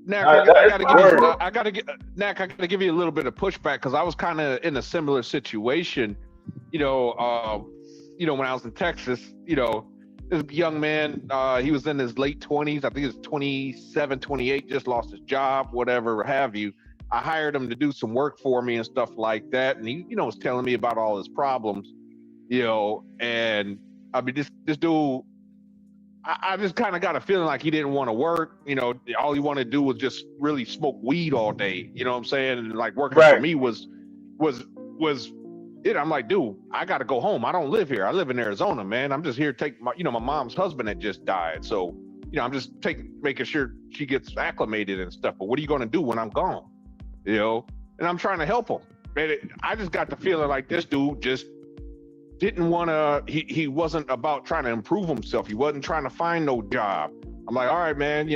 Nack, I gotta give you a little bit of pushback because I was kind of in a similar situation. When I was in Texas, this young man, he was in his late 20s. I think he was 27, 28, just lost his job, whatever have you. I hired him to do some work for me and stuff like that. And he, was telling me about all his problems, and I mean, this dude, I just kind of got a feeling like he didn't want to work. All he wanted to do was just really smoke weed all day. You know what I'm saying? And like working for me was it. I'm like, dude, I got to go home. I don't live here. I live in Arizona, man. I'm just here to take my mom's husband had just died. So, I'm just making sure she gets acclimated and stuff. But what are you going to do when I'm gone? And I'm trying to help him. And I just got the feeling like this dude just didn't want to, he wasn't about trying to improve himself. He wasn't trying to find no job. I'm like, all right, man,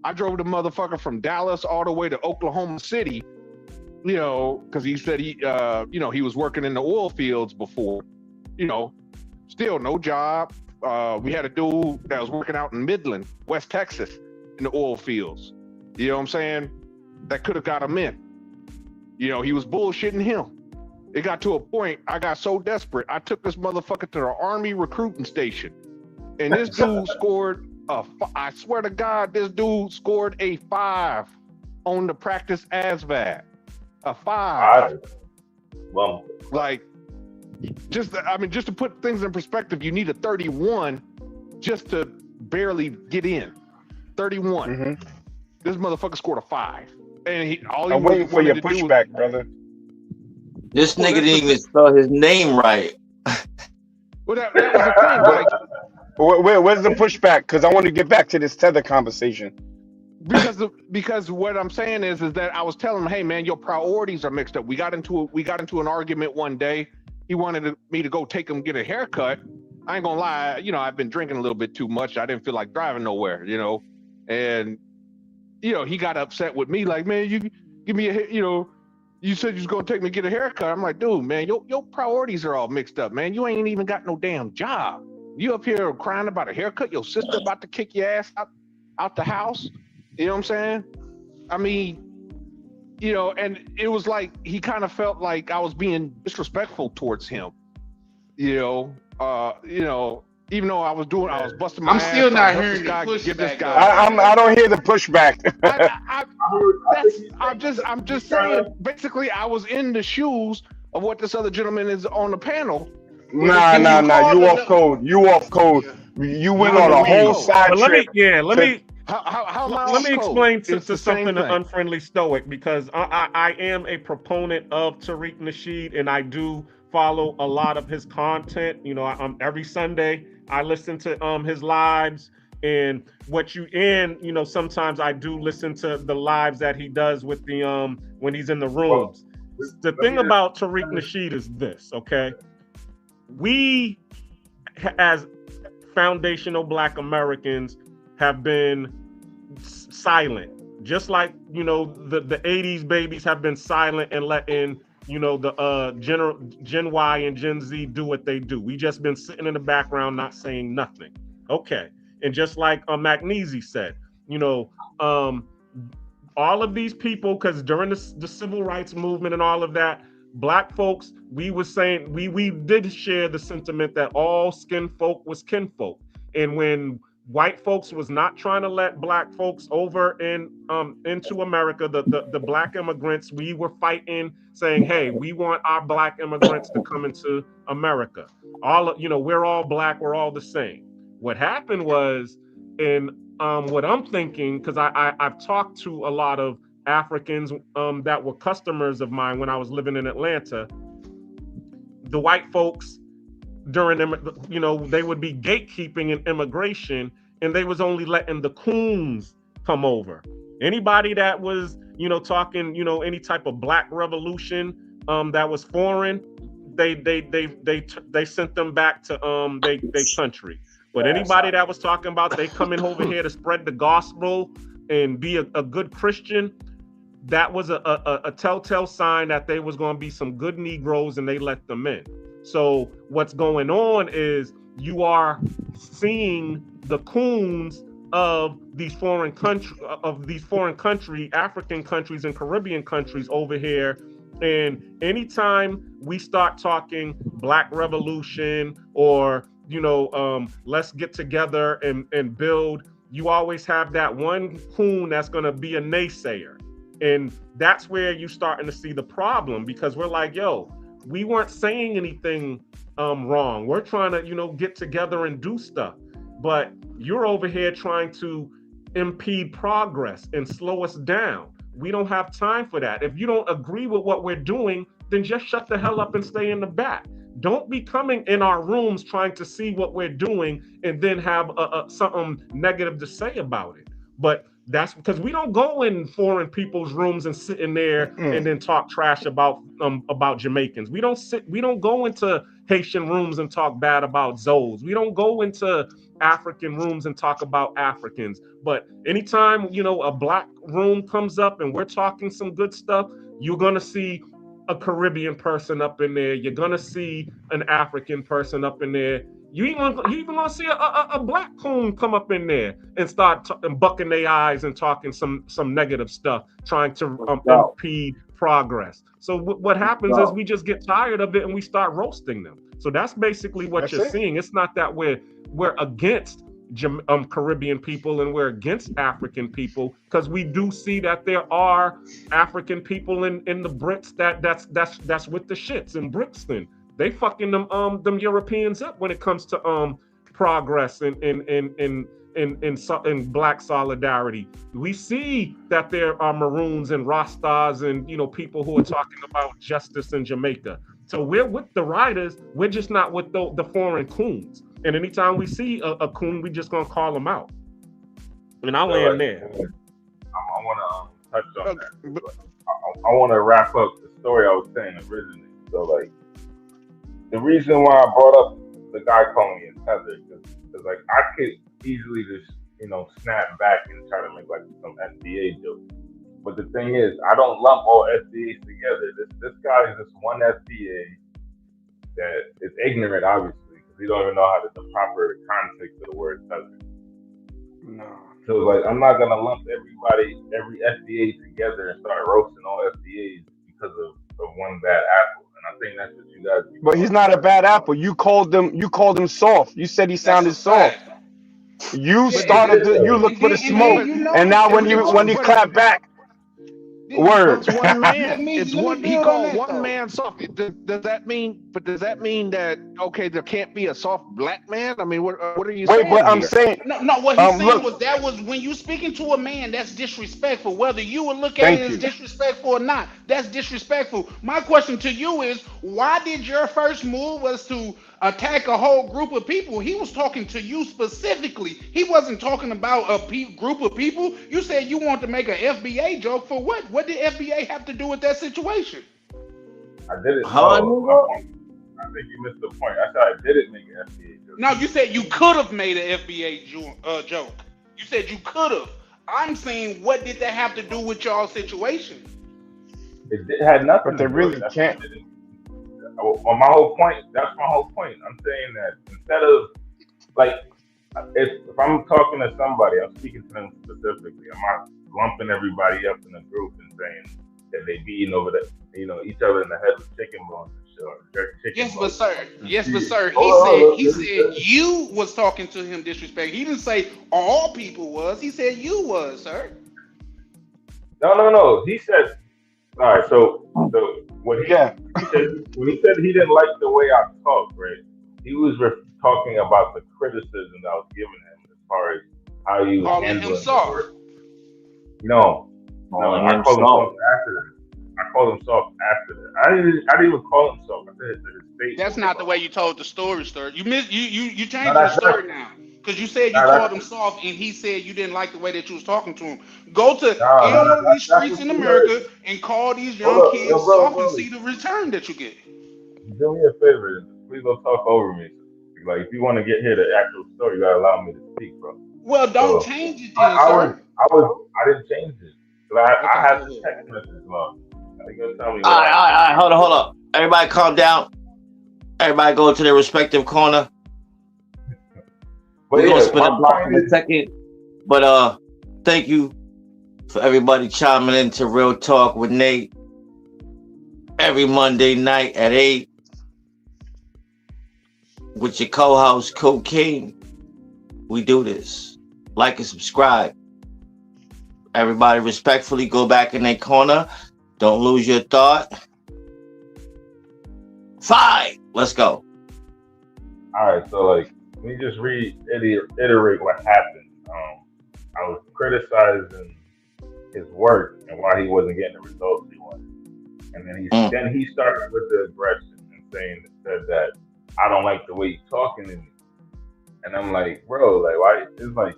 I drove the motherfucker from Dallas all the way to Oklahoma City, you know, because he said he was working in the oil fields before, you know, still no job. We had a dude that was working out in Midland, West Texas, in the oil fields. You know what I'm saying? That could have got him in. You know, he was bullshitting him. It got to a point, I got so desperate, I took this motherfucker to the Army recruiting station. And this dude scored I swear to God, this dude scored a 5 on the practice ASVAB. A 5. Well, like, just to put things in perspective, you need a 31 just to barely get in. 31. Mm-hmm. This motherfucker scored a 5. And I'm waiting for your pushback, brother. This nigga didn't even spell his name right. Well, that was the thing. Like, where's the pushback? Because I want to get back to this tether conversation. Because what I'm saying is that I was telling him, hey man, your priorities are mixed up. We got into an argument one day. He wanted me to go take him get a haircut. I ain't gonna lie, you know, I've been drinking a little bit too much. I didn't feel like driving nowhere, you know. And you know, he got upset with me, like, man, you give me a, you know, you said you was gonna take me to get a haircut. I'm like, dude, man, your priorities are all mixed up, man. You ain't even got no damn job. You up here crying about a haircut. Your sister about to kick your ass out the house. You know what I'm saying? I mean, you know, and it was like he kind of felt like I was being disrespectful towards him. You know, even though I was busting my ass. I'm still not hearing the pushback. I don't hear the pushback. I'm just saying. Basically, I was in the shoes of what this other gentleman is on the panel. Nah. You off code. You off code. You went on a whole side trip. Let me Let me explain to something to Unfriendly Stoic, because I am a proponent of Tariq Nasheed, and I do follow a lot of his content. You know, every Sunday I listen to his lives, and you know, sometimes I do listen to the lives that he does with the when he's in the rooms. The thing about Tariq Nasheed is this, okay? We as foundational Black Americans have been silent, just like, you know, the 80s babies have been silent and letting, you know, the Gen Y and Gen Z do what they do. We just been sitting in the background not saying nothing. Okay. And just like Magnesi said, you know, all of these people, because during the civil rights movement and all of that, Black folks, we were saying, we did share the sentiment that all skin folk was kinfolk. And when white folks was not trying to let Black folks over into America, the Black immigrants, we were fighting, saying, hey, we want our Black immigrants to come into America. You know, we're all Black, we're all the same. What happened was, in what I'm thinking, because I've talked to a lot of Africans that were customers of mine when I was living in Atlanta. The white folks during them, you know, they would be gatekeeping in immigration, and they was only letting the coons come over. Anybody that was, you know, talking, you know, any type of Black revolution that was foreign, they sent them back to they country. But anybody that was talking about they coming over here to spread the gospel and be a good Christian, that was a telltale sign that they was going to be some good Negroes, and they let them in. So what's going on is you are seeing the coons of these foreign country, African countries and Caribbean countries over here. And anytime we start talking Black revolution or, you know, let's get together and build, you always have that one coon that's going to be a naysayer. And that's where you're starting to see the problem, because we're like, yo, we weren't saying anything wrong. We're trying to, you know, get together and do stuff. But you're over here trying to impede progress and slow us down. We don't have time for that. If you don't agree with what we're doing, then just shut the hell up and stay in the back. Don't be coming in our rooms trying to see what we're doing and then have something negative to say about it. But that's because we don't go in foreign people's rooms and sit in there and then talk trash about Jamaicans. We don't go into Haitian rooms and talk bad about Zoes. We don't go into African rooms and talk about Africans. But anytime, you know, a black room comes up and we're talking some good stuff, you're gonna see a Caribbean person up in there. You're gonna see an African person up in there. You even gonna see a black coon come up in there and start bucking their eyes and talking some negative stuff, trying to impede progress. So what happens is we just get tired of it and we start roasting them. So that's basically what you're seeing. It's not that we're against Caribbean people and we're against African people, because we do see that there are African people in the Brits that's with the shits in Brixton. They fucking them Europeans up when it comes to progress in black solidarity. We see that there are Maroons and Rastas and, you know, people who are talking about justice in Jamaica. So we're with the riders. We're just not with the foreign coons. And anytime we see a coon, we just gonna call them out. And I'll land there. I want to touch on that. I want to wrap up the story I was saying originally. So, like, the reason why I brought up the guy calling me a tether, because like I could easily just, you know, snap back and try to make like some SBA joke. But the thing is, I don't lump all SBAs together. This guy is just one SBA that is ignorant, obviously, because he don't even know how to the proper context of the word tether. No. So like, I'm not gonna lump every SBA together and start roasting all SBAs because of one bad apple. And I think that's what you guys. But he's not a bad apple. You called him soft. You said he sounded soft. You started. You look for the smoke, and now when he clapped back, word. It's one man. He called one man soft. Does that mean? But does that mean that okay, there can't be a soft black man? I mean, what are you saying? Wait, but I'm saying no. What he's saying was when you speaking to a man, that's disrespectful. Whether you would look at it as disrespectful or not, that's disrespectful. My question to you is, why did your first move was to attack a whole group of people? He was talking to you specifically. He wasn't talking about a group of people. You said you want to make an FBA joke for what? What did FBA have to do with that situation? I didn't. I think you missed the point. I said I didn't make an FBA joke. No, you said you could have made an FBA joke. You said you could have. I'm saying, what did that have to do with y'all situation? It had nothing. But they really can't. On my whole point, that's my whole point. I'm saying that instead of like, if I'm talking to somebody, I'm speaking to them specifically. I'm not lumping everybody up in a group and saying that they beating over the, you know, each other in the head with chicken bones and shit. Or chicken yes, bones. but sir. He said you was talking to him disrespect. He didn't say all people was. He said you was, sir. No. He said. All right. So when he said he didn't like the way I talk, right? He was talking about the criticism that I was giving him as far as how he was handling him soft. No, I called him soft after that. I called him soft after that. I didn't even call him soft. I said his face. That's not the way you told the story, sir. You changed the story now. Because you said you called him soft and he said you didn't like the way that you was talking to him. Go to any one of these streets in America and call these young kids soft and see the return that you get. Do me a favor. Please don't talk over me. Like, if you want to get here the actual story, you gotta allow me to speak, bro. Well, don't change it then, sir. I didn't change it. I had the text message log. All right, hold up. Everybody calm down. Everybody go to their respective corner. We're gonna spin a block in a second. But thank you for everybody chiming into Real Talk with Nate every Monday night at 8 with your co-host Cocaine. We do this. Like and subscribe. Everybody respectfully go back in their corner. Don't lose your thought. 5. Let's go. All right, so like, let me just reiterate what happened. I was criticizing his work and why he wasn't getting the results he wanted. And then he started with the aggression and said that I don't like the way you're talking to me. And I'm like, bro, like, why? It's like,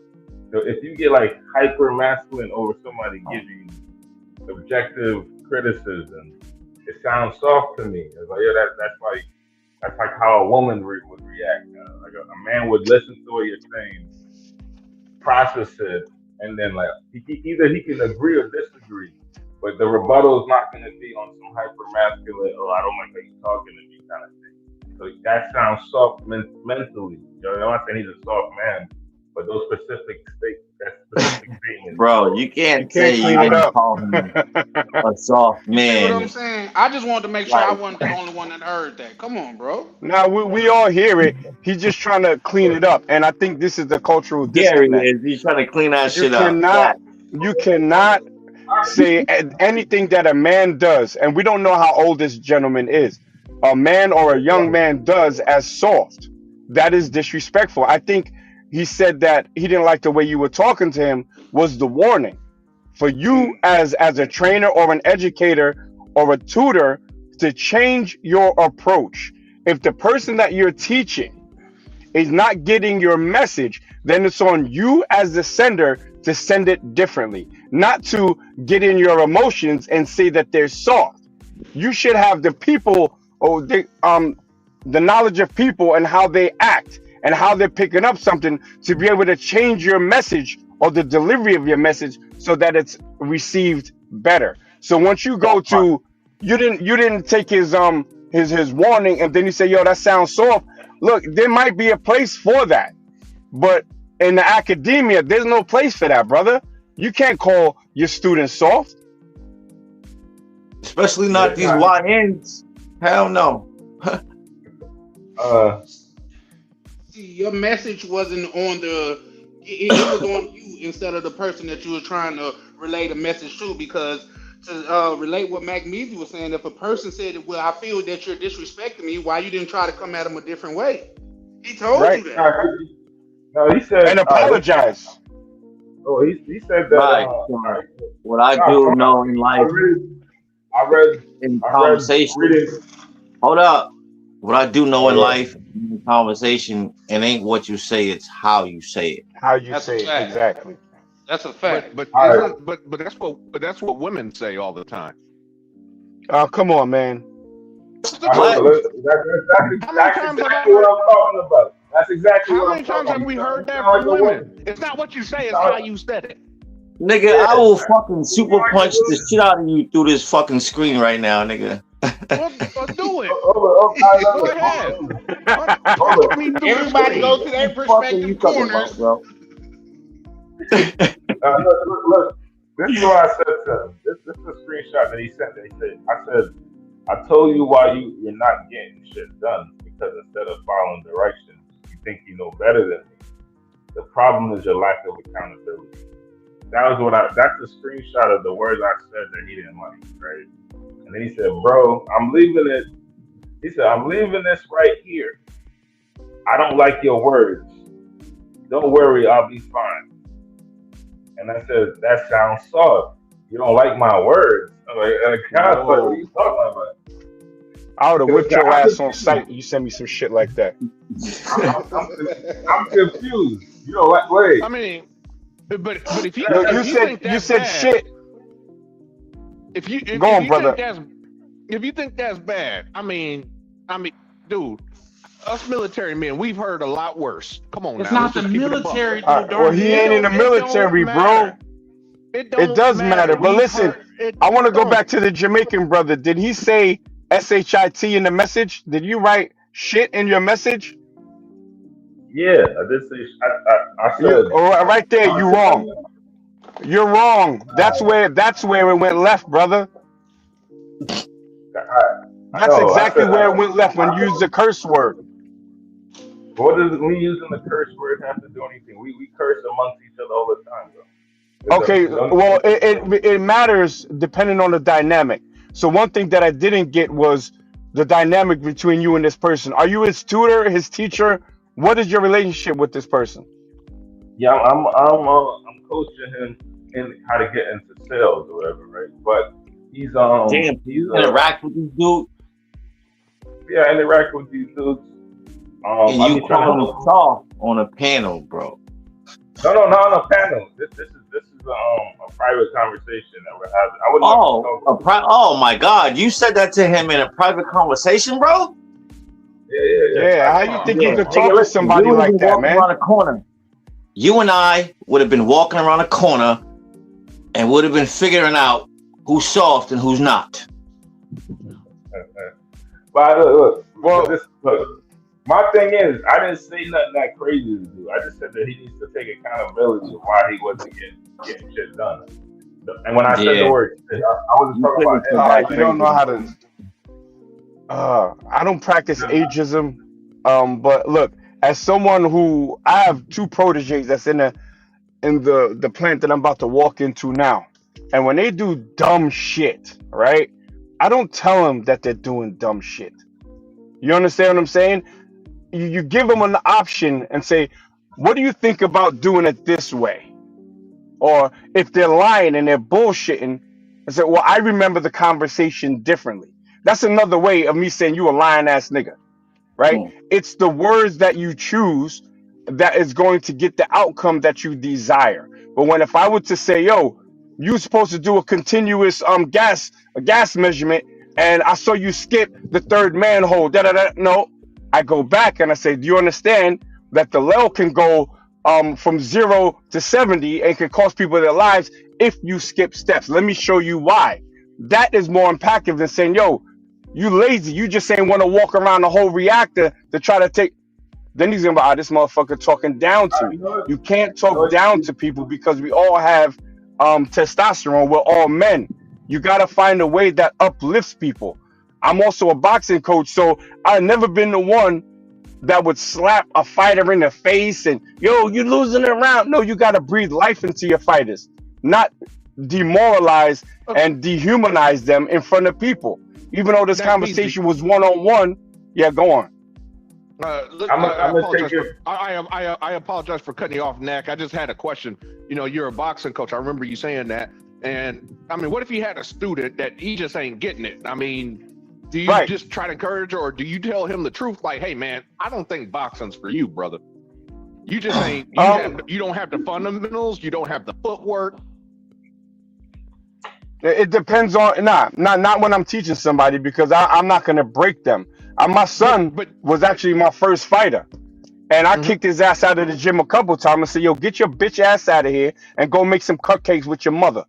if you get like hyper masculine over somebody giving objective criticism, it sounds soft to me. It's like, yeah, That's like how a woman would react. Like a man would listen to what you're saying, process it, and then like either he can agree or disagree, but the rebuttal is not going to be on some hyper masculine. Oh, I don't like how you talking to me kind of thing. So that sounds soft mentally. You know, I'm not saying he's a soft man, but those specific statements. Bro, you can't say clean you it up. call him a soft You see what I'm man. saying? I just wanted to make sure I wasn't the only one that heard that. Come on, bro. Now we all hear it. He's just trying to clean it up, and I think this is the cultural Gary disconnect. is. He's trying to clean that You shit up. cannot say anything that a man does, and we don't know how old this gentleman is. A man or a young man does as soft. That is disrespectful. I think he said that he didn't like the way you were talking to him was the warning for you as a trainer or an educator or a tutor to change your approach. If the person that you're teaching is not getting your message, then it's on you as the sender to send it differently, not to get in your emotions and say that they're soft. You should have the people or the knowledge of people and how they act and how they're picking up something to be able to change your message or the delivery of your message so that it's received better. So once you go to you didn't take his warning and then you say, yo, that sounds soft. Look, there might be a place for that, but in the academia, there's no place for that, brother. You can't call your students soft, Especially not these YNs. Hell no. See, your message wasn't on it was on you instead of the person that you were trying to relay the message to, because to relate what Mac Measy was saying, if a person said, well, I feel that you're disrespecting me, why you didn't try to come at him a different way? He told you that. No, he said and apologize. He said that. Right. What I do know in life, I read in conversation. Hold up. What I do know in life, in conversation, it ain't what you say; it's how you say it. How you say it, exactly. That's a fact. But that's what women say all the time. Oh, come on, man. That's exactly what I'm talking about. That's exactly how what many I'm times talking have we about. heard that from women? It's not what you say; it's how you said it. Nigga, I will fucking super punch the shit out of you through this fucking screen right now, nigga. Well, do it. Go ahead. Everybody go to their perspective corners. Bro. Look, this is what I said to him. This is a screenshot that he sent. I said, I told you why you're not getting shit done, because instead of following directions, you think you know better than me. The problem is your lack of accountability. That's a screenshot of the words I said that he didn't like, right? And then he said, bro, I'm leaving it. He said, I'm leaving this right here. I don't like your words. Don't worry, I'll be fine. And I said, that sounds soft. You don't like my words. I'm like, what are you talking about? I would have whipped your ass on sight. You send me some shit like that. I'm confused. You know what? Wait. I mean, but if you said shit. If you think that's bad, I mean, dude, us military men, we've heard a lot worse. Come on, it's now. not the military, dude. Well, he ain't in the military, bro. It does matter. But listen, I want to go back to the Jamaican brother. Did he say SHIT in the message? Did you write shit in your message? Yeah, I did say. I said. Right there, you're wrong. You're wrong. That's where it went left, brother. That's exactly where it went left when you used the curse word. What does me using the curse word have to do anything? We curse amongst each other all the time, bro. Okay, well, it matters depending on the dynamic. So one thing that I didn't get was the dynamic between you and this person. Are you his tutor, his teacher? What is your relationship with this person? Yeah, I'm coaching him in how to get into sales or whatever, right? But he's interact with these dudes. Yeah, interact with these dudes. And you calling him soft on a panel, bro? No, not on a panel. This is a private conversation that we're having. Oh my God! You said that to him in a private conversation, bro? Yeah, how you think you could talk to Listen, somebody we would have like been that, walking man? around a corner. You and I would have been walking around a corner and would have been figuring out who's soft and who's not. But look. My thing is, I didn't say nothing that crazy to do. I just said that he needs to take accountability of why he wasn't getting shit done. And when I said the word shit, I wasn't talking about him. You don't know how to. I don't practice ageism, but look, as someone who I have two proteges that's in the plant that I'm about to walk into now, and when they do dumb shit, right? I don't tell them that they're doing dumb shit. You understand what I'm saying? You give them an option and say, what do you think about doing it this way? Or if they're lying and they're bullshitting, I say, well, I remember the conversation differently. That's another way of me saying you a lying ass nigga, right? It's the words that you choose that is going to get the outcome that you desire. But if I were to say, yo, you supposed to do a continuous gas measurement, and I saw you skip the third manhole, no, I go back and I say, do you understand that the level can go from 0 to 70 and can cost people their lives if you skip steps? Let me show you why. That is more impactful than saying, yo, you lazy, you just ain't want to walk around the whole reactor to try to take. Then he's gonna be, this motherfucker talking down to me. You can't talk down to people because we all have testosterone. We're all men. You gotta find a way that uplifts people. I'm also a boxing coach, so I've never been the one that would slap a fighter in the face and, yo, you losing a round. No, you gotta breathe life into your fighters, not demoralize and dehumanize them in front of people. Even though this conversation was one-on-one, yeah, go on. I apologize for cutting you off, Knack. I just had a question. You know, you're a boxing coach. I remember you saying that. And I mean, what if you had a student that he just ain't getting it? I mean, do you just try to encourage, or do you tell him the truth? Like, hey, man, I don't think boxing's for you, brother. You just ain't. You don't have the fundamentals. You don't have the footwork. It depends on not when I'm teaching somebody, because I'm not gonna break them. My son was actually my first fighter, and I kicked his ass out of the gym a couple times and said, "Yo, get your bitch ass out of here and go make some cupcakes with your mother."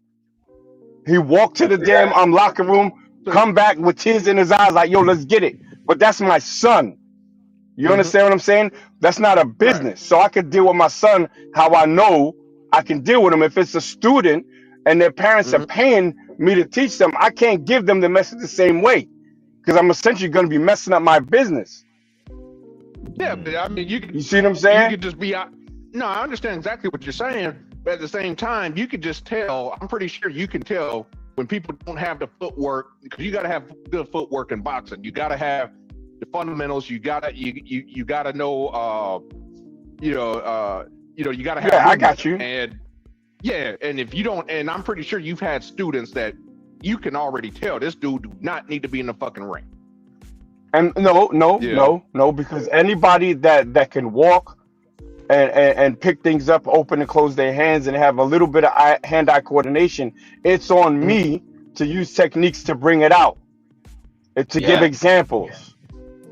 He walked to the damn locker room, come back with tears in his eyes, like, "Yo, let's get it." But that's my son. You understand what I'm saying? That's not a business. So I could deal with my son how I know I can deal with him. If it's a student and their parents are paying me to teach them, I can't give them the message the same way, because I'm essentially going to be messing up my business. Yeah, but I mean, you see what I'm saying? You could just be out. No, I understand exactly what you're saying, but at the same time, you could just tell. I'm pretty sure you can tell when people don't have the footwork, because you got to have good footwork in boxing. You got to have the fundamentals. You gotta know. You gotta have. Yeah, I got you. And and if you don't, and I'm pretty sure you've had students that you can already tell this dude do not need to be in the fucking ring. And no, because anybody that can walk and pick things up, open and close their hands, and have a little bit of hand-eye coordination, it's on me to use techniques to bring it out, to give examples.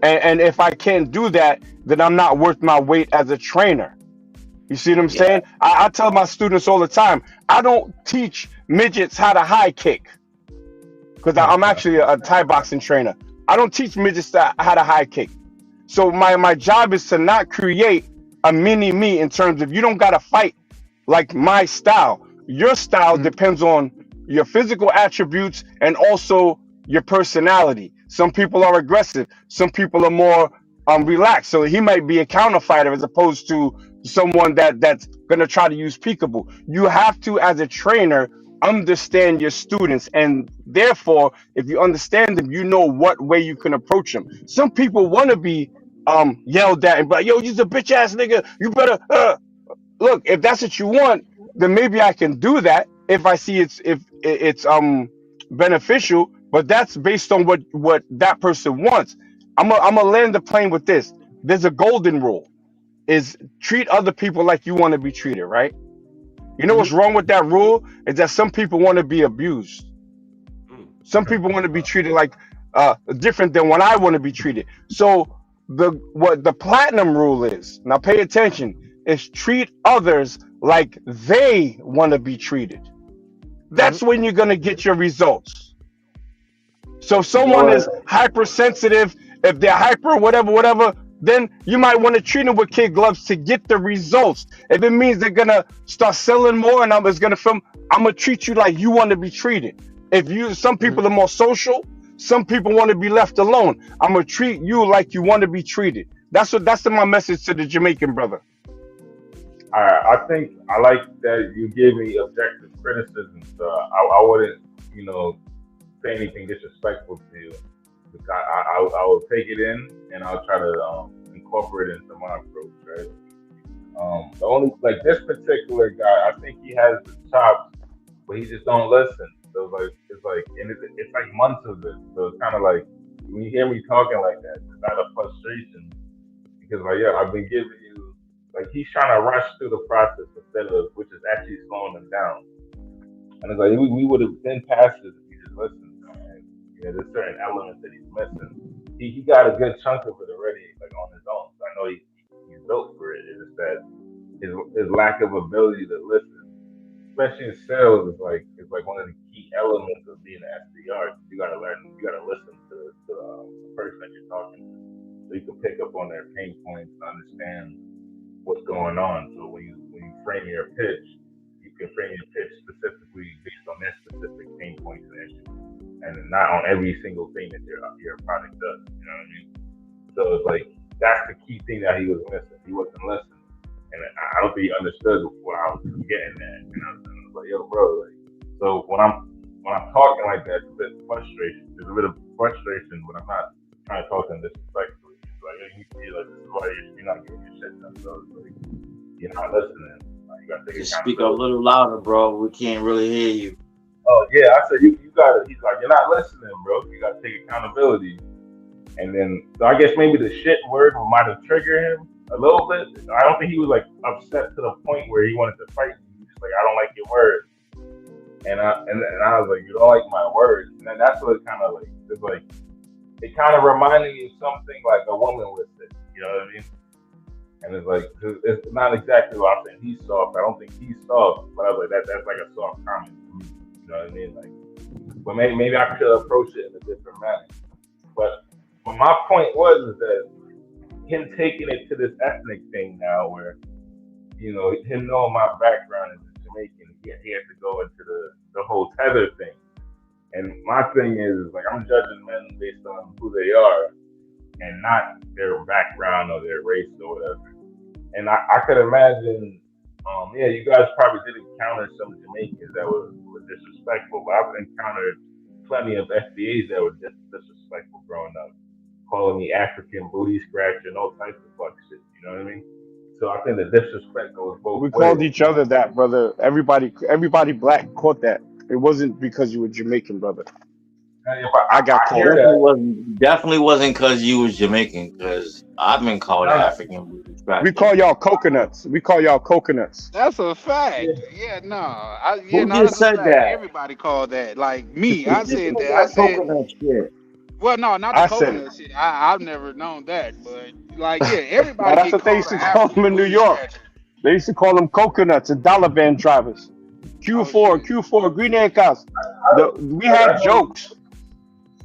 And if I can't do that, then I'm not worth my weight as a trainer. You see what I'm saying? I tell my students all the time, I don't teach midgets how to high kick, because I'm actually a Thai boxing trainer. I don't teach midgets how to high kick. So my job is to not create a mini me in terms of, you don't got to fight like my style. Your style depends on your physical attributes and also your personality. Some people are aggressive. Some people are more relaxed. So he might be a counter fighter as opposed to someone that's going to try to use peekaboo. You have to, as a trainer, understand your students, and therefore, if you understand them, you know what way you can approach them. Some people want to be yelled at and be like, "Yo, you's a bitch ass nigga. You better look." If that's what you want, then maybe I can do that if I see it's beneficial. But that's based on what that person wants. I'm gonna land the plane with this. There's a golden rule: is treat other people like you want to be treated, right? You know what's wrong with that rule is that some people want to be abused. Some people want to be treated like different than what I want to be treated. So what the platinum rule is. Now pay attention. Is treat others like they want to be treated. That's when you're gonna get your results. So if You know someone is what? hypersensitive, if they're hyper, whatever, then you might want to treat them with kid gloves to get the results. If it means they're gonna start selling more and I'm gonna film, I'm gonna treat you like you want to be treated. Some people are more social, some people want to be left alone. I'm gonna treat you like you want to be treated. That's my message to the Jamaican brother. I think I like that you gave me objective criticism, so I wouldn't, say anything disrespectful to you. I will take it in and I'll try to incorporate it into my approach, right? The only like this particular guy, I think he has the chops, but he just don't listen. So it's like months of this. So it's kind of like when you hear me talking like that, it's out of frustration because I've been giving you he's trying to rush through the process instead of which is actually slowing him down. And it's like we would have been past this if he just listened. And there's certain elements that he's missing. He got a good chunk of it already, on his own. So I know he's built for it. It's just that his lack of ability to listen, especially in sales, is like one of the key elements of being an SDR. You gotta listen to the person that you're talking to, so you can pick up on their pain points and understand what's going on. So when you frame your pitch, you can frame your pitch specifically based on their specific pain points and issues, and not on every single thing that your product does. You know what I mean? So it's like that's the key thing that he was missing. He wasn't listening, and I don't think he understood what I was getting at. And I was like, yo, bro. So when I'm talking like that, it's a bit of frustration. There's a bit of frustration, but I'm not trying to talk to him disrespectfully. It's like you feel like this is why you're not getting your shit done. So it's like you're not listening. You gotta take Just speak a little louder, bro. We can't really hear you. Oh yeah, I said you gotta. He's like, you're not listening, bro. You gotta take accountability. And then, so I guess maybe the shit word might have triggered him a little bit. I don't think he was upset to the point where he wanted to fight me. He's just like, I don't like your words. And I was like, you don't like my words. And then that's what it kind of it kind of reminded me of something like a woman would say. You know what I mean? And it's not exactly what I'm saying. He's soft. I don't think he's soft. But I was like, that's like a soft comment to me. You know what I mean? But maybe I could approach it in a different manner. But my point was that him taking it to this ethnic thing now, where him knowing my background as a Jamaican, he has to go into the whole tether thing. And my thing is I'm judging men based on who they are, and not their background or their race or whatever. And I could imagine, you guys probably did encounter some Jamaicans that were disrespectful, but I've encountered plenty of FBAs that were disrespectful growing up, calling me African, booty scratching, all types of fuck shit. You know what I mean? So I think the disrespect goes both ways. We called each other that, brother. Everybody black caught that. It wasn't because you were Jamaican, brother. I got called. Definitely wasn't because you was Jamaican, because I've been called African. We call y'all coconuts. That's a fact. Yeah, no. Who just said that? Everybody called that. Like me, I said that. I said coconut shit. Well, no, not the coconut shit. I've never known that, but everybody. That's what they used to call them in New York. They used to call them coconuts and dollar van drivers. Q4, green and cars. We had jokes.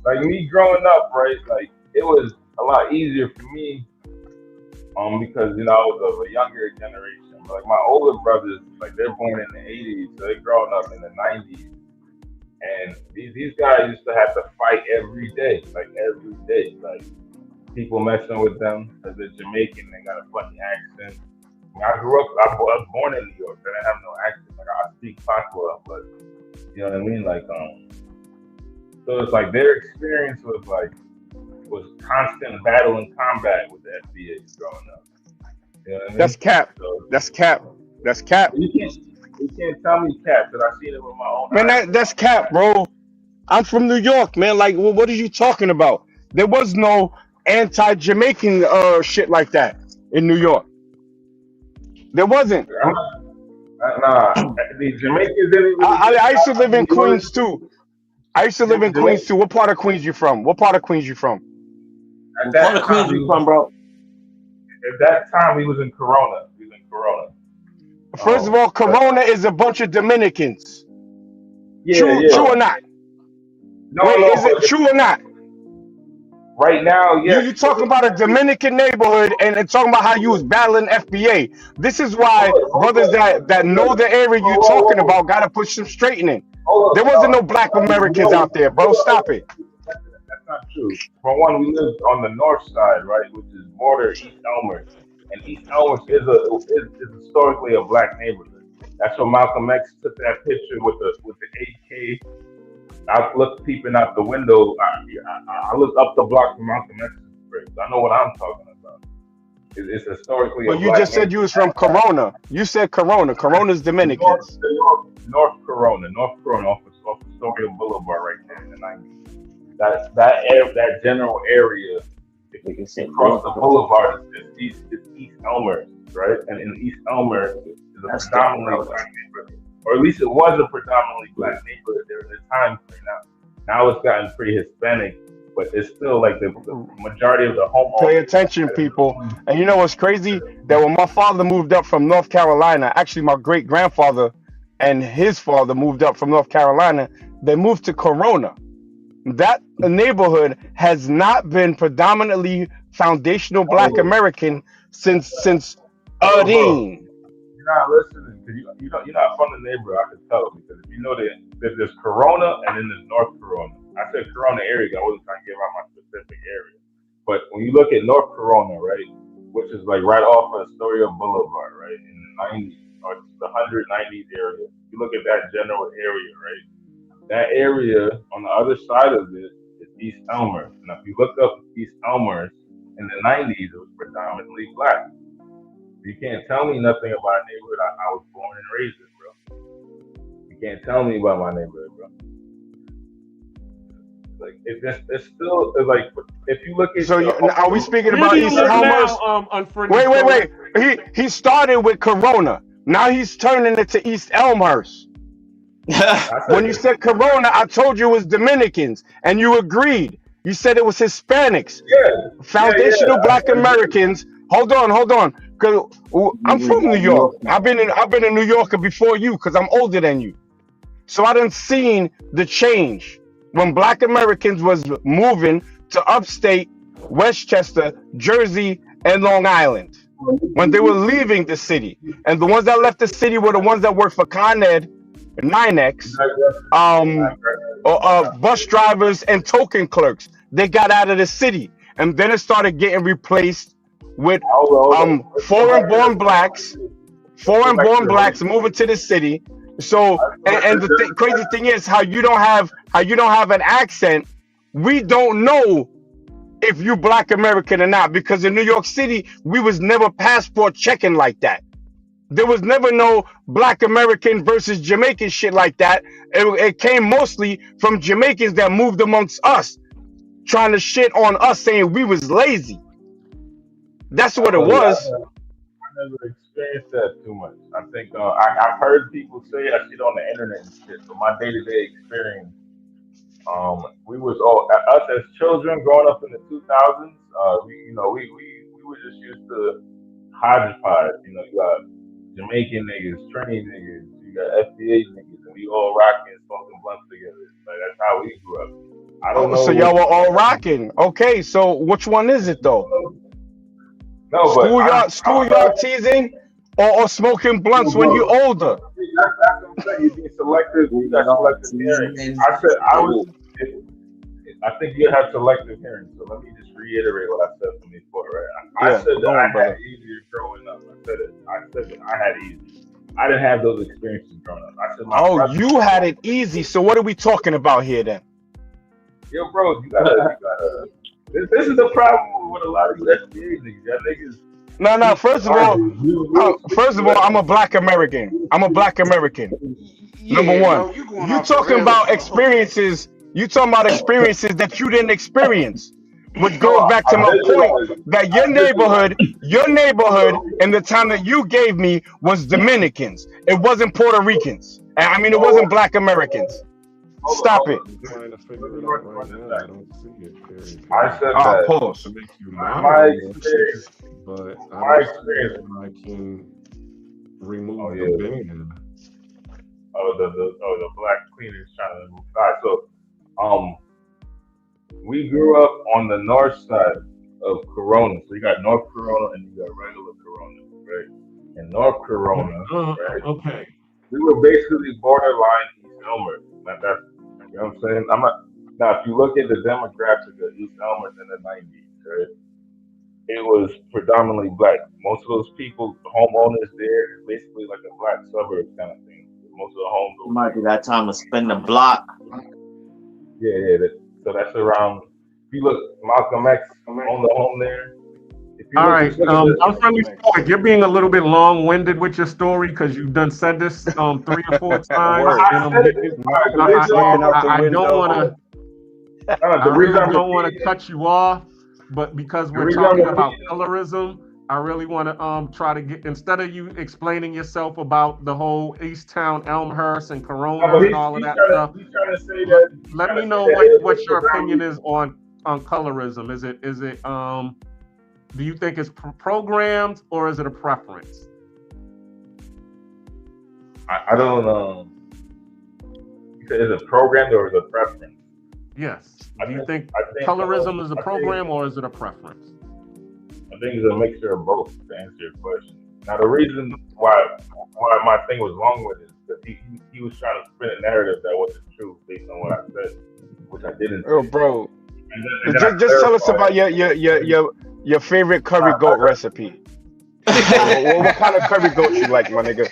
Like me growing up, right? Like it was a lot easier for me, because I was of a younger generation. But my older brothers, they're born in the '80s, so they're growing up in the '90s, and these guys used to have to fight every day, people messing with them because they're Jamaican, they got a funny accent. I was born in New York, but I have no accent. I speak patois, but you know what I mean? So it's their experience was constant battle and combat with the FBA growing up. You know what I mean? That's cap. So, that's cap. You can't tell me cap, because I've seen it with my own eyes. Man, that's cap, bro. I'm from New York, man. What are you talking about? There was no anti-Jamaican shit like that in New York. There wasn't. Nah, the Jamaicans didn't. I used to live in Queens too. What part of Queens you from? At What part of that Queens time, you from, bro? at that time, he was in Corona. He was in Corona. First of all, Corona is a bunch of Dominicans. Yeah. True or not? Wait, is it true or not? Right now, yes. You talking about a Dominican neighborhood and talking about how you was battling FBA. This is why brothers that know the area you talking about gotta push some straightening. There wasn't no black Americans out there, bro. Stop it. That's not true. For one, we lived on the north side, right, which is border East Elmhurst, and East Elmhurst is historically a black neighborhood. That's where Malcolm X took that picture with the AK. I looked peeping out the window. I looked up the block from Malcolm X's crib. I know what I'm talking about. It's historically. But you just said you was from Corona. You said Corona. Corona's Dominicans. North Corona off Astoria Boulevard, right there in the 90s. That general area, if you can say across the boulevard, is East Elmhurst, right? And in East Elmhurst is a predominantly black neighborhood. Or at least it was a predominantly black neighborhood there at the time. Now it's gotten pretty Hispanic, but it's still like the majority of the homeowners. Pay attention, people. And you know what's crazy? That when my father moved up from North Carolina, actually my great grandfather and his father moved up from North Carolina, they moved to Corona. That neighborhood has not been predominantly foundational black American since Erdene. You're not listening because you're not from the neighborhood. I can tell because if you know that there's Corona and then there's North Corona. I said Corona area. I wasn't trying to give out my specific area, but when you look at North Corona, right, which is like right off of Astoria Boulevard, right, in the 90s or the 190s area, you look at that general area, right. That area on the other side of it is East Elmhurst. And if you look up East Elmhurst in the 90s, it was predominantly black. You can't tell me nothing about a neighborhood I was born and raised in, bro. You can't tell me about my neighborhood, bro. Like it's still like if you look at. So are we speaking about East Elmhurst? Wait. He started with Corona. Now he's turning it to East Elmhurst. When you said Corona, I told you it was Dominicans, and you agreed. You said it was Hispanics, foundational black Americans. Hold on, because I'm from New York. I've been a New Yorker before you, because I'm older than you. So I done seen the change when black Americans was moving to upstate Westchester, Jersey, and Long Island. When they were leaving the city, and the ones that left the city were the ones that worked for Con Ed, NYNEX, bus drivers and token clerks. They got out of the city, and then it started getting replaced with foreign-born blacks moving to the city. So, and the crazy thing is how you don't have an accent. We don't know if you black American or not, because in New York City we was never passport checking like that. There was never no black American versus Jamaican shit like that. It came mostly from Jamaicans that moved amongst us, trying to shit on us, saying we was lazy. That's what it was. I never experienced that too much. I think I've heard people say I shit on the internet and shit, but my day-to-day experience, we was all us as children growing up in the 2000s. We were just used to hodgepodge. You got Jamaican niggas, Trini niggas, you got FBA niggas, and we all rocking, smoking blunts together. Like that's how we grew up. I don't know. So y'all were all rocking. Okay, so which one is it though? No, but schoolyard teasing or smoking blunts when you're older. That's what I'm saying. You be selective. You got selective hearing. I think you have selective hearing. So let me just reiterate what I said from before, right? I said that I had easier growing up. I said that I had easy. I didn't have those experiences growing up. I said you had it easy. So what are we talking about here then? Yo, bro, you gotta. This is the problem with a lot of you SBA niggas. Y'all niggas. No. First of all, I'm a black American. Number one. You talking about experiences. You talking about experiences that you didn't experience. Which goes back to my point that your neighborhood in the time that you gave me was Dominicans. It wasn't Puerto Ricans. I mean, it wasn't black Americans. Stop it. I'm trying to figure it out right now. I don't see it. I said Ah, that. pause. To make you My moderator, experience. but I My don't see experience. if I can remove Oh the yeah. ban. The black cleaners trying to move. All right, so we grew up on the north side of Corona. So you got North Corona and you got regular Corona, right? And North Corona, right? Okay. We were basically borderline East Elmers. That's you know what I'm saying? I'm not now if you look at the demographic of East Elmers in the 90s, right? It was predominantly black. Most of those people, homeowners there, is basically like a black suburb kind of thing. Most of the homes It might be that time to spin the block. Yeah. So that's around. If you look, Malcolm X owned the home there. If you All look, right. just look at the. I'm friendly. You're being a little bit long-winded with your story because you've done said this 3 or 4 times. Word. I don't want to. I really don't want to cut you off, but because we're talking about colorism, I really want to try to get, instead of you explaining yourself about the whole East Town, Elmhurst, and Corona and all of that stuff. He's trying to say that. Let me know what your opinion is on colorism. Is it do you think it's programmed or is it a preference? I don't know. Is it programmed or is it a preference? Yes. Do you think colorism is a program or is it a preference? I think it's a mixture of both, to answer your question. Now, the reason why my thing was wrong with it is because he was trying to spin a narrative that wasn't true based on what I said, which I didn't. Oh, bro. Just tell us about your favorite curry goat recipe. what kind of curry goat you like, my nigga?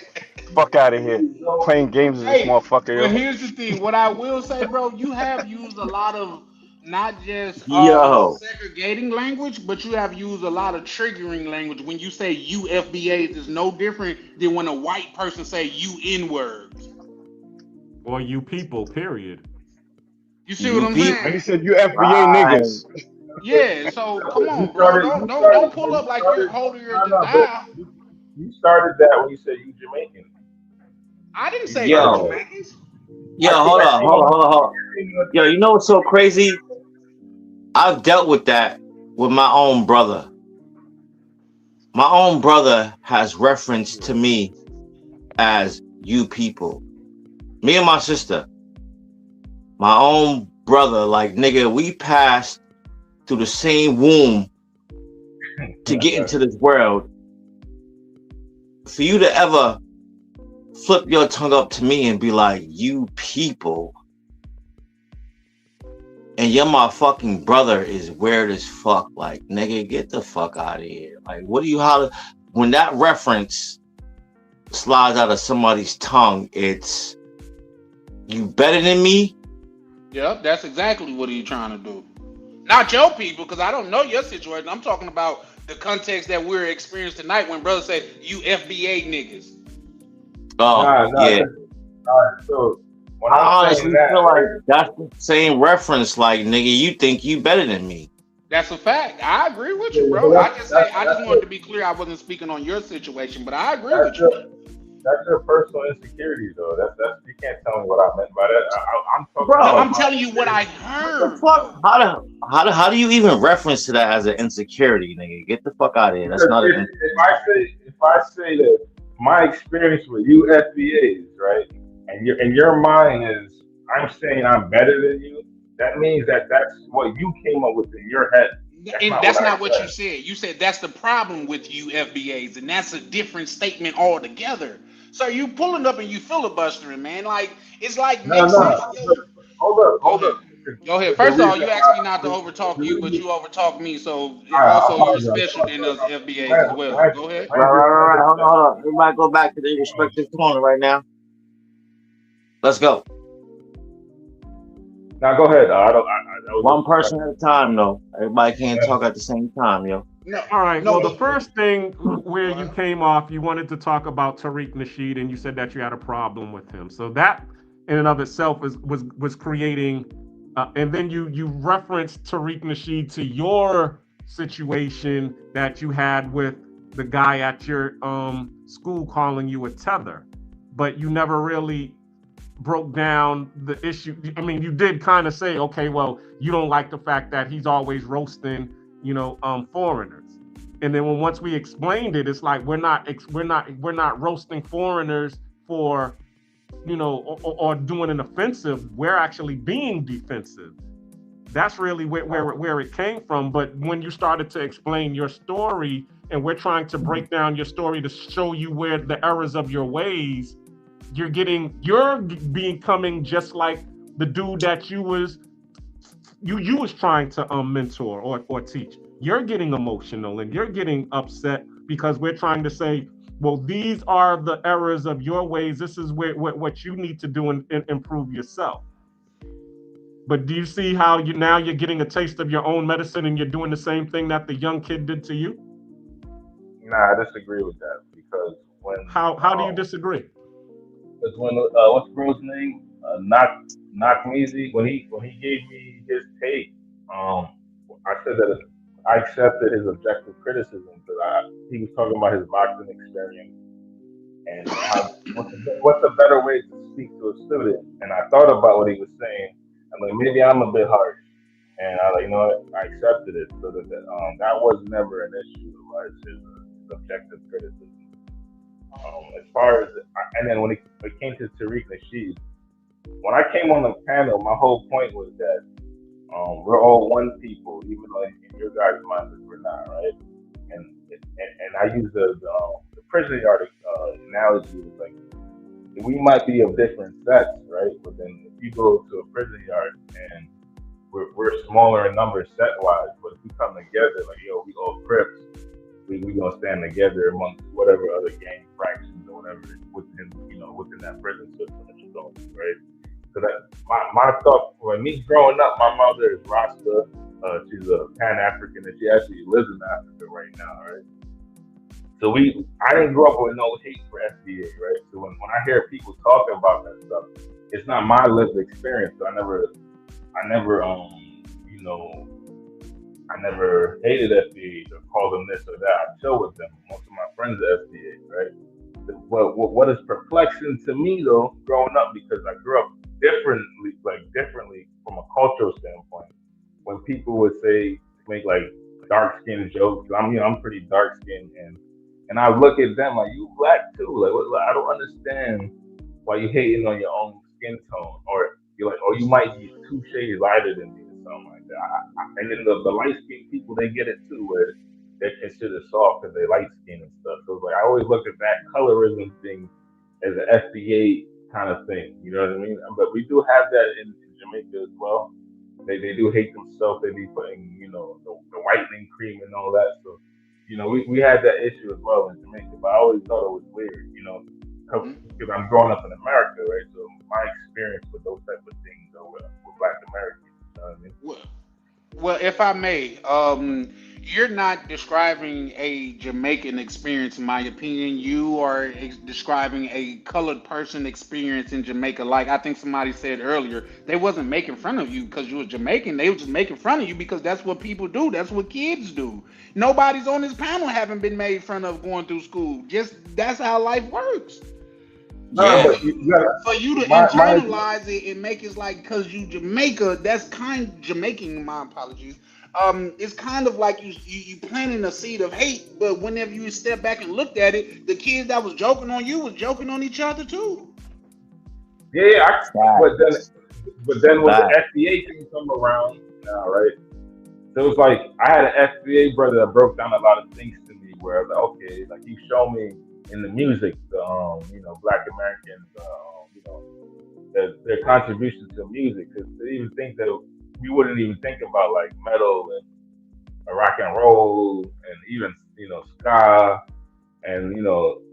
Fuck out of here. Playing games with this motherfucker. Well, here's the thing. What I will say, bro, you have used a lot of not just segregating language, but you have used a lot of triggering language. When you say you FBAs, is no different than when a white person say you N-words. Or you people, period. You see what I'm saying? He said you FBA niggas. Yeah, so come on, bro. Don't pull up like you're holier than thou. You started that when you said you Jamaican. I didn't say Yo. you're Jamaicans. Yo, hold on. Yo, you know what's so crazy? I've dealt with that with my own brother. My own brother has referenced to me as you people. Me and my sister. My own brother, like, nigga, we passed through the same womb to get into this world. For you to ever flip your tongue up to me and be like, you people, and your motherfucking brother is weird as fuck. Like, nigga, get the fuck out of here. Like, what do you holler? When that reference slides out of somebody's tongue, it's, you better than me? Yep, that's exactly what he's trying to do. Not your people, because I don't know your situation. I'm talking about the context that we're experiencing tonight when brothers say, you FBA niggas. Oh, yeah. So when I honestly feel like that's the same reference. Like, nigga, you think you better than me. That's a fact. I agree with you, bro. I just wanted to be clear I wasn't speaking on your situation, but I agree with you. That's your personal insecurity, though. That's you can't tell me what I meant by that. I'm talking bro, about I'm telling you what I heard. What the fuck? How do you even reference to that as an insecurity, nigga? Get the fuck out of here. That's not if I say that my experience with you FBAs, right, and your mind is I'm saying I'm better than you, that means that's what you came up with in your head. That's not what you said. You said that's the problem with you FBAs, and that's a different statement altogether. So you pulling up and you filibustering, man. Like it's like Hold up. Go ahead. First of all, you asked me not to overtalk you, but you overtalk me, so also you're special than us FBAs as well. Go ahead. Right. Hold on. Everybody go back to their respective corner right now. Let's go. Now go ahead. One person at a time, though. Everybody can't talk at the same time, yo. No. All right. Well, the first thing where you came off, you wanted to talk about Tariq Nasheed, and you said that you had a problem with him. So that, in and of itself, was creating. And then you referenced Tariq Nasheed to your situation that you had with the guy at your school calling you a tether, but you never really broke down the issue. I mean, you did kind of say, okay, well, you don't like the fact that he's always roasting, foreigners. And then once we explained it, it's like we're not roasting foreigners for, or doing an offensive. We're actually being defensive. That's really where it came from. But when you started to explain your story, and we're trying to break down your story to show you where the errors of your ways, you're becoming just like the dude that you was trying to mentor or teach. You're getting emotional and you're getting upset because we're trying to say, well, these are the errors of your ways. This is what you need to do and improve yourself. But do you see how you're getting a taste of your own medicine and you're doing the same thing that the young kid did to you? Nah, I disagree with that because how do you disagree? Because what's the bro's name? Knock Measy. When he gave me his take, I said that I accepted his objective criticism because he was talking about his boxing experience and what's a better way to speak to a student. And I thought about what he was saying. I'm like, maybe I'm a bit harsh. And I I accepted it. So that was never an issue. His objective criticism. As far as, and then when it came to Tariq Nasheed, when I came on the panel, my whole point was that we're all one people, even though in your guys' minds we're not, right? And I use the prison yard analogy. Was like, we might be of different sets, right? But then if you go to a prison yard and we're smaller in numbers set wise, but if we come together, like, yo, we all Crips, we gonna stand together amongst whatever other gang fractions or whatever within that prison system that you're going through, right? So that my thought for me growing up, my mother is Rasta. She's a Pan-African and she actually lives in Africa right now, right? So I didn't grow up with no hate for FBA, right? So when I hear people talking about that stuff, it's not my lived experience. So I never hated FBA or called them this or that. I chill with them. Most of my friends are FBA, right? What is perplexing to me though, growing up, because I grew up differently from a cultural standpoint. When people would make like dark skin jokes, I'm pretty dark skinned and I look at them like, you black too. Like, I don't understand why you hating on your own skin tone, or you're like, you might be 2 shades lighter than me or something like that. And then the light skinned people, they get it too, where they're considered soft because they light skin and stuff. So it's like, I always look at that colorism thing as an FBA kind of thing. You know what I mean? But we do have that in Jamaica as well. They do hate themselves. They be putting, the whitening cream and all that. So, we had that issue as well in Jamaica. But I always thought it was weird, because I'm growing up in America, right? So my experience with those type of things are with Black Americans. You know what I mean? Well, if I may, you're not describing a Jamaican experience, in my opinion. You are describing a colored person experience in Jamaica. Like I think somebody said earlier, they wasn't making fun of you because you were Jamaican. They were just making fun of you because that's what people do. That's what kids do. Nobody's on this panel haven't been made fun of going through school. Just that's how life works. Yeah. For you to internalize it and make it like because you Jamaica, that's Jamaican. My apologies. It's kind of like you planting a seed of hate, but whenever you step back and looked at it, the kids that was joking on you was joking on each other too. Yeah. But then when the FBA thing come around now, right? So it was like I had an FBA brother that broke down a lot of things to me where I was like, okay, like he showed me in the music, Black Americans, their contribution to music, because they even think that we wouldn't even think about like metal and rock and roll and even ska and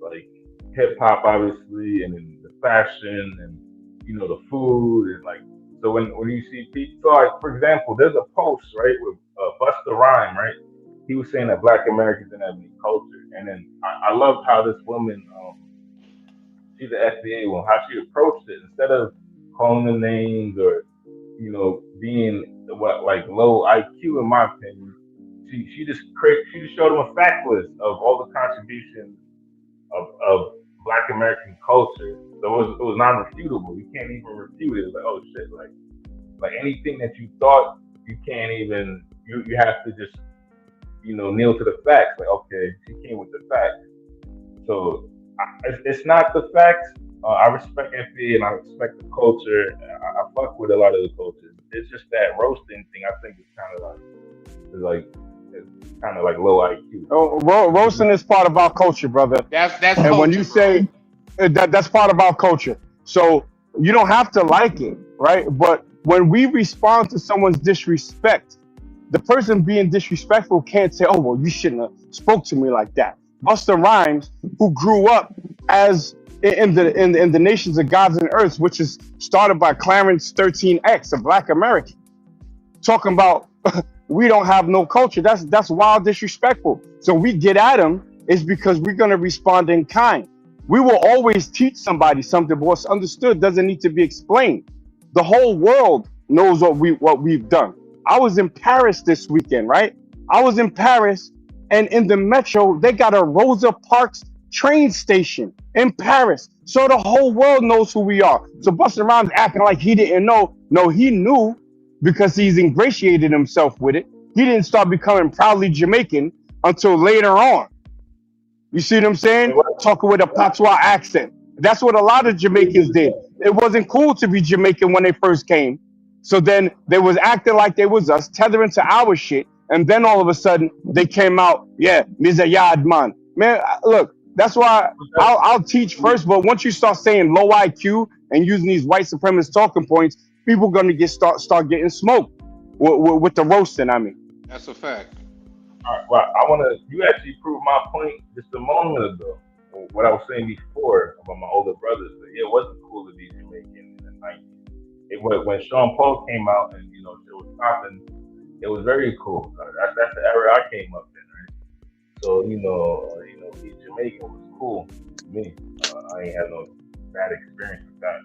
like hip hop obviously, and then the fashion and the food and like, so when you see people, so like for example, there's a post right with Busta Rhymes, right? He was saying that Black Americans didn't have any culture, and then I loved how this woman, she's an FBA one, how she approached it instead of calling them names or being like low IQ in my opinion. She just showed them a fact list of all the contributions of Black American culture, So it was non-refutable. You can't even refute it. It's like, oh shit, like anything that you thought, you can't even. You have to just kneel to the facts. Like, okay, she came with the facts. So it's not the facts. I respect FBA and I respect the culture. I fuck with a lot of the cultures. It's just that roasting thing. I think it's kind of like low IQ. Oh, roasting is part of our culture, brother. That's And culture, when you say that's part of our culture, so you don't have to like it, right? But when we respond to someone's disrespect, the person being disrespectful can't say, "Oh, well, you shouldn't have spoke to me like that." Busta Rhymes, who grew up as in the nations of gods and earths, which is started by Clarence 13X, a Black American, talking about we don't have no culture. That's wild disrespectful. So we get at him is because we're gonna respond in kind. We will always teach somebody something, but what's understood doesn't need to be explained. The whole world knows what we've done. I was in Paris this weekend, right? I was in Paris, and in the metro, they got a Rosa Parks train station in Paris. So the whole world knows who we are. So Busta Rhymes acting like he didn't know. No, he knew because he's ingratiated himself with it. He didn't start becoming proudly Jamaican until later on. You see what I'm saying? Talking with a patois accent. That's what a lot of Jamaicans did. It wasn't cool to be Jamaican when they first came. So then they was acting like they was us, tethering to our shit. And then all of a sudden they came out, yeah, me's a yard man. Man, look, that's why I'll teach first. But once you start saying low IQ and using these white supremacist talking points, people gonna start getting smoked with the roasting. I mean, that's a fact. All right, well, you actually proved my point just a moment ago. What I was saying before about my older brothers, that it wasn't cool to be Jamaican in the 90s. When Sean Paul came out and it was popping, it was very cool. That's the era I came up in, right? So being Jamaican was cool to me. I ain't had no bad experience with that.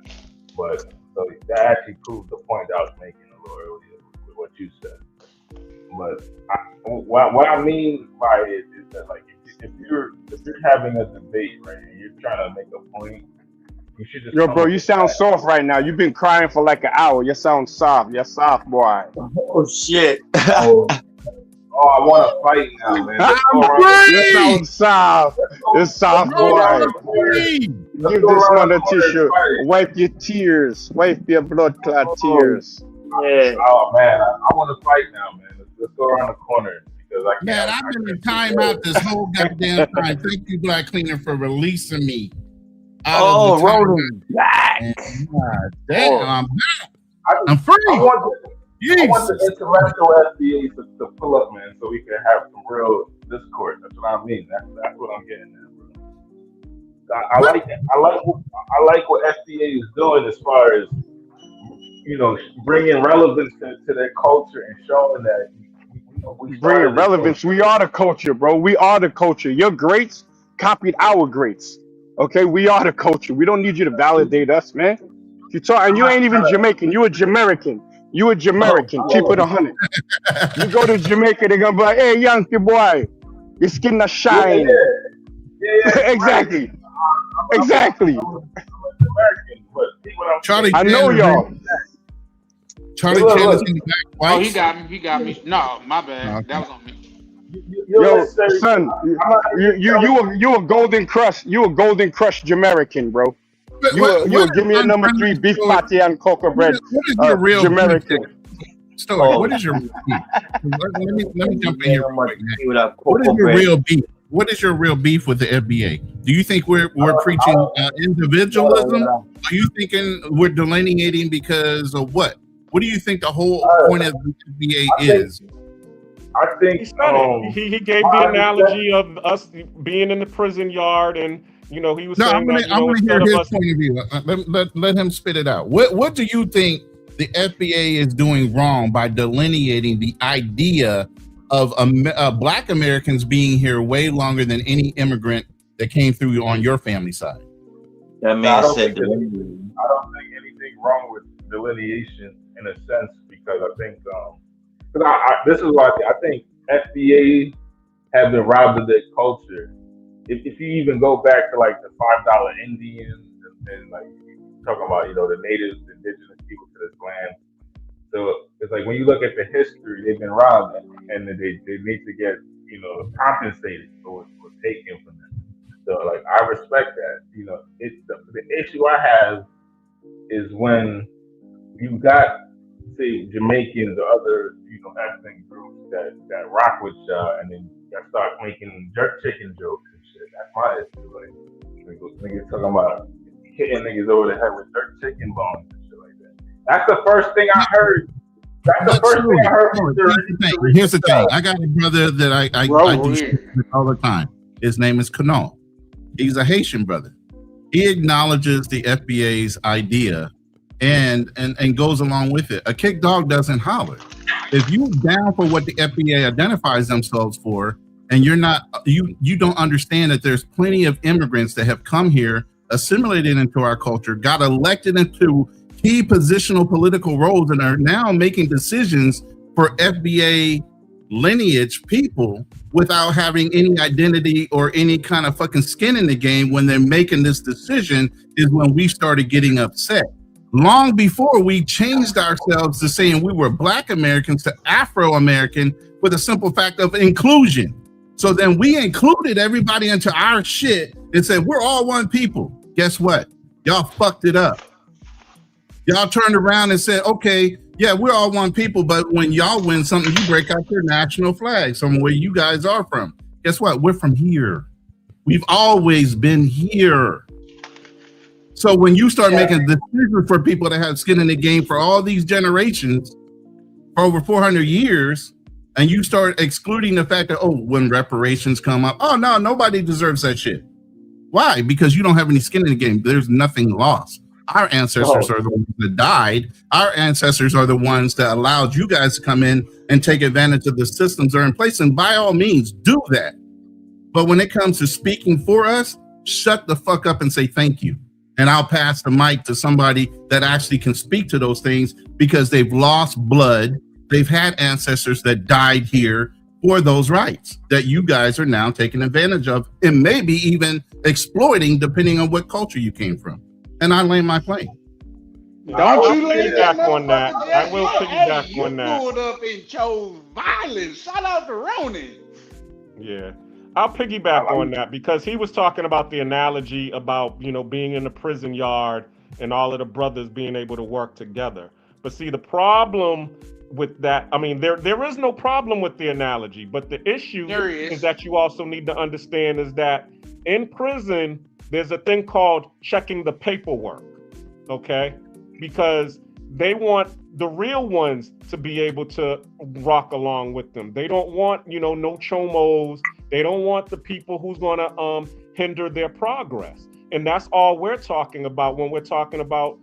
But so that actually proved the point that I was making a little earlier with what you said. But what I mean by it is that, like, if you're having a debate, right, and you're trying to make a point, you should just. Yo, bro, you sound soft right now. You've been crying for like an hour. You sound soft. You're soft, boy. Oh shit. I want to fight now, man. You sound soft. You're soft, boy. Give this man a tissue. Wipe your tears. Wipe your blood clot tears. Yeah. Oh man, I want to fight now, man. Let's go around the corner because I can't. Man, I've been in timeout this whole goddamn time. Thank you, Black Cleaner, for releasing me. Rolling back. God damn, I'm back. I'm free. I want the intellectual FBA to pull up, man, so we can have some real discourse. That's what I mean. That's what I'm getting at, bro. I like it. I like what FBA is doing as far as bringing relevance to their culture and showing that we bringing relevance. We are the culture, bro. We are the culture. Your greats copied our greats. Okay, we are the culture. We don't need you to validate us, man. You talk, and you ain't even Jamaican. You a Jamaican. You a Jamaican. Keep it 100. You go to Jamaica, they're gonna be like, "Hey, Yankee boy, your skin not shine." Yeah. Exactly. Exactly. Charlie, I know y'all. Charlie Chan is in the back. Oh, he got me. No, my bad. That was on me. Yo, son, you a Golden Crush. You a Golden Crush Jamaican, bro. You give me a number 3 beef patty and cocoa bread. What is your real Jamaican? Story. What is your beef? Let me jump in here. What is your real beef? What is your real beef with the FBA? Do you think we're preaching individualism? Are you thinking we're delineating because of what? What do you think the whole point of the FBA is? I think he gave the analogy of us being in the prison yard, and he was saying I'm gonna hear his point of view. Let him spit it out. What do you think the FBA is doing wrong by delineating the idea of Black Americans being here way longer than any immigrant that came through on your family side? That man said I don't think anything wrong with delineation in a sense, because I think this is why I think FBA have been robbed of their culture. If you even go back to like the $5 Indians and and like talking about, you know, the natives, the indigenous people to this land. So it's like when you look at the history, they've been robbed, and they need to get, you know, compensated for what's taken from them. So like I respect that. You know, it's the issue I have is when you got, say, Jamaicans or other, you know, ethnic groups that rock with y'all, and then y'all start making jerk chicken jokes and shit. That's my issue. Like niggas talking about hitting niggas over the head with jerk chicken bones and shit like that. That's the first thing I heard. That's the first thing I heard from Here's the thing. I got a brother that I do shit with all the time. His name is Colonial. He's a Haitian brother. He acknowledges the FBA's idea and goes along with it. A kick dog doesn't holler. If you're down for what the FBA identifies themselves for, and you're not, you don't understand that there's plenty of immigrants that have come here, assimilated into our culture, got elected into key positional political roles, and are now making decisions for FBA lineage people without having any identity or any kind of fucking skin in the game. When they're making this decision is when we started getting upset. Long before we changed ourselves to saying we were Black Americans to Afro-American with a simple fact of inclusion. So then we included everybody into our shit and said, we're all one people. Guess what? Y'all fucked it up. Y'all turned around and said, okay, yeah, we're all one people, but when y'all win something, you break out your national flag from where you guys are from. Guess what? We're from here. We've always been here. So when you start making decisions for people that have skin in the game for all these generations, for over 400 years, and you start excluding the fact that, oh, when reparations come up, oh, no, nobody deserves that shit. Why? Because you don't have any skin in the game. There's nothing lost. Our ancestors are the ones that died. Our ancestors are the ones that allowed you guys to come in and take advantage of the systems that are in place. And by all means, do that. But when it comes to speaking for us, shut the fuck up and say thank you. And I'll pass the mic to somebody that actually can speak to those things, because they've lost blood. They've had ancestors that died here for those rights that you guys are now taking advantage of, and maybe even exploiting, depending on what culture you came from. And I land my plane. Don't you lean back on that. I will piggyback on that. You pulled up and chose violence. Shout out to Ronan. Yeah. I'll piggyback on that, because he was talking about the analogy about, you know, being in the prison yard and all of the brothers being able to work together. But see, the problem with that, I mean, there is no problem with the analogy, but the issue is that you also need to understand is that in prison, there's a thing called checking the paperwork, okay? Because they want the real ones to be able to rock along with them. They don't want, you know, no chomos. They don't want the people who's gonna hinder their progress. And that's all we're talking about when we're talking about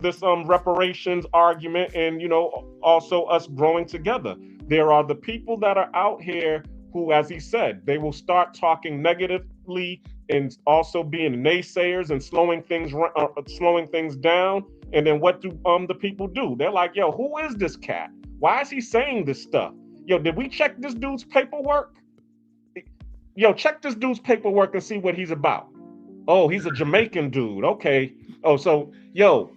this reparations argument, and, you know, also us growing together. There are the people that are out here who, as he said, they will start talking negatively and also being naysayers and slowing things down. And then what do the people do? They're like, yo, who is this cat? Why is he saying this stuff? Yo, did we check this dude's paperwork? Yo, check this dude's paperwork and see what he's about. Oh, he's a Jamaican dude. Okay. Oh, so, yo,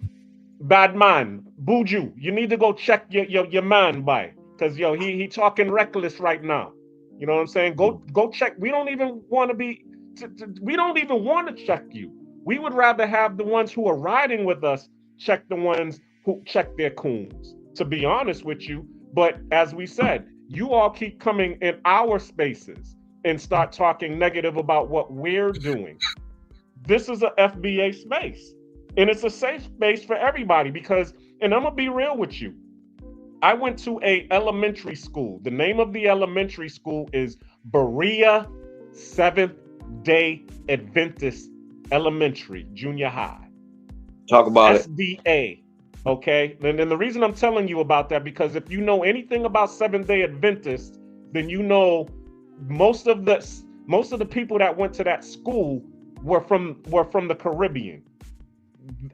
bad man, Buju, you need to go check your man by. Because, yo, he talking reckless right now. You know what I'm saying? Go check. We don't even want to check you. We would rather have the ones who are riding with us check the ones who check their coons, to be honest with you. But as we said, you all keep coming in our spaces and start talking negative about what we're doing. This is a FBA space, and it's a safe space for everybody, because, and I'm gonna be real with you, I went to a elementary school. The name of the elementary school is Berea Seventh-day Adventist Elementary Junior High. Talk about SDA. Okay, and the reason I'm telling you about that, because if you know anything about Seventh-day Adventists, then you know most of the people that went to that school were from the Caribbean.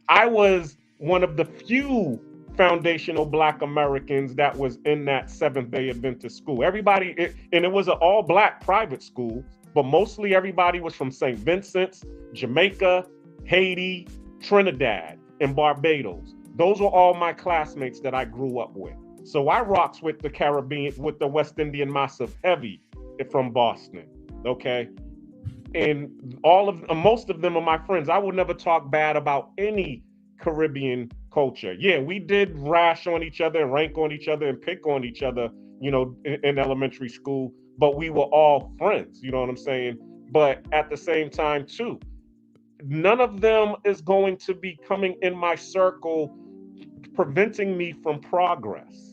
I was one of the few foundational Black Americans that was in that Seventh-day Adventist school. Everybody, and it was an all-Black private school. but mostly everybody was from St. Vincent's, Jamaica, Haiti, Trinidad, and Barbados. Those were all my classmates that I grew up with. So I rocks with the Caribbean, with the West Indian Massive heavy from Boston, okay? And most of them are my friends. I will never talk bad about any Caribbean culture. Yeah, we did rash on each other and rank on each other and pick on each other, in elementary school, but we were all friends, you know what I'm saying? But at the same time too, none of them is going to be coming in my circle preventing me from progress.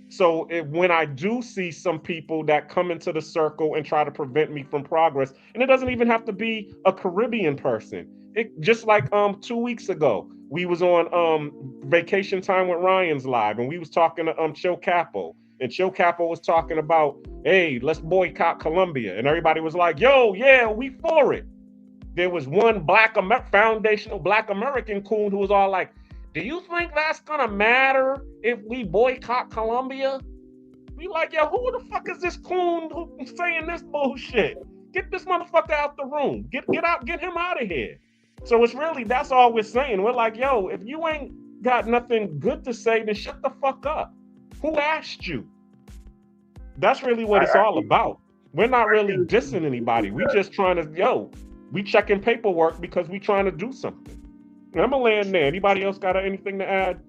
So when I do see some people that come into the circle and try to prevent me from progress, and it doesn't even have to be a Caribbean person. It just like 2 weeks ago, we was on Vacation Time with Ryan's live, and we was talking to Chill Capo, and Chill Capo was talking about, hey, let's boycott Colombia, and everybody was like, yo, yeah, we for it. There was one foundational Black American coon who was all like, do you think that's gonna matter if we boycott Colombia? We like, yo, who the fuck is this coon who's saying this bullshit? Get this motherfucker out the room. Get him out of here. So it's really, that's all we're saying. We're like, yo, if you ain't got nothing good to say, then shut the fuck up. Who asked you? That's really what it's all about. We're not really dissing anybody. We just trying to, we checking paperwork because we trying to do something. I'm gonna land there. Anybody else got anything to add?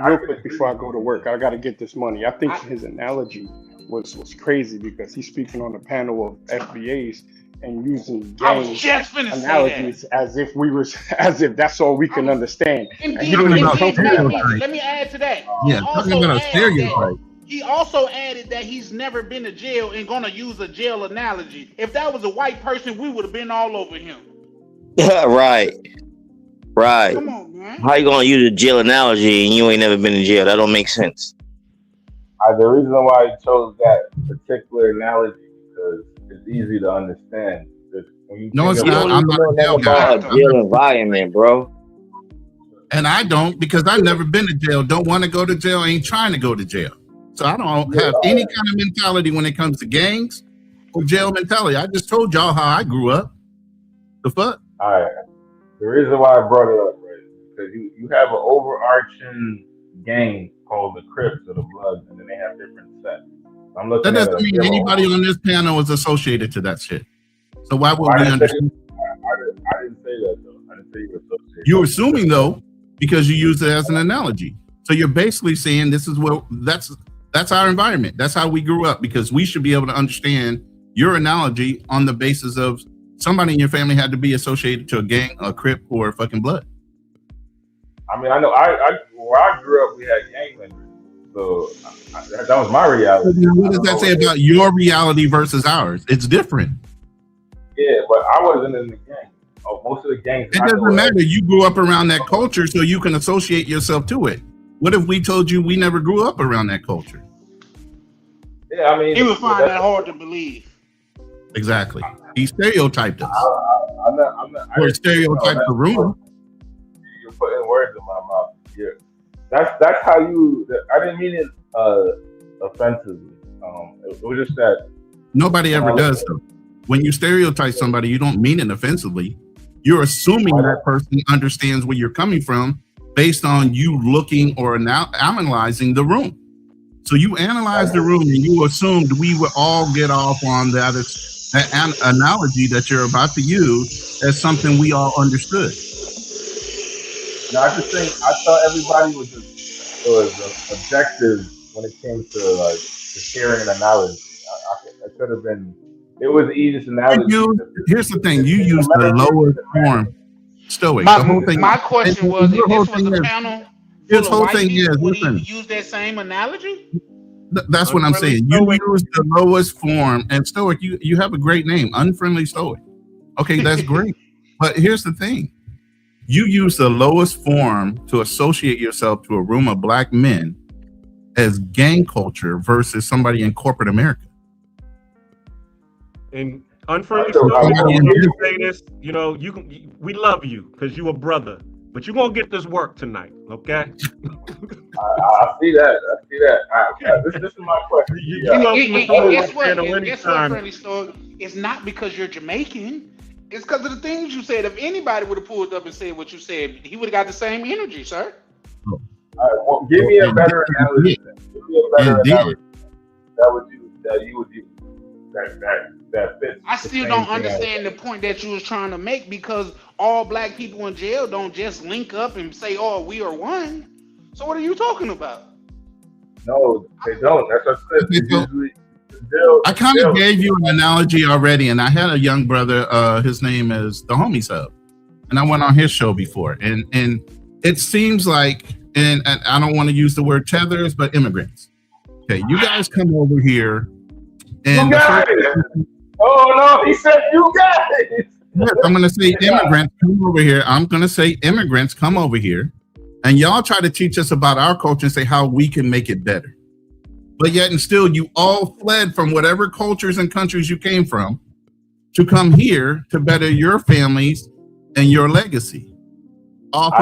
Real quick before I go to work, I got to get this money. I think his analogy was crazy because he's speaking on a panel of FBAs and using gang analogies as if that's all we can understand. Indeed, let me add to that. Yeah, talking about a stereotype. He also added that he's never been to jail and gonna use a jail analogy. If that was a white person, we would have been all over him. Right. Come on, man. How you gonna use a jail analogy and you ain't never been in jail? That don't make sense. The reason why I chose that particular analogy because it's easy to understand. No, it's not. I'm not a jail guy. Jail environment, bro. And I don't because I've never been to jail. Don't want to go to jail. Ain't trying to go to jail. So I don't have any kind of mentality when it comes to gangs or jail mentality. I just told y'all how I grew up. The fuck? All right. The reason why I brought it up, right, is because you have an overarching gang called the Crips or the Bloods, and then they have different sets. I'm looking that doesn't mean anybody on this panel is associated to that shit. So why would we understand? I didn't say that, though. I didn't say you were associated. You're assuming, though, because you use it as an analogy. So you're basically saying this is what that's our environment. That's how we grew up, because we should be able to understand your analogy on the basis of somebody in your family had to be associated to a gang, a Crip, or a fucking Blood. I mean, I know where I grew up, we had gang members. So that was my reality. What does that say about your reality versus ours? It's different. Yeah, but I wasn't in the gang. Most of the gangs. It doesn't matter. You grew up around that culture, so you can associate yourself to it. What if we told you we never grew up around that culture? Yeah, I mean, he would find that hard to believe. Exactly. He stereotyped us. I'm not. Or stereotyped the room. You're putting words in my mouth. Yeah, that's how you. I didn't mean it offensively. It was just that nobody ever does though. When you stereotype somebody, you don't mean it offensively. You're assuming that person understands where you're coming from based on you looking or analyzing the room. So you analyze the room and you assumed we would all get off on that analogy that you're about to use as something we all understood. No, I just think I thought everybody was objective when it came to like to sharing an analogy. I could have been. It was the easiest analogy. Here's the thing: you use the lowest form. Stoic. My question was: if this was a panel, this whole thing is would he use that same analogy? That's what I'm saying. You use the lowest form, and Stoic, you have a great name, Unfriendly Stoic. Okay, that's great. But here's the thing. You use the lowest form to associate yourself to a room of black men as gang culture versus somebody in corporate America. And Unfriendly Stoic, you say this, we love you because you a brother. But you're gonna get this work tonight, okay? I see that. This is my question. And guess what, Friendly Stoic? It's not because you're Jamaican. It's because of the things you said. If anybody would have pulled up and said what you said, he would have got the same energy, sir. All right, well, give me a better analogy. Give me a better analogy that you would use. That fits. I still don't understand the point that you was trying to make, because all black people in jail don't just link up and say, "Oh, we are one." So what are you talking about? No, they don't. That's what I said. I kind of gave you an analogy already, and I had a young brother. His name is the Homies Hub, and I went on his show before, and it seems like, and I don't want to use the word tethers, but immigrants. Okay, you guys come over here, and you got it. Oh no, he said you got it. Yes, I'm going to say immigrants come over here. I'm going to say immigrants come over here, and y'all try to teach us about our culture and say how we can make it better. But yet and still, you all fled from whatever cultures and countries you came from to come here to better your families and your legacy off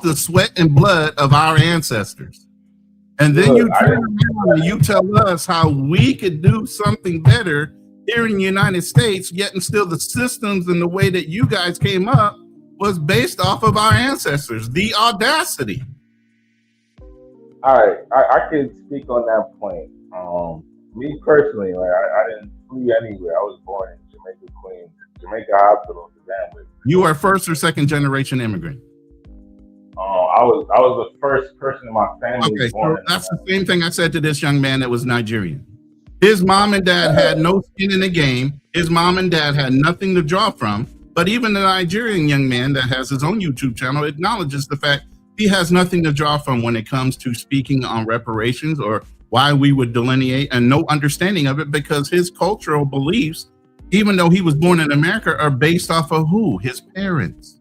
the sweat and blood of our ancestors. And then you turn around and you tell us how we could do something better here in the United States, yet and still the systems and the way that you guys came up was based off of our ancestors. The audacity. All right, I can speak on that point. Me personally, like I didn't flee anywhere. I was born in Jamaica, Queens, Jamaica Hospital to begin with. You are first or second generation immigrant. I was the first person in my family. Okay, so that's the same thing I said to this young man that was Nigerian. His mom and dad had no skin in the game. His mom and dad had nothing to draw from. But even the Nigerian young man that has his own YouTube channel acknowledges the fact he has nothing to draw from when it comes to speaking on reparations or why we would delineate, and no understanding of it, because his cultural beliefs, even though he was born in America, are based off of who? His parents.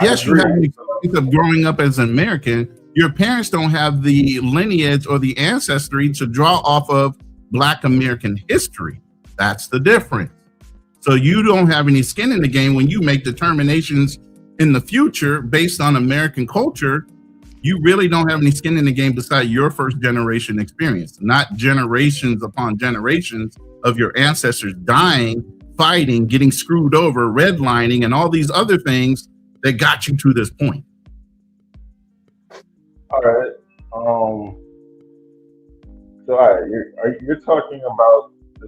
Yes, you have an experience of growing up as an American. Your parents don't have the lineage or the ancestry to draw off of Black American history. That's the difference. So you don't have any skin in the game when you make determinations in the future based on American culture. You really don't have any skin in the game beside your first generation experience, not generations upon generations of your ancestors dying, fighting, getting screwed over, redlining, and all these other things that got you to this point. All right. So, all right, you're talking about the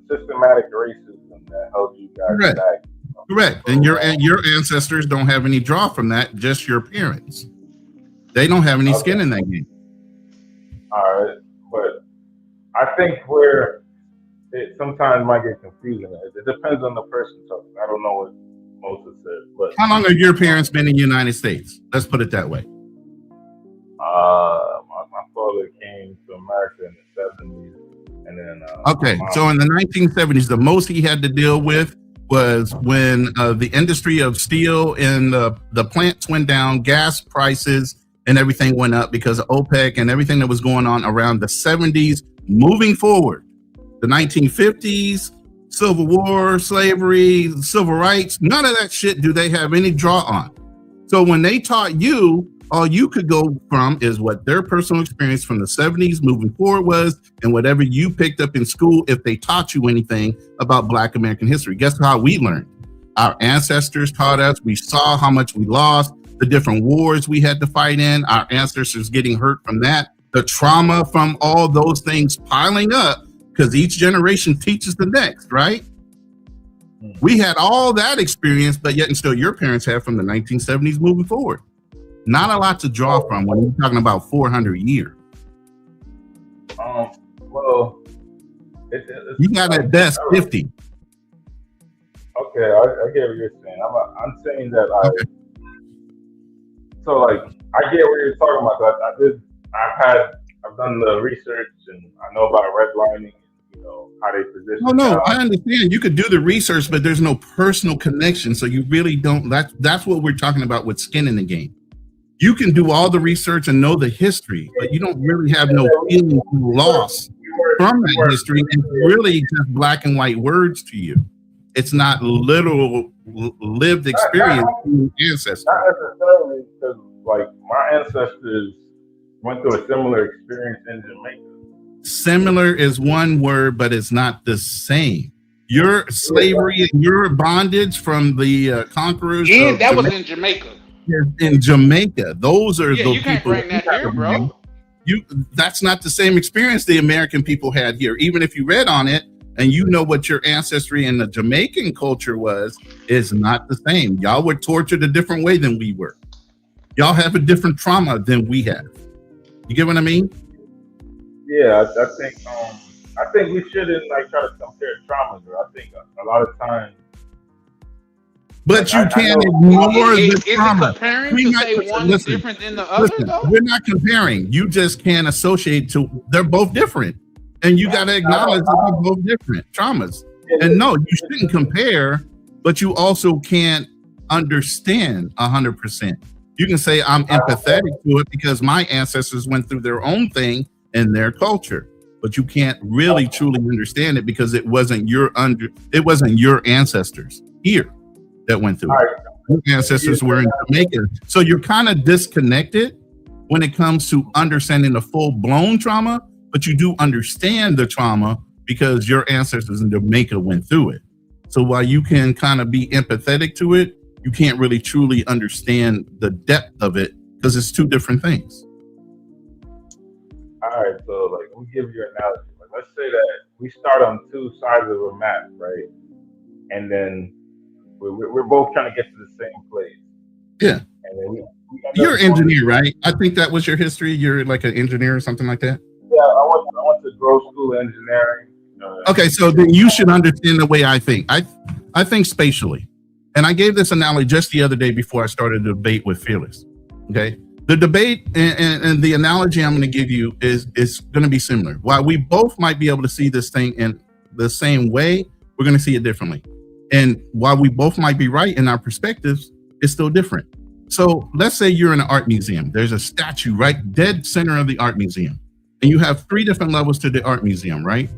systematic racism that held you guys back. Correct. And your ancestors don't have any draw from that, just your parents. They don't have any skin in that game. All right. But I think where it sometimes might get confusing, it depends on the person talking. I don't know what Moses said. But how long have your parents been in the United States? Let's put it that way. My father came to America in the 70s. And then okay, so in the 1970s, the most he had to deal with was when the industry of steel and the plants went down, gas prices and everything went up because of OPEC and everything that was going on around the 70s. Moving forward, the 1950s, Civil War, slavery, civil rights, none of that shit do they have any draw on. So when they taught you, all you could go from is what their personal experience from the 70s moving forward was, and whatever you picked up in school, if they taught you anything about Black American history. Guess how we learned? Our ancestors taught us. We saw how much we lost, the different wars we had to fight in, our ancestors getting hurt from that, the trauma from all those things piling up, because each generation teaches the next, right? We had all that experience, but yet and still your parents have from the 1970s moving forward. Not a lot to draw from when you're talking about 400 years. Well, you got at best 50. Okay, I get what you're saying. I'm saying that so like I get what you're talking about. I've done the research and I know about redlining. How they position. No, I understand. You could do the research, but there's no personal connection. So you really don't. That's what we're talking about with skin in the game. You can do all the research and know the history, but you don't really have no feeling of loss from that history. It's really just black and white words to you. It's not literal lived experience through ancestors. Not necessarily, because like my ancestors went through a similar experience in Jamaica. Similar is one word, but it's not the same. Your slavery and your bondage from the conquerors. Yeah, that was in Jamaica. In Jamaica, those are the you can't people bring that here, bro. That's not the same experience the American people had here. Even if you read on it and you know what your ancestry in the Jamaican culture was, is not the same. Y'all were tortured a different way than we were. Y'all have a different trauma than we have. You get what I mean? Yeah, I think we shouldn't like try to compare traumas. I think a lot of times. But you can't ignore the trauma. Is it comparing to say one is different than the other, though? We're not comparing. You just can't associate to. They're both different, and you got to acknowledge that they're both different traumas. And no, you shouldn't compare, but you also can't understand 100%. You can say I'm empathetic to it because my ancestors went through their own thing in their culture, but you can't really truly understand it because it wasn't your ancestors here that went through it. Your ancestors were in Jamaica. So you're kind of disconnected when it comes to understanding the full-blown trauma, but you do understand the trauma because your ancestors in Jamaica went through it. So while you can kind of be empathetic to it, you can't really truly understand the depth of it because it's two different things. All right, so like we give you an analogy. Like let's say that we start on two sides of a map, right? And then we're both trying to get to the same place. Yeah. And then You're an engineer, right? I think that was your history. You're like an engineer or something like that. Yeah, I went to growth school engineering. Okay, so then you should understand the way I think. I think spatially. And I gave this analogy just the other day before I started the debate with Fearless. Okay. The debate and the analogy I'm going to give you is going to be similar. While we both might be able to see this thing in the same way, we're going to see it differently. And while we both might be right in our perspectives, it's still different. So let's say you're in an art museum. There's a statue right dead center of the art museum. And you have 3 different levels to the art museum, right?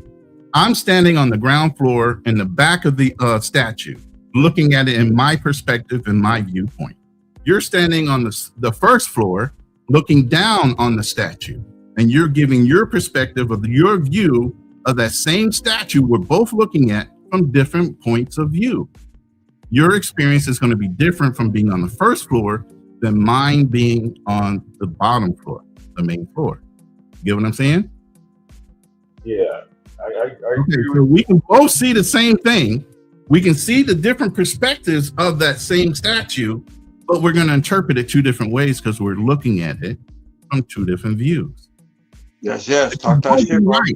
I'm standing on the ground floor in the back of the statue, looking at it in my perspective and my viewpoint. You're standing on the first floor, looking down on the statue, and you're giving your perspective of your view of that same statue we're both looking at from different points of view. Your experience is going to be different from being on the first floor than mine being on the bottom floor, the main floor. You get what I'm saying? Yeah. I okay, so we can both see the same thing. We can see the different perspectives of that same statue, but we're going to interpret it 2 different ways because we're looking at it from 2 different views. Yes. Talk that shit, right.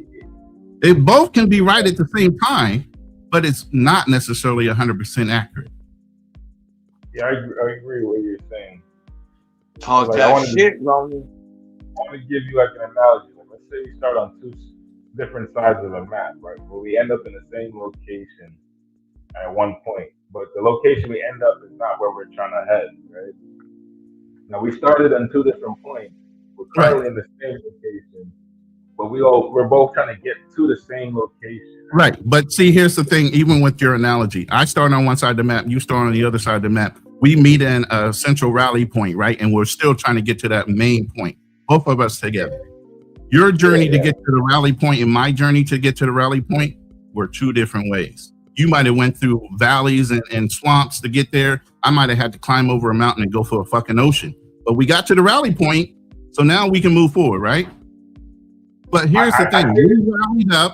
They both can be right at the same time, but it's not necessarily 100% accurate. Yeah, I agree with what you're saying. Talk like, that shit, bro. I want to give you like an analogy. Like, let's say we start on 2 different sides of the map, right? Where we end up in the same location at one point, but the location we end up is not where we're trying to head, right? Now we started on 2 different points. We're currently in the same location, but we're both trying to get to the same location. Right, but see, here's the thing. Even with your analogy, I start on one side of the map, you start on the other side of the map. We meet in a central rally point, right? And we're still trying to get to that main point. Both of us together. Your journey to get to the rally point and my journey to get to the rally point were 2 different ways. You might have went through valleys and swamps to get there. I might have had to climb over a mountain and go for a fucking ocean. But we got to the rally point, so now we can move forward, right? But here's the thing.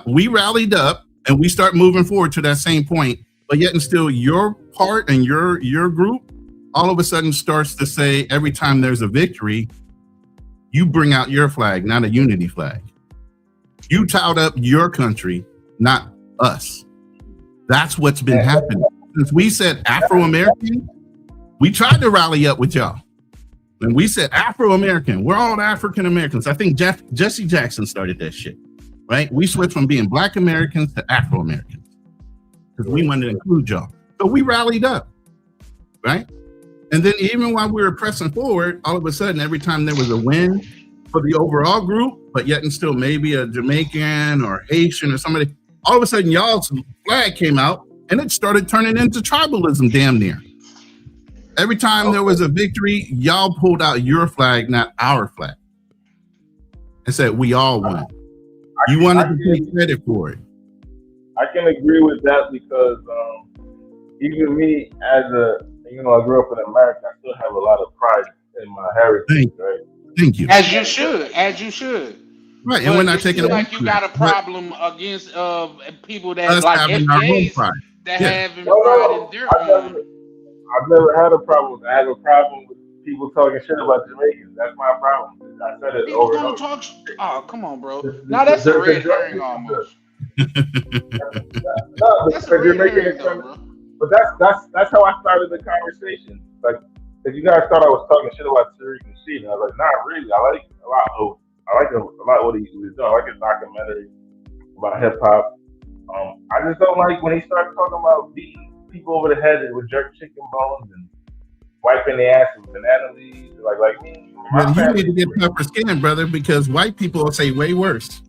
We rallied up, and we start moving forward to that same point. But yet and still, your part and your group all of a sudden starts to say every time there's a victory, you bring out your flag, not a unity flag. You tout up your country, not us. That's what's been happening. Since we said Afro-American, we tried to rally up with y'all. When we said Afro-American, we're all African Americans. I think Jesse Jackson started that shit, right? We switched from being Black Americans to Afro-Americans because we wanted to include y'all. So we rallied up, right? And then even while we were pressing forward, all of a sudden, every time there was a win for the overall group, but yet and still maybe a Jamaican or Haitian or somebody, all of a sudden y'all's flag came out and it started turning into tribalism damn near. Every time there was a victory, y'all pulled out your flag, not our flag, and said we all won. You wanted to take credit for it. I can agree with that because even me, as I grew up in America, I still have a lot of pride in my heritage, right? Thank you. As you should. Right, and we're not taking it like you got a problem against people that us like having our own FBAs pride. that Yeah. having pride in their I've never had a problem. I have a problem with people talking shit about Jamaicans. That's my problem. I said it people over and gonna over. talk. Oh, come on, bro. Now that's a red herring almost. No, That's a red herring, though, bro. But that's how I started the conversation. Like, if you guys thought I was talking shit about Tariq Nasheed, and I was like, nah, really. I like a lot what he was doing. I like his documentary about hip hop. I just don't like when he started talking about beating people over the head with jerk chicken bones and wiping their ass with banana leaves, like me. Well, you need to get tougher skin, brother, because white people will say way worse.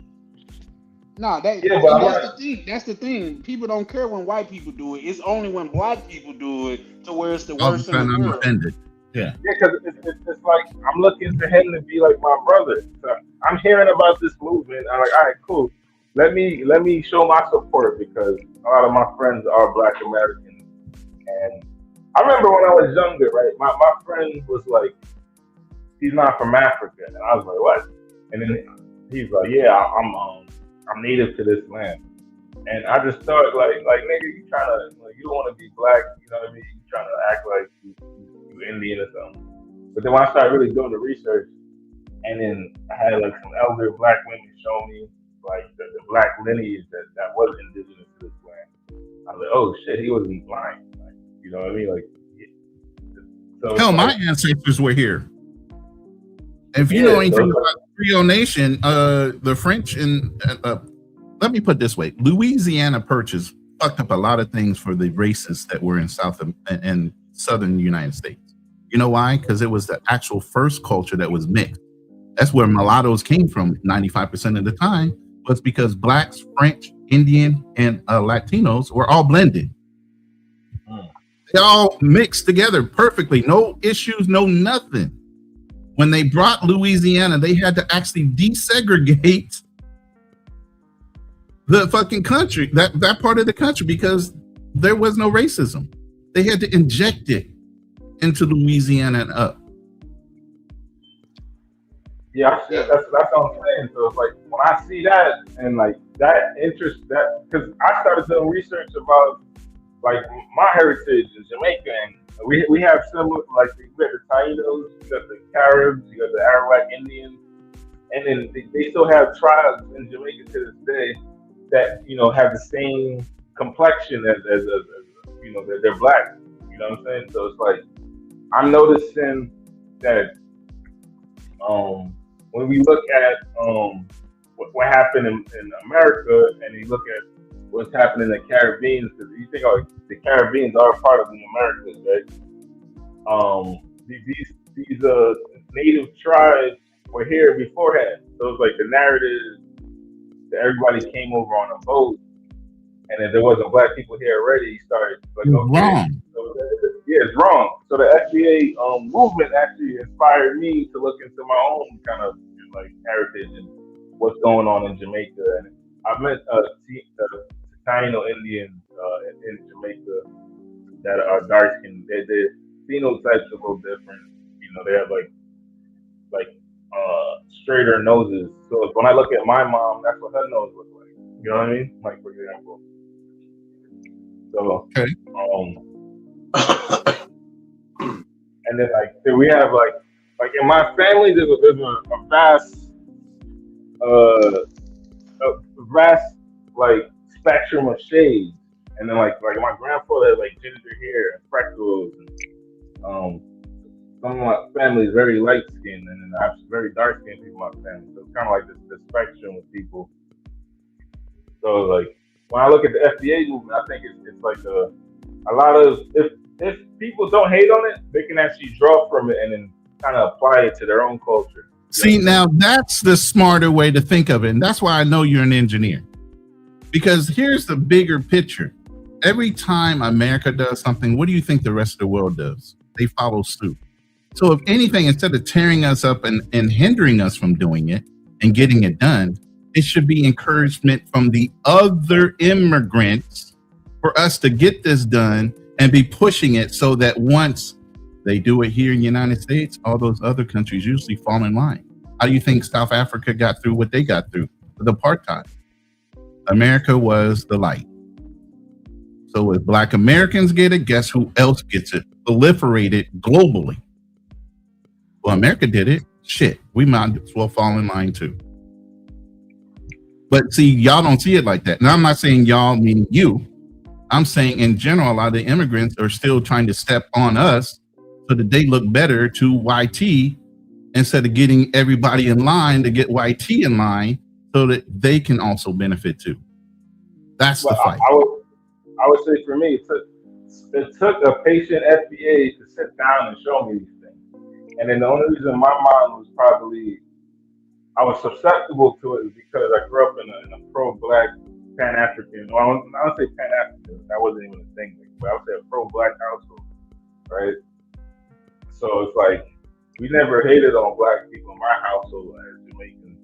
No, that's the thing. That's the thing. People don't care when white people do it. It's only when black people do it to where it's the worst in the I'm world. offended. Yeah, because it's like I'm looking for him to be like my brother. So I'm hearing about this movement. I'm like, all right, cool. Let me show my support because a lot of my friends are Black Americans, and I remember when I was younger, right? My friend was like, he's not from Africa, and I was like, what? And then he's like, yeah, I'm native to this land, and I just thought like nigga, you you don't want to be black, you know what I mean? You trying to act like you Indian or something. But then when I started really doing the research, and then I had like some elder Black women show me like the Black lineage that was indigenous to this land. I was like, oh shit, he wasn't blind, like, you know what I mean? Like, so hell, my ancestors were here. If you know anything about Creole Nation, the French and let me put it this way: Louisiana Purchase fucked up a lot of things for the races that were in South and Southern United States. You know why? Because it was the actual first culture that was mixed. That's where mulattoes came from 95% of the time, was because blacks, French, Indian, and Latinos were all blended. They all mixed together perfectly. No issues, no nothing. When they brought Louisiana, they had to actually desegregate the fucking country, that part of the country, because there was no racism. They had to inject it into Louisiana and up. Yeah, that's what I'm saying. So it's like when I see that and like that interest, that because I started doing research about like my heritage in Jamaica, and we have similar, like we have the Tainos, you got the Caribs, you got the Arawak Indians, and then they still have tribes in Jamaica to this day that have the same complexion as they're black. You know what I'm saying? So it's like I'm noticing that when we look at what happened in America, and you look at what's happening in the Caribbean, because you think the Caribbeans are part of the Americas, right? These native tribes were here beforehand. So it's like the narrative that everybody came over on a boat, and if there wasn't black people here already, you started like, okay, wrong. So, yeah, it's wrong. So the FBA movement actually inspired me to look into my own kind of like heritage and what's going on in Jamaica. And I've met Taino Indians in Jamaica that are dark skinned. Their phenotypes are a little different. They have like straighter noses. So when I look at my mom, that's what her nose looks like. You know what I mean? Like, for example. So, okay. And then we have like in my family there's a vast like spectrum of shades, and then like my grandfather had like ginger hair and freckles, and some of my family is very light skinned, and then I have very dark skinned people in my family. So it's kind of like this spectrum of people. So like when I look at the FBA movement, I think it's like a lot of if people don't hate on it, they can actually draw from it and then kind of apply it to their own culture. See, now that's the smarter way to think of it, and that's why I know you're an engineer. Because here's the bigger picture. every time America does something, what do you think the rest of the world does? They follow suit. So if anything, instead of tearing us up and hindering us from doing it and getting it done, it should be encouragement from the other immigrants for us to get this done and be pushing it so that once they do it here in the United States, all those other countries usually fall in line. How do you think South Africa got through what they got through with apartheid? America was the light. So if Black Americans get it, guess who else gets it? Proliferated globally. Well, America did it. Shit, we might as well fall in line too. But see, y'all don't see it like that. And I'm not saying y'all meaning you. I'm saying in general, a lot of the immigrants are still trying to step on us so that they look better to YT instead of getting everybody in line to get YT in line so that they can also benefit too. That's the fight. I would say for me, it took a patient FBA to sit down and show me these things. And then the only reason my mind was probably, I was susceptible to it is because I grew up in a pro-Black Pan-African, well, I don't say Pan-African, that wasn't even a thing, but I would say a pro-Black household, right? So it's like, we never hated on Black people in my household as Jamaicans.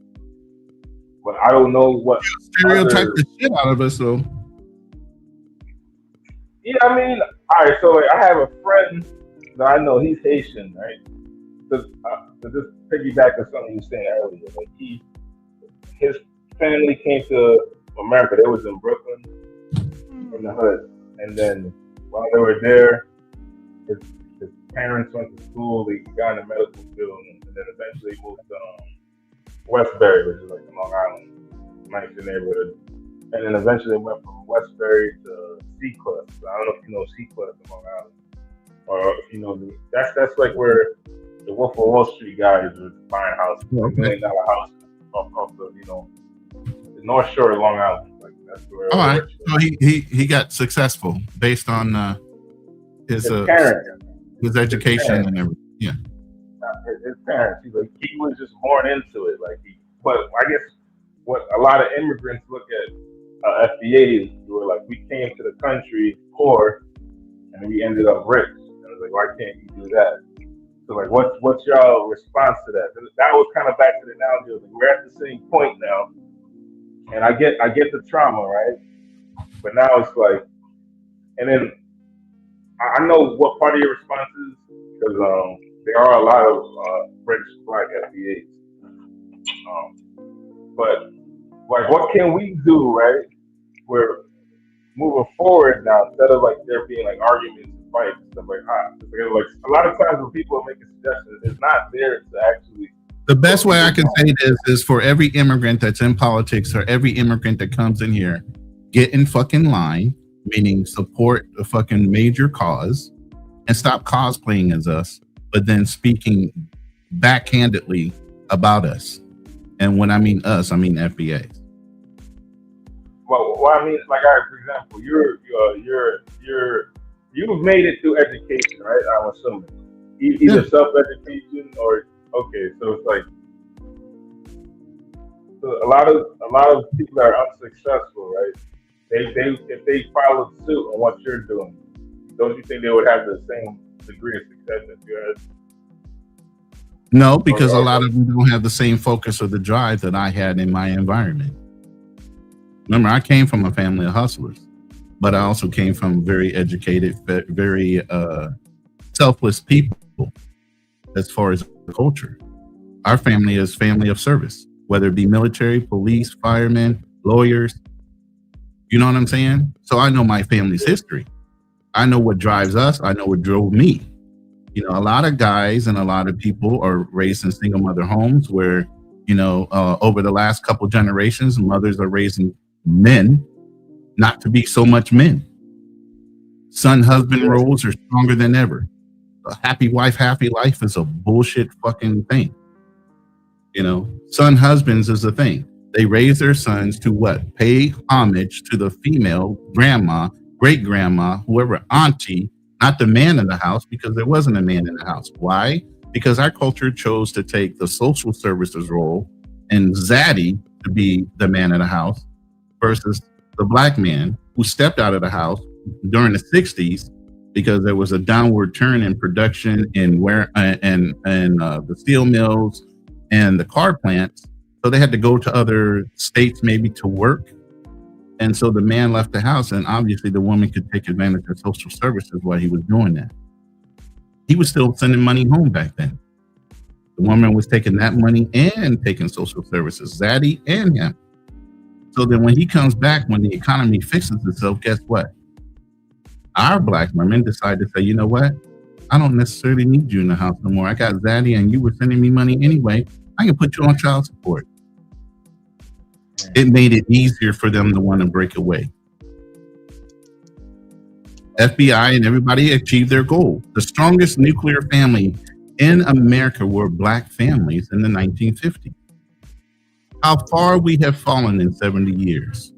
But I don't know what stereotype the shit out of us though. Yeah, I mean, all right, so like, I have a friend that I know, he's Haitian, right? To just piggyback on something you were saying earlier, like his family came to America. They was in Brooklyn, in the hood, and then while they were there, his parents went to school. They got in the medical field, and then eventually moved to Westbury, which is like in Long Island, nice neighborhood. And then eventually went from Westbury to C-Club. So I don't know if you know C-Club in Long Island, or if you know that's like where the Wolf of Wall Street guys are buying houses, $1 million house off the the North Shore of Long Island. Like that's where. All right. So he got successful based on his parents, his education and everything. Yeah. His parents. He was just born into it. But I guess what a lot of immigrants look at FBAs, were like, we came to the country poor and we ended up rich. And I was like, why can't you do that? So like, what's y'all response to that? And that was kind of back to the analogy of like, we're at the same point now, and I get the trauma, right? But now it's like, and then I know what part of your response is, because there are a lot of British Black FBAs. But like, what can we do, right? We're moving forward now, instead of like there being like arguments and fights and stuff like that. Like a lot of times when people are making suggestions, it's not there to actually. The best way I can say this is for every immigrant that's in politics or every immigrant that comes in here, get in fucking line, meaning support a fucking major cause and stop cosplaying as us, but then speaking backhandedly about us. And when I mean us, I mean FBA. Well, I mean, like, all right, for example, you've made it through education, right? I'm assuming either self-education or okay. So it's like, so a lot of people that are unsuccessful, right? If they followed suit on what you're doing, don't you think they would have the same degree of success as you had? No, because a lot of them don't have the same focus or the drive that I had in my environment. Remember, I came from a family of hustlers, but I also came from very educated, very selfless people as far as culture. Our family is family of service, whether it be military, police, firemen, lawyers. You know what I'm saying? So I know my family's history. I know what drives us. I know what drove me. You know, a lot of guys and a lot of people are raised in single mother homes where, you know, over the last couple generations, mothers are raising men not to be so much men. Son-husband roles are stronger than ever. A happy wife, happy life is a bullshit fucking thing. You know, son-husbands is a thing. They raise their sons to what? Pay homage to the female grandma, great-grandma, whoever, auntie, not the man in the house, because there wasn't a man in the house. Why? Because our culture chose to take the social services role and zaddy to be the man in the house versus the black man who stepped out of the house, during the 60s because there was a downward turn in production in the steel mills and the car plants. So they had to go to other states maybe to work. And so the man left the house, and obviously the woman could take advantage of social services while he was doing that. He was still sending money home back then. The woman was taking that money and taking social services, Zaddy and him. So then when he comes back, when the economy fixes itself, guess what? Our black women decide to say, you know what? I don't necessarily need you in the house no more. I got Zaddy and you were sending me money anyway. I can put you on child support. It made it easier for them to want to break away. FBI and everybody achieved their goal. The strongest nuclear family in America were black families in the 1950s. How far we have fallen in 70 years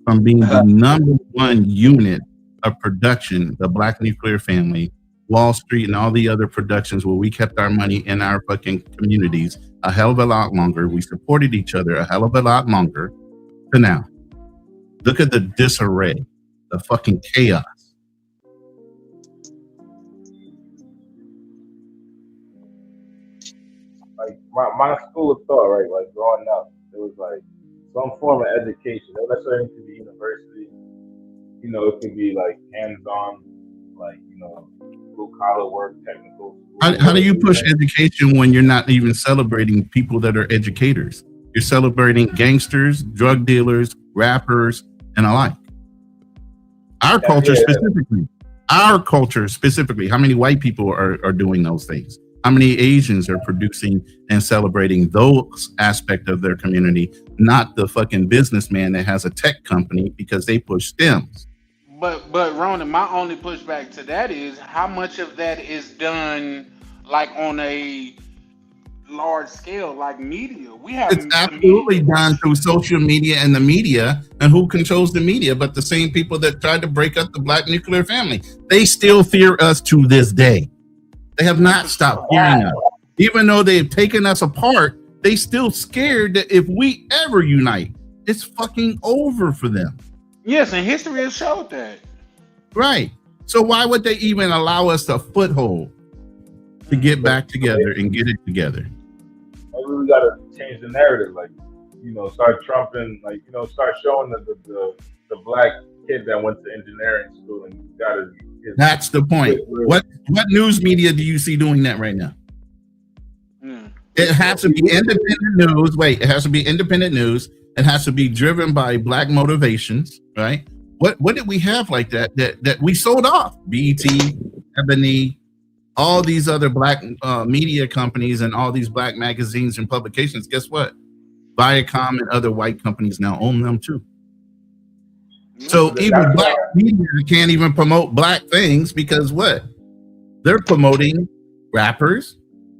from being the number one unit of production, the black nuclear family, Wall Street and all the other productions where we kept our money in our fucking communities a hell of a lot longer. We supported each other a hell of a lot longer to now. Look at the disarray, the fucking chaos. Like my school of thought, right? Like growing up, it was like some form of education. It doesn't necessarily need to be university. You know, it could be like hands-on, like, you know, blue collar work, technical. How do you push education when you're not even celebrating people that are educators? You're celebrating gangsters, drug dealers, rappers, and alike. Our culture specifically, how many white people are doing those things? How many Asians are producing and celebrating those aspects of their community, not the fucking businessman that has a tech company because they push STEMs? But Ronan, my only pushback to that is how much of that is done like on a large scale, like media. We have It's absolutely done through social media and the media, and who controls the media but the same people that tried to break up the black nuclear family. They still fear us to this day. They have not stopped fearing us. Even though they've taken us apart, they still scared that if we ever unite, it's fucking over for them. Yes, and history has showed that. Right. So why would they even allow us a foothold to get back together and get it together? Maybe we gotta change the narrative, like, you know, start trumping, like, you know, start showing the black kid that went to engineering school and got his. That's the point. What news media do you see doing that right now? It has to be independent news. Wait, it has to be independent news. It has to be driven by black motivations, right? What did we have like that we sold off? BET, Ebony, all these other black media companies and all these black magazines and publications. Guess what? Viacom and other white companies now own them too. So even black media can't even promote black things because what? They're promoting rappers,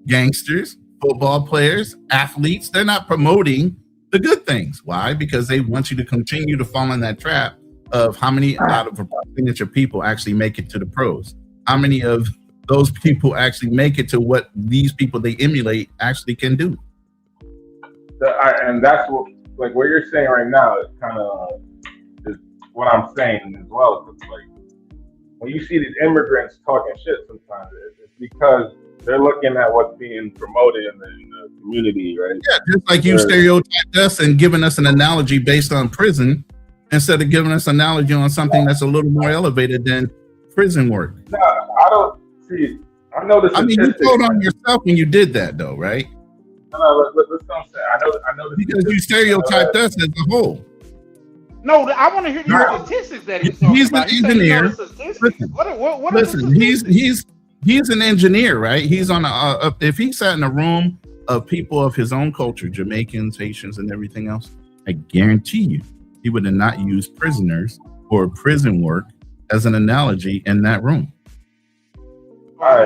gangsters, football players, athletes. They're not promoting the good things. Why? Because they want you to continue to fall in that trap of how many out of a percentage of people actually make it to the pros. How many of those people actually make it to what these people they emulate actually can do? And that's what you're saying right now is kind of is what I'm saying as well. It's like when you see these immigrants talking shit sometimes, it's because they're looking at what's being promoted in the community, right? Yeah, just like you stereotyped us and giving us an analogy based on prison instead of giving us an analogy on something that's a little more elevated than prison work. No, I don't see. I know the statistics. I mean, you told on yourself when you did that, though, right? No, listen what I'm saying. I know the because you stereotyped us as a whole. No, I want to hear the statistics that he's talking about. He's an engineer. Listen, he's an engineer, right? He's on if he sat in a room of people of his own culture, Jamaicans, Haitians, and everything else, I guarantee you, he would have not used prisoners or prison work as an analogy in that room. I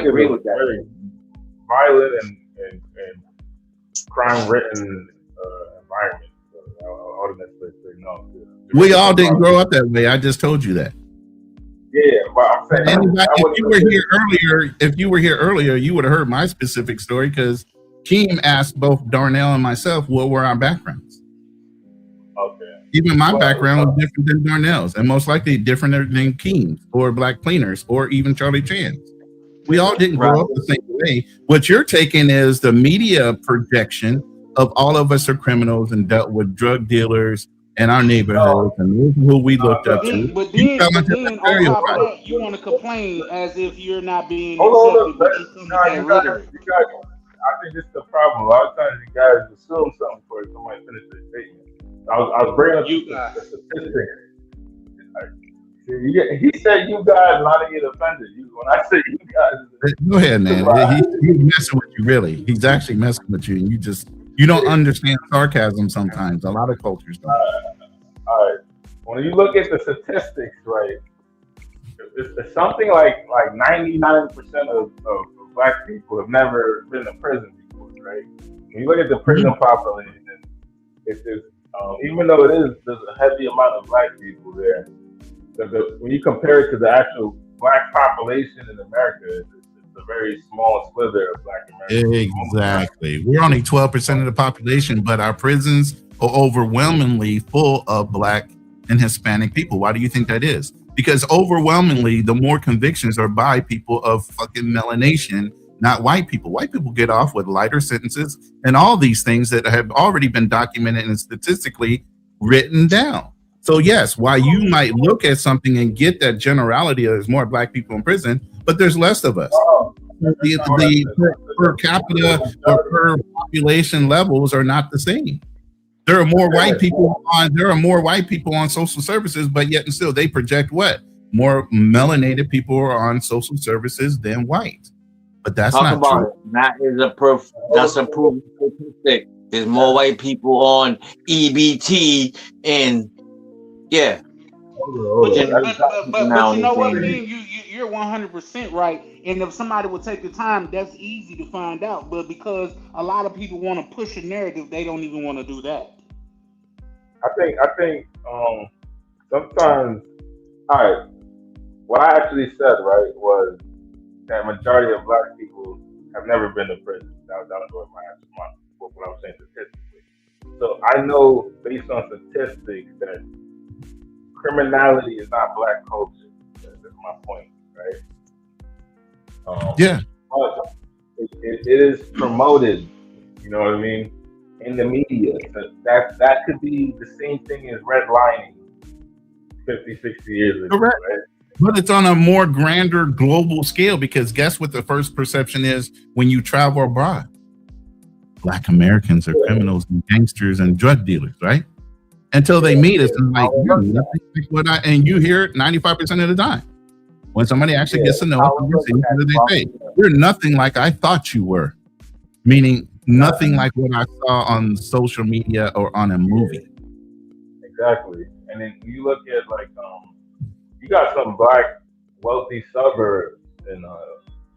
agree with that. Very violent and crime-ridden environment. We all didn't grow up that way. I just told you that. Yeah, but I'm saying if you were here earlier, you would have heard my specific story because Keem asked both Darnell and myself what were our backgrounds. Okay. Even my background was different than Darnell's, and most likely different than Keen's or Black Cleaners or even Charlie Chan's. We all didn't grow up the same way. What you're taking is the media projection of all of us are criminals and dealt with drug dealers in our neighborhoods and those who we looked up to. But then on top of that, you want to complain as if you're not being accepted, but you come with that rhetoric. I think this is the problem. A lot of times you guys assume something before somebody finishes their statement. I was bringing up the statistics. He said you guys not to get offended. When I say you guys, go ahead, man. He's messing with you, really. He's actually messing with you, and you don't understand sarcasm sometimes. A lot of cultures don't. All right. When you look at the statistics, right, it's something like 99% of Black people have never been in prison before, right? When you look at the prison population, it's even though there's a heavy amount of Black people there, when you compare it to the actual Black population in America, it's a very small slither of Black Americans. Exactly. We're only 12% of the population, but our prisons are overwhelmingly full of Black and Hispanic people. Why do you think that is? Because overwhelmingly, the more convictions are by people of fucking melanation, not white people. White people get off with lighter sentences and all these things that have already been documented and statistically written down. So yes, while you might look at something and get that generality of there's more Black people in prison, but there's less of us. The per capita or per population levels are not the same. There are more white people on social services, but yet and still they project what? More melanated people are on social services than white. But that's not true. That is a proof. That's a proven statistic. There's more white people on EBT and yeah. But you know what, man? You're 100% right. And if somebody would take the time, that's easy to find out. But because a lot of people want to push a narrative, they don't even want to do that. I think sometimes, all right, what I actually said, right, was that majority of Black people have never been to prison. That was what I was saying statistically. So I know based on statistics that criminality is not Black culture. That's my point, right? Yeah. But it is promoted, you know what I mean, in the media. That could be the same thing as redlining 50, 60 years ago, right? But it's on a more grander global scale because guess what the first perception is when you travel abroad? Black Americans are criminals and gangsters and drug dealers, right? Until they meet us and like, and you hear it 95% of the time. When somebody actually gets to know us, they say, you're nothing like I thought you were. Meaning nothing like what I saw on social media or on a movie. Exactly. And then you look at like you got some Black wealthy suburbs, and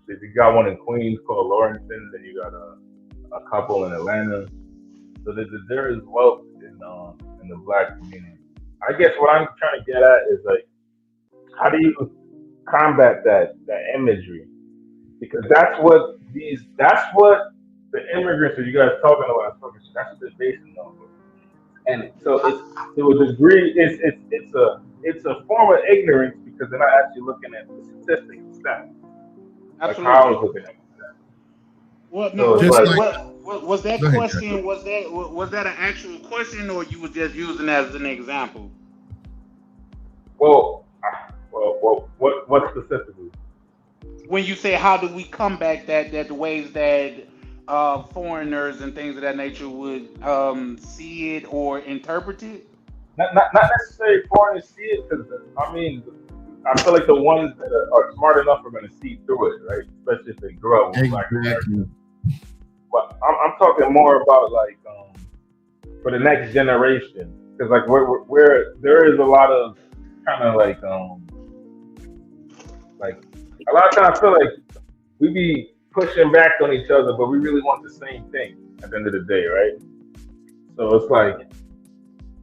you got one in Queens called Lawrence, then you got a couple in Atlanta. So there is wealth in the Black community. I guess what I'm trying to get at is like, how do you combat that imagery? Because that's what the immigrants that you guys talking about, that's what they're basing on. And so it's to a degree, it's a form of ignorance because they're not actually looking at the statistics and stats. Like how I was looking at that. Well, no, so was that question? Was that an actual question, or you were just using that as an example? Well, what specifically? When you say how do we combat that the ways that foreigners and things of that nature would see it or interpret it? Not necessarily foreigners see it, because I mean, I feel like the ones that are smart enough are going to see through it, right? Especially if they grow up with Black Americans. But I'm talking more about like for the next generation, because like where there is a lot of kind of like a lot of times I feel like we be pushing back on each other, but we really want the same thing at the end of the day, right? So it's like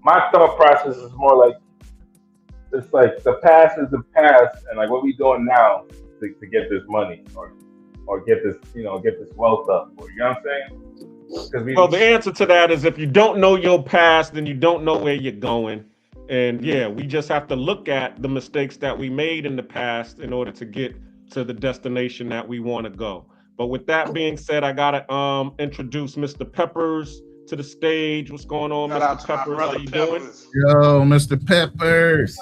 my thought process is more like it's like the past is the past, and like what we doing now to get this money or get this get this wealth up, or you know what I'm saying? Well, the answer to that is if you don't know your past, then you don't know where you're going. And yeah, we just have to look at the mistakes that we made in the past in order to get to the destination that we want to go. But with that being said, I gotta introduce Mr. Peppers to the stage. What's going on, Mr. Peppers? How you doing? Yo, Mr. Peppers.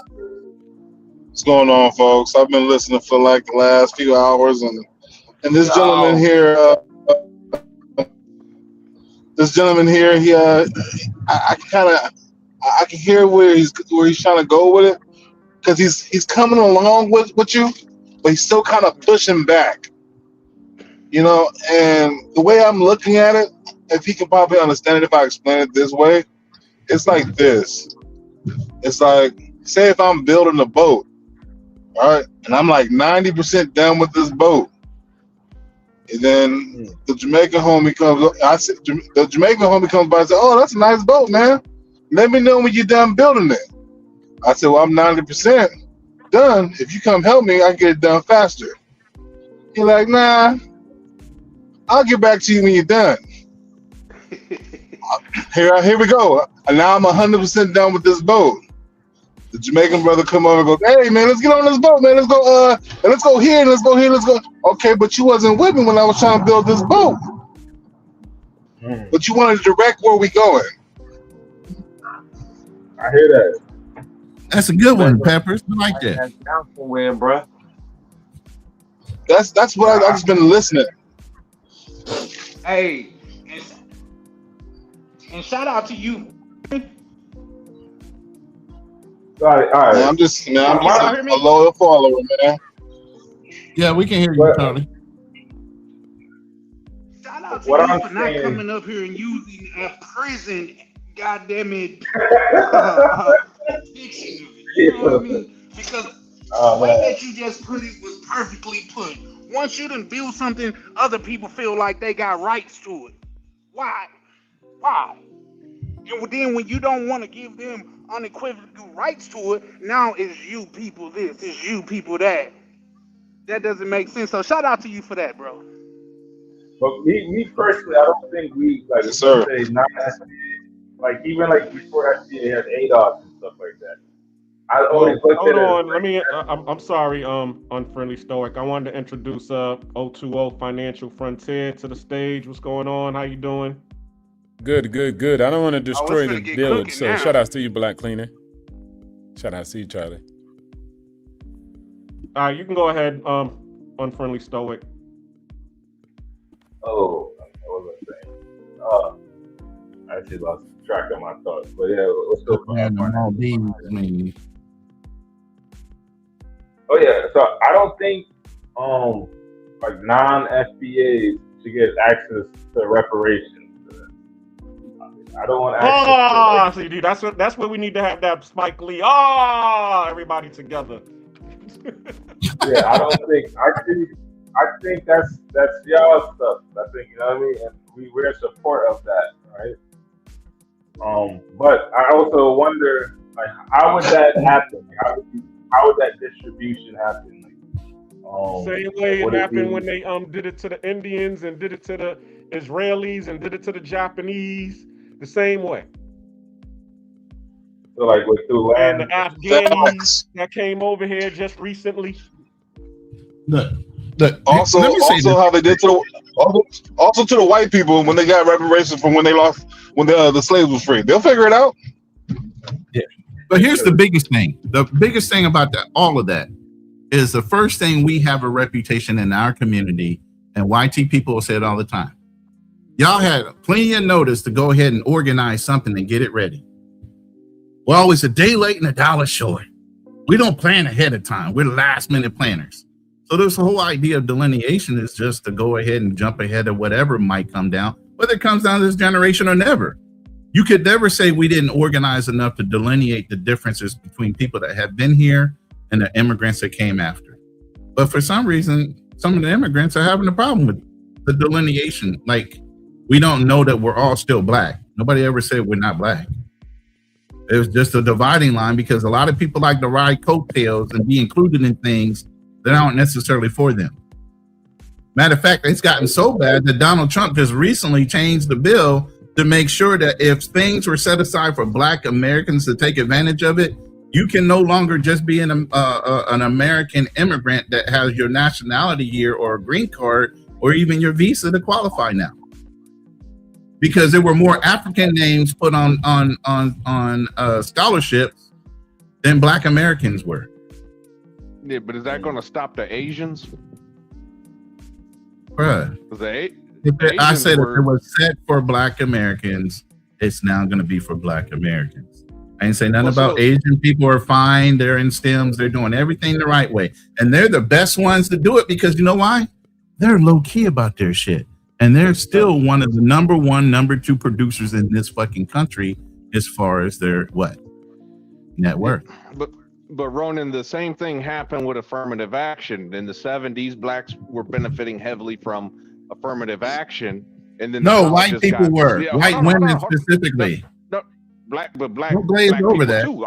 What's going on, folks? I've been listening for like the last few hours, and this gentleman here, he, I can hear where he's trying to go with it, because he's coming along with you, but he's still kind of pushing back, you know. And the way I'm looking at it, if he can probably understand it if I explain it this way, it's like this. It's like, say if I'm building a boat, all right, and I'm like 90% done with this boat, and then the Jamaican homie comes. The Jamaican homie comes by and says, "Oh, that's a nice boat, man. Let me know when you're done building it." I said, "Well, I'm 90% done. If you come help me, I can get it done faster." He's like, "Nah, I'll get back to you when you're done." Here we go. And now I'm 100% done with this boat. The Jamaican brother come over and goes, "Hey man, let's get on this boat, man. Let's go here, and let's go here, let's go." Okay, but you wasn't with me when I was trying to build this boat. But you wanted to direct where we going. I hear that. That's a good one, Peppers. I like that. That's down somewhere, bro. That's what I've just been listening. Hey, and shout out to you. All right. Man, I'm just a loyal follower, man. Yeah, we can hear you, Charlie. Shout out to you for not coming up here and using a prison, goddamn it, fiction of it. You know what I mean? Because the way that you just put it was perfectly put. Once you done build something, other people feel like they got rights to it. Why? And then when you don't want to give them unequivocal rights to it, now it's you people this, it's you people that. That doesn't make sense. So shout out to you for that, bro. But me personally, I don't think we like say non-SBA, like even like before SBA had ADOS and stuff like that. Hold on, let me. I'm sorry, Unfriendly Stoic. I wanted to introduce 020 Financial Frontier to the stage. What's going on? How you doing? Good. I don't want to destroy the build, so now. Shout out to you, Black Cleaner. Shout out to you, Charlie. All right, you can go ahead, Unfriendly Stoic. Oh, what was I saying? I actually lost track of my thoughts, but yeah, let's go. Oh yeah, so I don't think like non-FBAs should get access to reparations. I don't want access. See, dude, that's what we need to have that Spike Lee. Oh, everybody together. Yeah, I don't think. I think that's y'all stuff. I think, you know what I mean, and we're in support of that, right? But I also wonder, like, how would that happen? How would that distribution happen? Like, same way it happened when they did it to the Indians and did it to the Israelis and did it to the Japanese. The same way. So like with through land, and the Afghans that came over here just recently. Look, also how they did to the white people when they got reparations from when the slaves was free. They'll figure it out. Yeah, but here's the biggest thing. The biggest thing about all of that is the first thing, we have a reputation in our community, and YT people will say it all the time. Y'all had plenty of notice to go ahead and organize something and get it ready. We're always a day late and a dollar short. We don't plan ahead of time. We're last minute planners. So this whole idea of delineation is just to go ahead and jump ahead of whatever might come down, whether it comes down to this generation or never. You could never say we didn't organize enough to delineate the differences between people that have been here and the immigrants that came after. But for some reason, some of the immigrants are having a problem with the delineation. Like, we don't know that we're all still black. Nobody ever said we're not black. It was just a dividing line because a lot of people like to ride coattails and be included in things that aren't necessarily for them. Matter of fact, it's gotten so bad that Donald Trump just recently changed the bill to make sure that if things were set aside for Black Americans to take advantage of it, you can no longer just be an American immigrant that has your nationality here or a green card or even your visa to qualify now. Because there were more African names put on scholarships than Black Americans were. Yeah, but is that going to stop the Asians? Bruh. I said if it was set for Black Americans, it's now going to be for Black Americans. I didn't say nothing about Asian people are fine. They're in STEMs. They're doing everything the right way. And they're the best ones to do it because you know why? They're low key about their shit. And they're still one of the number one, number two producers in this fucking country as far as their net worth. But Ronan, the same thing happened with affirmative action. In the 70s, blacks were benefiting heavily from affirmative action. And then white people were. White women specifically. Black Don't black over people that. too.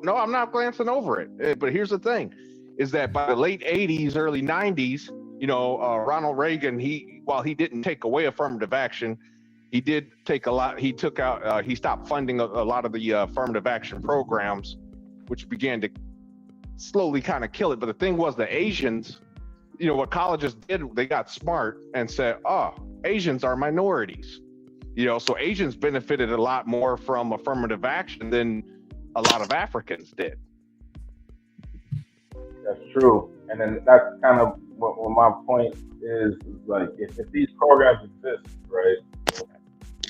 No, I'm not glancing over it. But here's the thing, is that by the late 80s, early 90s, Ronald Reagan, while he didn't take away affirmative action, he did take a lot. He took out, he stopped funding a lot of the affirmative action programs, which began to slowly kind of kill it. But the thing was, the Asians, what colleges did, they got smart and said, oh, Asians are minorities. So Asians benefited a lot more from affirmative action than a lot of Africans did. That's true. And then that's kind of what my point is like, if these programs exist, right,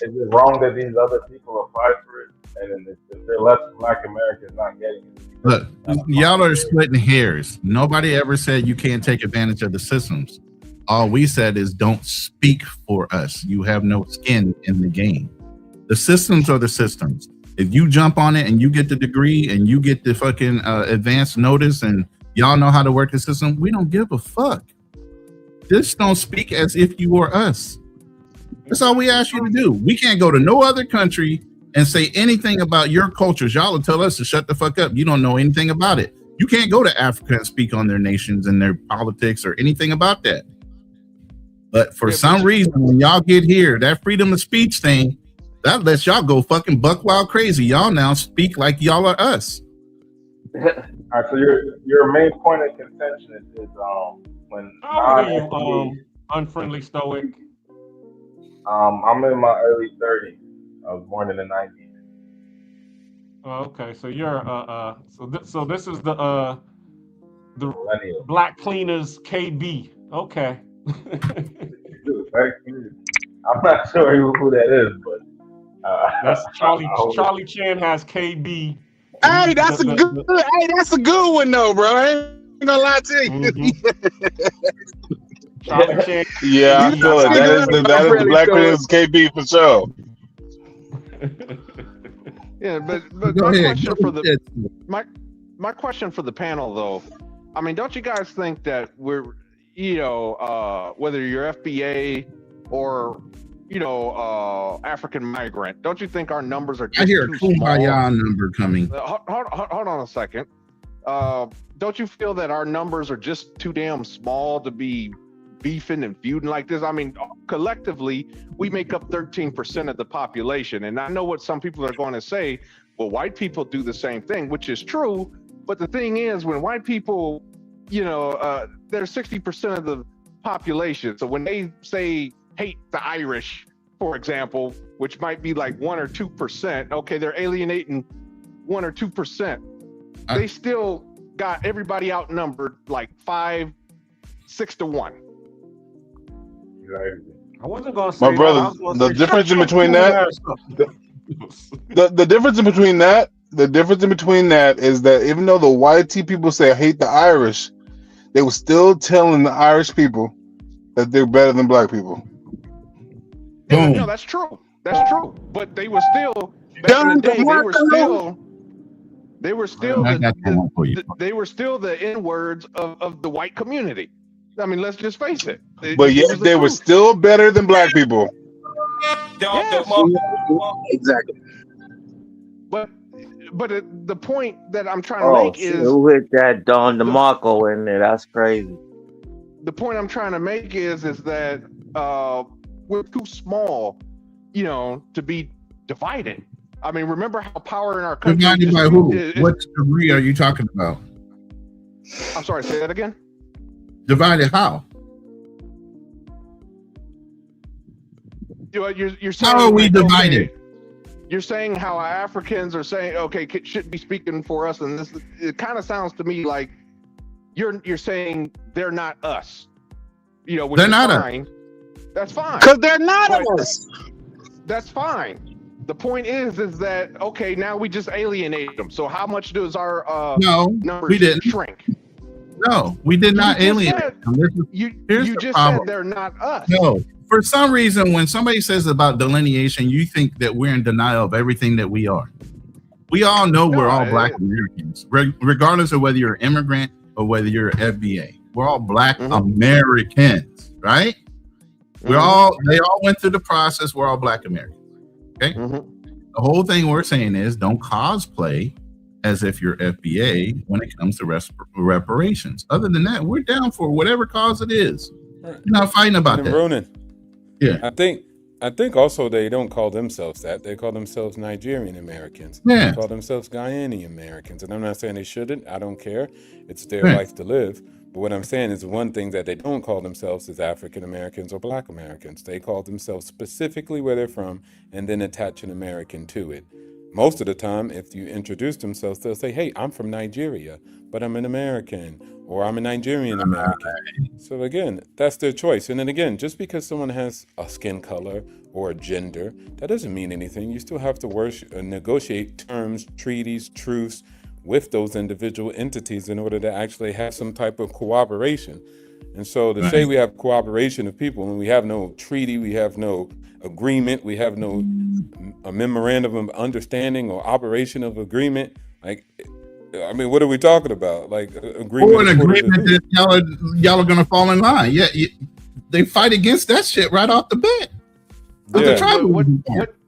is it wrong that these other people apply for it? And then if there are less Black Americans not getting it? Look, y'all are splitting hairs. Nobody ever said you can't take advantage of the systems. All we said is don't speak for us. You have no skin in the game. The systems are the systems. If you jump on it and you get the degree and you get the fucking advance notice and y'all know how to work the system, we don't give a fuck. Just don't speak as if you were us. That's all we ask you to do. We can't go to no other country and say anything about your cultures. Y'all will tell us to shut the fuck up. You don't know anything about it. You can't go to Africa and speak on their nations and their politics or anything about that. But for some reason, when y'all get here, that freedom of speech thing, that lets y'all go fucking buck wild crazy. Y'all now speak like y'all are us. All right, so your main point of contention is when unfriendly stoic. I'm in my early 30s. I was born in the 90s. Oh, okay, so you're so this is the millennial Black Cleaners KB. Okay. I'm not sure who that is, but that's Charlie Chan has KB. Hey, that's a good one though, bro. I ain't gonna lie to you. Mm-hmm. Charlie Chan. Yeah, I feel it. That is the Black Cleaners KB for sure. Yeah, but my question for the panel though, I mean, don't you guys think that we're, whether you're FBA or African migrant, don't you think our numbers are just I hear a too small? Kumbaya number coming. Hold on a second. Don't you feel that our numbers are just too damn small to be beefing and feuding like this? I mean, collectively, we make up 13% of the population. And I know what some people are going to say, well, white people do the same thing, which is true. But the thing is, when white people, they're 60% of the population. So when they say hate the Irish, for example, which might be like 1 or 2%, okay, they're alienating 1 or 2%. They still got everybody outnumbered like 5-6 to 1. I wasn't gonna say my brother. The difference in between that, the difference in between that, is that even though the white people say I hate the Irish, they were still telling the Irish people that they're better than black people. Yeah, no, that's true. That's true. But they were still back in the day. They were still the N-words of the white community. I mean, let's just face it. But yet they were still better than black people. Yes. Exactly. But the point that I'm trying to make is with that Don DeMarco in there. That's crazy. the point I'm trying to make is that we're too small, to be divided. I mean, remember how power in our country Divided by who? What degree are you talking about? I'm sorry, say that again. Divided how? You're saying, how are we like, divided? Okay, you're saying how Africans are saying, okay, should be speaking for us, and this. It kind of sounds to me like you're saying they're not us. Which They're not fine. That's fine. Because they're not us. That's fine. The point is that okay, now we just alienate them. So how much does our numbers we didn't shrink? No, we did not alienate them. You just problem. said they're not us. No, for some reason, when somebody says about delineation, you think that we're in denial of everything that we are. We all know we're all Black Americans, regardless of whether you're an immigrant or whether you're FBA. We're all Black Americans, right? They all went through the process. We're all Black Americans. Okay. The whole thing we're saying is don't cosplay as if you're FBA when it comes to reparations. Other than that, we're down for whatever cause it is. We're not fighting about that. Ronan, yeah, I think also they don't call themselves that. They call themselves Nigerian Americans. Yeah. They call themselves Guyanian Americans. And I'm not saying they shouldn't. I don't care. It's their life to live. But what I'm saying is one thing that they don't call themselves is African Americans or Black Americans. They call themselves specifically where they're from and then attach an American to it. Most of the time, if you introduce themselves, they'll say, hey, I'm from Nigeria, but I'm an American, or I'm a Nigerian American. So again, that's their choice. And then again, just because someone has a skin color or a gender, that doesn't mean anything. You still have to negotiate terms, treaties, truce with those individual entities in order to actually have some type of cooperation. And so to say we have cooperation of people when we have no treaty, we have no agreement, we have no a memorandum of understanding or operation of agreement, like, I mean, what are we talking about? Like agreement? Or an agreement that y'all are gonna fall in line. Yeah, they fight against that shit right off the bat.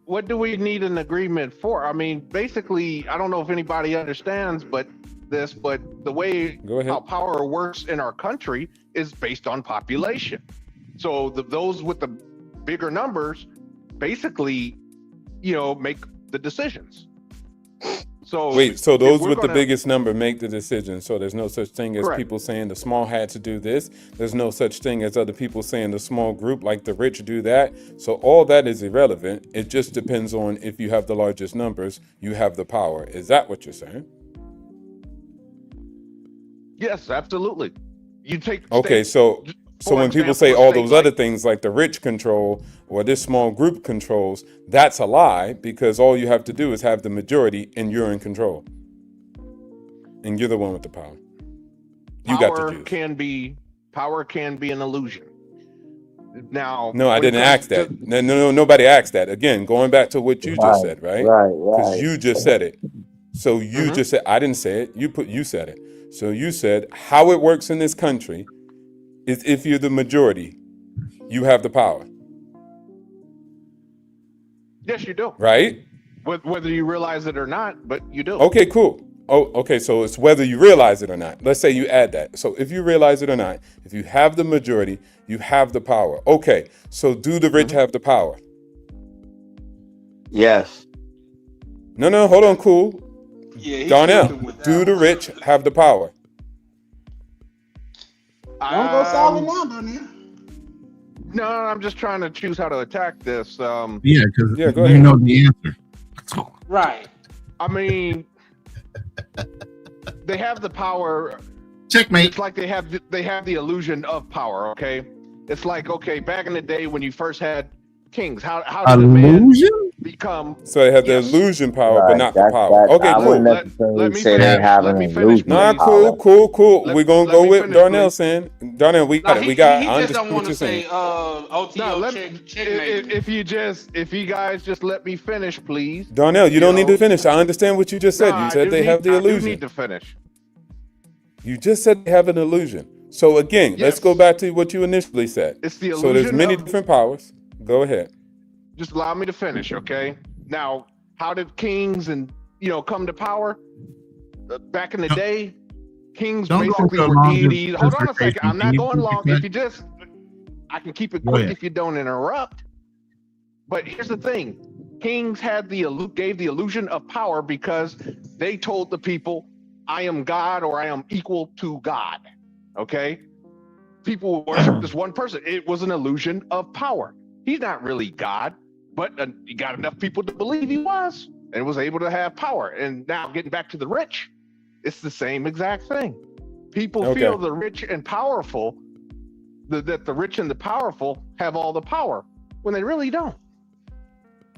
What do we need an agreement for? I mean, basically, I don't know if anybody understands, but the way how power works in our country is based on population. So those with the bigger numbers basically, make the decisions. So so those with the biggest number make the decision. So there's no such thing as people saying the small had to do this. There's no such thing as other people saying the small group, like the rich, do that. So all that is irrelevant. It just depends on if you have the largest numbers, you have the power. Is that what you're saying? Yes, absolutely. You take okay, so when people say all those other things like the rich control or this small group controls, that's a lie, because all you have to do is have the majority and you're in control. And you're the one with the power. You got to choose. Power can be an illusion. Now, no, I didn't ask that. No, nobody asked that. Again, going back to what you just said, right? Because you just said it. So you just said, I didn't say it. You said it. So you said how it works in this country is if you're the majority, you have the power. Yes, you do. Right? Whether you realize it or not, but you do. Okay, cool. Oh, okay, so it's whether you realize it or not. Let's say you add that. So if you realize it or not, if you have the majority, you have the power. Okay, so do the rich have the power? Yes. No, hold on, cool. Yeah, Darnell, do the rich have the power? Don't go solid now, Darnell. No, I'm just trying to choose how to attack this. Yeah, because you know the answer. Right. I mean, they have the power. Checkmate. It's like they have the illusion of power. Okay, it's like, okay, back in the day when you first had kings, how did a man become? So they have the illusion power, but not the power. Okay, I wouldn't necessarily say they have an illusion. Nah, cool. We're gonna go with Darnell saying. Darnell, we got it. We got. I understand what you're saying. If you guys just let me finish, please. Darnell, you don't need to finish. I understand what you just said. You said they have the illusion. I do need to finish. You just said they have an illusion. So again, let's go back to what you initially said. It's the illusion. So there's many different powers. Go ahead. Just allow me to finish, okay? Now, how did kings and come to power? Back in the day, Kings Don't go basically into a were long deities. Hold on a second. dissertation. I'm Can not you going keep long. it If you just, I can keep it Go quick ahead. if you don't interrupt. But here's the thing: kings gave the illusion of power because they told the people, "I am God" or "I am equal to God." Okay, people worship this one person. It was an illusion of power. He's not really God, but he got enough people to believe he was and was able to have power. And now, getting back to the rich, it's the same exact thing. People feel the rich and powerful, that the rich and the powerful have all the power when they really don't.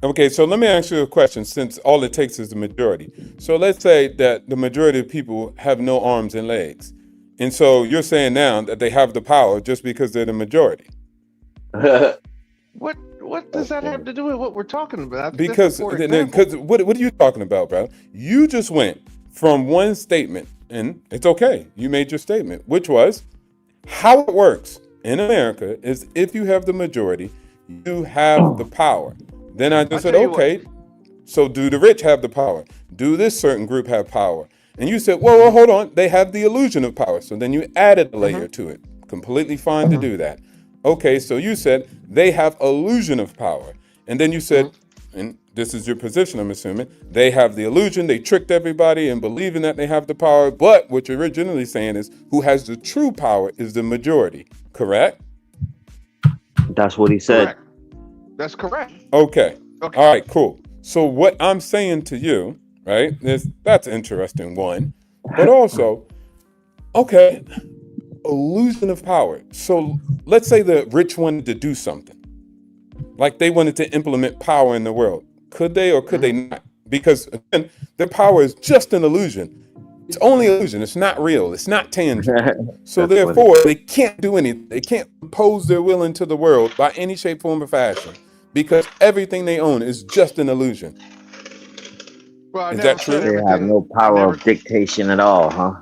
Okay, so let me ask you a question, since all it takes is the majority. So let's say that the majority of people have no arms and legs. And so you're saying now that they have the power just because they're the majority. What does that have to do with what we're talking about? Because what are you talking about, bro? You just went from one statement, and it's okay. You made your statement, which was how it works in America is if you have the majority, you have the power. Then I just said, okay, so do the rich have the power? Do this certain group have power? And you said, well, hold on, they have the illusion of power. So then you added a layer to it. Completely fine to do that. Okay, so you said they have illusion of power. And then you said, and this is your position, I'm assuming, they have the illusion, they tricked everybody in believing that they have the power. But what you're originally saying is who has the true power is the majority, correct? That's what he said. Correct. That's correct. Okay. All right, cool. So what I'm saying to you, right, is that's an interesting one. But also, okay, illusion of power. So let's say the rich wanted to do something. Like they wanted to implement power in the world. Could they or could they not? Because again, their power is just an illusion. It's only illusion. It's not real. It's not tangible. So therefore, they can't do anything. They can't impose their will into the world by any shape, form, or fashion because everything they own is just an illusion. Well, is that true? They have no power of dictation at all, huh?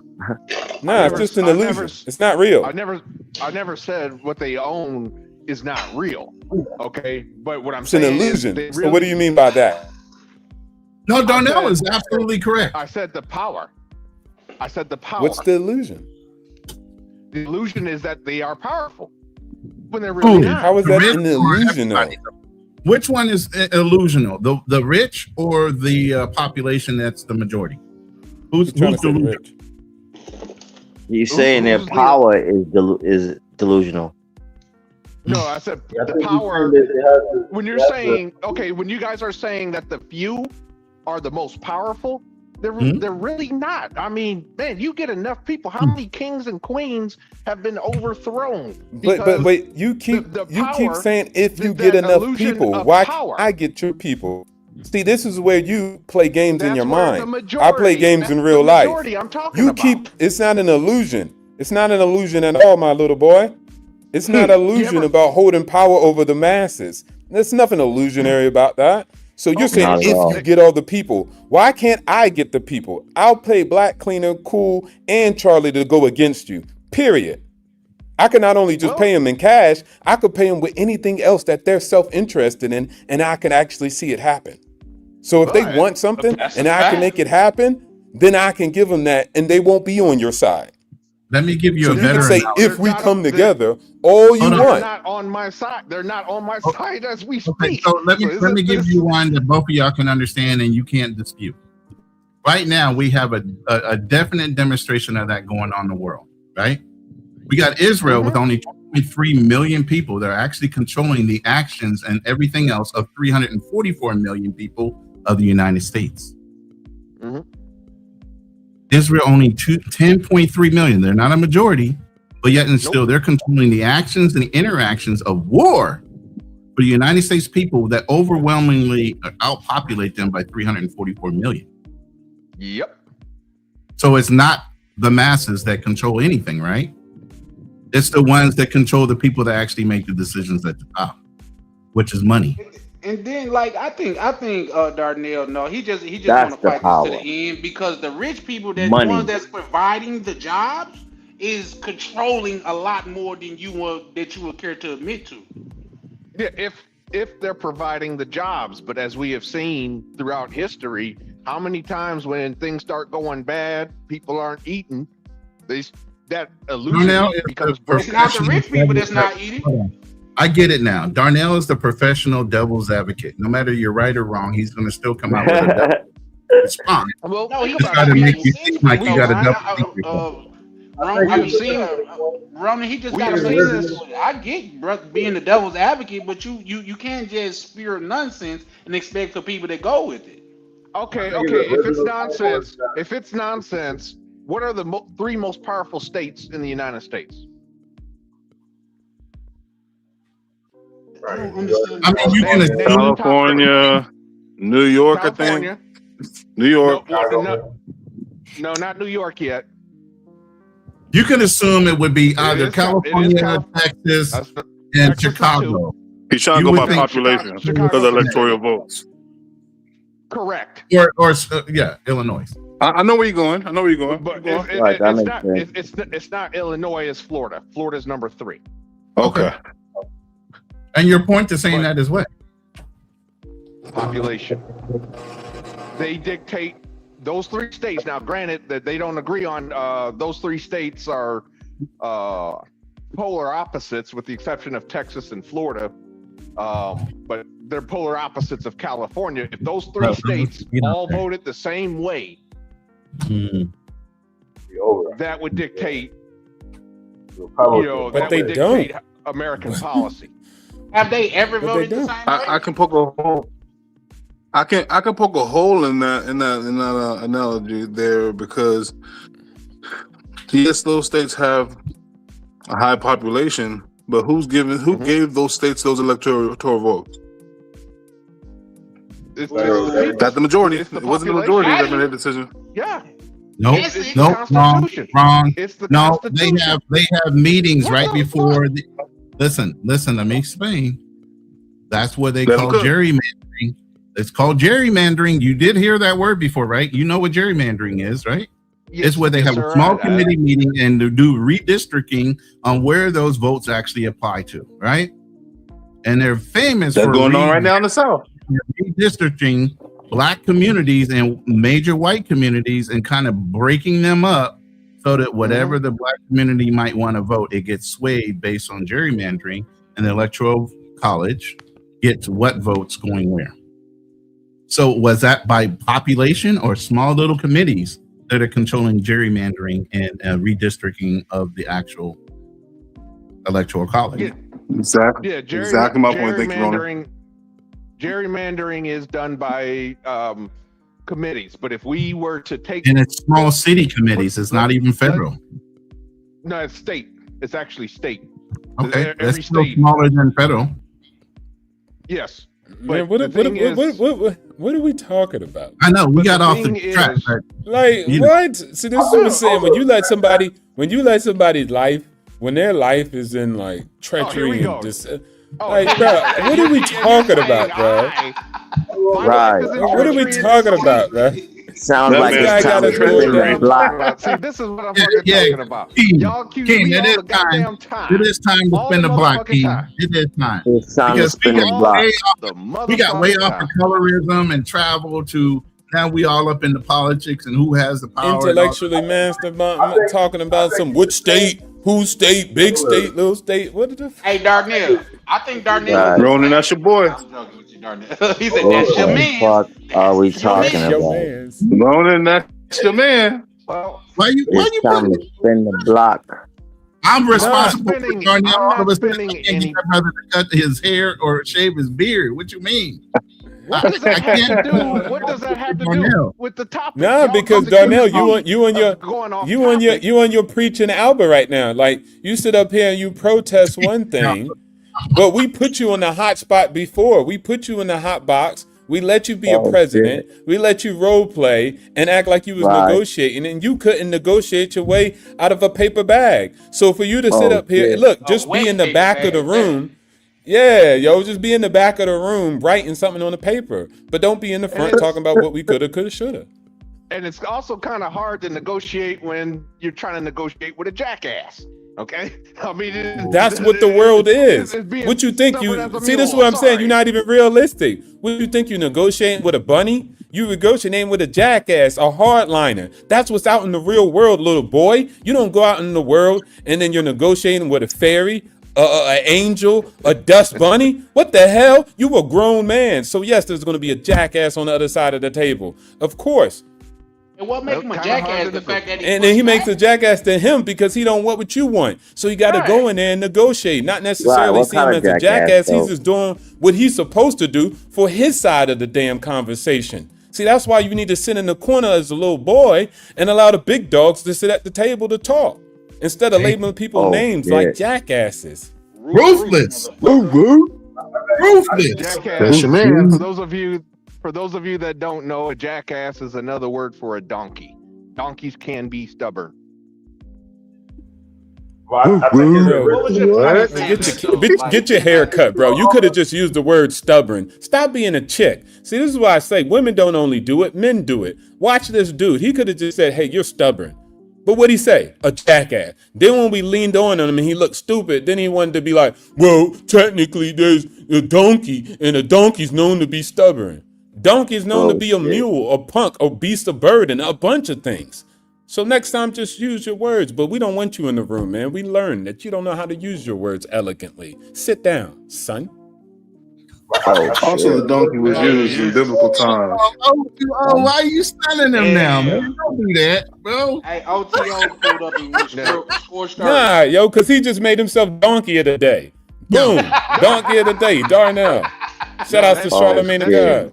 Nah, it's just an illusion. It's not real. I never said what they own is not real. Okay, but what I'm It's saying an illusion. is So what do you mean by that? No, Darnell is absolutely correct. I said the power. I said the power. What's the illusion? The illusion is that they are powerful when they're really not. How is that an illusion though? Which one is illusional? The rich or the population that's the majority? Who's delusional? You saying their power is delusional? No, I said the power. When you're saying, okay, when you guys are saying that the few are the most powerful, they're really not. I mean, man, you get enough people. How many kings and queens have been overthrown? But wait, you keep saying if you get enough people, why can't I get your people? See, this is where you play games in your mind. I play games in real life. It's not an illusion. It's not an illusion at all, my little boy. It's not an illusion about holding power over the masses. There's nothing illusionary about that. So you're saying if you get all the people, why can't I get the people? I'll pay Black, Cleaner, Cool, and Charlie to go against you, period. I could not only just pay them in cash, I could pay them with anything else that they're self-interested in, and I can actually see it happen. So if they want something and I can make it happen, then I can give them that, and they won't be on your side. Let me give you so a you better can say, analogy. if we come together, all you They're want. not on my side. They're not on my side as we speak. So let me give you one that both of y'all can understand and you can't dispute. Right now, we have a definite demonstration of that going on in the world, right? We got Israel with only 23 million people that are actually controlling the actions and everything else of 344 million people of the United States. Israel only 10.3 million. They're not a majority, but yet and still they're controlling the actions and the interactions of war for the United States people that overwhelmingly outpopulate them by 344 million. Yep. So it's not the masses that control anything, right? It's the ones that control the people that actually make the decisions at the top, which is money. And then, like, I think Darnell, no, he just want to fight this to the end because the rich people, the ones that's providing the jobs, is controlling a lot more than you would care to admit to. Yeah, if they're providing the jobs, but as we have seen throughout history, how many times when things start going bad, people aren't eating, that illusion becomes broken. It's not the rich people that's not eating. I get it now. Darnell is the professional devil's advocate. No matter you're right or wrong, he's going to still come out with a devil response. Well, No, he try to make you seem like you got a double. Roman, he just got to say this. I get being the devil's advocate, but you can't just spew nonsense and expect for people to go with it. Okay. If it's nonsense, what are the three most powerful states in the United States? I don't understand. I mean, you can assume California, New York, California. I think. New York. No, not New York yet. You can assume it would be either California, Texas, and Texas Chicago. He's trying to go by population because of electoral votes. Correct. Or Illinois. I know where you're going. But it's not Illinois, it's Florida. Florida's number 3. Okay. And your point to saying that is what? Population. They dictate those 3 states. Now, granted that they don't agree on those 3 states are polar opposites, with the exception of Texas and Florida. But they're polar opposites of California. If those 3 states all voted the same way, that would dictate. But they don't. American policy. Have they ever voted the same way? I can poke a hole. I can poke a hole in that analogy there, because yes, those states have a high population, but who gave those states those electoral votes? Not the majority. It wasn't the majority that made that decision. Yeah. Nope, wrong. No, they have meetings right before. Listen. Let me explain. That's what they call gerrymandering. It's called gerrymandering. You did hear that word before, right? You know what gerrymandering is, right? Yes, it's where they have a small committee meeting and to do redistricting on where those votes actually apply to, right? And they're famous for going on right now in the South. Redistricting Black communities and major white communities and kind of breaking them up so that whatever the Black community might want to vote, it gets swayed based on gerrymandering, and the Electoral College gets what votes going where. So was that by population or small little committees that are controlling gerrymandering and redistricting of the actual Electoral College? Yeah. Exactly. Yeah, exactly my point. Thank you, Ronan. Gerrymandering is done by committees, but if we were to take and it's small city committees, it's not even federal. No, it's state. It's actually state. Okay, that's still smaller than federal. Yes. Man, what are we talking about? I know we got off the track. Like what? See, this is what I'm saying. When you let somebody's life, when their life is in like treachery and just. Like, bro, what are we talking about, bro? Right. What are we talking about, bro? Sounds like it's time to spin the block. See, this is what I'm talking about. Y'all accuse me all the goddamn time. It is time to spin the block, King. It is time. It's time to spin the block. We got way off of colorism and travel to now we all up into politics and who has the power. Intellectually master talking about some which state, whose state, big state, little state. What the Hey, Darnell. I think Darnell. Ronan, that's your boy. He said, that's your man. What are we talking about? Ronan, that's your man. Well, why you time to spin the block. I'm responsible for Darnell. All of a sudden, I can't get my brother to cut his hair or shave his beard. What you mean? What does that have to do? What does that have to do with the topic? No, because Darnell, you on your preaching Alba right now. Like you sit up here and you protest one thing, but we put you on the hot spot before. We put you in the hot box. We let you be a president. We let you role play and act like you was negotiating, and you couldn't negotiate your way out of a paper bag. So for you to sit up here, look, just be in the back of the room. Yeah, just be in the back of the room writing something on the paper, but don't be in the front talking about what we coulda, shoulda. And it's also kind of hard to negotiate when you're trying to negotiate with a jackass. Okay, I mean, that's what the world is. it's being What you think stubborn as you a see? This is mule. what I'm I'm saying. You're sorry. not even realistic. What you think you negotiating with a bunny? You negotiating with a jackass, a hardliner. That's what's out in the real world, little boy. You don't go out in the world and then you're negotiating with a fairy, an angel, a dust bunny. What the hell? You a grown man. So yes, there's going to be a jackass on the other side of the table. Of course. And what make Well, him a kind of hard jackass? to The fact that he And then push he makes a back. jackass to him because he don't want what you want. So you got to go Right. in there and negotiate, not Right. necessarily What see him kind of as a jackass jackass. He's though? just doing what he's supposed to do for his side of the damn conversation. See, that's why you need to sit in the corner as a little boy and allow the big dogs to sit at the table to talk instead of labeling people Oh names like shit. jackasses. Ruthless. Ruthless. That's your Jackass. man. For those of you that don't know, a jackass is another word for a donkey. Donkeys can be stubborn. Well, I think What was your point of saying that though? Like, Get your hair cut, bro. You could have just used the word stubborn. Stop being a chick. See, this is why I say women don't only do it, men do it. Watch this dude. He could have just said, hey, you're stubborn. But what'd he say? A jackass. Then when we leaned on him and he looked stupid, then he wanted to be like, well, technically there's a donkey and a donkey's known to be stubborn. Donkey's known to Oh be a shit. mule, a punk, a beast of burden, a bunch of things. So next time, just use your words. But we don't want you in the room, man. We learned that you don't know how to use your words elegantly. Sit down, son. Oh Also, shit. the donkey was used in biblical times. Why are you stunning him now, man? Don't do that, bro. Hey, OTO pulled up and went scorched earth. Nah, yo, because he just made himself donkey of the day. Boom. Donkey of the day, Darnell. Shout out to Charlamagne the God.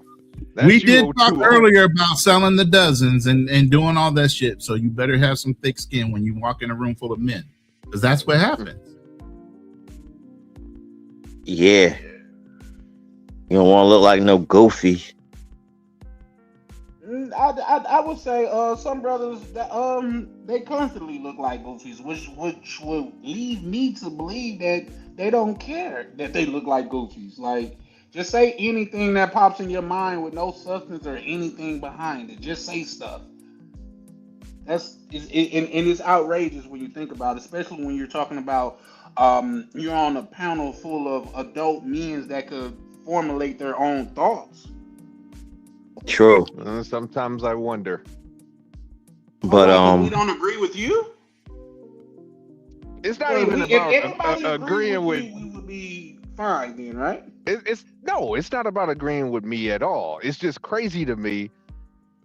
We did talk earlier about selling the dozens and doing all that shit. So you better have some thick skin when you walk in a room full of men, because that's what happens. Yeah. You don't want to look like no goofy. I would say some brothers that they constantly look like goofies, which would lead me to believe that they don't care that they look like goofies. Like, just say anything that pops in your mind with no substance or anything behind it. Just say stuff. And it's outrageous when you think about it, especially when you're talking about you're on a panel full of adult men that could formulate their own thoughts. True. Sometimes I wonder. But we don't agree with you. It's not even about agreeing with. We would be fine then, right? It's not about agreeing with me at all. It's just crazy to me.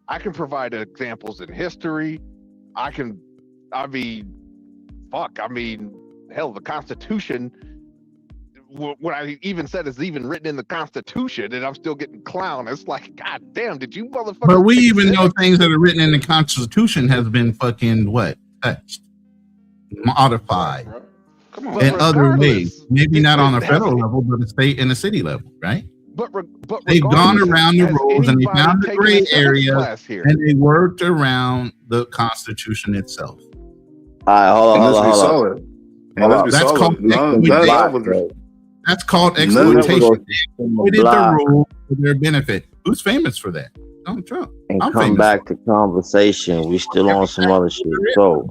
I can provide examples in history. Hell, the Constitution. What I even said is even written in the Constitution, and I'm still getting clowned. It's like, God damn, did you motherfuckers? But we even know things that are written in the Constitution has been fucking touched, modified, in other ways. Maybe not on a federal level, but a state and a city level, right? But they've gone around the rules and they found the gray area and they worked around the Constitution itself. All right, hold on. That's called exploitation. They exploited the rule for their benefit. Who's famous for that? Donald Trump. And come back to conversation. We still on some other shit. So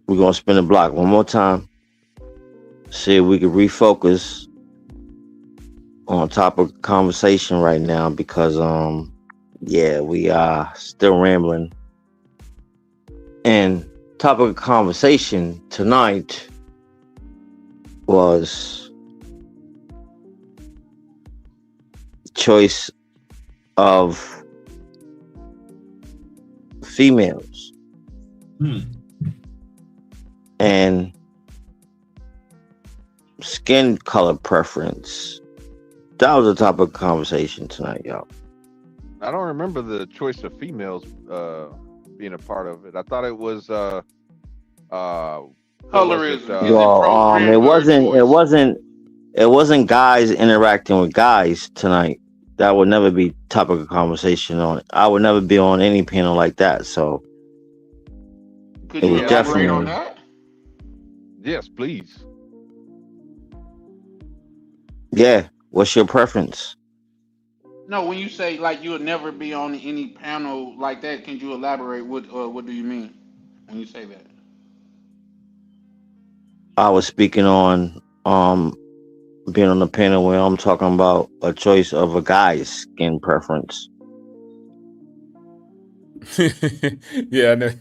we're gonna spin the block one more time. See if we can refocus on topic of conversation right now, because we are still rambling. And topic of conversation tonight was choice of females. And skin color preference. That was the topic of conversation tonight, y'all. I don't remember the choice of females being a part of it. I thought it was colorism. It wasn't guys interacting with guys tonight. That would never be topic of conversation on it. I would never be on any panel like that. So could you elaborate on that? Yes, please. Yeah. What's your preference? No, when you say like you would never be on any panel like that, can you elaborate? What do you mean? when you say that? I was speaking on being on the panel where I'm talking about a choice of a guy's skin preference. Yeah, I know.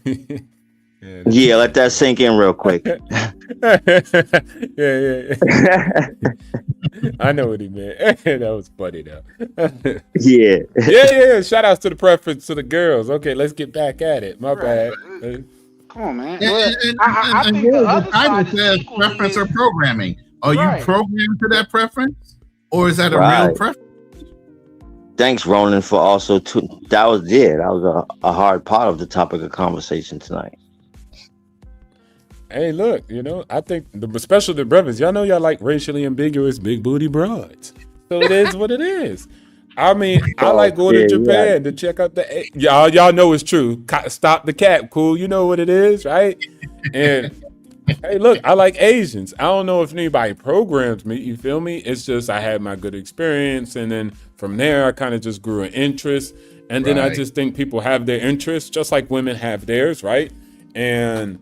Yeah, let that sink in real quick. yeah. I know what he meant. That was funny though. Yeah. Yeah. Shout outs to the preference to the girls. Okay, let's get back at it. My bad. Come on, man. And I think the other title side is says equally preference or programming. Are Right. you programmed to that preference, or is that a real Right. preference? Thanks, Ronan, for also that was a hard part of the topic of conversation tonight. Hey, look, I think especially the brothers, y'all know y'all like racially ambiguous big booty broads. So it is what it is. I mean, I like going to Japan to check out the y'all know it's true. Stop the cap, cool. You know what it is, right? And hey, look, I like Asians. I don't know if anybody programs me, you feel me? It's just I had my good experience, and then from there I kind of just grew an interest. And then I just think people have their interests just like women have theirs, right? And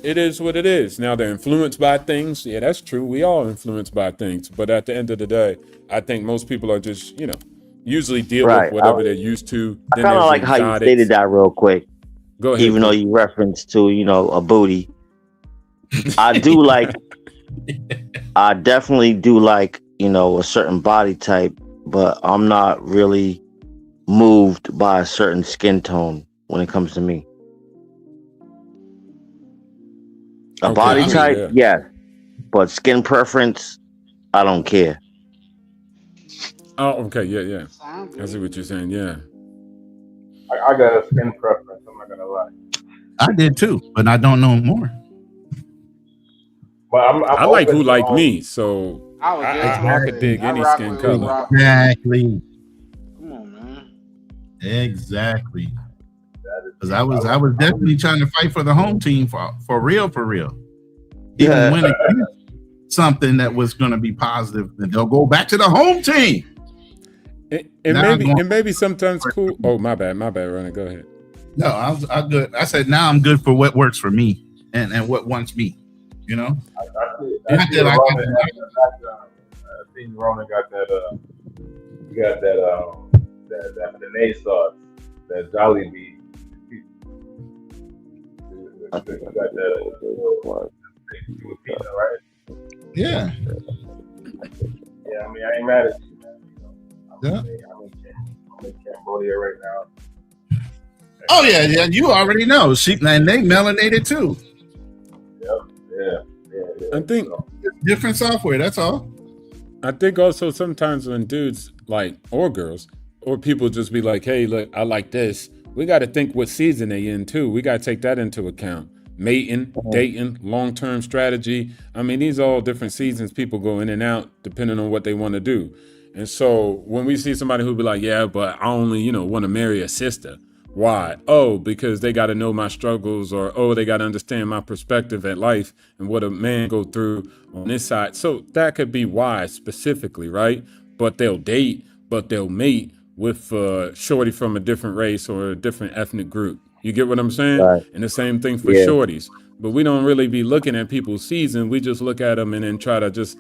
it is what it is. Now they're influenced by things. Yeah, that's true. We all influenced by things. But at the end of the day, I think most people are just, usually deal with whatever they're used to. I kind of like how you stated that real quick. Go ahead. Even though you referenced to, a booty. I do like, I definitely do like, a certain body type, but I'm not really moved by a certain skin tone when it comes to me. A body type, yeah. But skin preference, I don't care. Oh, okay, yeah. I see what you're saying, yeah. I got a skin preference, I'm not gonna lie. I did too, but I don't know more. But I like who like me, so I could dig any skin color. Exactly. Come on, man. Exactly. Because I was definitely trying to fight for the home team for real. Even when it is something that was going to be positive, then they'll go back to the home team. And maybe sometimes cool. Oh, my bad, Ronnie. Go ahead. No, I'm good. I said now I'm good for what works for me and what wants me. I think Ronan got that. You got that Benet sauce, that Jolly Bee. Got that pizza, right? Yeah. Yeah, I mean, I ain't mad at you, man. I'm in Cambodia right now. Oh yeah. You already know. And they melanated too. Yeah. I think different software. That's all. I think also sometimes when dudes or girls or people just be like, "Hey, look, I like this." We got to think what season they in too. We got to take that into account. Mating, dating, long-term strategy. I mean, these are all different seasons. People go in and out depending on what they want to do. And so when we see somebody who be like, "Yeah, but I only, want to marry a sister." Why? Oh, because they got to know my struggles, or they got to understand my perspective at life and what a man go through on this side. So that could be why specifically, right? But they'll date, but they'll mate with shorty from a different race or a different ethnic group. You get what I'm saying? Right. And the same thing for shorties. But we don't really be looking at people's season. We just look at them and then try to just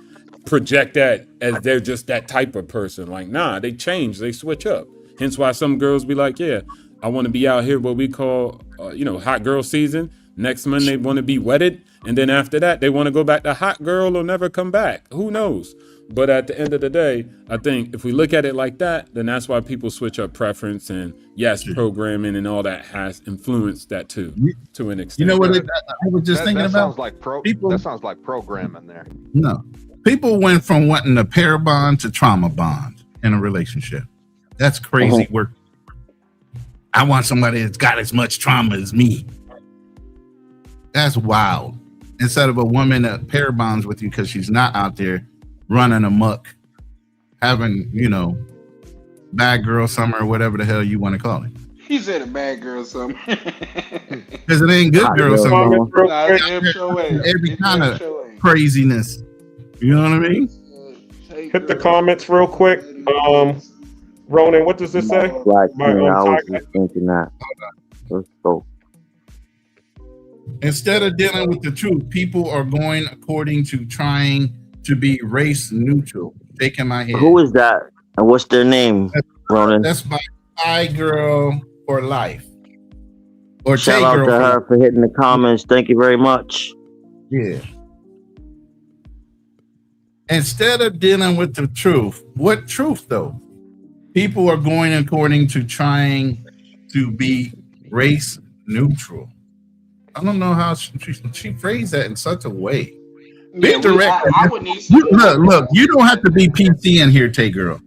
project that as they're just that type of person. Like, nah, they change, they switch up. Hence why some girls be like, yeah, I want to be out here what we call, hot girl season. Next month they want to be wedded. And then after that, they want to go back to hot girl or never come back. Who knows? But at the end of the day, I think if we look at it like that, then that's why people switch up preference. And yes, programming and all that has influenced that too, to an extent. You know what I was just thinking that about? Sounds like that sounds like programming there. No. People went from wanting a pair bond to trauma bond in a relationship. That's crazy work. I want somebody that's got as much trauma as me. That's wild. Instead of a woman that pair bonds with you because she's not out there running amok, having, bad girl summer or whatever the hell you want to call it. He said a bad girl summer. Because it ain't good girl summer. Every kind of craziness. You know what I mean? Hit the comments real quick. Ronan, what does this say? I was just thinking that. Let's go. Instead of dealing with the truth, people are going according to trying to be race neutral. Shaking my head. Who is that? And what's their name, Ronan? That's my girl for life. Or shout Tay out girl to for her life. for hitting the comments. Thank you very much. Yeah. Instead of dealing with the truth, what truth though? People are going according to trying to be race neutral. I don't know how she phrased that in such a way. Be Yeah, direct. I would need some more. Look, you don't have to be PC in here, Tay girl.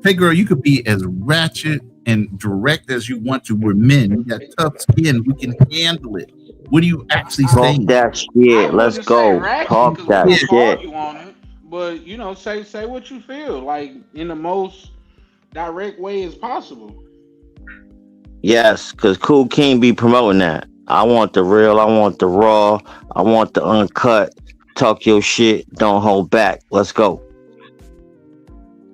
Tay girl, you could be as ratchet and direct as you want to. We're men. You got tough skin. We can handle it. What are you actually saying? Talk that shit. Let's go. Talk that shit. Argue on it, but you know, say what you feel, like in the most direct way as possible. Yes, because Cool King be promoting that. I want the real. I want the raw. I want the uncut. Talk your shit. Don't hold back. Let's go.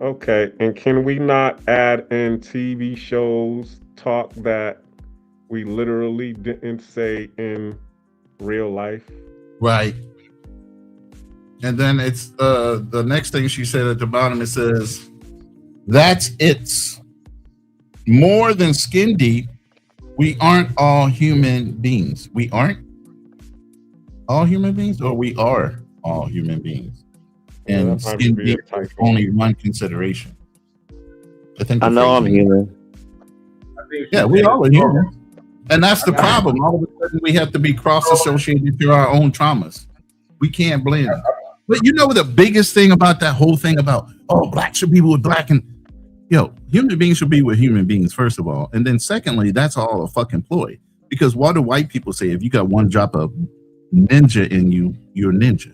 Okay, and can we not add in TV shows talk that we literally didn't say in real life? Right. And then it's the next thing she said at the bottom, it says, that's it's more than skin deep. We aren't all human beings. We aren't all human beings, or we are all human beings. And skin deep is only one consideration. I know I'm human. Yeah, we all are human. And that's the problem. All of a sudden we have to be cross-associated through our own traumas. We can't blend. But you know the biggest thing about that whole thing about, oh, black should be with black, and human beings should be with human beings, first of all. And then secondly, that's all a fucking ploy. Because what do white people say? If you got one drop of ninja in you, you're a ninja.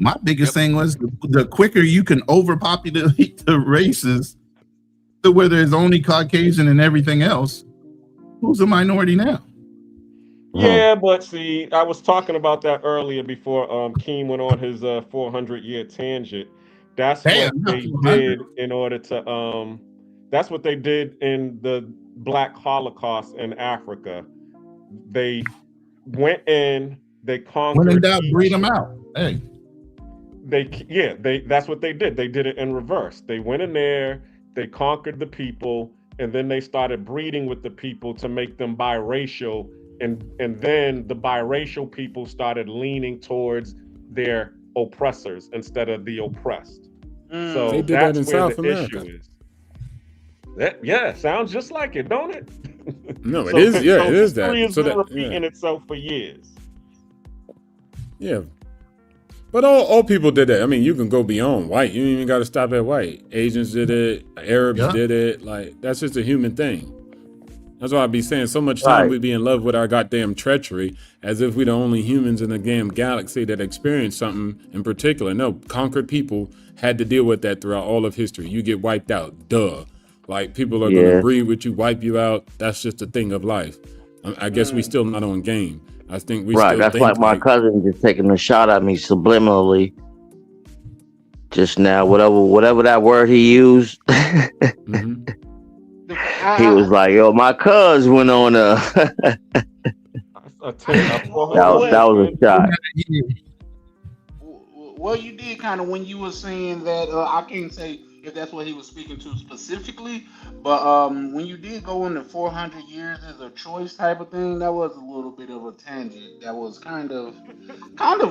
My biggest thing was the quicker you can overpopulate the races to where there's only Caucasian and everything else, who's a minority now? Yeah, but see, I was talking about that earlier before Keem went on his 400-year tangent. That's what they did in order to that's what they did in the Black Holocaust in Africa. They went in, they conquered. When in doubt, breed them out. Hey. That's what they did. They did it in reverse. They went in there, they conquered the people, and then they started breeding with the people to make them biracial. And then the biracial people started leaning towards their oppressors instead of the oppressed. So they did that's that in where South the America. issue is. Yeah, sounds just like it, don't it? No, it is. Yeah, it is that. History has So been that repeating itself for years. Yeah. But all people did that. I mean, you can go beyond white. You don't even got to stop at white. Asians did it. Arabs did it. Like, that's just a human thing. That's why I be saying so much time we be in love with our goddamn treachery as if we're the only humans in the damn galaxy that experienced something in particular. No, conquered people had to deal with that throughout all of history. You get wiped out. Duh. Like, people are going to breed with you, wipe you out. That's just a thing of life. I guess we still not on game. I think we still That's think like my cousin just taking a shot at me subliminally just now. Whatever that word he used, he was like, "Yo, my cuz went on a." that was a shot. Well, you did kind of when you were saying that. I can't say if that's what he was speaking to specifically, but when you did go into 400 years as a choice type of thing, that was a little bit of a tangent. That was kind of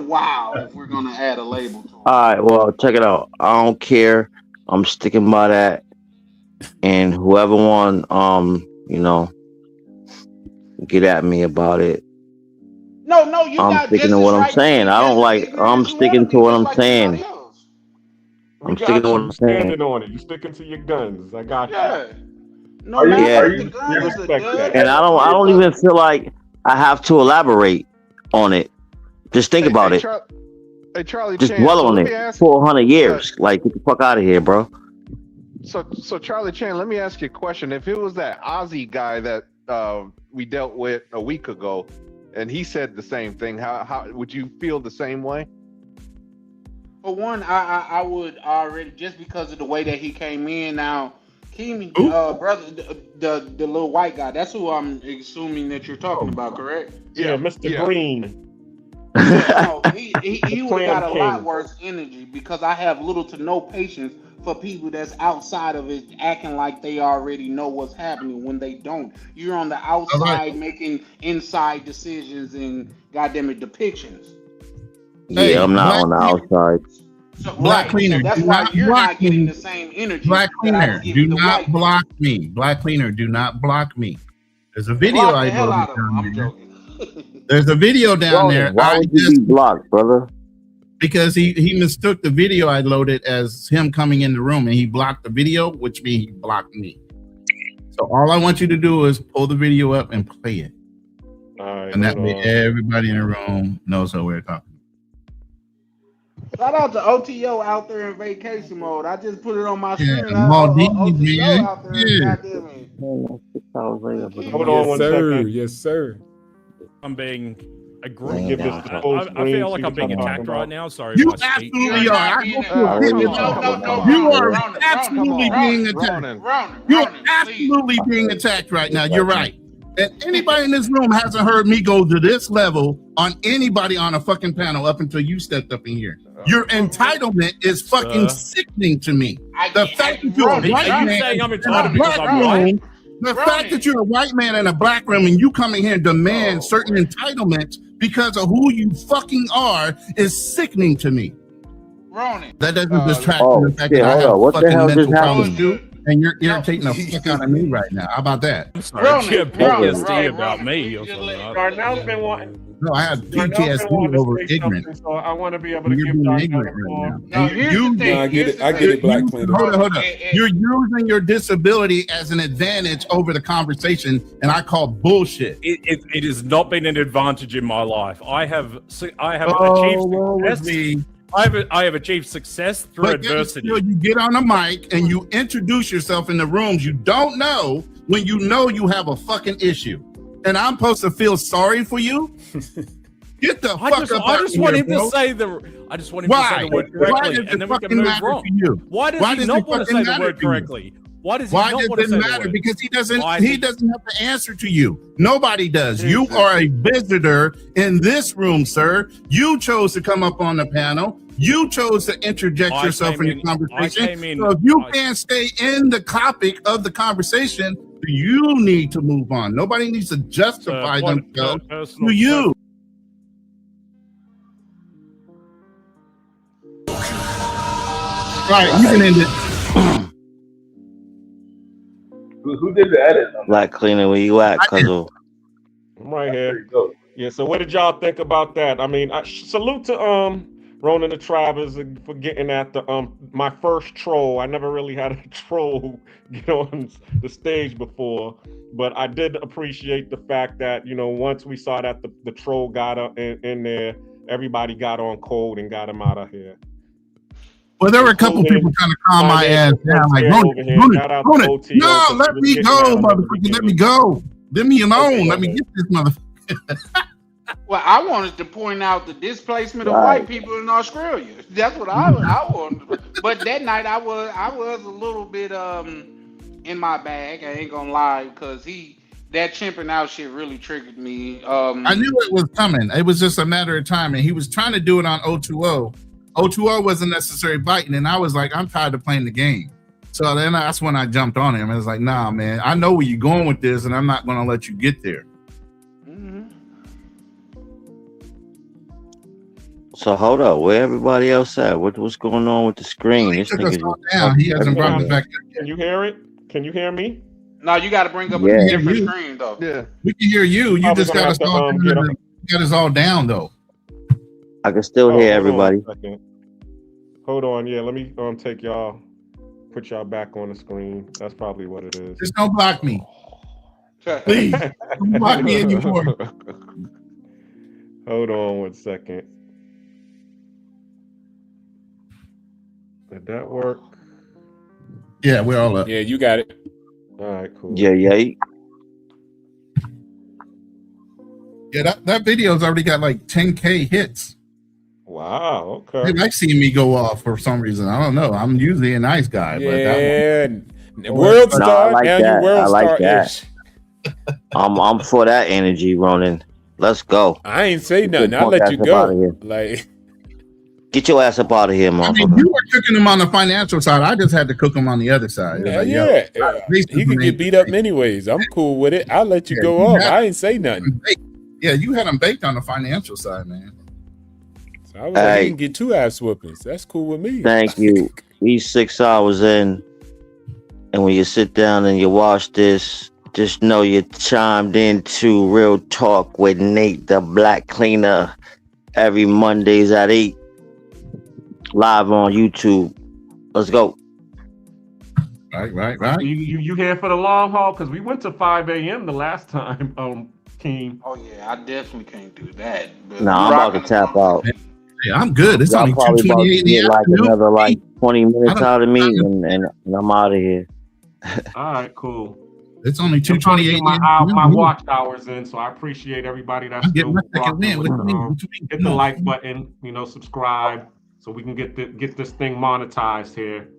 wild if we're gonna add a label to it. All right, well, check it out. I don't care. I'm sticking by that, and whoever won, get at me about it. No, you I'm sticking to what I'm saying. I don't like. I'm sticking to what I'm saying. I'm sticking to what I'm saying. Standing on it. You sticking to your guns. I got you. No, yeah. Respect that. And I don't even feel like I have to elaborate on it. Just think about it. Hey, Charlie, just dwell on it. 400 years. Like, get the fuck out of here, bro. So Charlie Chan, let me ask you a question. If it was that Ozzy guy that we dealt with a week ago, and he said the same thing, how would you feel the same way? For one, I would already, just because of the way that he came in. Now, Kimi, brother, the little white guy. That's who I'm assuming that you're talking about, correct? Yeah, Mr. Green. No, he would have got a Clan lot King. worse energy because I have little to no patience for people that's outside of it acting like they already know what's happening when they don't. You're on the outside making inside decisions and goddamn it depictions. Yeah, I'm not on the outside. So, Black right, Cleaner, so that's do why not you're block not getting me. the same energy Black that I was Cleaner, do giving the not white. block me. Black Cleaner, do not block me. There's a video Block I the hell loaded out of him. down I'm there. joking. There's a video down there. Why would you be blocked, brother? Because he mistook the video I loaded as him coming in the room, and he blocked the video, which means he blocked me. So all I want you to do is pull the video up and play it. All right, And that way everybody in the room knows what we're talking Shout out to OTO out there in vacation mode. I just put it on my Yeah, screen. Maldives, OTO man. out there, Yeah. goddamn it. Hold on one second. Yes, sir. I'm being Give this the full I screen, feel see like I'm what being y'all attacked talking right about. now. Sorry. You my speech. absolutely are. I hope you're You are absolutely being attacked. You're absolutely being attacked right now. You're right. And anybody in this room hasn't heard me go to this level on anybody on a fucking panel up until you stepped up in here. Your entitlement is fucking sickening to me. The fact that you're a white man in a black room, the fact that you're a white man in a black room and you come in here and demand certain entitlements because of who you fucking are is sickening to me. Ronan. That doesn't distract from the fact that I have fucking mental problems too, and you're irritating the fuck out of me right now. How about that? I'm sorry. You have PTSD about me or something. Darnell's been wanting. No, I have PTSD over ignorance. So I want to be able to You're give being Darnell ignorant the right floor. now. No, I get it. I get it, Black Cleaner. Hold on. You're using your disability as an advantage over the conversation, and I call bullshit. It has not been an advantage in my life. I have achieved success. I have achieved success through adversity. Still, you get on the mic and you introduce yourself in the rooms you don't know when you know you have a fucking issue, and I'm supposed to feel sorry for you. Get the fuck up! I just want him to say the word correctly, and then we can move on. Why does he not want to say the word correctly? Why does he not want to say the word? Because he doesn't have to answer to you. Nobody does. You are a visitor in this room, sir. You chose to come up on the panel. You chose to interject yourself in the conversation. So if you can't stay in the topic of the conversation, you need to move on. Nobody needs to justify themselves to you. All right, you can end it. Who did the edit? Black Cleaner, where you at, Cuzzo? I'm right here. Yeah, so what did y'all think about that? I mean, salute to Ronan the Travers for getting at the my first troll. I never really had a troll get on the stage before, but I did appreciate the fact that, you know, once we saw that the troll got in there, everybody got on code and got him out of here. Well, there were a couple people trying to calm my ass down, like, Ronan, no, let me go, motherfucker, let me go. Leave me alone. Let me get this motherfucker. Well, I wanted to point out the displacement of white people in Australia. That's what I wanted. But that night I was a little bit in my bag. I ain't gonna lie, because that chimping out shit really triggered me. I knew it was coming. It was just a matter of time, and he was trying to do it on O2O. O2O wasn't necessarily biting, and I was like, I'm tired of playing the game. So then that's when I jumped on him. I was like, nah, man, I know where you're going with this, and I'm not going to let you get there. So hold up, where everybody else at? What's going on with the screen? This nigga he hasn't brought me back. Can you hear it? Can you hear me? No, you got to bring up a different screen though. Yeah, we can hear you. You just got us all down. Got us all down though. I can still hear everybody. Hold on, yeah. Let me take y'all, put y'all back on the screen. That's probably what it is. Just don't block me, please. Don't block me anymore. Hold on 1 second. Did that work? Yeah, we're all up. Yeah, you got it. All right, cool. Yeah. Yeah, that video's already got like 10K hits. Wow, okay. They like seeing me go off for some reason. I don't know. I'm usually a nice guy, but that one. World No, I star, like now you that. I world like star that. ish. I'm for that energy, Ronan. Let's go. I ain't say Get your nothing. I'll punk let ass you up out of go. here. Like, Get your ass up out of here, I mean, motherfucker. you were cooking him on the financial side. I just had to cook him on the other side. It was like, yo, he could get beat up anyways. I'm cool with it. I'll let you go off. I ain't say nothing. Yeah, you had him baked on the financial side, man. So I was like, he can get 2 ass whoopings. That's cool with me. Thank you. We 6 hours in, and when you sit down and you watch this, just know you chimed into Real Talk with Nate, the Black Cleaner, every Mondays at 8, live on YouTube. Let's go. Right. You here for the long haul? Because we went to 5 a.m. the last time, King. Oh yeah, I definitely can't do that. But Nah, I'm about to tap out. Yeah, I'm good. It's Y'all only probably about 2:28 to in the get like afternoon. another like 20 minutes out of me, and I'm out of here. All right, cool. It's only I'm trying to 2:28 get in the my afternoon. watch hours in, so I appreciate everybody that's I'm getting still my second rocking win. with What you mean? hit the like button, subscribe, so we can get this thing monetized here.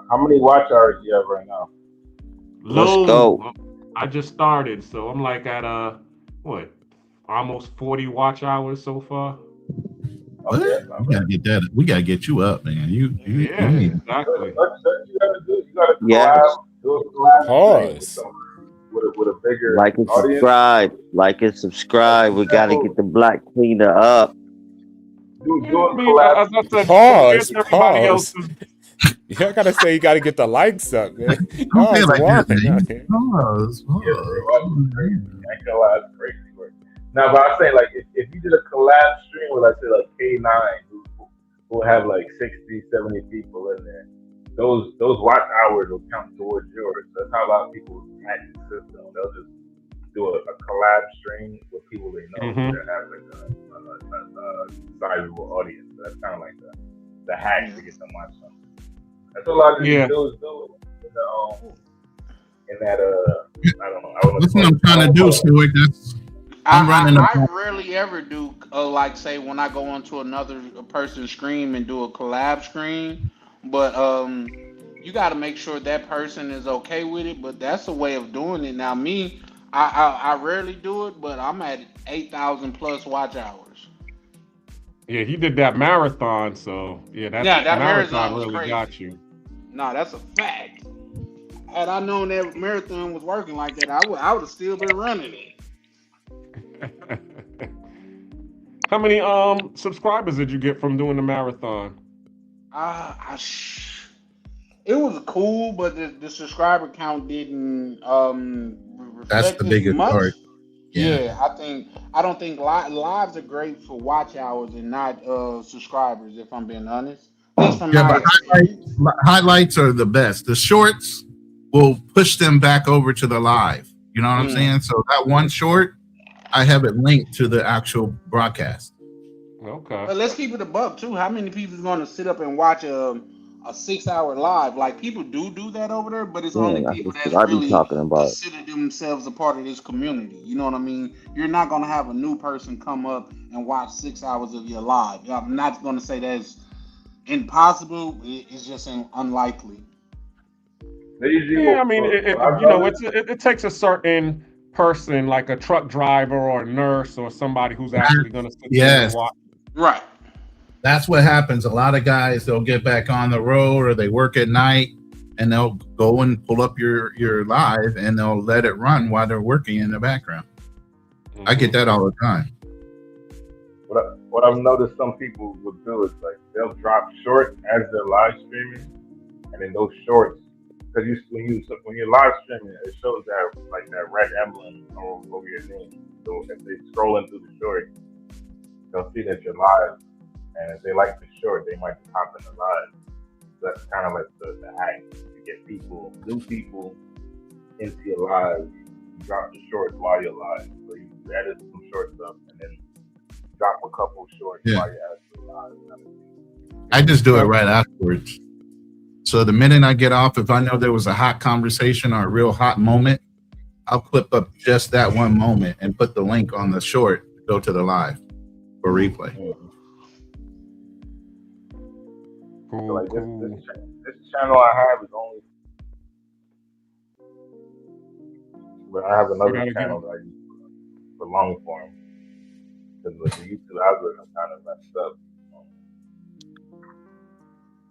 How many watch hours do you have right now? Let's go. I just started, so I'm like at almost 40 watch hours so far. What? We gotta get that. We gotta get you up, man. You need. Exactly. You gotta Yes. do a collab Pause. with a bigger Like and audience. subscribe. Like and subscribe. We gotta get the Black Cleaner up. Do a collab. As I said, Pause. everybody else Pause. Y'all gotta say you gotta get the likes up, man. Don't say Y'all's it like that, wild man. out here. Pause. I ain't gonna lie, it's crazy work. Now, but I'm saying, like, if you did a collab stream with, let's say, like K9, who have like 60, 70 people in there, those watch hours will count towards yours. That's how a lot of people hack the system. They'll just do a collab stream with people they know that have like a sizable audience. So that's kind of like the hack to get them watch something. That's what a lot of these dudes do. In that I don't know. That's what I'm trying to do, Stuart. I'm running. I rarely ever do like say when I go onto another person's screen and do a collab screen, but you got to make sure that person is okay with it. But that's a way of doing it. Now me, I rarely do it, but I'm at 8,000 plus watch hours. Yeah, he did that marathon, so that marathon was really crazy. got you. Nah, that's a fact. Had I known that marathon was working like that, I would have still been running it. How many subscribers did you get from doing the marathon? It was cool, but the subscriber count didn't reflect That's the biggest much. part. Yeah, I don't think lives are great for watch hours and not subscribers. If I'm being honest, just from my experience. Highlights are the best. The shorts will push them back over to the live. You know what I'm saying? So that one short, I have it linked to the actual broadcast. Okay. But let's keep it a buck too. How many people is going to sit up and watch a 6-hour live? Like people do that over there, but it's only people that's really consider themselves a part of this community. You know what I mean? You're not going to have a new person come up and watch 6 hours of your live. I'm not going to say that's impossible. It's just unlikely. Yeah, I mean, it takes a certain person, like a truck driver or a nurse or somebody who's actually going to sit there and watch. Right. That's what happens. A lot of guys, they'll get back on the road or they work at night and they'll go and pull up your live and they'll let it run while they're working in the background. I get that all the time. What I've noticed some people would do is like they'll drop shorts as they're live streaming, and then those shorts, because when you're live streaming, it shows that red emblem over your name. So if they scrolling through the short, they'll see that you're live, and if they like the short, they might hop in the live. So that's kind of like the hack to get new people into your live. You drop the shorts while you're live, so you edit some shorts up, and then drop a couple shorts while you're actually live. I just do it right afterwards. So the minute I get off, if I know there was a hot conversation or a real hot moment, I'll clip up just that one moment and put the link on the short to go to the live for replay. So like this channel I have is only but I have another channel that I use for long form because the YouTube algorithm kind of messed up.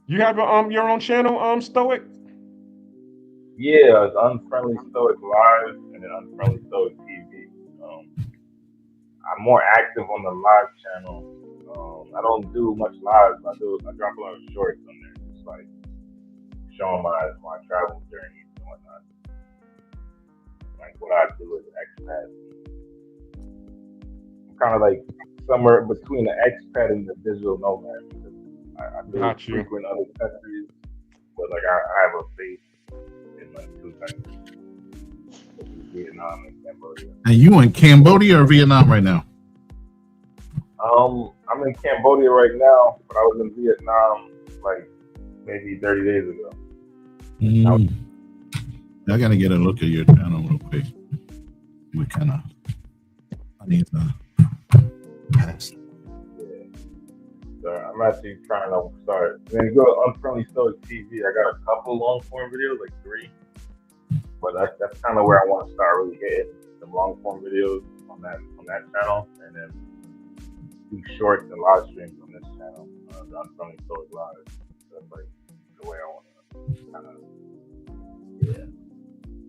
You have your own channel, Stoic? Yeah, it's Unfriendly Stoic Live and then Unfriendly Stoic TV. I'm more active on the live channel. I don't do much live. I drop a lot of shorts on there, just like showing my travel journeys and whatnot. Like what I do as an expat. I'm kind of like somewhere between the expat and the digital nomad because I do frequent other countries, but like I have a base in like 2 countries, Vietnam and Cambodia. And you in Cambodia or Vietnam right now? I'm in Cambodia right now, but I was in Vietnam like maybe 30 days ago. I gotta get a look at your channel real quick. We kind of, I need to pass. Yeah. So I'm actually trying to start. When you go to Unfriendly Stoic TV, I got a couple long form videos, like 3. But that's kind of where I want to start really hitting some long form videos on that channel, and then do shorts and live streams on this channel, the Unfriendly Stoic Live. That's like the way I want to kind of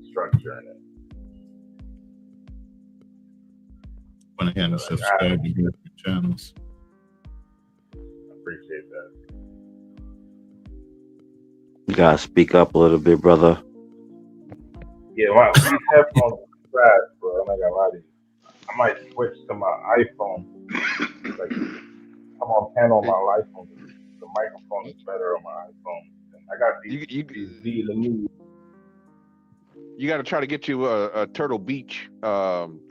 structure it. When again, subscribe to your channels. I appreciate that. You gotta speak up a little bit, brother. Yeah, these headphones are trash, bro. I'm not gonna lie to you. I might switch to my iPhone. Like, I'm on panel on my iPhone. The microphone is better on my iPhone. I got these Vietnamese. You got to try to get you a Turtle Beach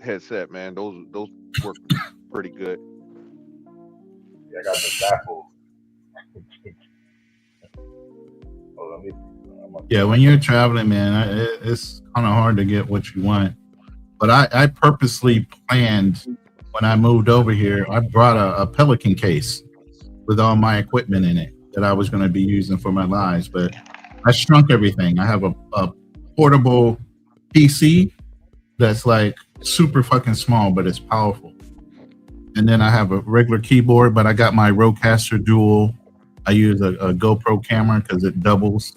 headset, man. Those work pretty good. Yeah, I got the Apple. Yeah, when you're traveling, man, it's kind of hard to get what you want. But I purposely planned when I moved over here. I brought a Pelican case with all my equipment in it that I was going to be using for my lives. But I shrunk everything. I have a portable PC that's like super fucking small, but it's powerful. And then I have a regular keyboard, but I got my Rodecaster Dual. I use a GoPro camera because it doubles,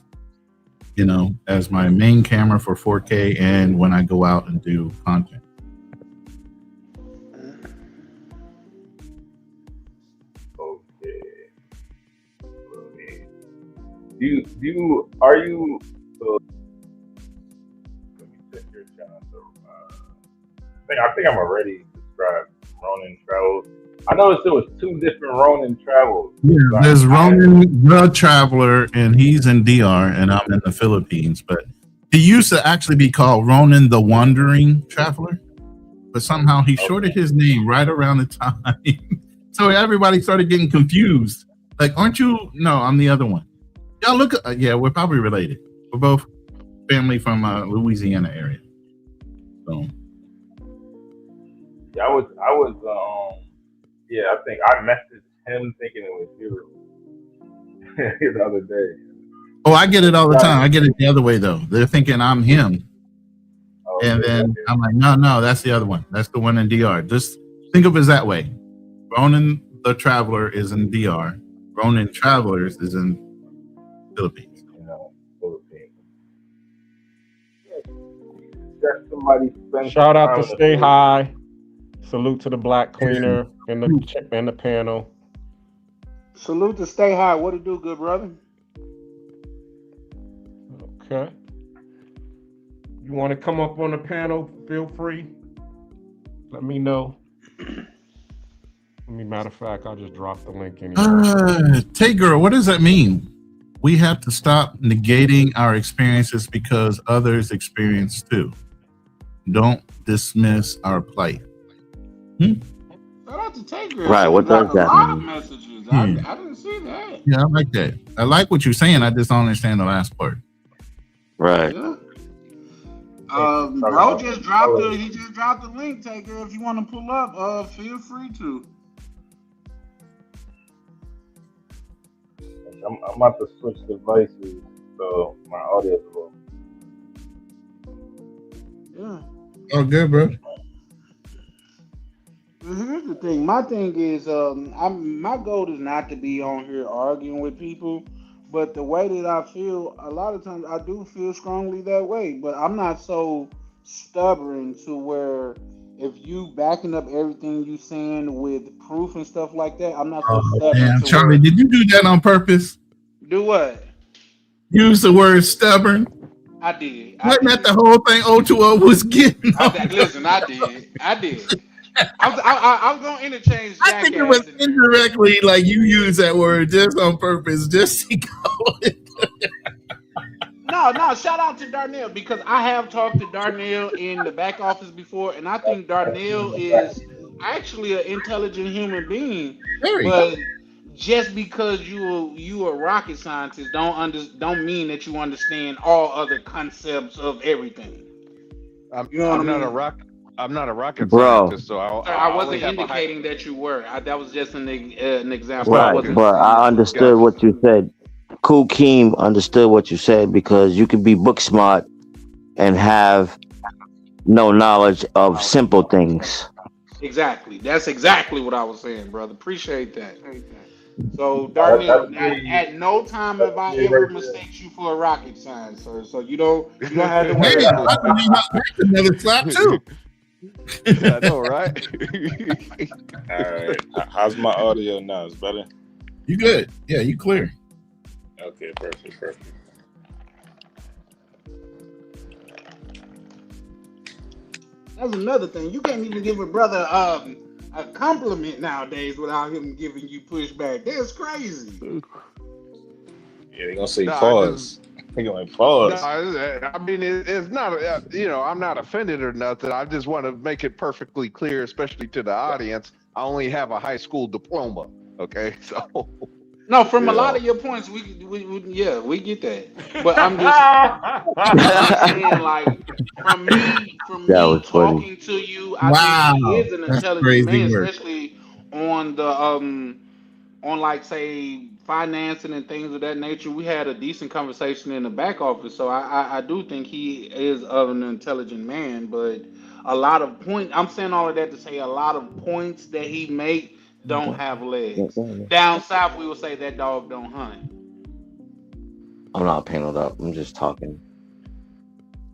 as my main camera for 4K and when I go out and do content. Okay. Are you? Let me check your channel. I think I'm already described Ronin Travels. I noticed there was 2 different Ronin Travels. Yeah, there's Ronin the Traveler, and he's in DR, and I'm in the Philippines. But he used to actually be called Ronin the Wandering Traveler, but somehow he shorted his name right around the time. So everybody started getting confused. Like, aren't you? No, I'm the other one. Y'all look. Yeah, we're probably related. We're both family from Louisiana area. So. Yeah, I was. Yeah, I think I messaged him thinking it was you the other day. Oh, I get it all the time. I get it the other way though. They're thinking I'm him, and then I'm like, no, that's the other one. That's the one in DR. Just think of it that way. Ronin the Traveler is in DR. Ronin Travelers is in Philippines. Shout out to Stay High. Salute to the Black Cleaner and the panel. Salute to Stay High. What it do, good brother? Okay. You want to come up on the panel? Feel free. Let me know. Matter of fact, I'll just drop the link in here. Tay girl, what does that mean? We have to stop negating our experiences because others experience too. Don't dismiss our plight. Shout out to Tay girl. Right, what does that mean? A lot of mean? messages. I didn't see that. Yeah, I like that. I like what you're saying. I just don't understand the last part. Right. Yeah. Bro just dropped he just dropped the link, Tay girl. If you want to pull up, feel free to. I'm about to switch devices, so my audio is low. Yeah. Oh, good, bro. Here's the thing. My thing is, my goal is not to be on here arguing with people, but the way that I feel, a lot of times I do feel strongly that way. But I'm not so stubborn to where if you backing up everything you saying with proof and stuff like that, I'm not so Oh, stubborn damn. to Charlie, where did you do that on purpose? do what Use the word stubborn? I did. Wasn't that the whole thing O2O was getting? Listen, I did. I was gonna interchange I think it was jackass. indirectly like you use that word just on purpose, just to go. No, shout out to Darnell because I have talked to Darnell in the back office before, and I think Darnell is actually an intelligent human being. Very. But just because you a rocket scientist don't mean that you understand all other concepts of everything. You know what I mean? I'm not a rocket Bro. scientist, so I wasn't indicating that you were. That was just an example. Right, but I understood what you said. Kool Keem understood what you said because you could be book smart and have no knowledge of simple things. Exactly. That's exactly what I was saying, brother. Appreciate that. So, Darnell, at no time have I ever mistaken you for a rocket science, sir. So you don't have to worry about it. That's another slap too. I know, right? All right. How's my audio now? Is better? You good? Yeah, you clear. Okay, perfect. That's another thing. You can't even give a brother a compliment nowadays without him giving you pushback. That's crazy. Yeah, they're gonna say pause. They're gonna pause. I mean, it's not. I'm not offended or nothing. I just want to make it perfectly clear, especially to the audience. I only have a high school diploma. Okay, so. No, from a lot of your points, we get that. But I'm just saying, like, from me talking to you, I think he is an intelligent man, especially on the on like say financing and things of that nature. We had a decent conversation in the back office, so I do think he is of an intelligent man. But a lot of I'm saying all of that to say a lot of points that he make don't have legs. Down south, we would say that dog don't hunt. I'm not paneled up. I'm just talking.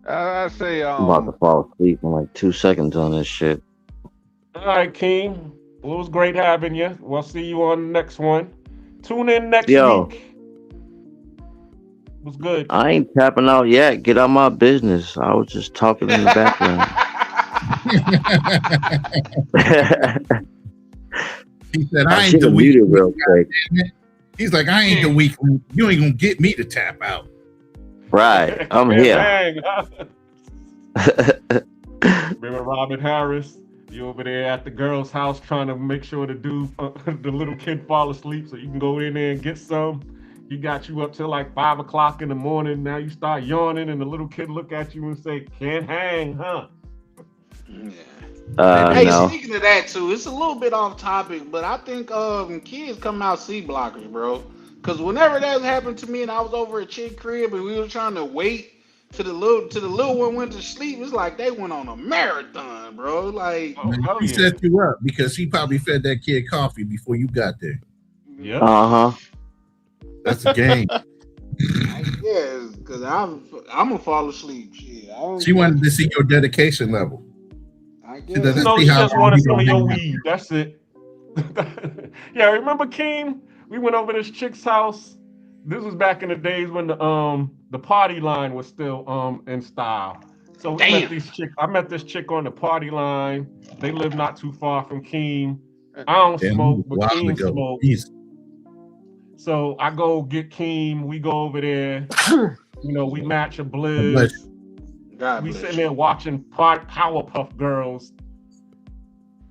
I say I'm about to fall asleep in like 2 seconds on this shit. All right, King. Well, it was great having you. We'll see you on the next one. Tune in next week. It was good. I ain't tapping out yet. Get out my business. I was just talking in the background. He said, I ain't the weak link. He's like, I ain't the weak link. You ain't gonna get me to tap out. Right. I'm here. Remember Robin Harris? You over there at the girl's house trying to make sure the dude, the little kid fall asleep so you can go in there and get some. He got you up till like 5 o'clock in the morning. Now you start yawning and the little kid look at you and say, can't hang, huh? Hey, no. speaking of that too, it's a little bit off topic, but I think kids come out C blockers, bro. Cause whenever that happened to me and I was over at Chick crib and we were trying to wait till the little one went to sleep, it's like they went on a marathon, bro. Like he set you up because he probably fed that kid coffee before you got there. Yeah. Uh-huh. That's a game. Yes, cause I'm gonna fall asleep. Shit. She wanted to see your dedication level. She just wanted some of your weed. That's it. Yeah, remember Keem? We went over this chick's house. This was back in the days when the party line was still in style. So I met this chick on the party line. They live not too far from Keem. I don't smoke, but Keem smokes. So I go get Keem. We go over there. We match a blizz. We sitting there watching Powerpuff Girls.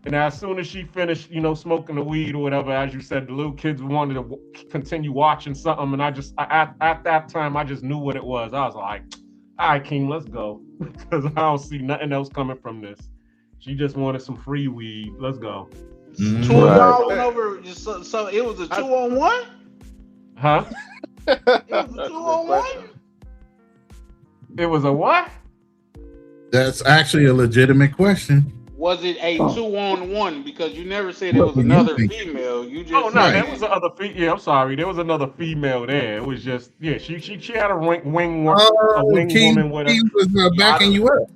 And as soon as she finished, smoking the weed or whatever, as you said, the little kids wanted to continue watching something. And at that time, I just knew what it was. I was like, all right, King, let's go. Because I don't see nothing else coming from this. She just wanted some free weed. Let's go. Two of y'all went over, so it was a 2-on-1? Huh? It was a 2-on-1? It was a what? That's actually a legitimate question. Was it a 2-on-1? Because you never said there was another female. You just there was another yeah, I'm sorry. There was another female there. It was just she had a wing woman with her. King was backing you up.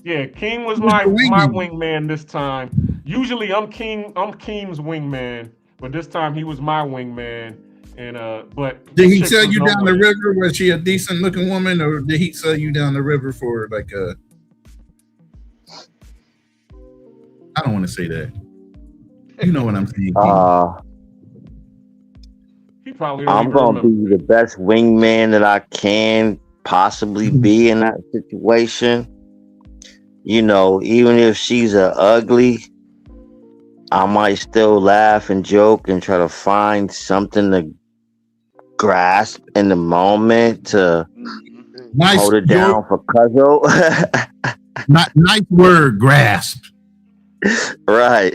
Yeah, King was my wingman this time. Usually I'm Keem's wingman, but this time he was my wingman. And but did he sell you down the river? Was she a decent looking woman, or did he sell you down the river for like a? I don't want to say that. You know what I'm saying? He probably I'm gonna be the best wingman that I can possibly be in that situation. You know, even if she's ugly, I might still laugh and joke and try to find something to grasp in the moment to hold it down for Cuzzo. Nice word, grasp. Right.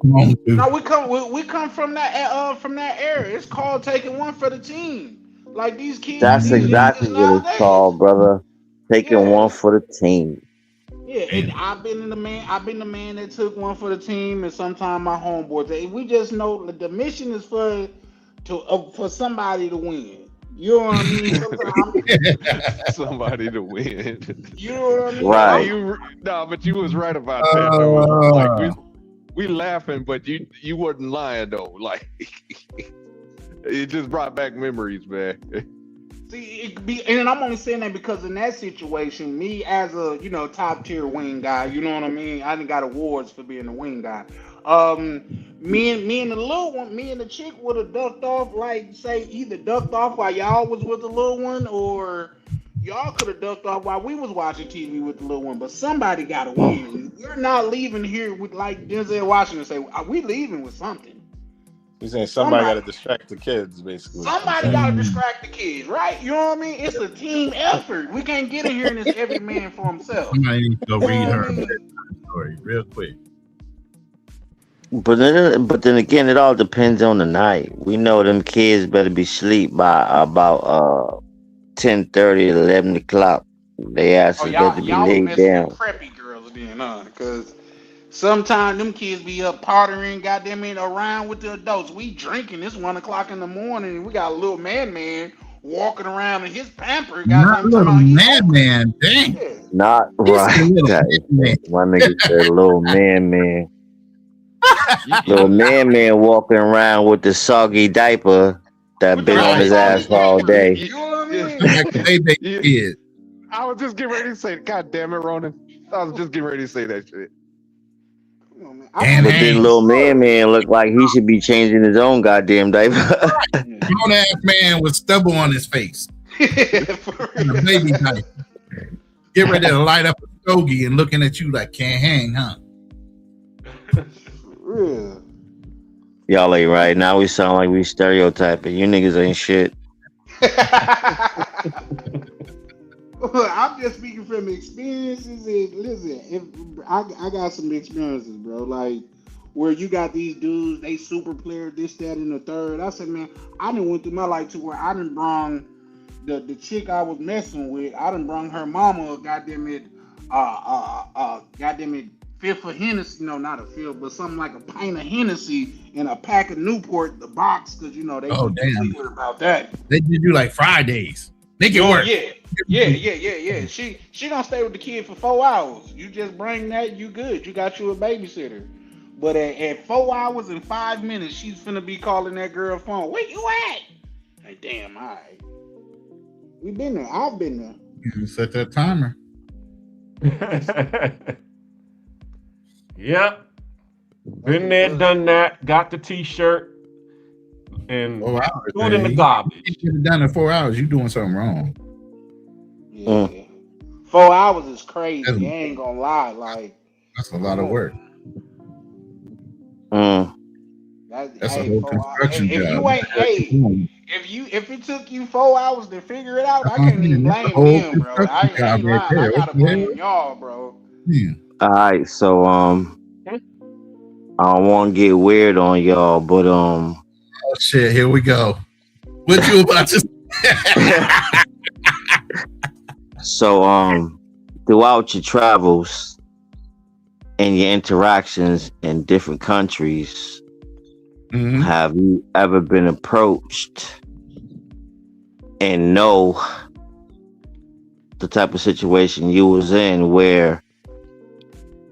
No, we come from that era. It's called taking one for the team. Like these kids. That's exactly what it's called, brother. Taking one for the team. Yeah, and I've been the man that took one for the team, and sometimes my homeboys. We just know that the mission is for somebody to win. You know what I mean? Somebody to win. You know what I mean? Right. But you was right about that. Though. Like we laughing, but you wasn't lying though. Like it just brought back memories, man. See, and I'm only saying that because in that situation, me as a top tier wing guy, you know what I mean. I done got awards for being a wing guy. Me and the little one, me and the chick would have ducked off, like say either ducked off while y'all was with the little one, or y'all could have ducked off while we was watching TV with the little one. But somebody got to win. We're not leaving here with like Denzel Washington say, we leaving with something. You're saying somebody got to distract the kids, basically. Somebody got to distract the kids, right? You know what I mean? It's a team effort. We can't get in here and it's every man for himself. Somebody needs to go read her story real quick. But then again, it all depends on the night. We know them kids better be asleep by about 10:30, 11 o'clock. They asses better be laid down. Preppy girls then, because sometimes them kids be up partying, goddamn it, around with the adults. We drinking. It's 1 o'clock in the morning, and we got a little man walking around in his pamper. Not little man, dang. Yeah. Not right. My nigga said little man. Little man walking around with the soggy diaper that been on his ass all day. You know what I mean? I was just getting ready to say, God damn it, Ronan. I was just getting ready to say that shit. But then little man look like he should be changing his own goddamn diaper. Grown ass man with stubble on his face. And a baby diaper. Get ready to light up a stogie and looking at you like can't hang, huh? Y'all ain't right. Now we sound like we stereotyping. You niggas ain't shit. I'm just speaking from experiences. And listen, I got some experiences, bro. Like where you got these dudes, they super player, this, that, and the third. I said, man, I done went through my life to where I done brung the chick I was messing with. I done brung her mama, goddamn it, fifth of Hennessy, no, not a fifth, but something like a pint of Hennessy and a pack of Newport, the box, because you know they clear about that. They did you like Fridays. Make it work. Yeah. She don't stay with the kid for 4 hours. You just bring that, you good. You got you a babysitter. But at 4 hours and 5 minutes, she's finna be calling that girl phone. Where you at? Like, damn, all right. We been there. I've been there. You set that timer. Yep. Been there, done that. Got the t-shirt and threw it in the garbage. You get it done in 4 hours. You doing something wrong. Yeah. 4 hours is crazy. I ain't gonna lie. Like that's a lot of work. That's a whole construction job. If it took you 4 hours to figure it out, I can't even blame him, bro. I ain't lying. I gotta blame y'all, bro. Yeah. All right, so I don't want to get weird on y'all, but oh shit, here we go. What you about to? So throughout your travels and your interactions in different countries, have you ever been approached and know the type of situation you was in where,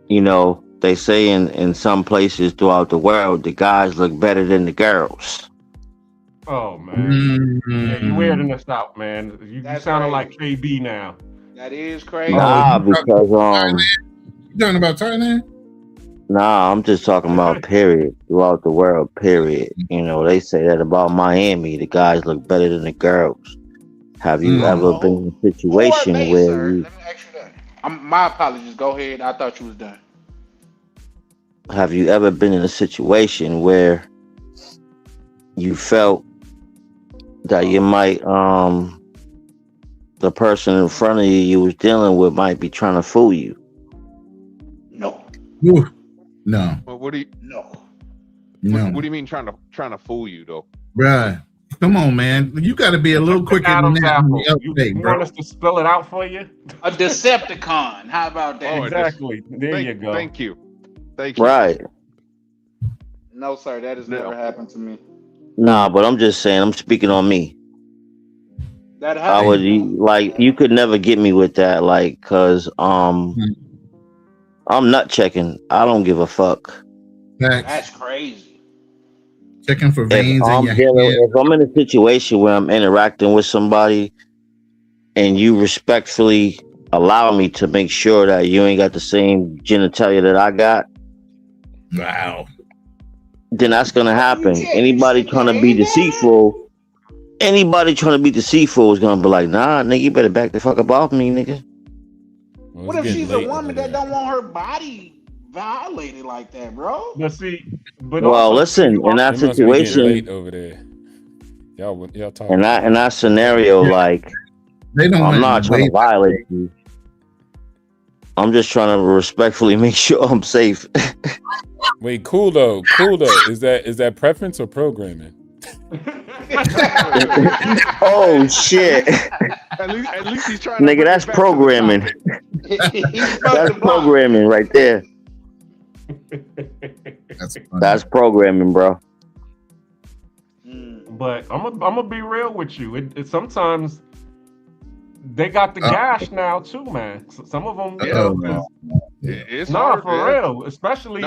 you know, they say in some places throughout the world, the guys look better than the girls? Oh man, yeah, you weirding us out, man. You sounding like KB now. That is crazy. Nah, because You talking about Thailand? Nah, I'm just talking about period throughout the world. Period. You know, they say that about Miami. The guys look better than the girls. Have you ever been in a situation where you? Let me ask you that. My apologies. Go ahead. I thought you was done. Have you ever been in a situation where you felt that you might the person in front of you was dealing with might be trying to fool you? No. No. Well, what do you? No. What do you mean trying to fool you though? Bruh, come on, man. You got to be a little quicker than that. You want us to spell it out for you? A Decepticon. How about that? Oh, exactly. There you go. Thank you. Thank you. Right. No, sir. That has never happened to me. Nah, but I'm just saying. I'm speaking on me. That I would you could never get me with that, like, cause I'm nut checking. I don't give a fuck. That's crazy. Checking for veins in your hand. If I'm in a situation where I'm interacting with somebody and you respectfully allow me to make sure that you ain't got the same genitalia that I got, wow, then that's gonna happen. Anybody trying to be deceitful is gonna be like, nah, nigga, you better back the fuck up off me, nigga. What if she's a woman that don't want her body violated like that, bro? Well, listen, in that situation, over there, y'all talking. in that scenario, like, I'm not trying to violate you. I'm just trying to respectfully make sure I'm safe. Wait, cool though. Is that preference or programming? Oh shit! At least he's trying. Nigga, that's programming. That's programming right there. That's programming, bro. But I'm gonna be real with you. It sometimes they got the gash now too, man. Some of them, it's nah, hard, for man. real. Especially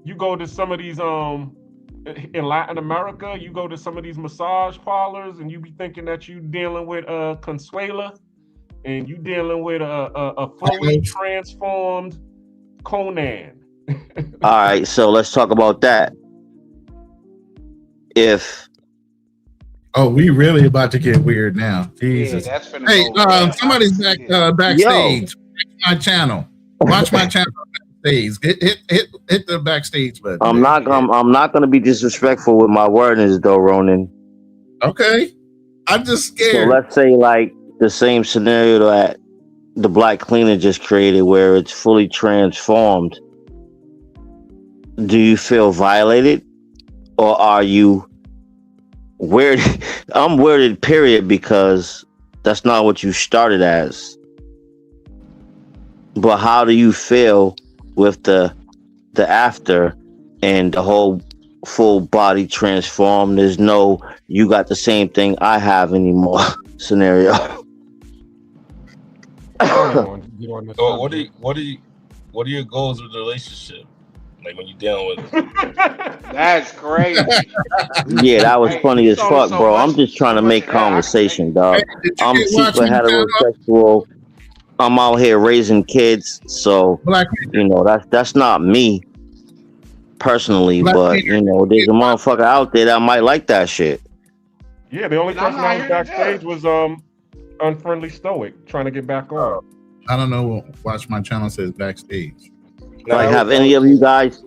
you go to some of these in Latin America, you go to some of these massage parlors, and you be thinking that you dealing with Consuela, and you dealing with a fully transformed Conan. All right, so let's talk about that. We really about to get weird now. Jesus. Yeah, that's hey, somebody's backstage. My channel. Watch my channel backstage. Hit the backstage button. I'm not gonna be disrespectful with my wordings though, Ronan. Okay. I'm just scared. So let's say like the same scenario that the Black Cleaner just created where it's fully transformed. Do you feel violated? Or are you weird? I'm weirded, period, because that's not what you started as. But how do you feel with the after and the whole full body transformed? There's no you got the same thing I have anymore scenario. So what are your goals with the relationship? Like when you're dealing with it. That's crazy. Yeah, that was funny as fuck, bro. I'm just trying to make conversation, dog. I'm super heterosexual. I'm out here raising kids, so you know that's not me personally, but you know there's a motherfucker out there that might like that shit. Yeah, the only person I was backstage was Unfriendly Stoic trying to get back on. I don't know. Watch my channel says backstage. Like, have any of you guys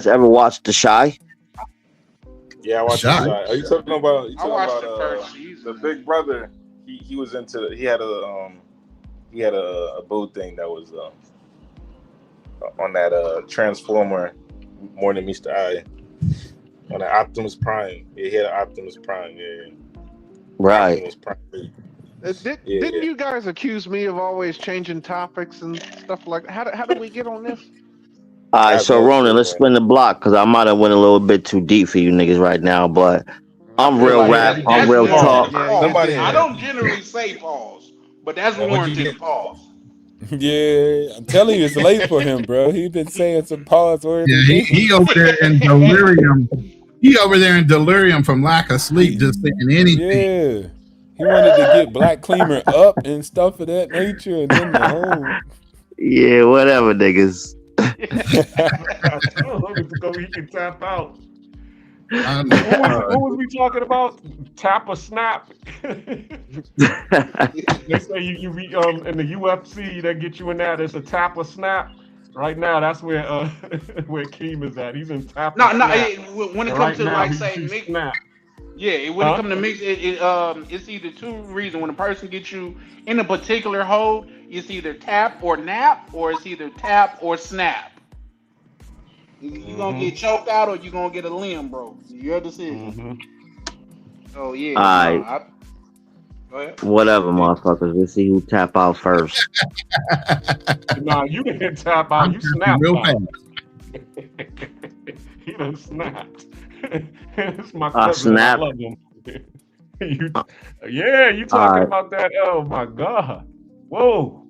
ever watched The Shy? Yeah, I watched The Shy. Are you talking about? The Big Brother? He was into. He had a boat thing that was on that Transformer more than meets the eye on that Optimus Prime. Yeah, he had an Optimus Prime. Yeah, right. Optimus Prime. Didn't you guys accuse me of always changing topics and stuff like that? How do we get on this? All right, I have so no Ronan, clue, let's man. spin the block because I might have went a little bit too deep for you niggas right now, but I I'm feel real like rap, I'm That's real warranted. talk. yeah, you Pause. Somebody, I did. don't generally say pause, but that's Now, what'd you warranted. get? Pause. Yeah, I'm telling you, it's late for him, bro. He been saying some pause worthy Yeah, he things. over there in delirium. He over there in delirium from lack of sleep, just saying anything. Yeah, he wanted to get Black Cleaner up and stuff of that nature, and then the whole. Yeah, whatever, niggas. I told him to go. He can tap out. I'm What was we talking about? Tap or snap? They say you be in the UFC that get you in that. It's a tap or snap. Right now, that's where where Keem is at. He's in tap or No, no. snap. When it And comes right to now, like say he's mix, snap. yeah. When it Huh? comes to mix, it's either two reasons. When a person gets you in a particular hold, it's either tap or nap, or it's either tap or snap. You gonna get choked out, or you gonna get a limb broke. Your decision. So yeah, All no. right, Go ahead. whatever, motherfuckers. Let's see who tap out first. Nah, you didn't tap out. You snapped real out. fast. He done snapped. It's my I cousin. And I snapped. love him. Yeah, you talking about that? Oh my god! Whoa!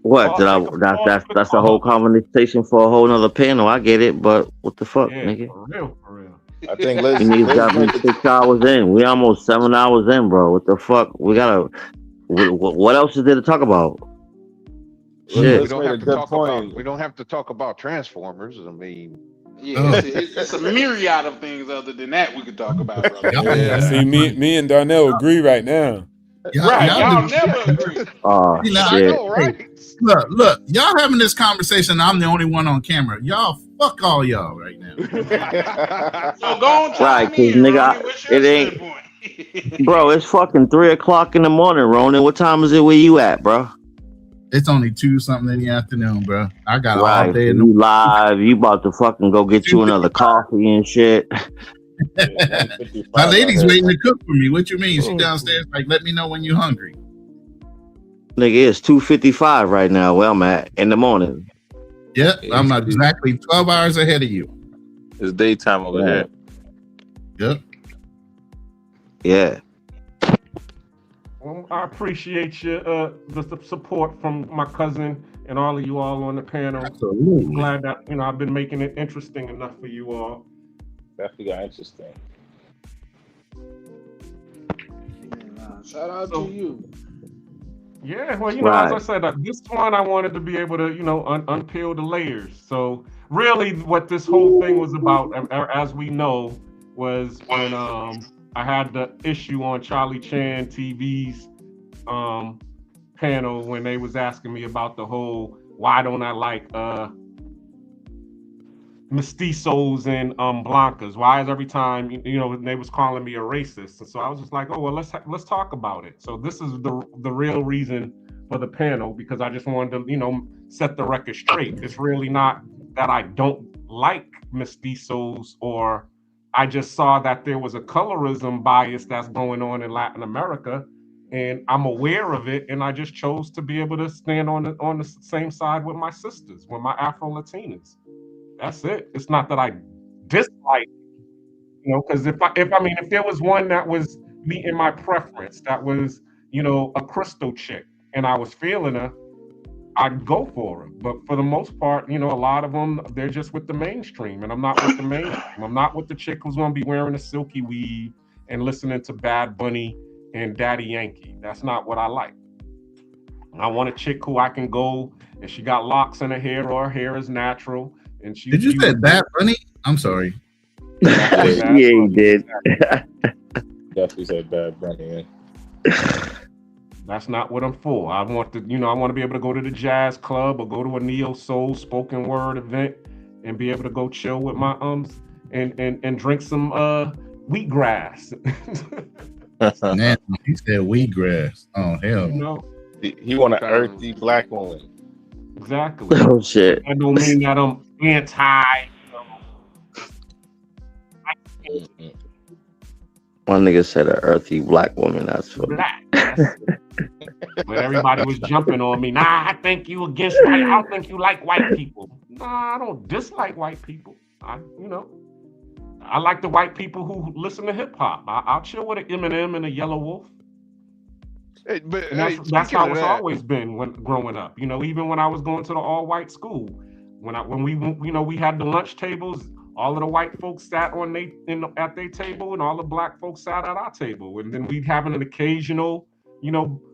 What did I? That's a whole conversation for a whole nother panel. I get it, but what the fuck, Yeah, nigga? for real, for real. I think We Liz niggas got me joined 6 hours in. We almost 7 hours in, bro. What the fuck? We gotta. What else is there to talk about? Shit. We don't have to talk about. We don't have to talk about Transformers. I mean, Yeah, it's a myriad of things other than that we could talk about, brother. Yeah, see, me and Darnell agree right now. Right, y'all never agree. Oh See, now, shit! hey, look, y'all having this conversation. I'm the only one on camera. Y'all, fuck all y'all right now. So go on, Right, cause nigga, it ain't. Bro, it's fucking 3 o'clock in the morning, Ronan. What time is it where you at, bro? It's only 2 something in the afternoon, bro. I got all Right, day. so you live. You about to fucking go get you another coffee and shit. My lady's waiting to cook for me. What you mean? She downstairs, like, let me know when you're hungry. Nigga, it's 2:55 right now. Where I'm at in the morning. Yep, I'm exactly 12 hours ahead of you. It's daytime over there. Yep. Yeah. Well, I appreciate you, the support from my cousin and all of you all on the panel. Absolutely. I'm glad that I've been making it interesting enough for you all. Definitely got interesting. Shout out to you. Yeah, well, as I said, this one I wanted to be able to, unpeel the layers. So really, what this whole thing was about, as we know, was when I had the issue on Charlie Chan TV's panel when they was asking me about the whole why don't I like mestizos and blancas? Why is every time they was calling me a racist? And so I was just like, oh well, let's talk about it. So this is the real reason for the panel, because I just wanted to set the record straight. It's really not that I don't like mestizos, or I just saw that there was a colorism bias that's going on in Latin America, and I'm aware of it, and I just chose to be able to stand on the same side with my sisters, with my Afro-Latinas. That's it. It's not that I dislike, because if there was one that was meeting my preference, that was, a crystal chick, and I was feeling her, I'd go for her. But for the most part, a lot of them, they're just with the mainstream, and I'm not with the mainstream. I'm not with the chick who's going to be wearing a silky weave and listening to Bad Bunny and Daddy Yankee. That's not what I like. I want a chick who I can go, and she got locks in her hair, or her hair is natural. And she Did you say Bad Bunny? I'm sorry. Yeah, you did. Definitely said Bad Bunny. That's not what I'm for. I want to be able to go to the jazz club or go to a neo soul spoken word event and be able to go chill with my and drink some wheatgrass. Man, he said wheatgrass. Oh hell. He want an earthy black woman. Exactly. Oh shit. I don't mean that I'm anti. One nigga said an earthy black woman. That's what. Black. But everybody was jumping on me. Nah, I think you against white. I don't think you like white people. Nah, I don't dislike white people. I like the white people who listen to hip hop. I'll chill with an Eminem and a Yellow Wolf. Hey, but And that's how it's always been when growing up. Even when I was going to the all-white school, when we had the lunch tables, all of the white folks sat at their table, and all the black folks sat at our table, and then we'd have an occasional,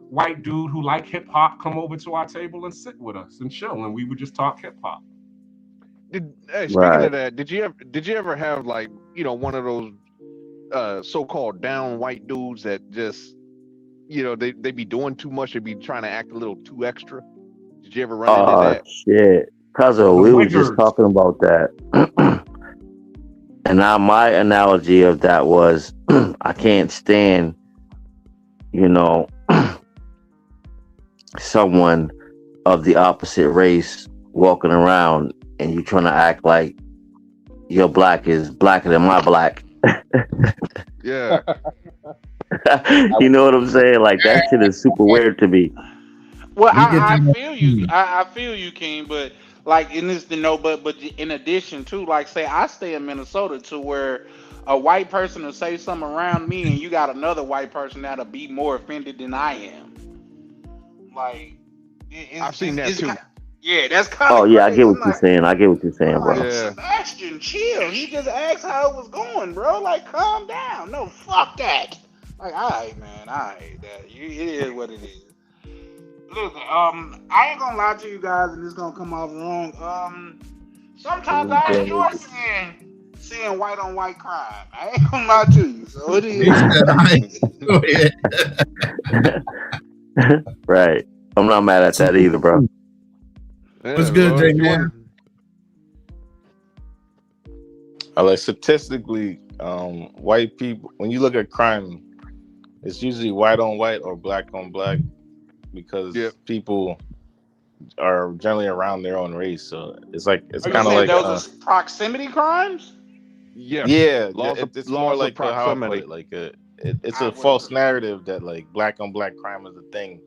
white dude who liked hip hop come over to our table and sit with us and chill, and we would just talk hip hop. Speaking of that, did you ever have like one of those so-called down white dudes that just they be doing too much, they be trying to act a little too extra? Did you ever run into that? Shit, Cuzzo, we were just talking about that. And now my analogy of that was I can't stand someone of the opposite race walking around and you trying to act like your black is blacker than my black. Yeah. You know what I'm saying? Like, that shit is super weird to me. Well, I feel you. I feel you, King. But like in this, but in addition to, like, say I stay in Minnesota, to where a white person will say something around me, and you got another white person that'll be more offended than I am. Like, I've seen that too. Yeah, that's kind of. Oh yeah, I get what you're saying. I get what you're saying, bro. Like, Sebastian, chill. He just asked how it was going, bro. Like, calm down. No, fuck that. Like, all right, man. I hate that. It is what it is. Listen, I ain't gonna lie to you guys, and it's gonna come off wrong. Sometimes I enjoy seeing white on white crime. I ain't gonna lie to you. So it is. Right. I'm not mad at that either, bro. What's good, Jay man? Like, statistically, white people, when you look at crime, it's usually white on white or black on black, because people are generally around their own race. So it's kind of like those are proximity crimes. Yeah, it's more like how I put it. Like it's a false narrative that like black on black crime is a thing.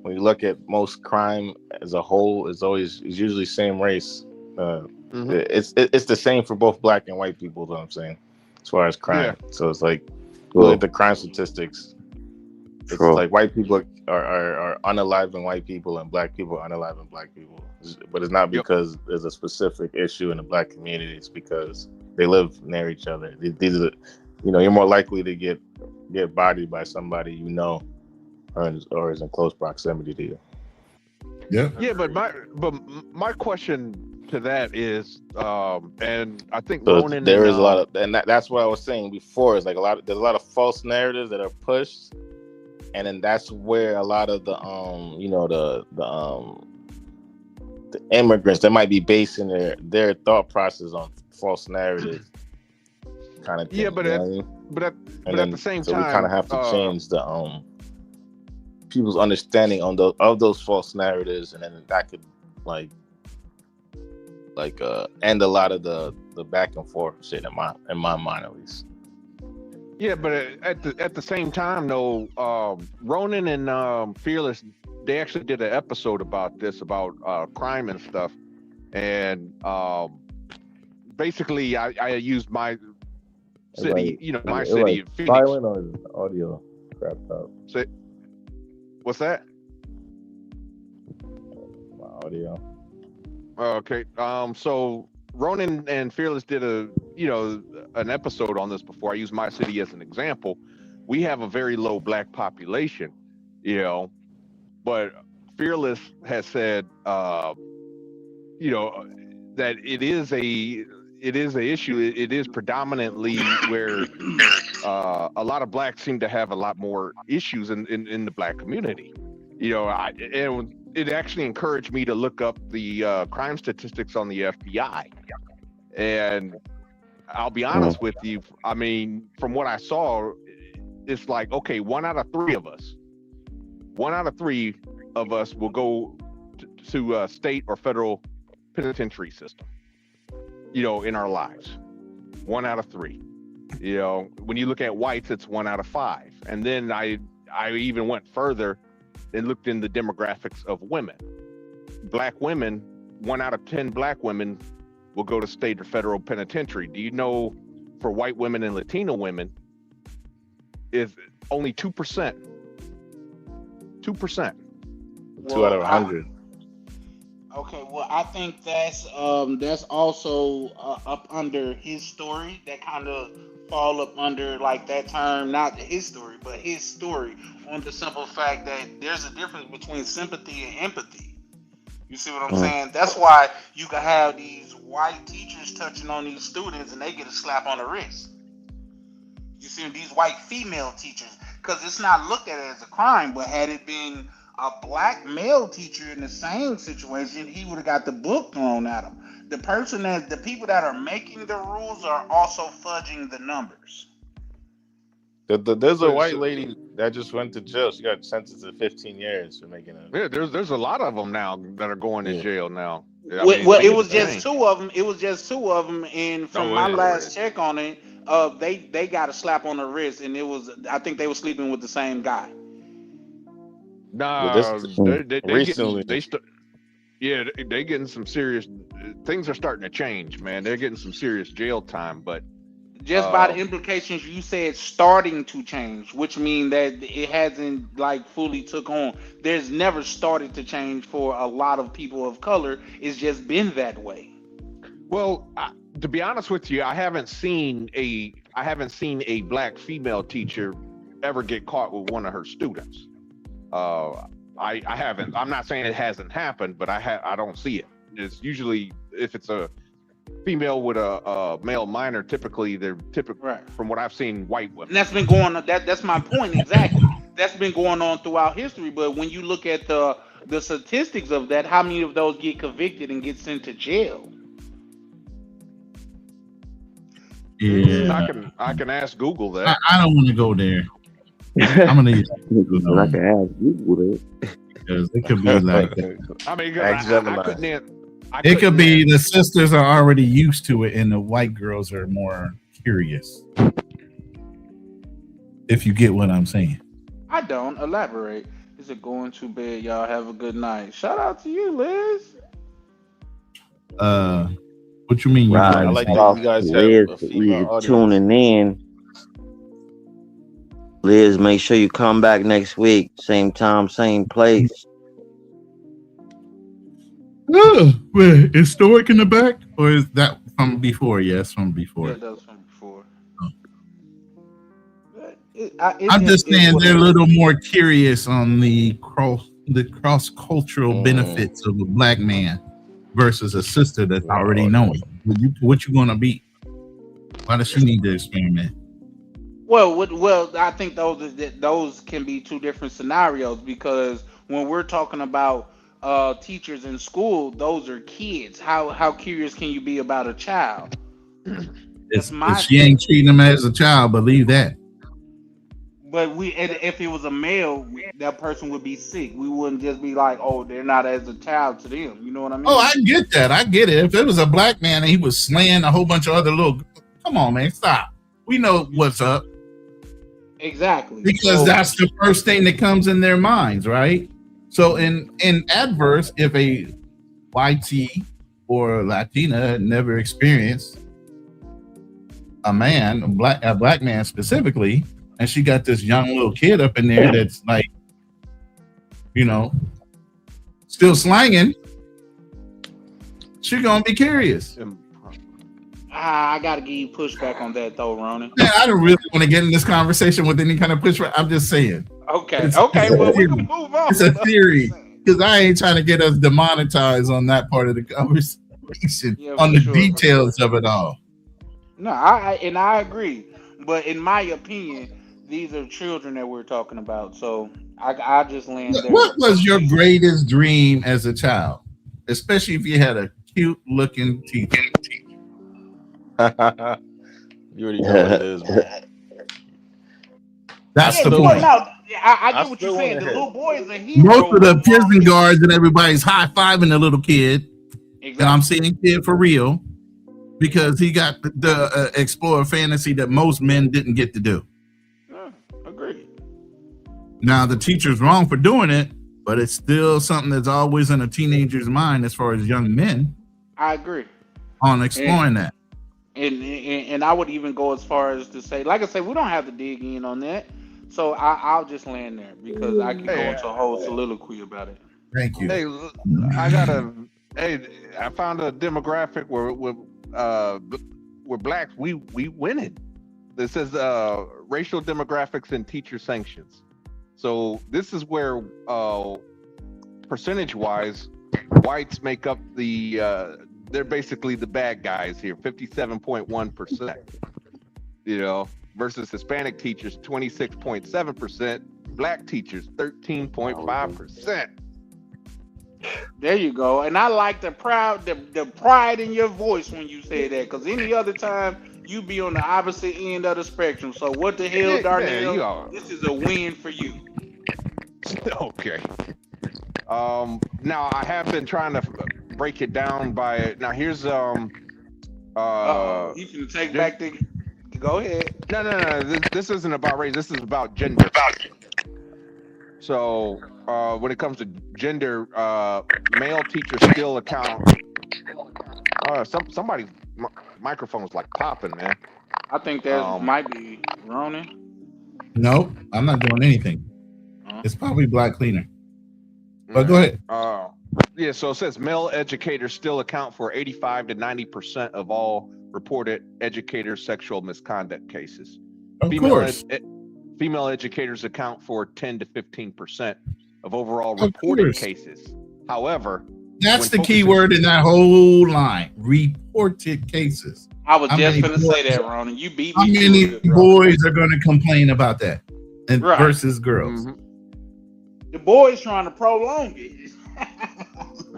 When you look at most crime as a whole, it's usually same race. It's the same for both black and white people. Is what I'm saying, as far as crime. Yeah. So it's like look at the crime statistics. It's like white people are unaliving white people, and black people are unaliving black people. But it's not because there's a specific issue in the black community. It's because they live near each other. These are, you're more likely to get bodied by somebody or is in close proximity to you. Yeah, but my question to that is, and I think Ronan, there is a lot of, and that's what I was saying before. Is like there's a lot of false narratives that are pushed. And then that's where a lot of the immigrants that might be basing their thought process on false narratives, kind of thing. Yeah, but at the same time, we kind of have to change the people's understanding of those false narratives, and then that could end a lot of the back and forth shit in my mind, at least. Yeah, but at the same time, though, Ronan and Fearless, they actually did an episode about this, about crime and stuff, and basically, I used my city, my city, Phoenix. Silent or is audio crapped out? Say, what's that? My audio. Okay, so Ronan and Fearless did an episode on this before. I use my city as an example. We have a very low black population, but Fearless has said, that it is an issue. It is predominantly where a lot of blacks seem to have a lot more issues in the black community. And it actually encouraged me to look up the crime statistics on the FBI. And I'll be honest with you. I mean, from what I saw, it's like, okay, one out of three of us will go to state or federal penitentiary system, in our lives. 1 out of 3. When you look at whites, it's 1 out of 5. And then I even went further and looked in the demographics of women. Black women, 1 out of 10 black women will go to state or federal penitentiary. Do you know for white women and Latino women is only 2%? 2%. 2 out of 100. Okay, well, I think that's also up under his story. That kind of fall up under like that term, not his story, but his story, on the simple fact that there's a difference between sympathy and empathy. You see what I'm saying? That's why you can have these white teachers touching on these students and they get a slap on the wrist. You see these white female teachers, because it's not looked at as a crime, but had it been a black male teacher in the same situation, he would have got the book thrown at him. The people that are making the rules are also fudging the numbers. There's a white lady that just went to jail. She got sentenced to 15 years for making a. Yeah, there's a lot of them now that are going to jail now. I Well, mean, it was just 2 of them. It was just 2 of them, and from my last check on it, they got a slap on the wrist, and it was, I think they were sleeping with the same guy. Nah, they recently. they getting some serious things are starting to change, man. They're getting some serious jail time, but just by the implications, you said starting to change, which means that it hasn't like fully took on. There's never started to change for a lot of people of color. It's just been that way. Well, to be honest with you, I haven't seen a black female teacher ever get caught with one of her students. I haven't. I'm not saying it hasn't happened, but I don't see it. It's usually, if it's a female with a male minor, typically they're right. From what I've seen, white women. And that's been going on. That's my point exactly. That's been going on throughout history. But when you look at the statistics of that, how many of those get convicted and get sent to jail? Yeah, I can ask Google that. I don't want to go there. I'm gonna use Google. I can ask Google that because it could be like. I mean, it could be the sisters are already used to it, and the white girls are more curious. If you get what I'm saying. I don't. Elaborate. Is it going to bed? Y'all have a good night. Shout out to you, Liz. What you mean? Right. I like that you guys have a female audience. Tuning in. Liz, make sure you come back next week. Same time, same place. Oh, wait, is Stoic in the back? Or is that from before? Yes, from before. Yeah, that was from before. I'm just saying they're a little more curious on the cross-cultural benefits of a black man versus a sister that's already knowing. What you gonna be? Why does she need to experiment? Well, I think those can be 2 different scenarios, because when we're talking about teachers in school, those are kids. How curious can you be about a child? She ain't treating them as a child, believe that. But if it was a male, that person would be sick. We wouldn't just be like, oh, they're not as a child to them. You know what I mean? Oh, I get that. I get it. If it was a black man and he was slaying a whole bunch of other little, come on, man, stop. We know what's up. Exactly. Because that's the first thing that comes in their minds, right? So in adverse, if a YT or Latina had never experienced a black man specifically, and she got this young little kid up in there that's like, still slanging, she's gonna be curious. I gotta give you pushback on that though, Ronnie. Man, I don't really want to get in this conversation with any kind of pushback. I'm just saying. Okay, well, we can move on. It's a theory, because I ain't trying to get us demonetized on that part of the conversation, on the details of it all. No, I agree, but in my opinion, these are children that we're talking about. So I just land there. What was your greatest dream as a child, especially if you had a cute looking teacher? You already know what it is, man. That's the point. No, I get what you're saying. The little boy is a hero. Most of the prison guards and everybody's high-fiving the little kid. Exactly. And I'm saying kid for real, because he got the explore fantasy that most men didn't get to do. Agreed. Now the teacher's wrong for doing it, but it's still something that's always in a teenager's mind as far as young men. I agree on exploring that. And I would even go as far as to say, like I said, we don't have to dig in on that. So I'll just land there because I can go into a whole soliloquy about it. Thank you. Hey, I found a demographic where blacks we winning. This says racial demographics and teacher sanctions. So this is where percentage wise, whites make up the they're basically the bad guys here, 57.1%. You know, versus Hispanic teachers, 26.7%, black teachers, 13.5%. There you go. And I like the pride in your voice when you say that, because any other time you be on the opposite end of the spectrum. So what the hell, Darnell? This is a win for you. Okay. Now I have been trying to break it down by here's you can take back the. Go ahead. No. This isn't about race. This is about gender. So when it comes to gender, male teachers still account. Somebody's microphone's like popping, man. I think that might be Ronan. Nope, I'm not doing anything. It's probably Black Cleaner. But go ahead. Yeah, so it says male educators still account for 85 to 90% of all reported educator sexual misconduct cases. Of course. Female educators account for 10 to 15% of overall reported cases. However, that's the key word in that whole line: reported cases. I was just going to say that, Ronan. You beat me. How many boys are going to complain about that versus girls? Mm-hmm. The boys trying to prolong it.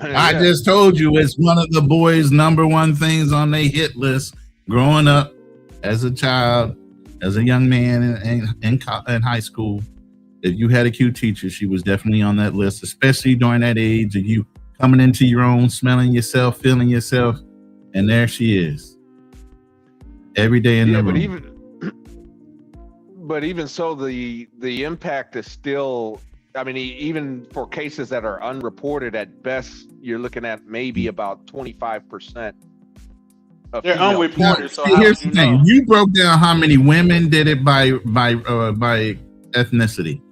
I just told you it's one of the boys' number one things on their hit list growing up as a child, as a young man in high school. If you had a cute teacher, she was definitely on that list, especially during that age of you coming into your own, smelling yourself, feeling yourself, and there she is. Every day in the room. But even so, the impact is still. I mean, even for cases that are unreported, at best, you're looking at maybe about 25%. They're unreported. So here's the thing: you broke down how many women did it by ethnicity.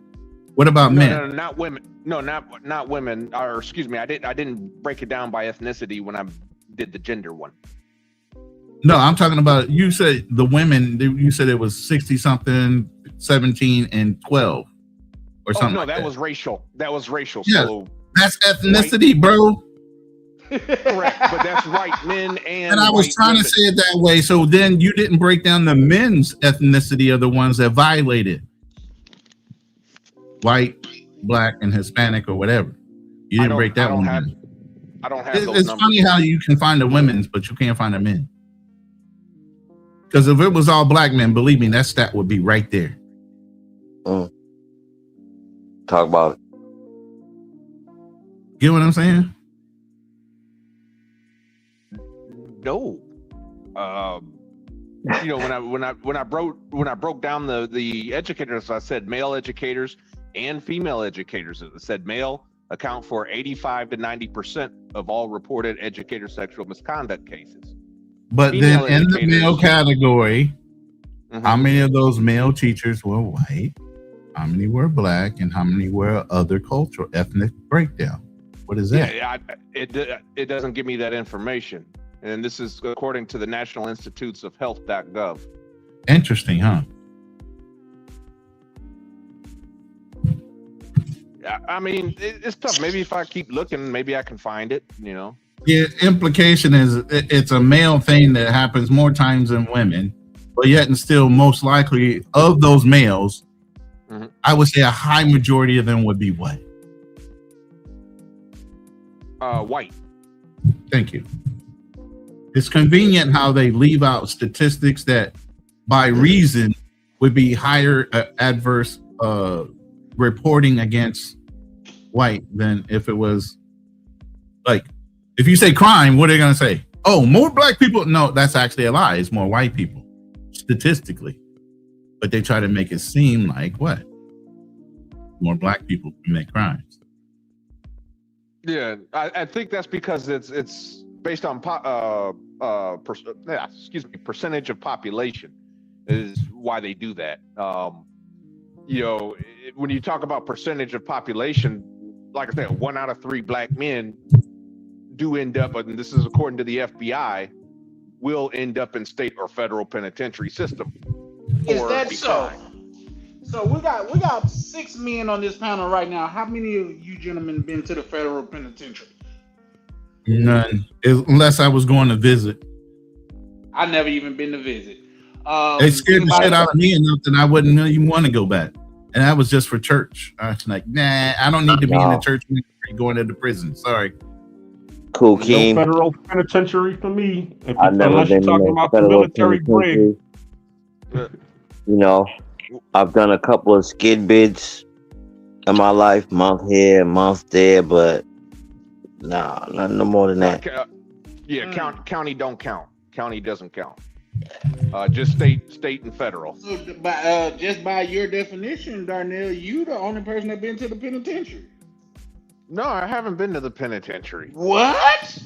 What about men? No, not women. No, not women. Or excuse me, I didn't break it down by ethnicity when I did the gender one. No, I'm talking about. You said the women. You said it was 60 something, 17, and 12. Or something that was racial. That was racial. Yeah, so that's ethnicity, bro. Correct, but that's white men and I was trying to say it that way. So then you didn't break down the men's ethnicity of the ones that violated. White, black, and Hispanic or whatever. You didn't break that one down. I don't have those It's numbers. funny how you can find the women's, but you can't find the men. Because if it was all black men, believe me, that stat would be right there. Talk about it. Get what I'm saying? No. You know, when I broke down the educators, I said male educators and female educators. It said male account for 85 to 90% of all reported educator sexual misconduct cases. But female then in the male category, how many of those male teachers were white? How many were black, and how many were other cultural ethnic breakdown? What is that? Yeah, it doesn't give me that information, and this is according to the National Institutes of Health.gov. Interesting, huh? I mean, it's tough. Maybe if I keep looking, maybe I can find it. You know. The implication is it's a male thing that happens more times than women, but yet and still, most likely of those males. I would say a high majority of them would be what? White. Thank you. It's convenient how they leave out statistics that by reason would be higher adverse reporting against white than if it was like, if you say crime, what are they going to say? Oh, more black people. No, that's actually a lie. It's more white people statistically. But they try to make it seem like what? more black people commit crimes. Yeah, I think that's because it's based on percentage of population is why they do that. When you talk about percentage of population, like I said, 1 out of 3 black men do end up, and this is according to the FBI, will end up in state or federal penitentiary system. Is that so? So we got 6 men on this panel right now. How many of you gentlemen been to the federal penitentiary? None, unless I was going to visit. I never even been to visit. They scared the shit out of me enough that I wouldn't even want to go back. And that was just for church. I was like, nah, I don't need to be in the church going to the prison. Sorry. Cool, No King. federal penitentiary for me. Unless you're talking about the military brig. You know, I've done a couple of skid bids in my life, month here, month there, but nah, no more than that. County don't count. County doesn't count. Just state and federal. So, just by your definition, Darnell, you the only person that been to the penitentiary. No, I haven't been to the penitentiary. What?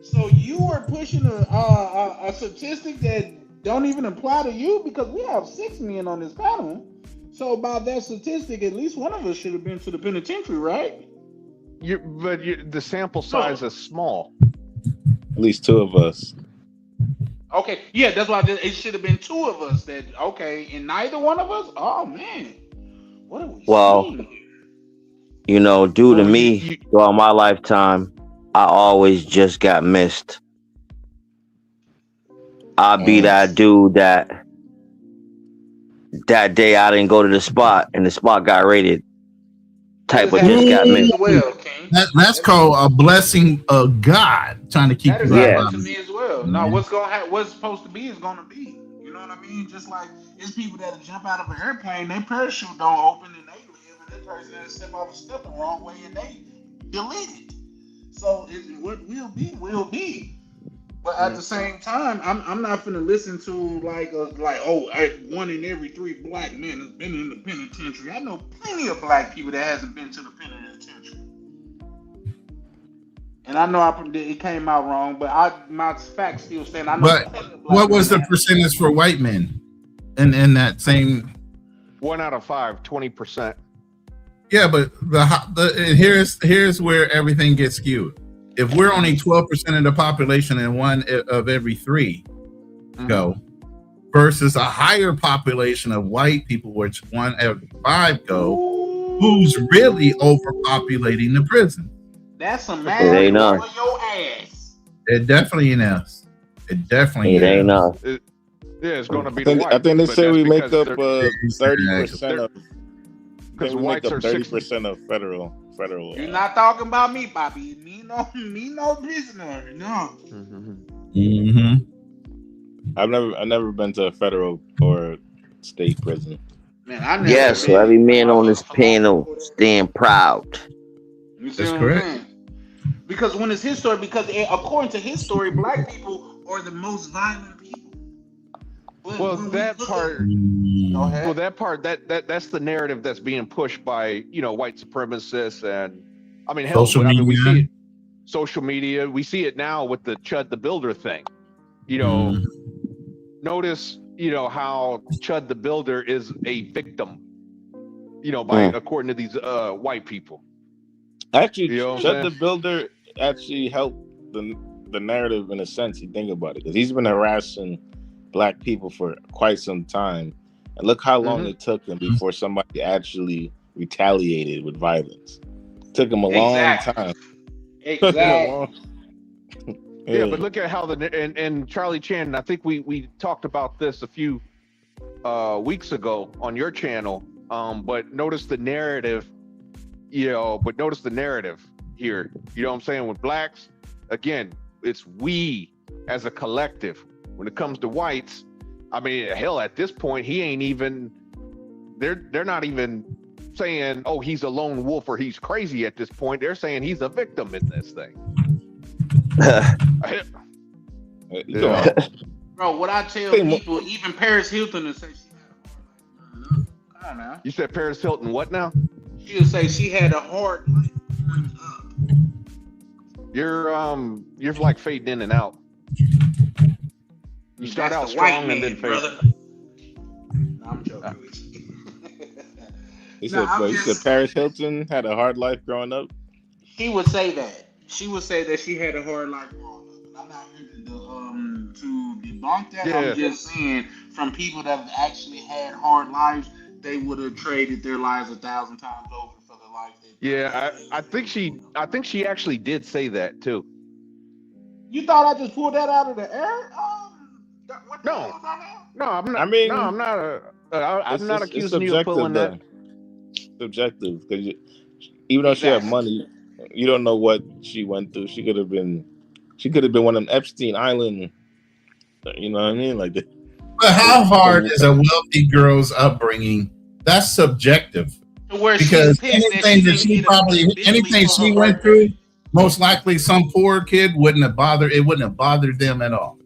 So you are pushing a statistic that don't even apply to you, because we have 6 men on this panel. So by that statistic, at least one of us should have been to the penitentiary, right? The sample size is small. At least 2 of us. Okay, yeah, that's why it should have been 2 of us. That okay, and neither one of us. Oh man, what are we seeing? You know, due to me, throughout my lifetime, I always just got missed. I'll be that dude that day I didn't go to the spot and the spot got raided. Type of just got missed. That's called a blessing of God trying to keep you That alive. to me as well. Now, what's supposed to be is gonna be. You know what I mean? Just like it's people that jump out of an airplane, their parachute don't open and they live, and this person that step off a step the wrong way and they delete it. So what will be will be. But at the same time, I'm not finna listen to like 1 in every 3 black men has been in the penitentiary. I know plenty of black people that hasn't been to the penitentiary. And I know it came out wrong, but my facts still stand. I know. But what was the percentage for white men in that same? 1 out of 5, 20%. Yeah, but here's where everything gets skewed. If we're only 12% of the population and 1 of every 3 go, versus a higher population of white people, which 1 every 5 go, who's really overpopulating the prison? That's a It ain't man us. for your ass. It definitely ain't us. It definitely ain't us. It's going to be I think they say we make up 30% of. Because we make whites up are 30% of federal. You're not talking about me, Bobby. Me no prisoner. No. I've never been to a federal or state prison. Man, I never. Yes, so every man on this panel stand proud. That's correct. Because when it's his story, according to his story, black people are the most violent people. Well, that part, that's the narrative that's being pushed by white supremacists and hell, social media. We see it. Social media. We see it now with the Chud the Builder thing. Notice how Chud the Builder is a victim. According to these white people. Actually, Chud the Builder actually helped the narrative in a sense. You think about it, because he's been harassing black people for quite some time, and look how long it took him before somebody actually retaliated with violence. It took him a long time. Exactly. Yeah, but look at how and Charlie Chan. I think we talked about this a few weeks ago on your channel. But notice the narrative. Notice the narrative here. You know what I'm saying? With blacks, again, it's we as a collective. When it comes to whites, hell, at this point, he ain't even. They're not even saying, "Oh, he's a lone wolf" or "he's crazy." At this point, they're saying he's a victim in this thing. Bro, what I tell people, even Paris Hilton, and say she had a heart like, come on now. You said Paris Hilton, what now? She'll say she had a hard life. You're like fading in and out. You start out strong and then fade. No, I'm joking. He said Paris Hilton had a hard life growing up. She would say that. She would say that she had a hard life growing up. And I'm not here to debunk that. Yeah. I'm just saying, from people that have actually had hard lives, they would have traded their lives 1,000 times over for the life they. Yeah, I think she actually did say that too. You thought I just pulled that out of the air? No, I'm not. I mean, no, I'm not. I'm not accusing you of pulling that. Subjective, because even though she had money, you don't know what she went through. She could have been one of them Epstein Island. You know what I mean? Like that. But how hard is a wealthy girl's upbringing? That's subjective. Because anything she went through, most likely some poor kid wouldn't have bothered them at all.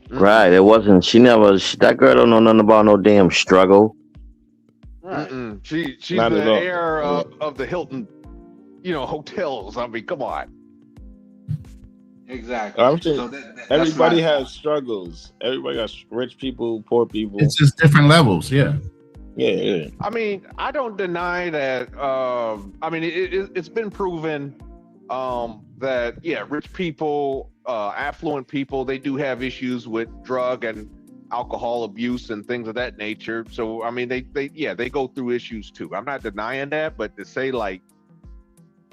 Right. It wasn't. That girl don't know nothing about no damn struggle. She's the heir of the Hilton, hotels. I mean, come on. Exactly. Everybody has struggles. Everybody got rich people, poor people. It's just different levels. Yeah. Yeah. I mean, I don't deny that. I mean, it's been proven that rich people, affluent people, they do have issues with drug and alcohol abuse and things of that nature. So I mean, they go through issues too. I'm not denying that, but to say like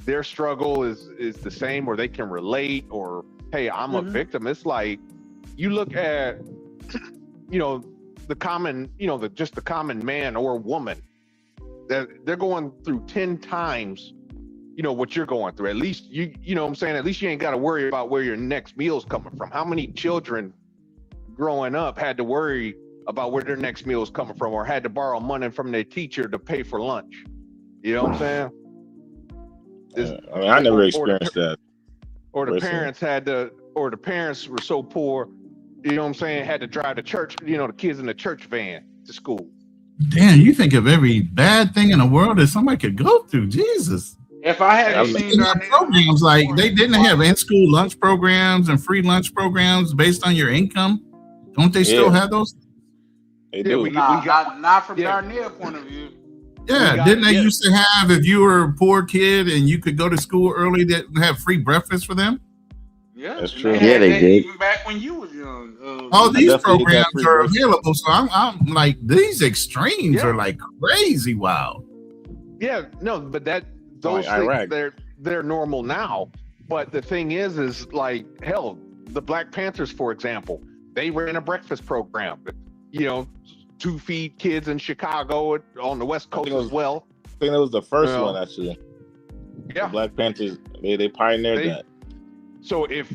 their struggle is the same, or they can relate, or hey, I'm a victim. It's like you look at the common, the common man or woman, that they're going through 10 times what you're going through. At least you know what I'm saying, at least you ain't got to worry about where your next meal's coming from. How many children growing up had to worry about where their next meal is coming from, or had to borrow money from their teacher to pay for lunch? You know what I'm saying? I mean, I never experienced that. Or the parents were so poor, you know what I'm saying, had to drive to church, the kids in the church van to school. Damn, you think of every bad thing in the world that somebody could go through. Jesus. If I had seen programs like they didn't have in-school lunch programs and free lunch programs based on your income, don't they still have those? They do. Not from Darnell point of view. Yeah, didn't they used to have, if you were a poor kid and you could go to school early, that have free breakfast for them? Yeah, that's true. Yeah, they did. Even back when you was young. All these programs are available, so I'm like, these extremes are like crazy wild. Yeah, no, but those things, they're normal now. But the thing is like, hell, the Black Panthers, for example, they ran a breakfast program, to feed kids in Chicago on the West Coast as well. I think that was the first one, actually. Yeah. The Black Panthers, they pioneered that. So if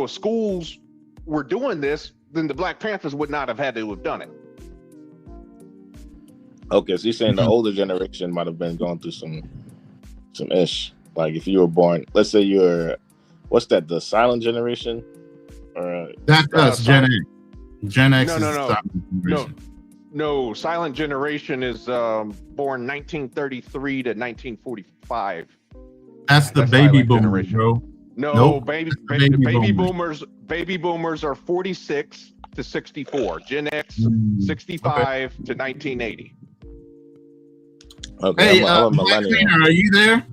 schools were doing this, then the Black Panthers would not have had to have done it. Okay, so you're saying the older generation might have been going through some ish. Like if you were born, let's say you're, what's that, the silent generation? Or that's Gen X. Gen X No, silent generation is born 1933 to 1945. That's the baby boomers, bro. No, nope. baby boomers are 46 to 64. Gen X 65 to 1980. Okay, Black Cleaner, are you there?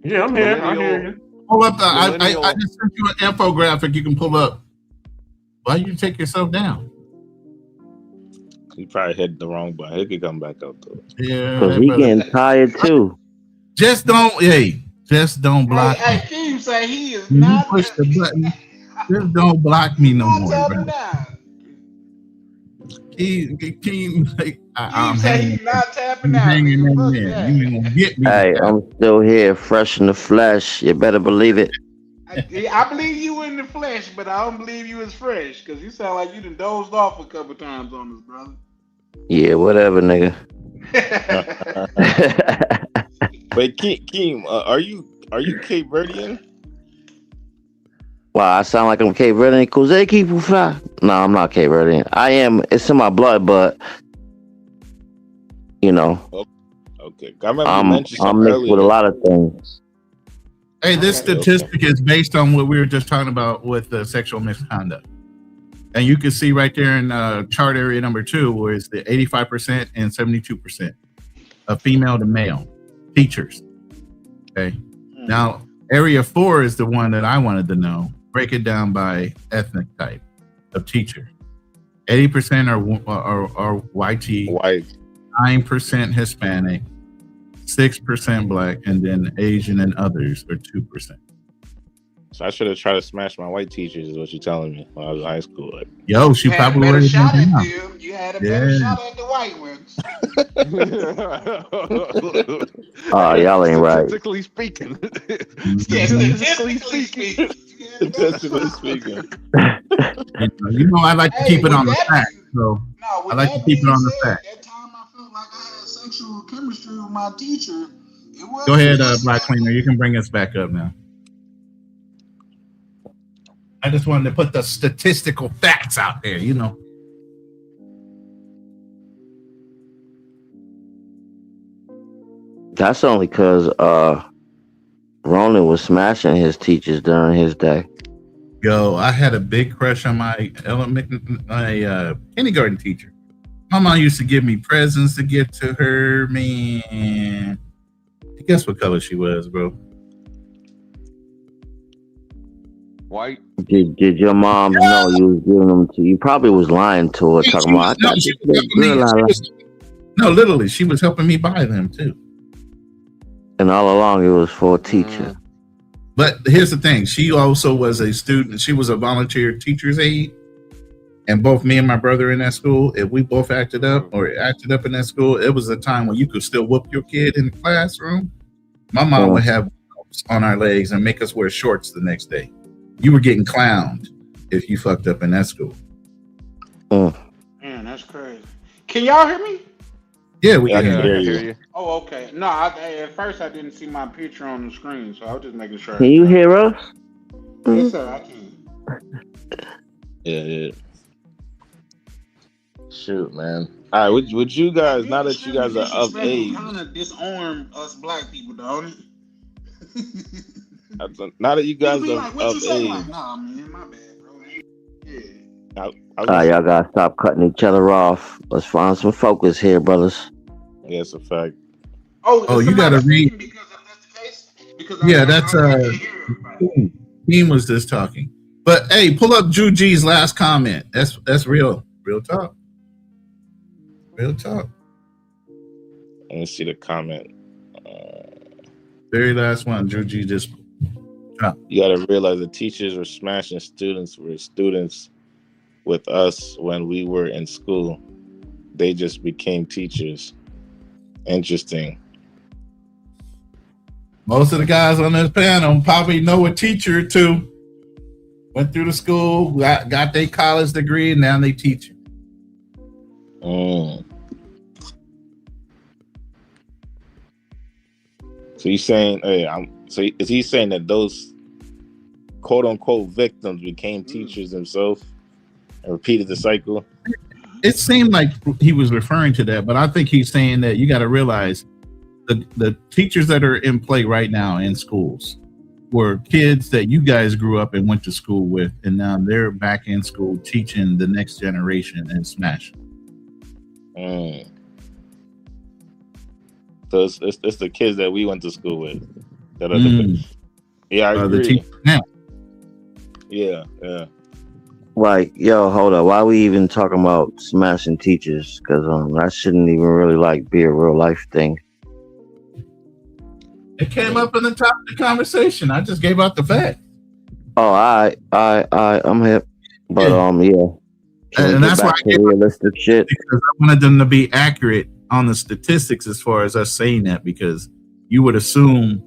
Yeah, I'm here. I hear you. Pull up I just sent you an infographic you can pull up. Why you take yourself down? He probably hit the wrong button. He could come back up though. Yeah, because he getting tired too. Just don't block me. Hey, Keem say he is not. Push the button. Just don't block me no more. Keem say he's not tapping out. You ain't gonna get me. Hey, I'm still here, fresh in the flesh. You better believe it. I believe you in the flesh, but I don't believe you is fresh, because you sound like you done dozed off a couple times on us, brother. Yeah, whatever, nigga. Wait, Keem, are you Cape Verdean? Wow, I sound like I'm Cape Verdean. Cause keep fly. No, I'm not Cape Verdean. I am. It's in my blood, but Okay. Okay. I remember you mentioned I'm something mixed with a earlier. lot of things. Hey, this statistic is based on what we were just talking about with sexual misconduct. And you can see right there in chart area number 2, where it's the 85% and 72% of female to male teachers. Okay. Now, area 4 is the one that I wanted to know. Break it down by ethnic type of teacher. 80% are YT, 9% Hispanic, 6% Black, and then Asian and others are 2%. So I should have tried to smash my white teachers, is what you're telling me when I was in high school. Like, yo, she probably would have shot at them. You had a better shot at the white ones. Y'all ain't right. Statistically speaking. Statistically speaking. Statistically speaking. You know, I like to keep it on the fact. So I like to keep it on the fact. That time I felt like I had sexual chemistry with my teacher. Go ahead, Black Cleaner. You can bring us back up now. I just wanted to put the statistical facts out there, you know. That's only because Ronan was smashing his teachers during his day. Yo, I had a big crush on my kindergarten teacher. My mom used to give me presents to get to her, man. Guess what color she was, bro? White. Did your mom know you was giving them to you? Probably was lying to her, talking about no, literally, she was helping me buy them too. And all along it was for a teacher. But here's the thing, she also was a student, she was a volunteer teacher's aide. And both me and my brother in that school, if we both acted up in that school, it was a time when you could still whoop your kid in the classroom. My mom would have on our legs and make us wear shorts the next day. You were getting clowned if you fucked up in that school. Man, that's crazy. Can y'all hear me? Yeah, we can hear you. Oh, okay. No, at first I didn't see my picture on the screen, so I was just making sure. Can you hear us? Yes, sir, I can. Yeah. Shoot, man. All right, would you guys, now that you guys are of age, kind of disarm us black people, don't it? now that you guys are like, of age, like, nah, man, my bad, bro. Yeah. Y'all gotta stop cutting each other off. Let's find some focus here, brothers. Yeah, it's a fact. Oh, you gotta read. Yeah, that's Team was just talking. But hey, pull up Drew G's last comment. That's real talk. Real talk. Let me see the comment. Very last one, Drew G just. You got to realize the teachers were smashing students with us when we were in school. They just became teachers. Interesting. Most of the guys on this panel probably know a teacher or two. Went through the school, got their college degree, and now they teach. So you saying, so is he saying that those quote unquote victims became teachers themselves and repeated the cycle? It seemed like he was referring to that, but I think he's saying that you got to realize the teachers that are in play right now in schools were kids that you guys grew up and went to school with, and now they're back in school teaching the next generation and smashing. So it's the kids that we went to school with that are I agree. Yeah. Like, yo, hold up. Why are we even talking about smashing teachers? Because that shouldn't even really be a real life thing. It came up in the top of the conversation. I just gave out the fact. Oh, I'm hip. But yeah. And that's why I gave realistic shit. Because I wanted them to be accurate on the statistics as far as us saying that, because you would assume,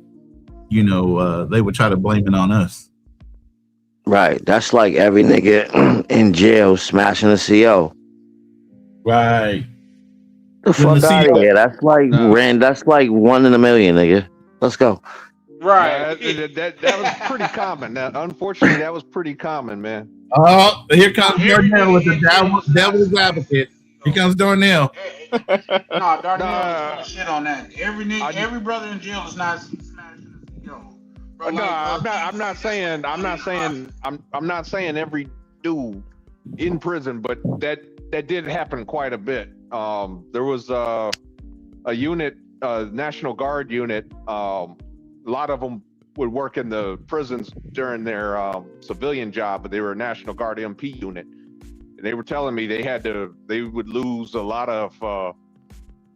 they would try to blame it on us. Right. That's like every nigga in jail smashing a CO. Right. The fuck out of here. That's like that's like 1 in a million, nigga. Let's go. Right. That was pretty common. Unfortunately, that was pretty common, man. Oh, here comes Darnell with the devil's advocate. Here comes Darnell. Nah, Darnell is shit on that. Every brother in jail is not smashing the CEO. Bro, No, like, I'm not saying every dude in prison, but that did happen quite a bit. There was a unit, National Guard unit. A lot of them would work in the prisons during their civilian job, but they were a National Guard MP unit. And they were telling me they would lose a lot of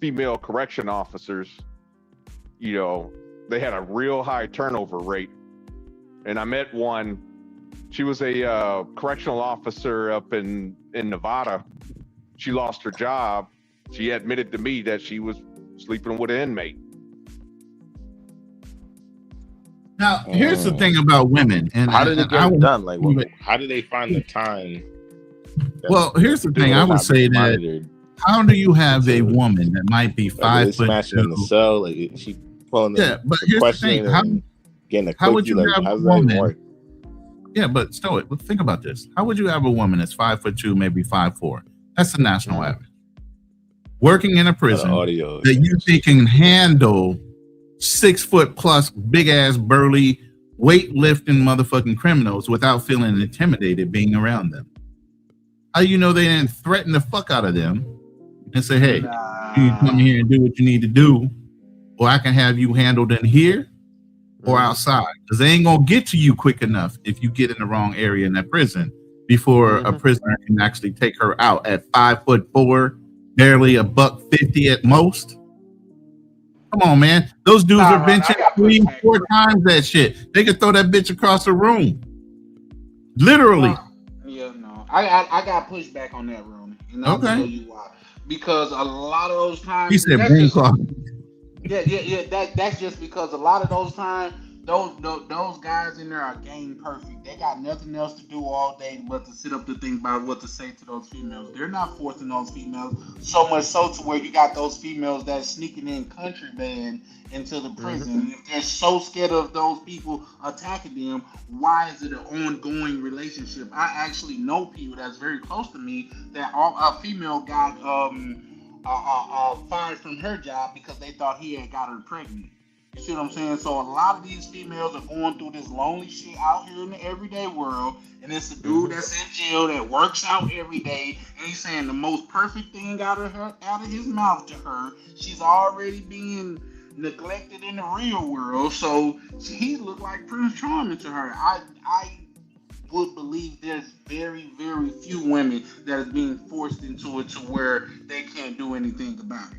female correction officers. You know, they had a real high turnover rate. And I met one. She was a correctional officer up in Nevada. She lost her job. She admitted to me that she was sleeping with an inmate. Now, here's the thing about women. And how did it get done? Like, how did they find the time? Well, here's the thing. I would say that how do you have a woman that might be 5 foot smashing in the cell? Like, she pulling but here's the thing. How would you have a woman? Yeah, but Stoic, think about this. How would you have a woman that's 5'2", maybe 5'4"? That's the national average. Working in a prison that you think can handle 6 foot plus, big ass, burly, weightlifting motherfucking criminals without feeling intimidated being around them. How do you know they didn't threaten the fuck out of them and say, hey, you come here and do what you need to do, or I can have you handled in here or outside, because they ain't gonna get to you quick enough if you get in the wrong area in that prison before a prisoner can actually take her out at 5'4", barely $150 at most. Come on, man. Those dudes are benching 3-4 times that shit. They could throw that bitch across the room. Literally. I got pushed back on that, Rooney, and I'll tell you why. Because a lot of those times, he said, "Brain clock." Yeah. That's just because a lot of those times, those guys in there are game perfect. They got nothing else to do all day but to sit up to think about what to say to those females. They're not forcing those females so much so to where you got those females that's sneaking in contraband into the prison. If they're so scared of those people attacking them, why is it an ongoing relationship? I actually know people that's very close to me that a female got fired from her job because they thought he had got her pregnant. You see what I'm saying? So a lot of these females are going through this lonely shit out here in the everyday world, and it's a dude that's in jail that works out every day, and he's saying the most perfect thing out of his mouth to her. She's already being neglected in the real world, so he looked like Prince Charming to her. I would believe there's very, very few women that are being forced into it to where they can't do anything about it.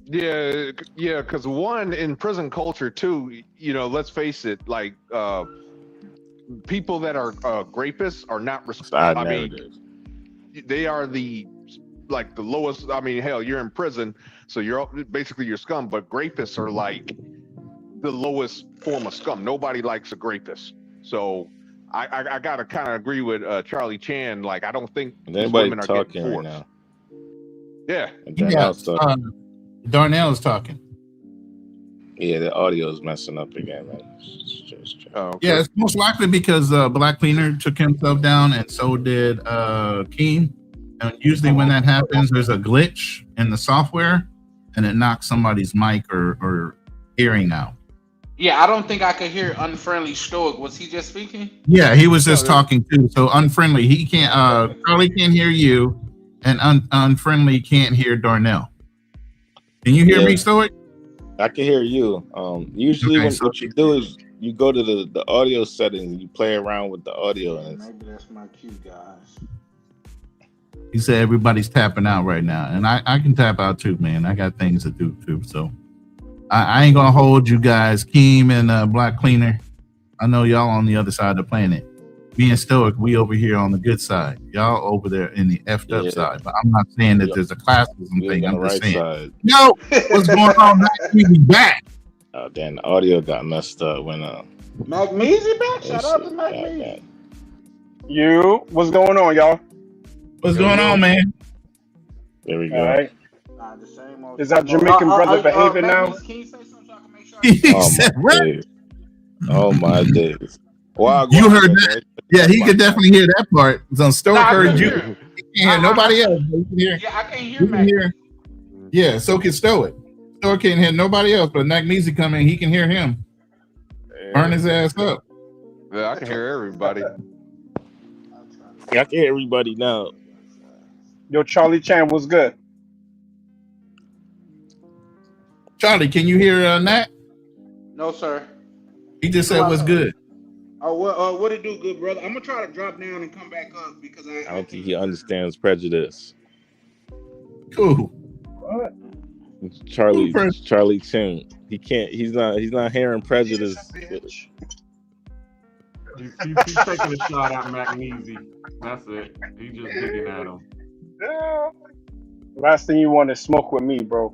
Yeah, because one, in prison culture too, you know, let's face it, like people that are rapists are not responsible. I mean, they are the lowest. I mean, hell, you're in prison, so you're basically your scum. But rapists are like the lowest form of scum. Nobody likes a rapist. So I gotta kind of agree with Charlie Chan. Like, I don't think these women are getting forced. Right now. Yeah. Darnell is talking. Yeah, the audio is messing up again, man. Yeah, it's most likely because Black Cleaner took himself down, and so did Keen. And usually when that happens, there's a glitch in the software, and it knocks somebody's mic or hearing out. Yeah, I don't think I could hear Unfriendly Stoic. Was he just speaking? Yeah, he was just talking too. So Unfriendly, he can't. Charlie can't hear you, and Unfriendly can't hear Darnell. Can you hear me, Stoic? I can hear you. Usually, what you do is you go to the audio settings, you play around with the audio. And maybe that's my cue, guys. He said everybody's tapping out right now, and I can tap out too, man. I got things to do too, so I ain't gonna hold you guys. Keem and Black Cleaner, I know y'all on the other side of the planet. Me and Stoic, we over here on the good side. Y'all over there in the effed up side. But I'm not saying that there's a classism thing. I'm just saying. Side. No, what's going on? We back. Oh, damn, the audio got messed up when Magneezy back? Shout out to Magneezy. What's going on, y'all? What's going on, man? There we go. All right. Is our Jamaican brother behaving now? Can you say something so I can make sure? Oh my days. Wow, you heard that? Yeah, he could definitely hear that part. So Stoic heard you. He can't hear nobody else. You can hear, Yeah, I can't hear you can Mac. hear. Yeah, so can Stoic. Stoic can't hear nobody else, but Magnesia come in, he can hear him. Burn his ass up. Yeah, I can hear everybody. Yeah, I can hear everybody now. Yo, Charlie Chan, what's good? Charlie, can you hear Nat? No, sir. He just said what's good. Oh, what it do, good brother? I'm gonna try to drop down and come back up because I don't think he understands prejudice. Cool. What? Charlie Chin. He can't. He's not hearing prejudice. He's taking a shot at Magnesia. That's it. He's just digging at him. Last thing you want is smoke with me, bro.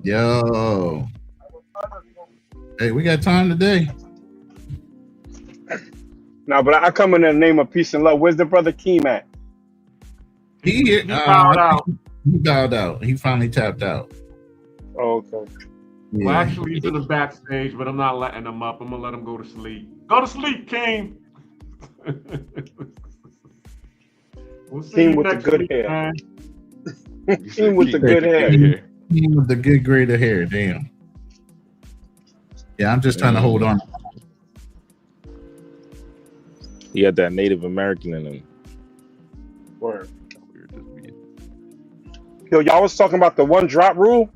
Yo. Hey, we got time today. No, but I come in the name of peace and love. Where's the brother Keem at? He bowed out. He bowed out. He finally tapped out. Oh, okay. Yeah. Well, actually, he's in the backstage, but I'm not letting him up. I'm gonna let him go to sleep. Go to sleep, Keem. We'll see Keem you with the next good week, hair. man. Keem with the good hair. Keem with the good grade of hair. Damn. Yeah, I'm just trying to hold on. He had that Native American in him. Word. Yo, y'all was talking about the one drop rule.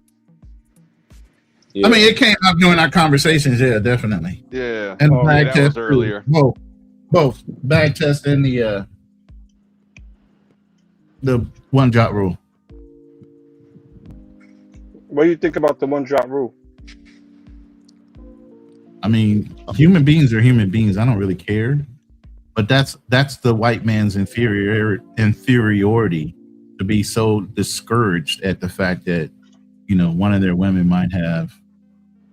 Yeah. I mean, it came up during our conversations. Yeah, definitely. Yeah. And that was earlier. Both bag test and the one drop rule. What do you think about the one drop rule? I mean, human beings are human beings. I don't really care, but that's the white man's inferiority to be so discouraged at the fact that, you know, one of their women might have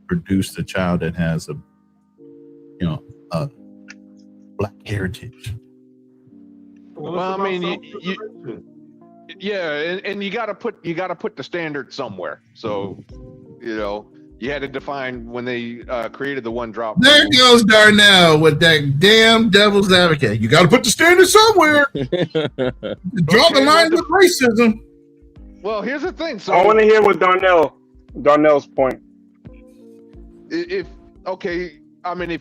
produced a child that has a black heritage. Well, I mean, and you got to put the standard somewhere. So, you know, you had to define when they created the one drop. There goes Darnell with that damn devil's advocate. You got to put the standard somewhere. Draw the line of racism. Well, here's the thing. So I want to hear what Darnell's point. If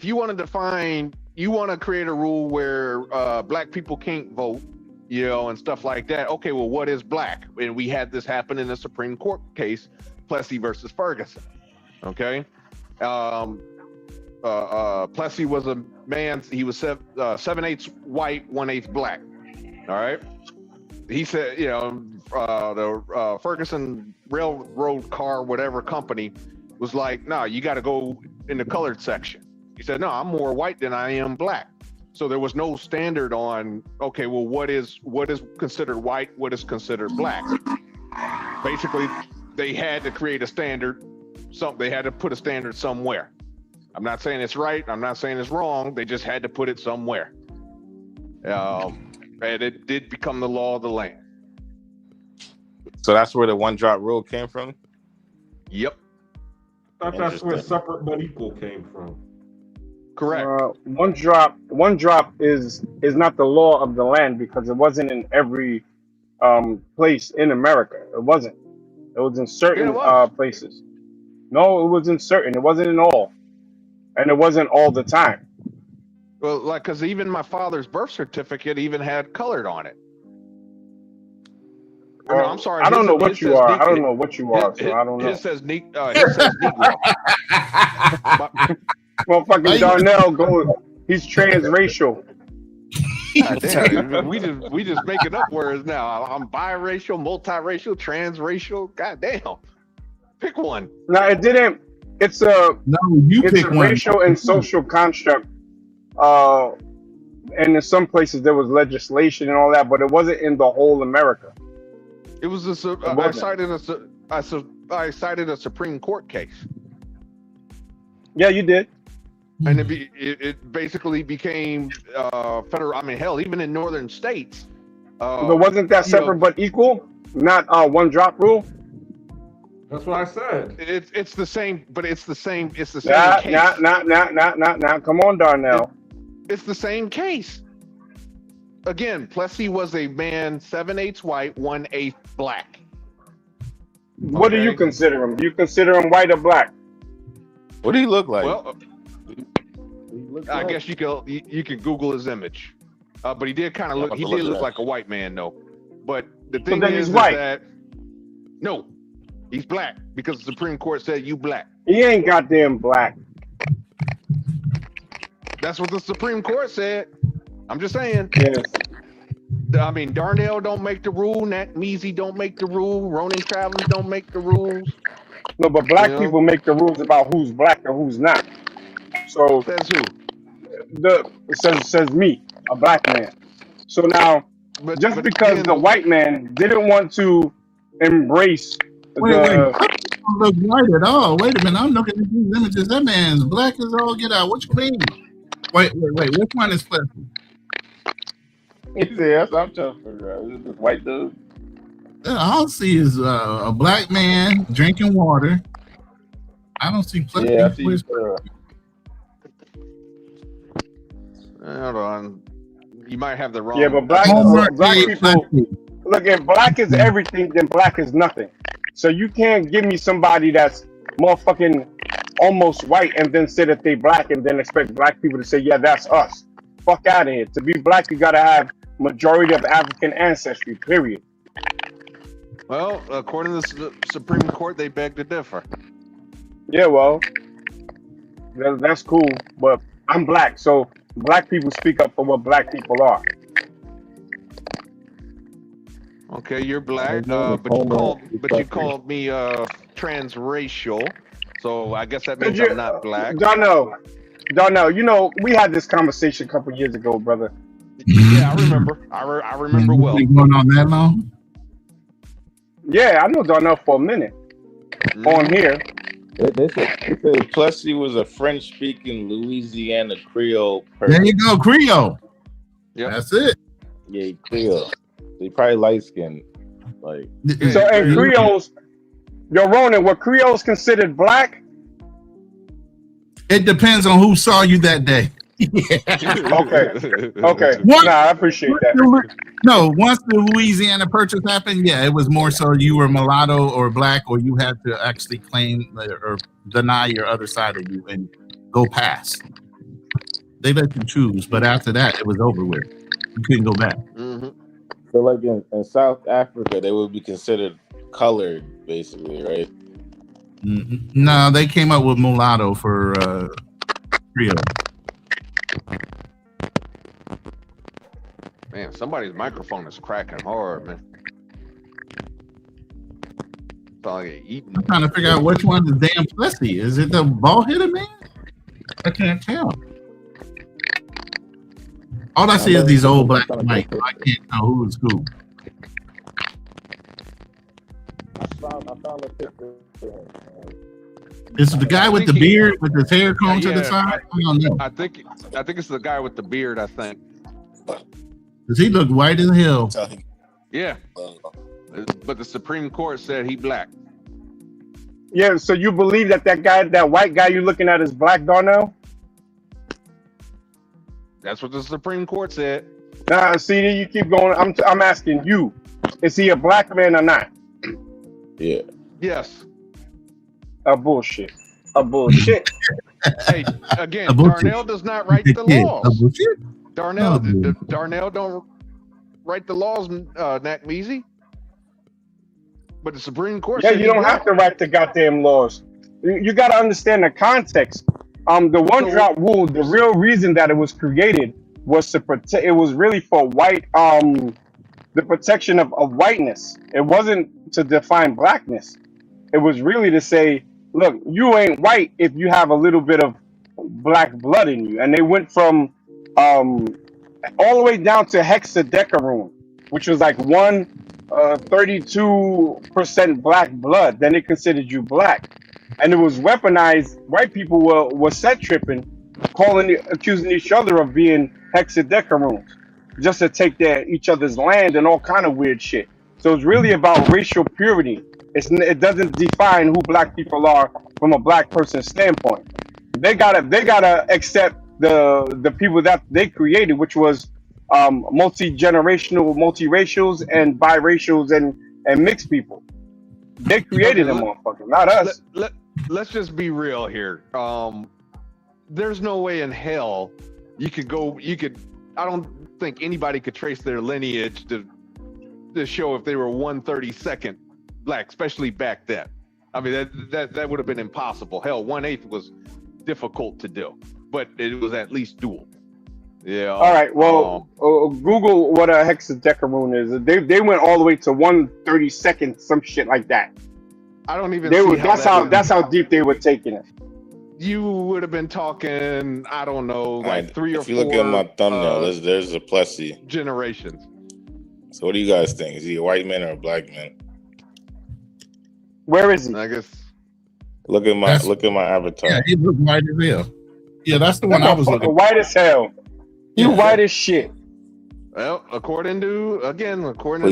you want to define, you want to create a rule where black people can't vote, you know, and stuff like that. Okay, well, what is black? And we had this happen in a Supreme Court case, Plessy versus Ferguson. Okay, Plessy was a man. He was 7/8 white, 1/8 black. All right. He said, you know, the Ferguson railroad car, whatever company, was like, no, you got to go in the colored section. He said, no, I'm more white than I am black. So there was no standard on, okay, well, what is considered white, what is considered black. Basically, they had to create a standard. They had to put a standard somewhere. I'm not saying it's right. I'm not saying it's wrong. They just had to put it somewhere. And it did become the law of the land. So that's where the one drop rule came from? Yep. I thought that's where separate but equal came from. Correct. One drop is not the law of the land because it wasn't in every place in America. It wasn't. It was in certain places. No, it was in certain. It wasn't in all. And it wasn't all the time. Well, like, because even my father's birth certificate even had colored on it. Well, I'm sorry. I don't know what you are. I don't know what you are, so I don't know. It says Negro. Well, fucking Darnell, he's transracial. God damn, we just making up words now. I'm biracial, multiracial, transracial. God damn. Pick one. No, it didn't. It's a racial and social construct. And in some places there was legislation and all that, but it wasn't in the whole America. It was I cited a Supreme Court case. Yeah, you did. And it basically became federal. I mean, hell, even in northern states. But wasn't that separate but equal? Not one drop rule. That's what I said. It's the same, but it's the same. It's the same case. Nah. Come on, Darnell. It's the same case. again, Plessy was a man 7/8 white, 1/8 black. What do you consider him? Do you consider him white or black? What do he look like? Well, I guess you can Google his image, but he did kind of look. He did look like a white man, though. But the thing is that no, he's black because the Supreme Court said you black. He ain't goddamn black. That's what the Supreme Court said. I'm just saying. Yes. I mean, Darnell don't make the rule. Nat Measy don't make the rule. Ronan Travelers don't make the rules. No, but black people make the rules about who's black and who's not. So says who? Says me, a black man. So now, just because the white man didn't want to embrace Wait, don't look white at all. Wait a minute, I'm looking at these images. That man's black as all get out. What you mean? Wait. Which one is Plessy? He said, that's what I'm trying to figure out. Is it this white dude? All I see is a black man drinking water. I don't see Plessy. Yeah, I see. Hold on. You might have the wrong. Yeah, but black people. Look, if black is everything, then black is nothing. So you can't give me somebody that's motherfucking almost white and then say that they black and then expect black people to say, yeah, that's us. Fuck out of here. To be black, you gotta have majority of African ancestry, period. Well, according to the Supreme Court, they beg to differ. Yeah, well, that's cool, but I'm black, so black people speak up for what black people are. Okay, you're black, but you called me transracial, so I guess that means I'm not black. Darnell, you know, we had this conversation a couple years ago, brother. Yeah, I remember. I remember well. Been going on that long? Yeah, I know Darnell for a minute. On here. They said Plessy was a French-speaking Louisiana Creole person. There you go, Creole. Yeah, that's it. Yeah, he Creole. He probably light-skinned. Like, so, and Creoles, Ronan, were Creoles considered black? It depends on who saw you that day. Okay. Nah, I appreciate that. No, once the Louisiana Purchase happened, yeah, it was more so you were mulatto or black, or you had to actually claim or deny your other side of you and go past. They let you choose, but after that, it was over with. You couldn't go back. Mm-hmm. So, like in South Africa, they would be considered colored, basically, right? Mm-hmm. No, they came up with mulatto for Creole. Man, somebody's microphone is cracking hard, man. I'm trying to figure out which one is damn Plessy. Is it the bald-headed man? I can't tell. All I see is these old black and white. I can't tell who is who. I found a picture. Is it the guy with the beard with his hair combed to the side? I don't know. I think it's the guy with the beard. I think. Does he look white as hell? Yeah, but the Supreme Court said he black. Yeah, so you believe that white guy you're looking at is black, Darnell? That's what the Supreme Court said. Nah, see, you keep going. I'm asking you, is he a black man or not? Yeah. Yes. A bullshit. Hey, again, Darnell does not write the laws. Darnell don't write the laws, Nat Measy. But the Supreme Court Yeah, said you don't have to write the goddamn laws. You got to understand the context. The one-drop rule, the real reason that it was created was to protect. It was really for white, the protection of whiteness. It wasn't to define blackness. It was really to say, look, you ain't white if you have a little bit of black blood in you. And they went from all the way down to hexadecarum, which was like 32% black blood. Then they considered you black. And it was weaponized. White people were set tripping, accusing each other of being hexadecarums, just to take each other's land and all kind of weird shit. So it's really about racial purity. It doesn't define who black people are from a black person's standpoint. They gotta accept the people that they created, which was multi-generational, multiracials, and biracials and mixed people. They created them, motherfuckers, not us. Let's just be real here. There's no way in hell you could go. I don't think anybody could trace their lineage to show if they were 1/32 black, especially back then. I mean, that would have been impossible. Hell, 1/8 was difficult to do, but it was at least doable. Yeah. All right. Well, Google what a hexadecaroon is. They went all the way to 1/32, some shit like that. I don't even. That's how deep they were taking it. You would have been talking, I don't know, like 3 or 4. If you look at my thumbnail, there's a Plessy. Generations. So what do you guys think? Is he a white man or a black man? Where is he? I guess. Look at my avatar. Yeah, he looks white as hell. Yeah, that's the one I was looking. White as hell. You white as shit. Well, according to he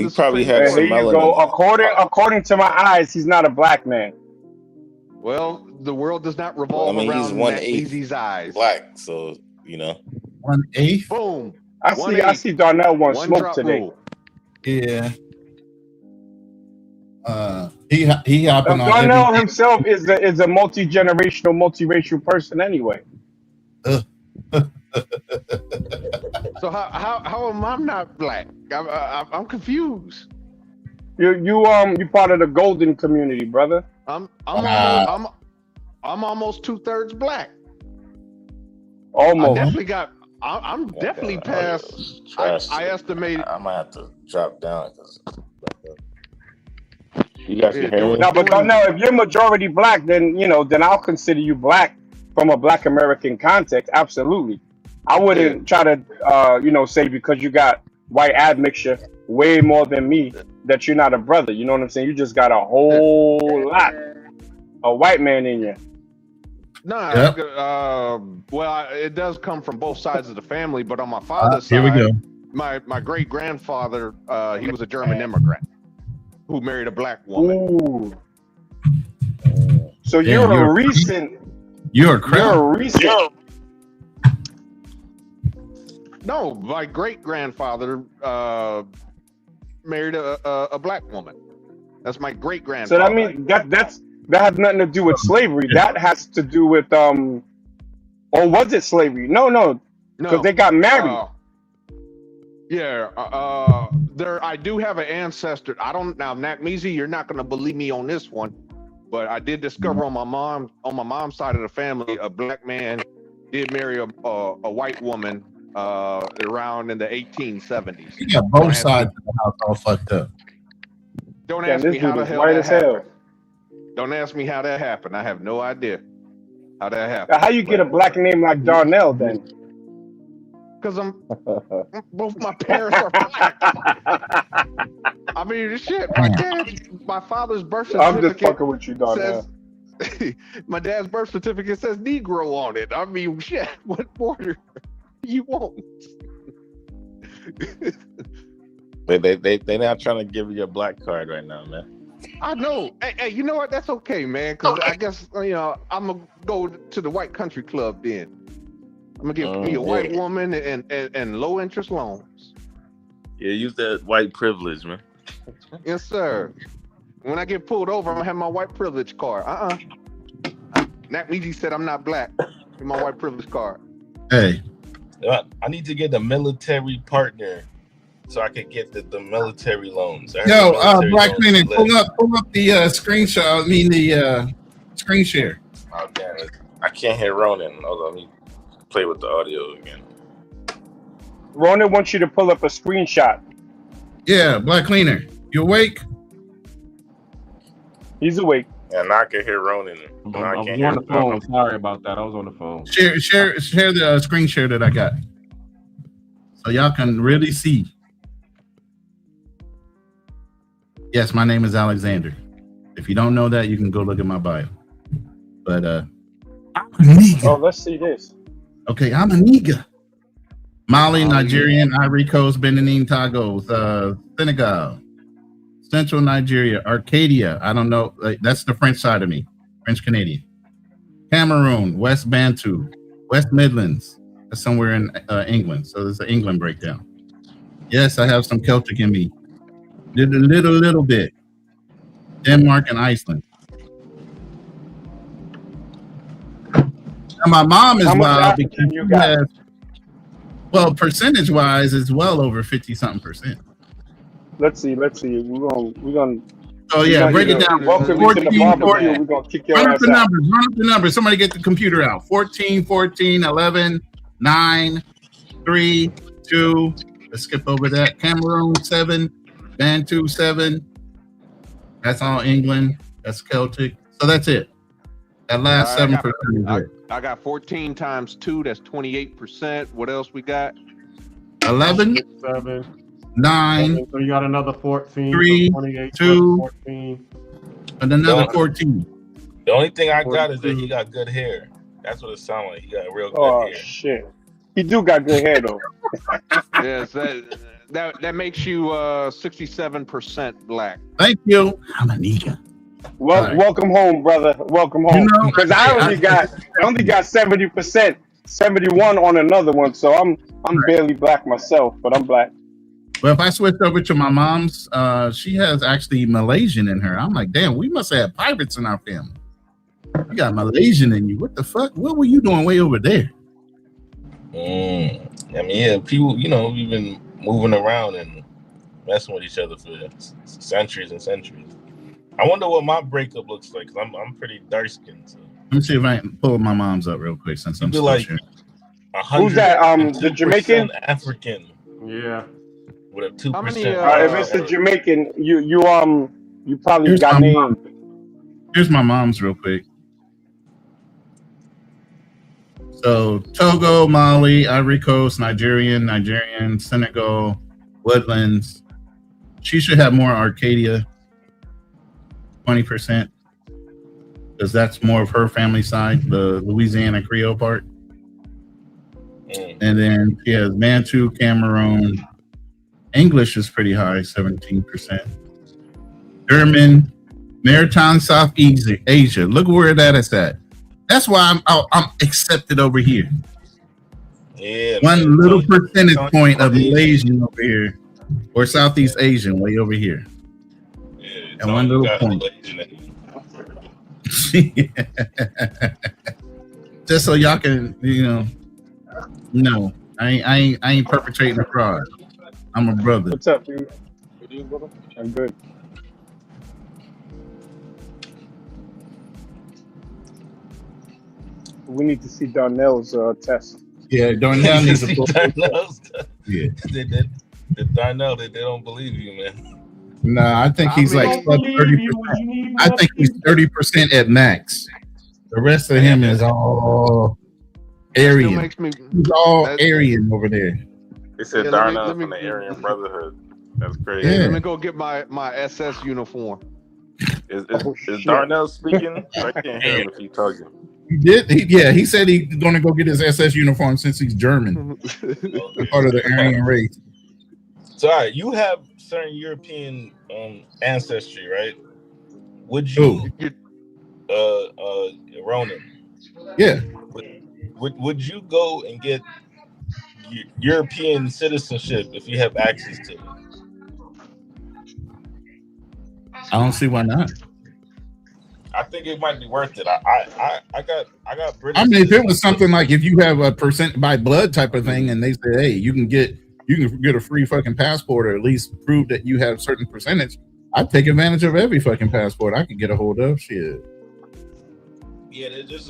probably had some melanin. According to my eyes, he's not a black man. Well, the world does not revolve around he's 1/8 eyes. Black, so 1/8. Boom. I see Darnell want smoke today. Rule. Yeah. He hopping on. Darnell himself is a multi-generational, multiracial person anyway. So how am I not black? I'm confused. You part of the golden community, brother. I'm almost 2/3 black. Almost. I'm definitely past. I estimate. I might have to drop down. You guys can hear me? No, but Darnell, if you're majority black, then I'll consider you black from a Black American context. Absolutely. I wouldn't try to say because you got white admixture way more than me that you're not a brother. You know what I'm saying? You just got a whole lot of white man in you. No, well, it does come from both sides of the family, but on my father's side, here we go. My great grandfather, he was a German immigrant who married a black woman. Ooh. So you're a recent. You're a recent. No, my great grandfather married a black woman. That's my great grandfather. So that means that has nothing to do with slavery. That has to do with or was it slavery? No, because they got married. I do have an ancestor. I don't now, Nakmeezy, you're not going to believe me on this one, but I did discover on my mom's side of the family, a black man did marry a white woman around in the 1870s. You got both sides of the house all fucked up. Don't ask me how the hell that happened. Don't ask me how that happened. I have no idea how that happened. How you get a black name like Darnell then? Because both my parents are black. I mean, shit. My father's birth certificate. I'm just fucking with you, Darnell. My dad's birth certificate says Negro on it. I mean, shit. What border you want? They not trying to give you a black card right now, man. I know. Hey, you know what? That's okay, man. Because I guess I'm gonna go to the white country club then. I'm gonna give me a white woman and low interest loans. Yeah, use that white privilege, man. Yes, sir. When I get pulled over, I'm gonna have my white privilege card. Nakmeezy said I'm not black. With my white privilege card. Hey, I need to get a military partner so I can get the military loans. Black Cleaner, pull up the screenshot. I mean the screen share. Oh damn it! I can't hear Ronan. Hold on, let me play with the audio again. Ronan wants you to pull up a screenshot. Yeah, Black Cleaner, you awake? He's awake. Yeah, now I can hear Ronan. I was on the phone. Sorry about that. I was on the phone. Share the screen share that I got, so y'all can really see. Yes, my name is Alexander. If you don't know that, you can go look at my bio. But let's see this. Okay, I'm a nigga. Mali, Nigerian, Ivory Coast, Benin, Tagos, Senegal, Central Nigeria, Arcadia. I don't know. That's the French side of me, French Canadian. Cameroon, West Bantu, West Midlands. That's somewhere in England. So there's an England breakdown. Yes, I have some Celtic in me. Little bit. Denmark and Iceland. Now my mom is wild because you got? has, well, percentage wise, it's well over 50-something%. Let's see. We're gonna. Oh yeah, break it down. Welcome you to the barbecue. We're gonna kick your ass out. Run up the numbers. Somebody get the computer out. 14, 14, 11, 9, 3, 2. Let's skip over that. Cameroon 7, Bantu 7. That's all England. That's Celtic. So that's it. That last 7%. I got 14 times 2. That's 28%. What else we got? 11, 7, 9. So you got another 14. 3, 28, 2, 14. and another 14. The only thing I got is that he got good hair. That's what it sounds like. He got real good hair. Oh shit. He do got good hair though. Yes, that makes you 67% black. Thank you. I'm a nigga. Well, welcome home, brother. Welcome home. Because I only got 70%, 71 on another one. So I'm barely black myself, but I'm black. Well, if I switch over to my mom's, she has actually Malaysian in her. I'm like, damn, we must have pirates in our family. You got Malaysian in you. What the fuck? What were you doing way over there? I mean, yeah, people, we've been moving around and messing with each other for centuries and centuries. I wonder what my breakup looks like, because I'm pretty dark skinned. So. Let me see if I can pull my mom's up real quick since I'm still like here. Who's that? The Jamaican? African. Yeah. With a 2%. If it's the Jamaican, you probably Here's got my named. mom. Here's my mom's real quick. So Togo, Mali, Ivory Coast, Nigerian, Senegal, Woodlands. She should have more Arcadia, 20%, because that's more of her family side, the Louisiana Creole part. And then she has Bantu, Cameroon. English is pretty high, 17%. German, Maritime, Southeast Asia. Look where that is at. That's why I'm accepted over here. Yeah. One little percentage point of Malaysian over here, or Southeast Asian way over here. Yeah, and one little point. Just so y'all can, no, I ain't perpetrating a fraud. I'm a brother. What's up, dude? I'm good. We need to see Darnell's test. Yeah, Darnell needs to pull. Yeah. The Darnell, they don't believe you, man. Nah, I think he's like 30%. I think he's 30% at max. The rest of him is all Aryan. He's all Aryan over there. They said Darnell from the Aryan Brotherhood. That's crazy. Hey, let me go get my SS uniform. Is Darnell speaking? I can't hear him if he's talking. He did. He said he's going to go get his SS uniform since he's German, part of the Aryan race. So, all right, you have certain European ancestry, right? Would you, Ronan? Yeah. Would you go and get European citizenship if you have access to it? I don't see why not. I think it might be worth it. I got British. I mean, if it was something like if you have a percent by blood type of thing, and they say, hey, you can get a free fucking passport, or at least prove that you have a certain percentage, I'd take advantage of every fucking passport I could get a hold of. Shit. Yeah, there's just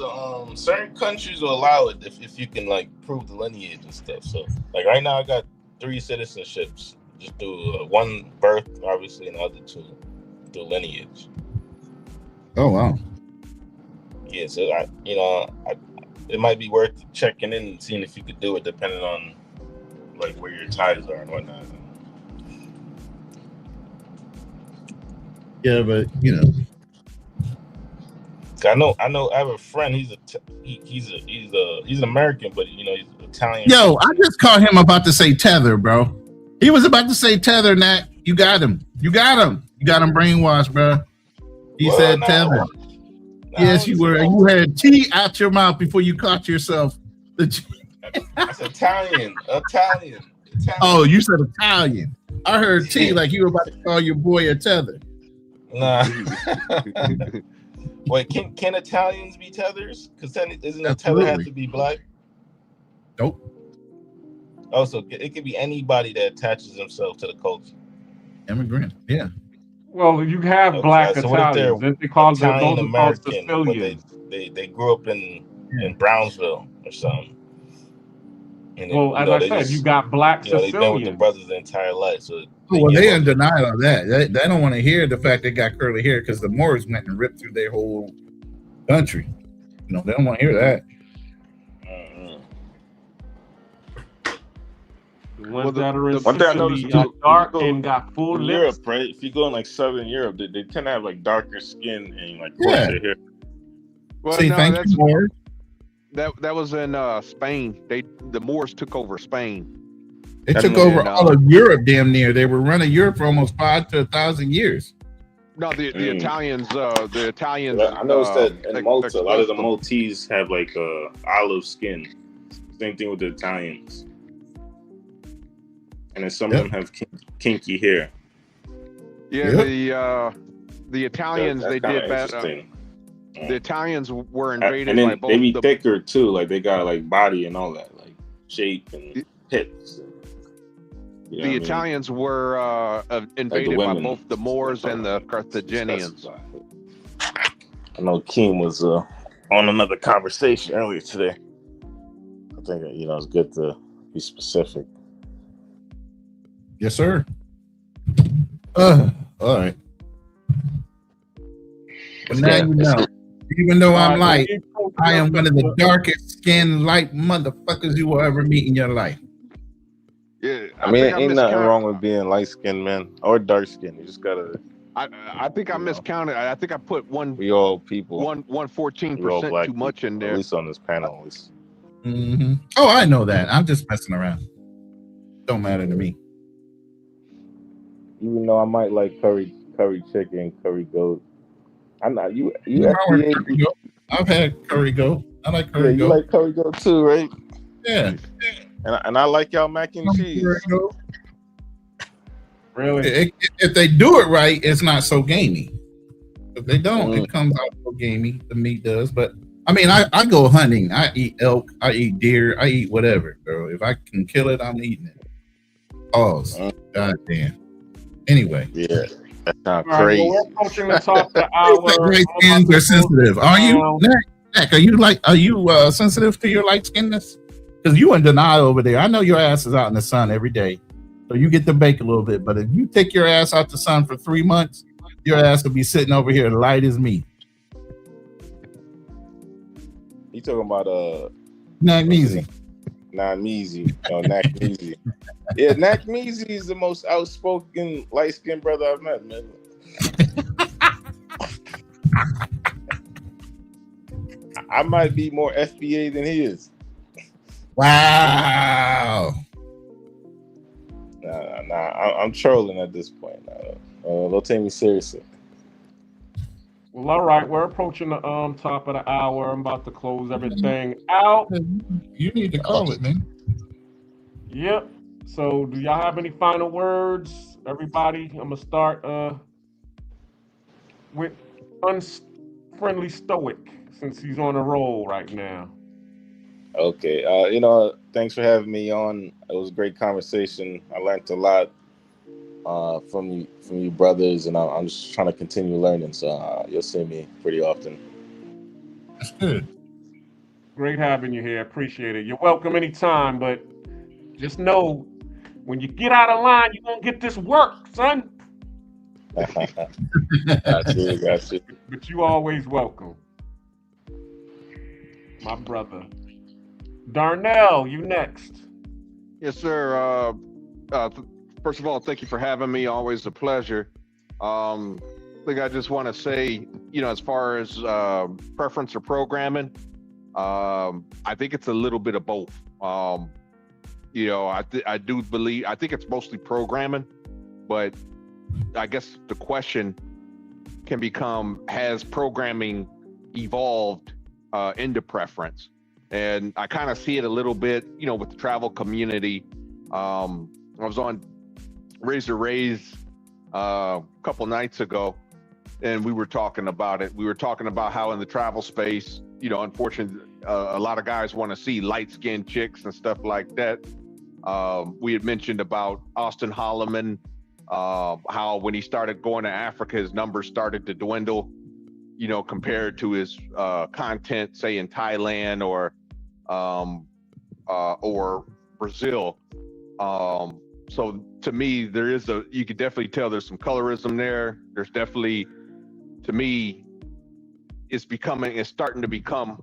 certain countries will allow it if you can like prove the lineage and stuff. So like right now, I got 3 citizenships, just through one birth, obviously, and the other 2 through lineage. Oh wow. Yeah, so it might be worth checking in and seeing if you could do it, depending on like where your ties are and whatnot. Yeah, but I know. I have a friend. He's an American, but he's Italian. Yo, I just caught him about to say tether, bro. He was about to say tether, Nat. You got him. You got him brainwashed, bro. He said tether. Yes, you were. You had tea out your mouth before you caught yourself. That's Italian. Oh, you said Italian. I heard T like you were about to call your boy a tether. Nah. Wait, can Italians be tethers? Because then isn't a tether have to be black? Nope. Oh, so it could be anybody that attaches himself to the culture. Immigrant, yeah. Well, you have black So what if they're Italians. They call Italian those are called American, but Sicilians. they grew up in Brownsville or something? And Well, as I said, you got black they've been with the Sicilians. brothers their entire life. So well, they in denial of that. They don't want to hear the fact they got curly hair because the Moors went and ripped through their whole country. You know, they don't want to hear that. The ones that are in one thing I noticed Sicily too, dark and got full in lips. Europe, right? If you go in like Southern Europe, they tend to have like darker skin and like coarser hair. Well, See, thank you, Moors. That was in Spain. The Moors took over Spain. They took over all of Europe, damn near. They were running Europe for almost 5 to 1,000 years. No, the Italians. I noticed that in Malta, a lot of the Maltese have like olive skin. Same thing with the Italians. And then some of them have kinky hair. Yeah, the Italians That's they did better. The Italians were invaded and then by both. They be thicker too, like they got like body and all that, like shape and hips. The Italians were invaded by both the Moors and the Carthaginians. I know Keem was on another conversation earlier today. I think it's good to be specific. Yes, sir. All right. But now you know. Even though I'm light, I am one of the darkest skinned light motherfuckers you will ever meet in your life. Yeah, I mean, ain't nothing wrong with being light skinned, man, or dark skinned. You just gotta. I think I miscounted. I think I put we all people 14% too much in there. At least on this panel, at least. Mm-hmm. Oh, I know that. I'm just messing around. Don't matter to me. Even though I might like curry chicken, curry goat. I'm not you. FBA. I've had curry goat. I like curry goat. You like curry goat too, right? Yeah. And I like y'all mac and cheese. Really? If they do it right, it's not so gamey. If they don't, it comes out so gamey. The meat does, but I mean, I go hunting. I eat elk. I eat deer. I eat whatever, girl. If I can kill it, I'm eating it. Pause. God damn. Anyway. Yeah. That's not crazy. Well, we're approaching the top of the hour. Light skins are sensitive. Are you, Nick? Are you sensitive to your light skinness? Because you in denial over there. I know your ass is out in the sun every day, so you get to bake a little bit. But if you take your ass out the sun for 3 months, your ass will be sitting over here light as me. You talking about Nagmeezy? Nagmeezy. Yeah, Nagmeezy is the most outspoken light skinned brother I've met, man. I might be more FBA than he is. Wow. Nah, I'm trolling at this point. Don't take me seriously. Well, all right, we're approaching the top of the hour. I'm about to close everything out. You need to call it, man. Yep. So, do y'all have any final words, everybody? I'm gonna start with Unfriendly Stoic, since he's on a roll right now. Okay. Thanks for having me on. It was a great conversation. I learned a lot from you brothers, and I'm just trying to continue learning. So you'll see me pretty often. That's good. Great having you here. Appreciate it. You're welcome anytime, but just know when you get out of line, you won't get this work, son. Got you. But you always welcome. My brother. Darnell, you next. Yes, sir. First of all, thank you for having me. Always a pleasure. I think I just want to say, as far as preference or programming, I think it's a little bit of both. I do believe, I think it's mostly programming, but I guess the question can become, has programming evolved into preference? And I kind of see it a little bit, with the travel community. I was on Razor Ray's a couple nights ago, and we were talking about it. We were talking about how in the travel space, you know, unfortunately, a lot of guys want to see light-skinned chicks and stuff like that. We had mentioned about Austin Holloman, how when he started going to Africa, his numbers started to dwindle, you know, compared to his content, say in Thailand or Brazil. So to me, you could definitely tell there's some colorism there. There's definitely, to me, it's starting to become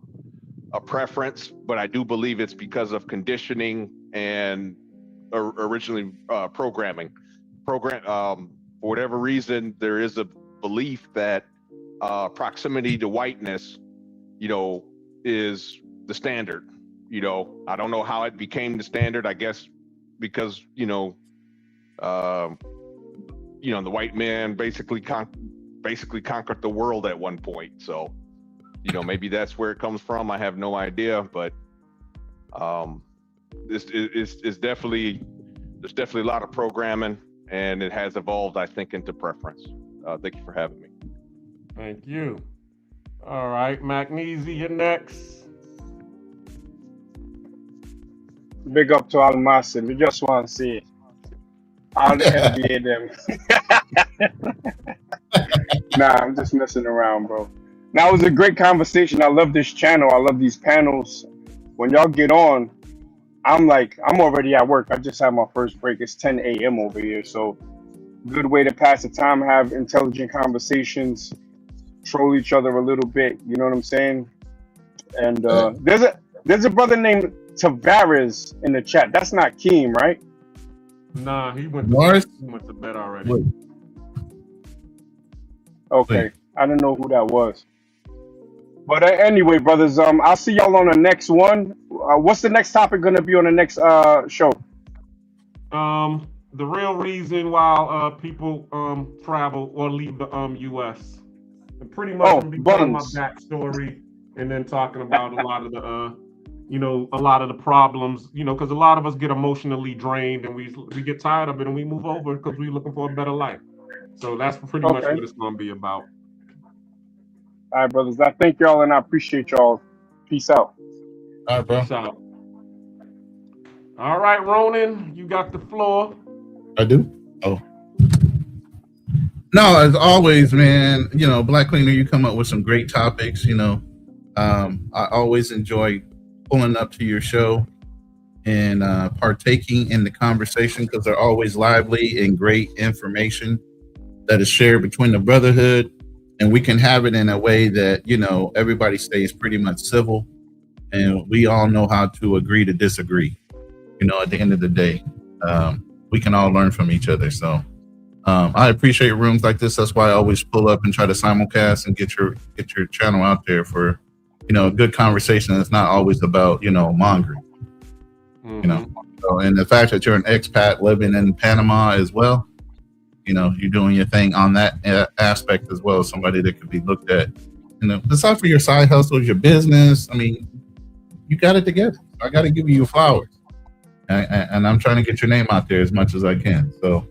a preference, but I do believe it's because of conditioning and originally programming. For whatever reason, there is a belief that proximity to whiteness, you know, is the standard. You know, I don't know how it became the standard. I guess because, you know, the white man basically conquered the world at one point. So, you know, maybe that's where it comes from. I have no idea, but this is definitely, there's definitely a lot of programming, and it has evolved, I think, into preference. Thank you for having me. Thank you. All right, Magnesi, you're next. Big up to Al Massive. We just want to see all the NBA them. Nah, I'm just messing around, bro. Now, it was a great conversation. I love this channel. I love these panels. When y'all get on, I'm already at work. I just had my first break. It's 10 a.m. over here. So, good way to pass the time, have intelligent conversations, troll each other a little bit. You know what I'm saying? And there's a brother named Tavares in the chat. That's not Keem, right? Nah, he went to bed already. Wait. Okay. I didn't know who that was. But anyway, brothers, I'll see y'all on the next one. What's the next topic going to be on the next show? The real reason why people travel or leave the U.S. And pretty much I'm telling my backstory and then talking about a lot of the a lot of the problems, because a lot of us get emotionally drained and we get tired of it and we move over because we're looking for a better life. So that's pretty much what it's going to be about. All right, brothers. I thank y'all and I appreciate y'all. Peace out. All right, bro. Peace out. All right, Ronan, you got the floor. I do? Oh. No, as always, man, Black Cleaner, you come up with some great topics, I always enjoy pulling up to your show and partaking in the conversation because they're always lively and great information that is shared between the brotherhood. And we can have it in a way that, everybody stays pretty much civil and we all know how to agree to disagree. At the end of the day, we can all learn from each other. So I appreciate rooms like this. That's why I always pull up and try to simulcast and get your channel out there for, a good conversation. It's not always about, mongering, So, and the fact that you're an expat living in Panama as well, you're doing your thing on that aspect as well as somebody that could be looked at, aside for your side hustles, your business. I mean, you got it together. I got to give you your flowers. And I'm trying to get your name out there as much as I can. So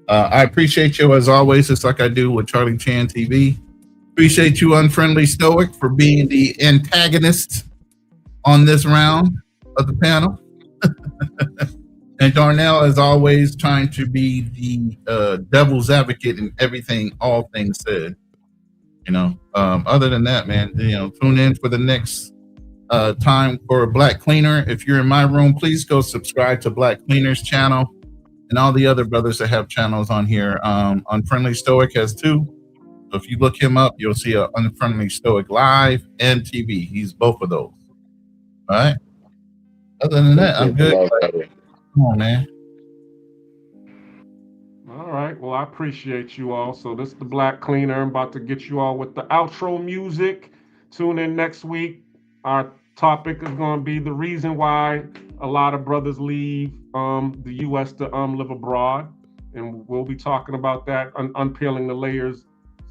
I appreciate you as always, just like I do with Charlie Chan TV. Appreciate you, Unfriendly Stoic, for being the antagonist on this round of the panel. And Darnell, as always, trying to be the devil's advocate in everything, all things said. Other than that, man, tune in for the next time for Black Cleaner. If you're in my room, please go subscribe to Black Cleaner's channel and all the other brothers that have channels on here. Unfriendly Stoic has two. So if you look him up, you'll see a Unfriendly Stoic live and TV. He's both of those. All right. Other than that, I'm good. Come on, man. All right. Well, I appreciate you all. So this is the Black Cleaner. I'm about to get you all with the outro music. Tune in next week. Our topic is going to be the reason why a lot of brothers leave the U.S. to live abroad. And we'll be talking about that, unpeeling the layers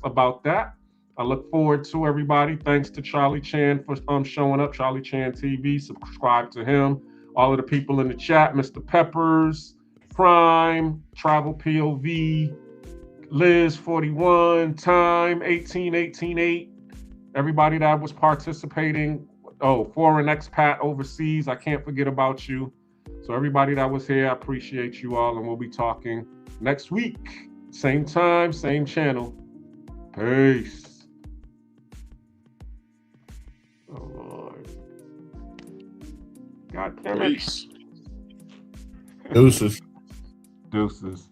about that. I look forward to everybody. Thanks to Charlie Chan for showing up, Charlie Chan TV. Subscribe to him. all of the people in the chat, Mr. Peppers, Prime, Travel POV, Liz 41, Time 18, everybody that was participating. Oh, foreign expat overseas, I can't forget about you. So everybody that was here, I appreciate you all, and we'll be talking next week. Same time, same channel. Peace. Oh, Lord. God damn it. Peace. Deuces. Deuces.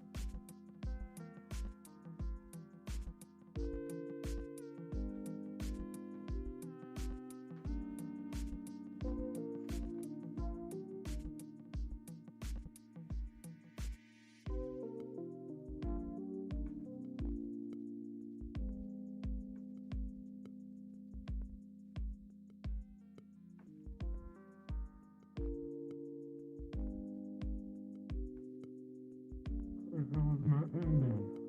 That was my ending.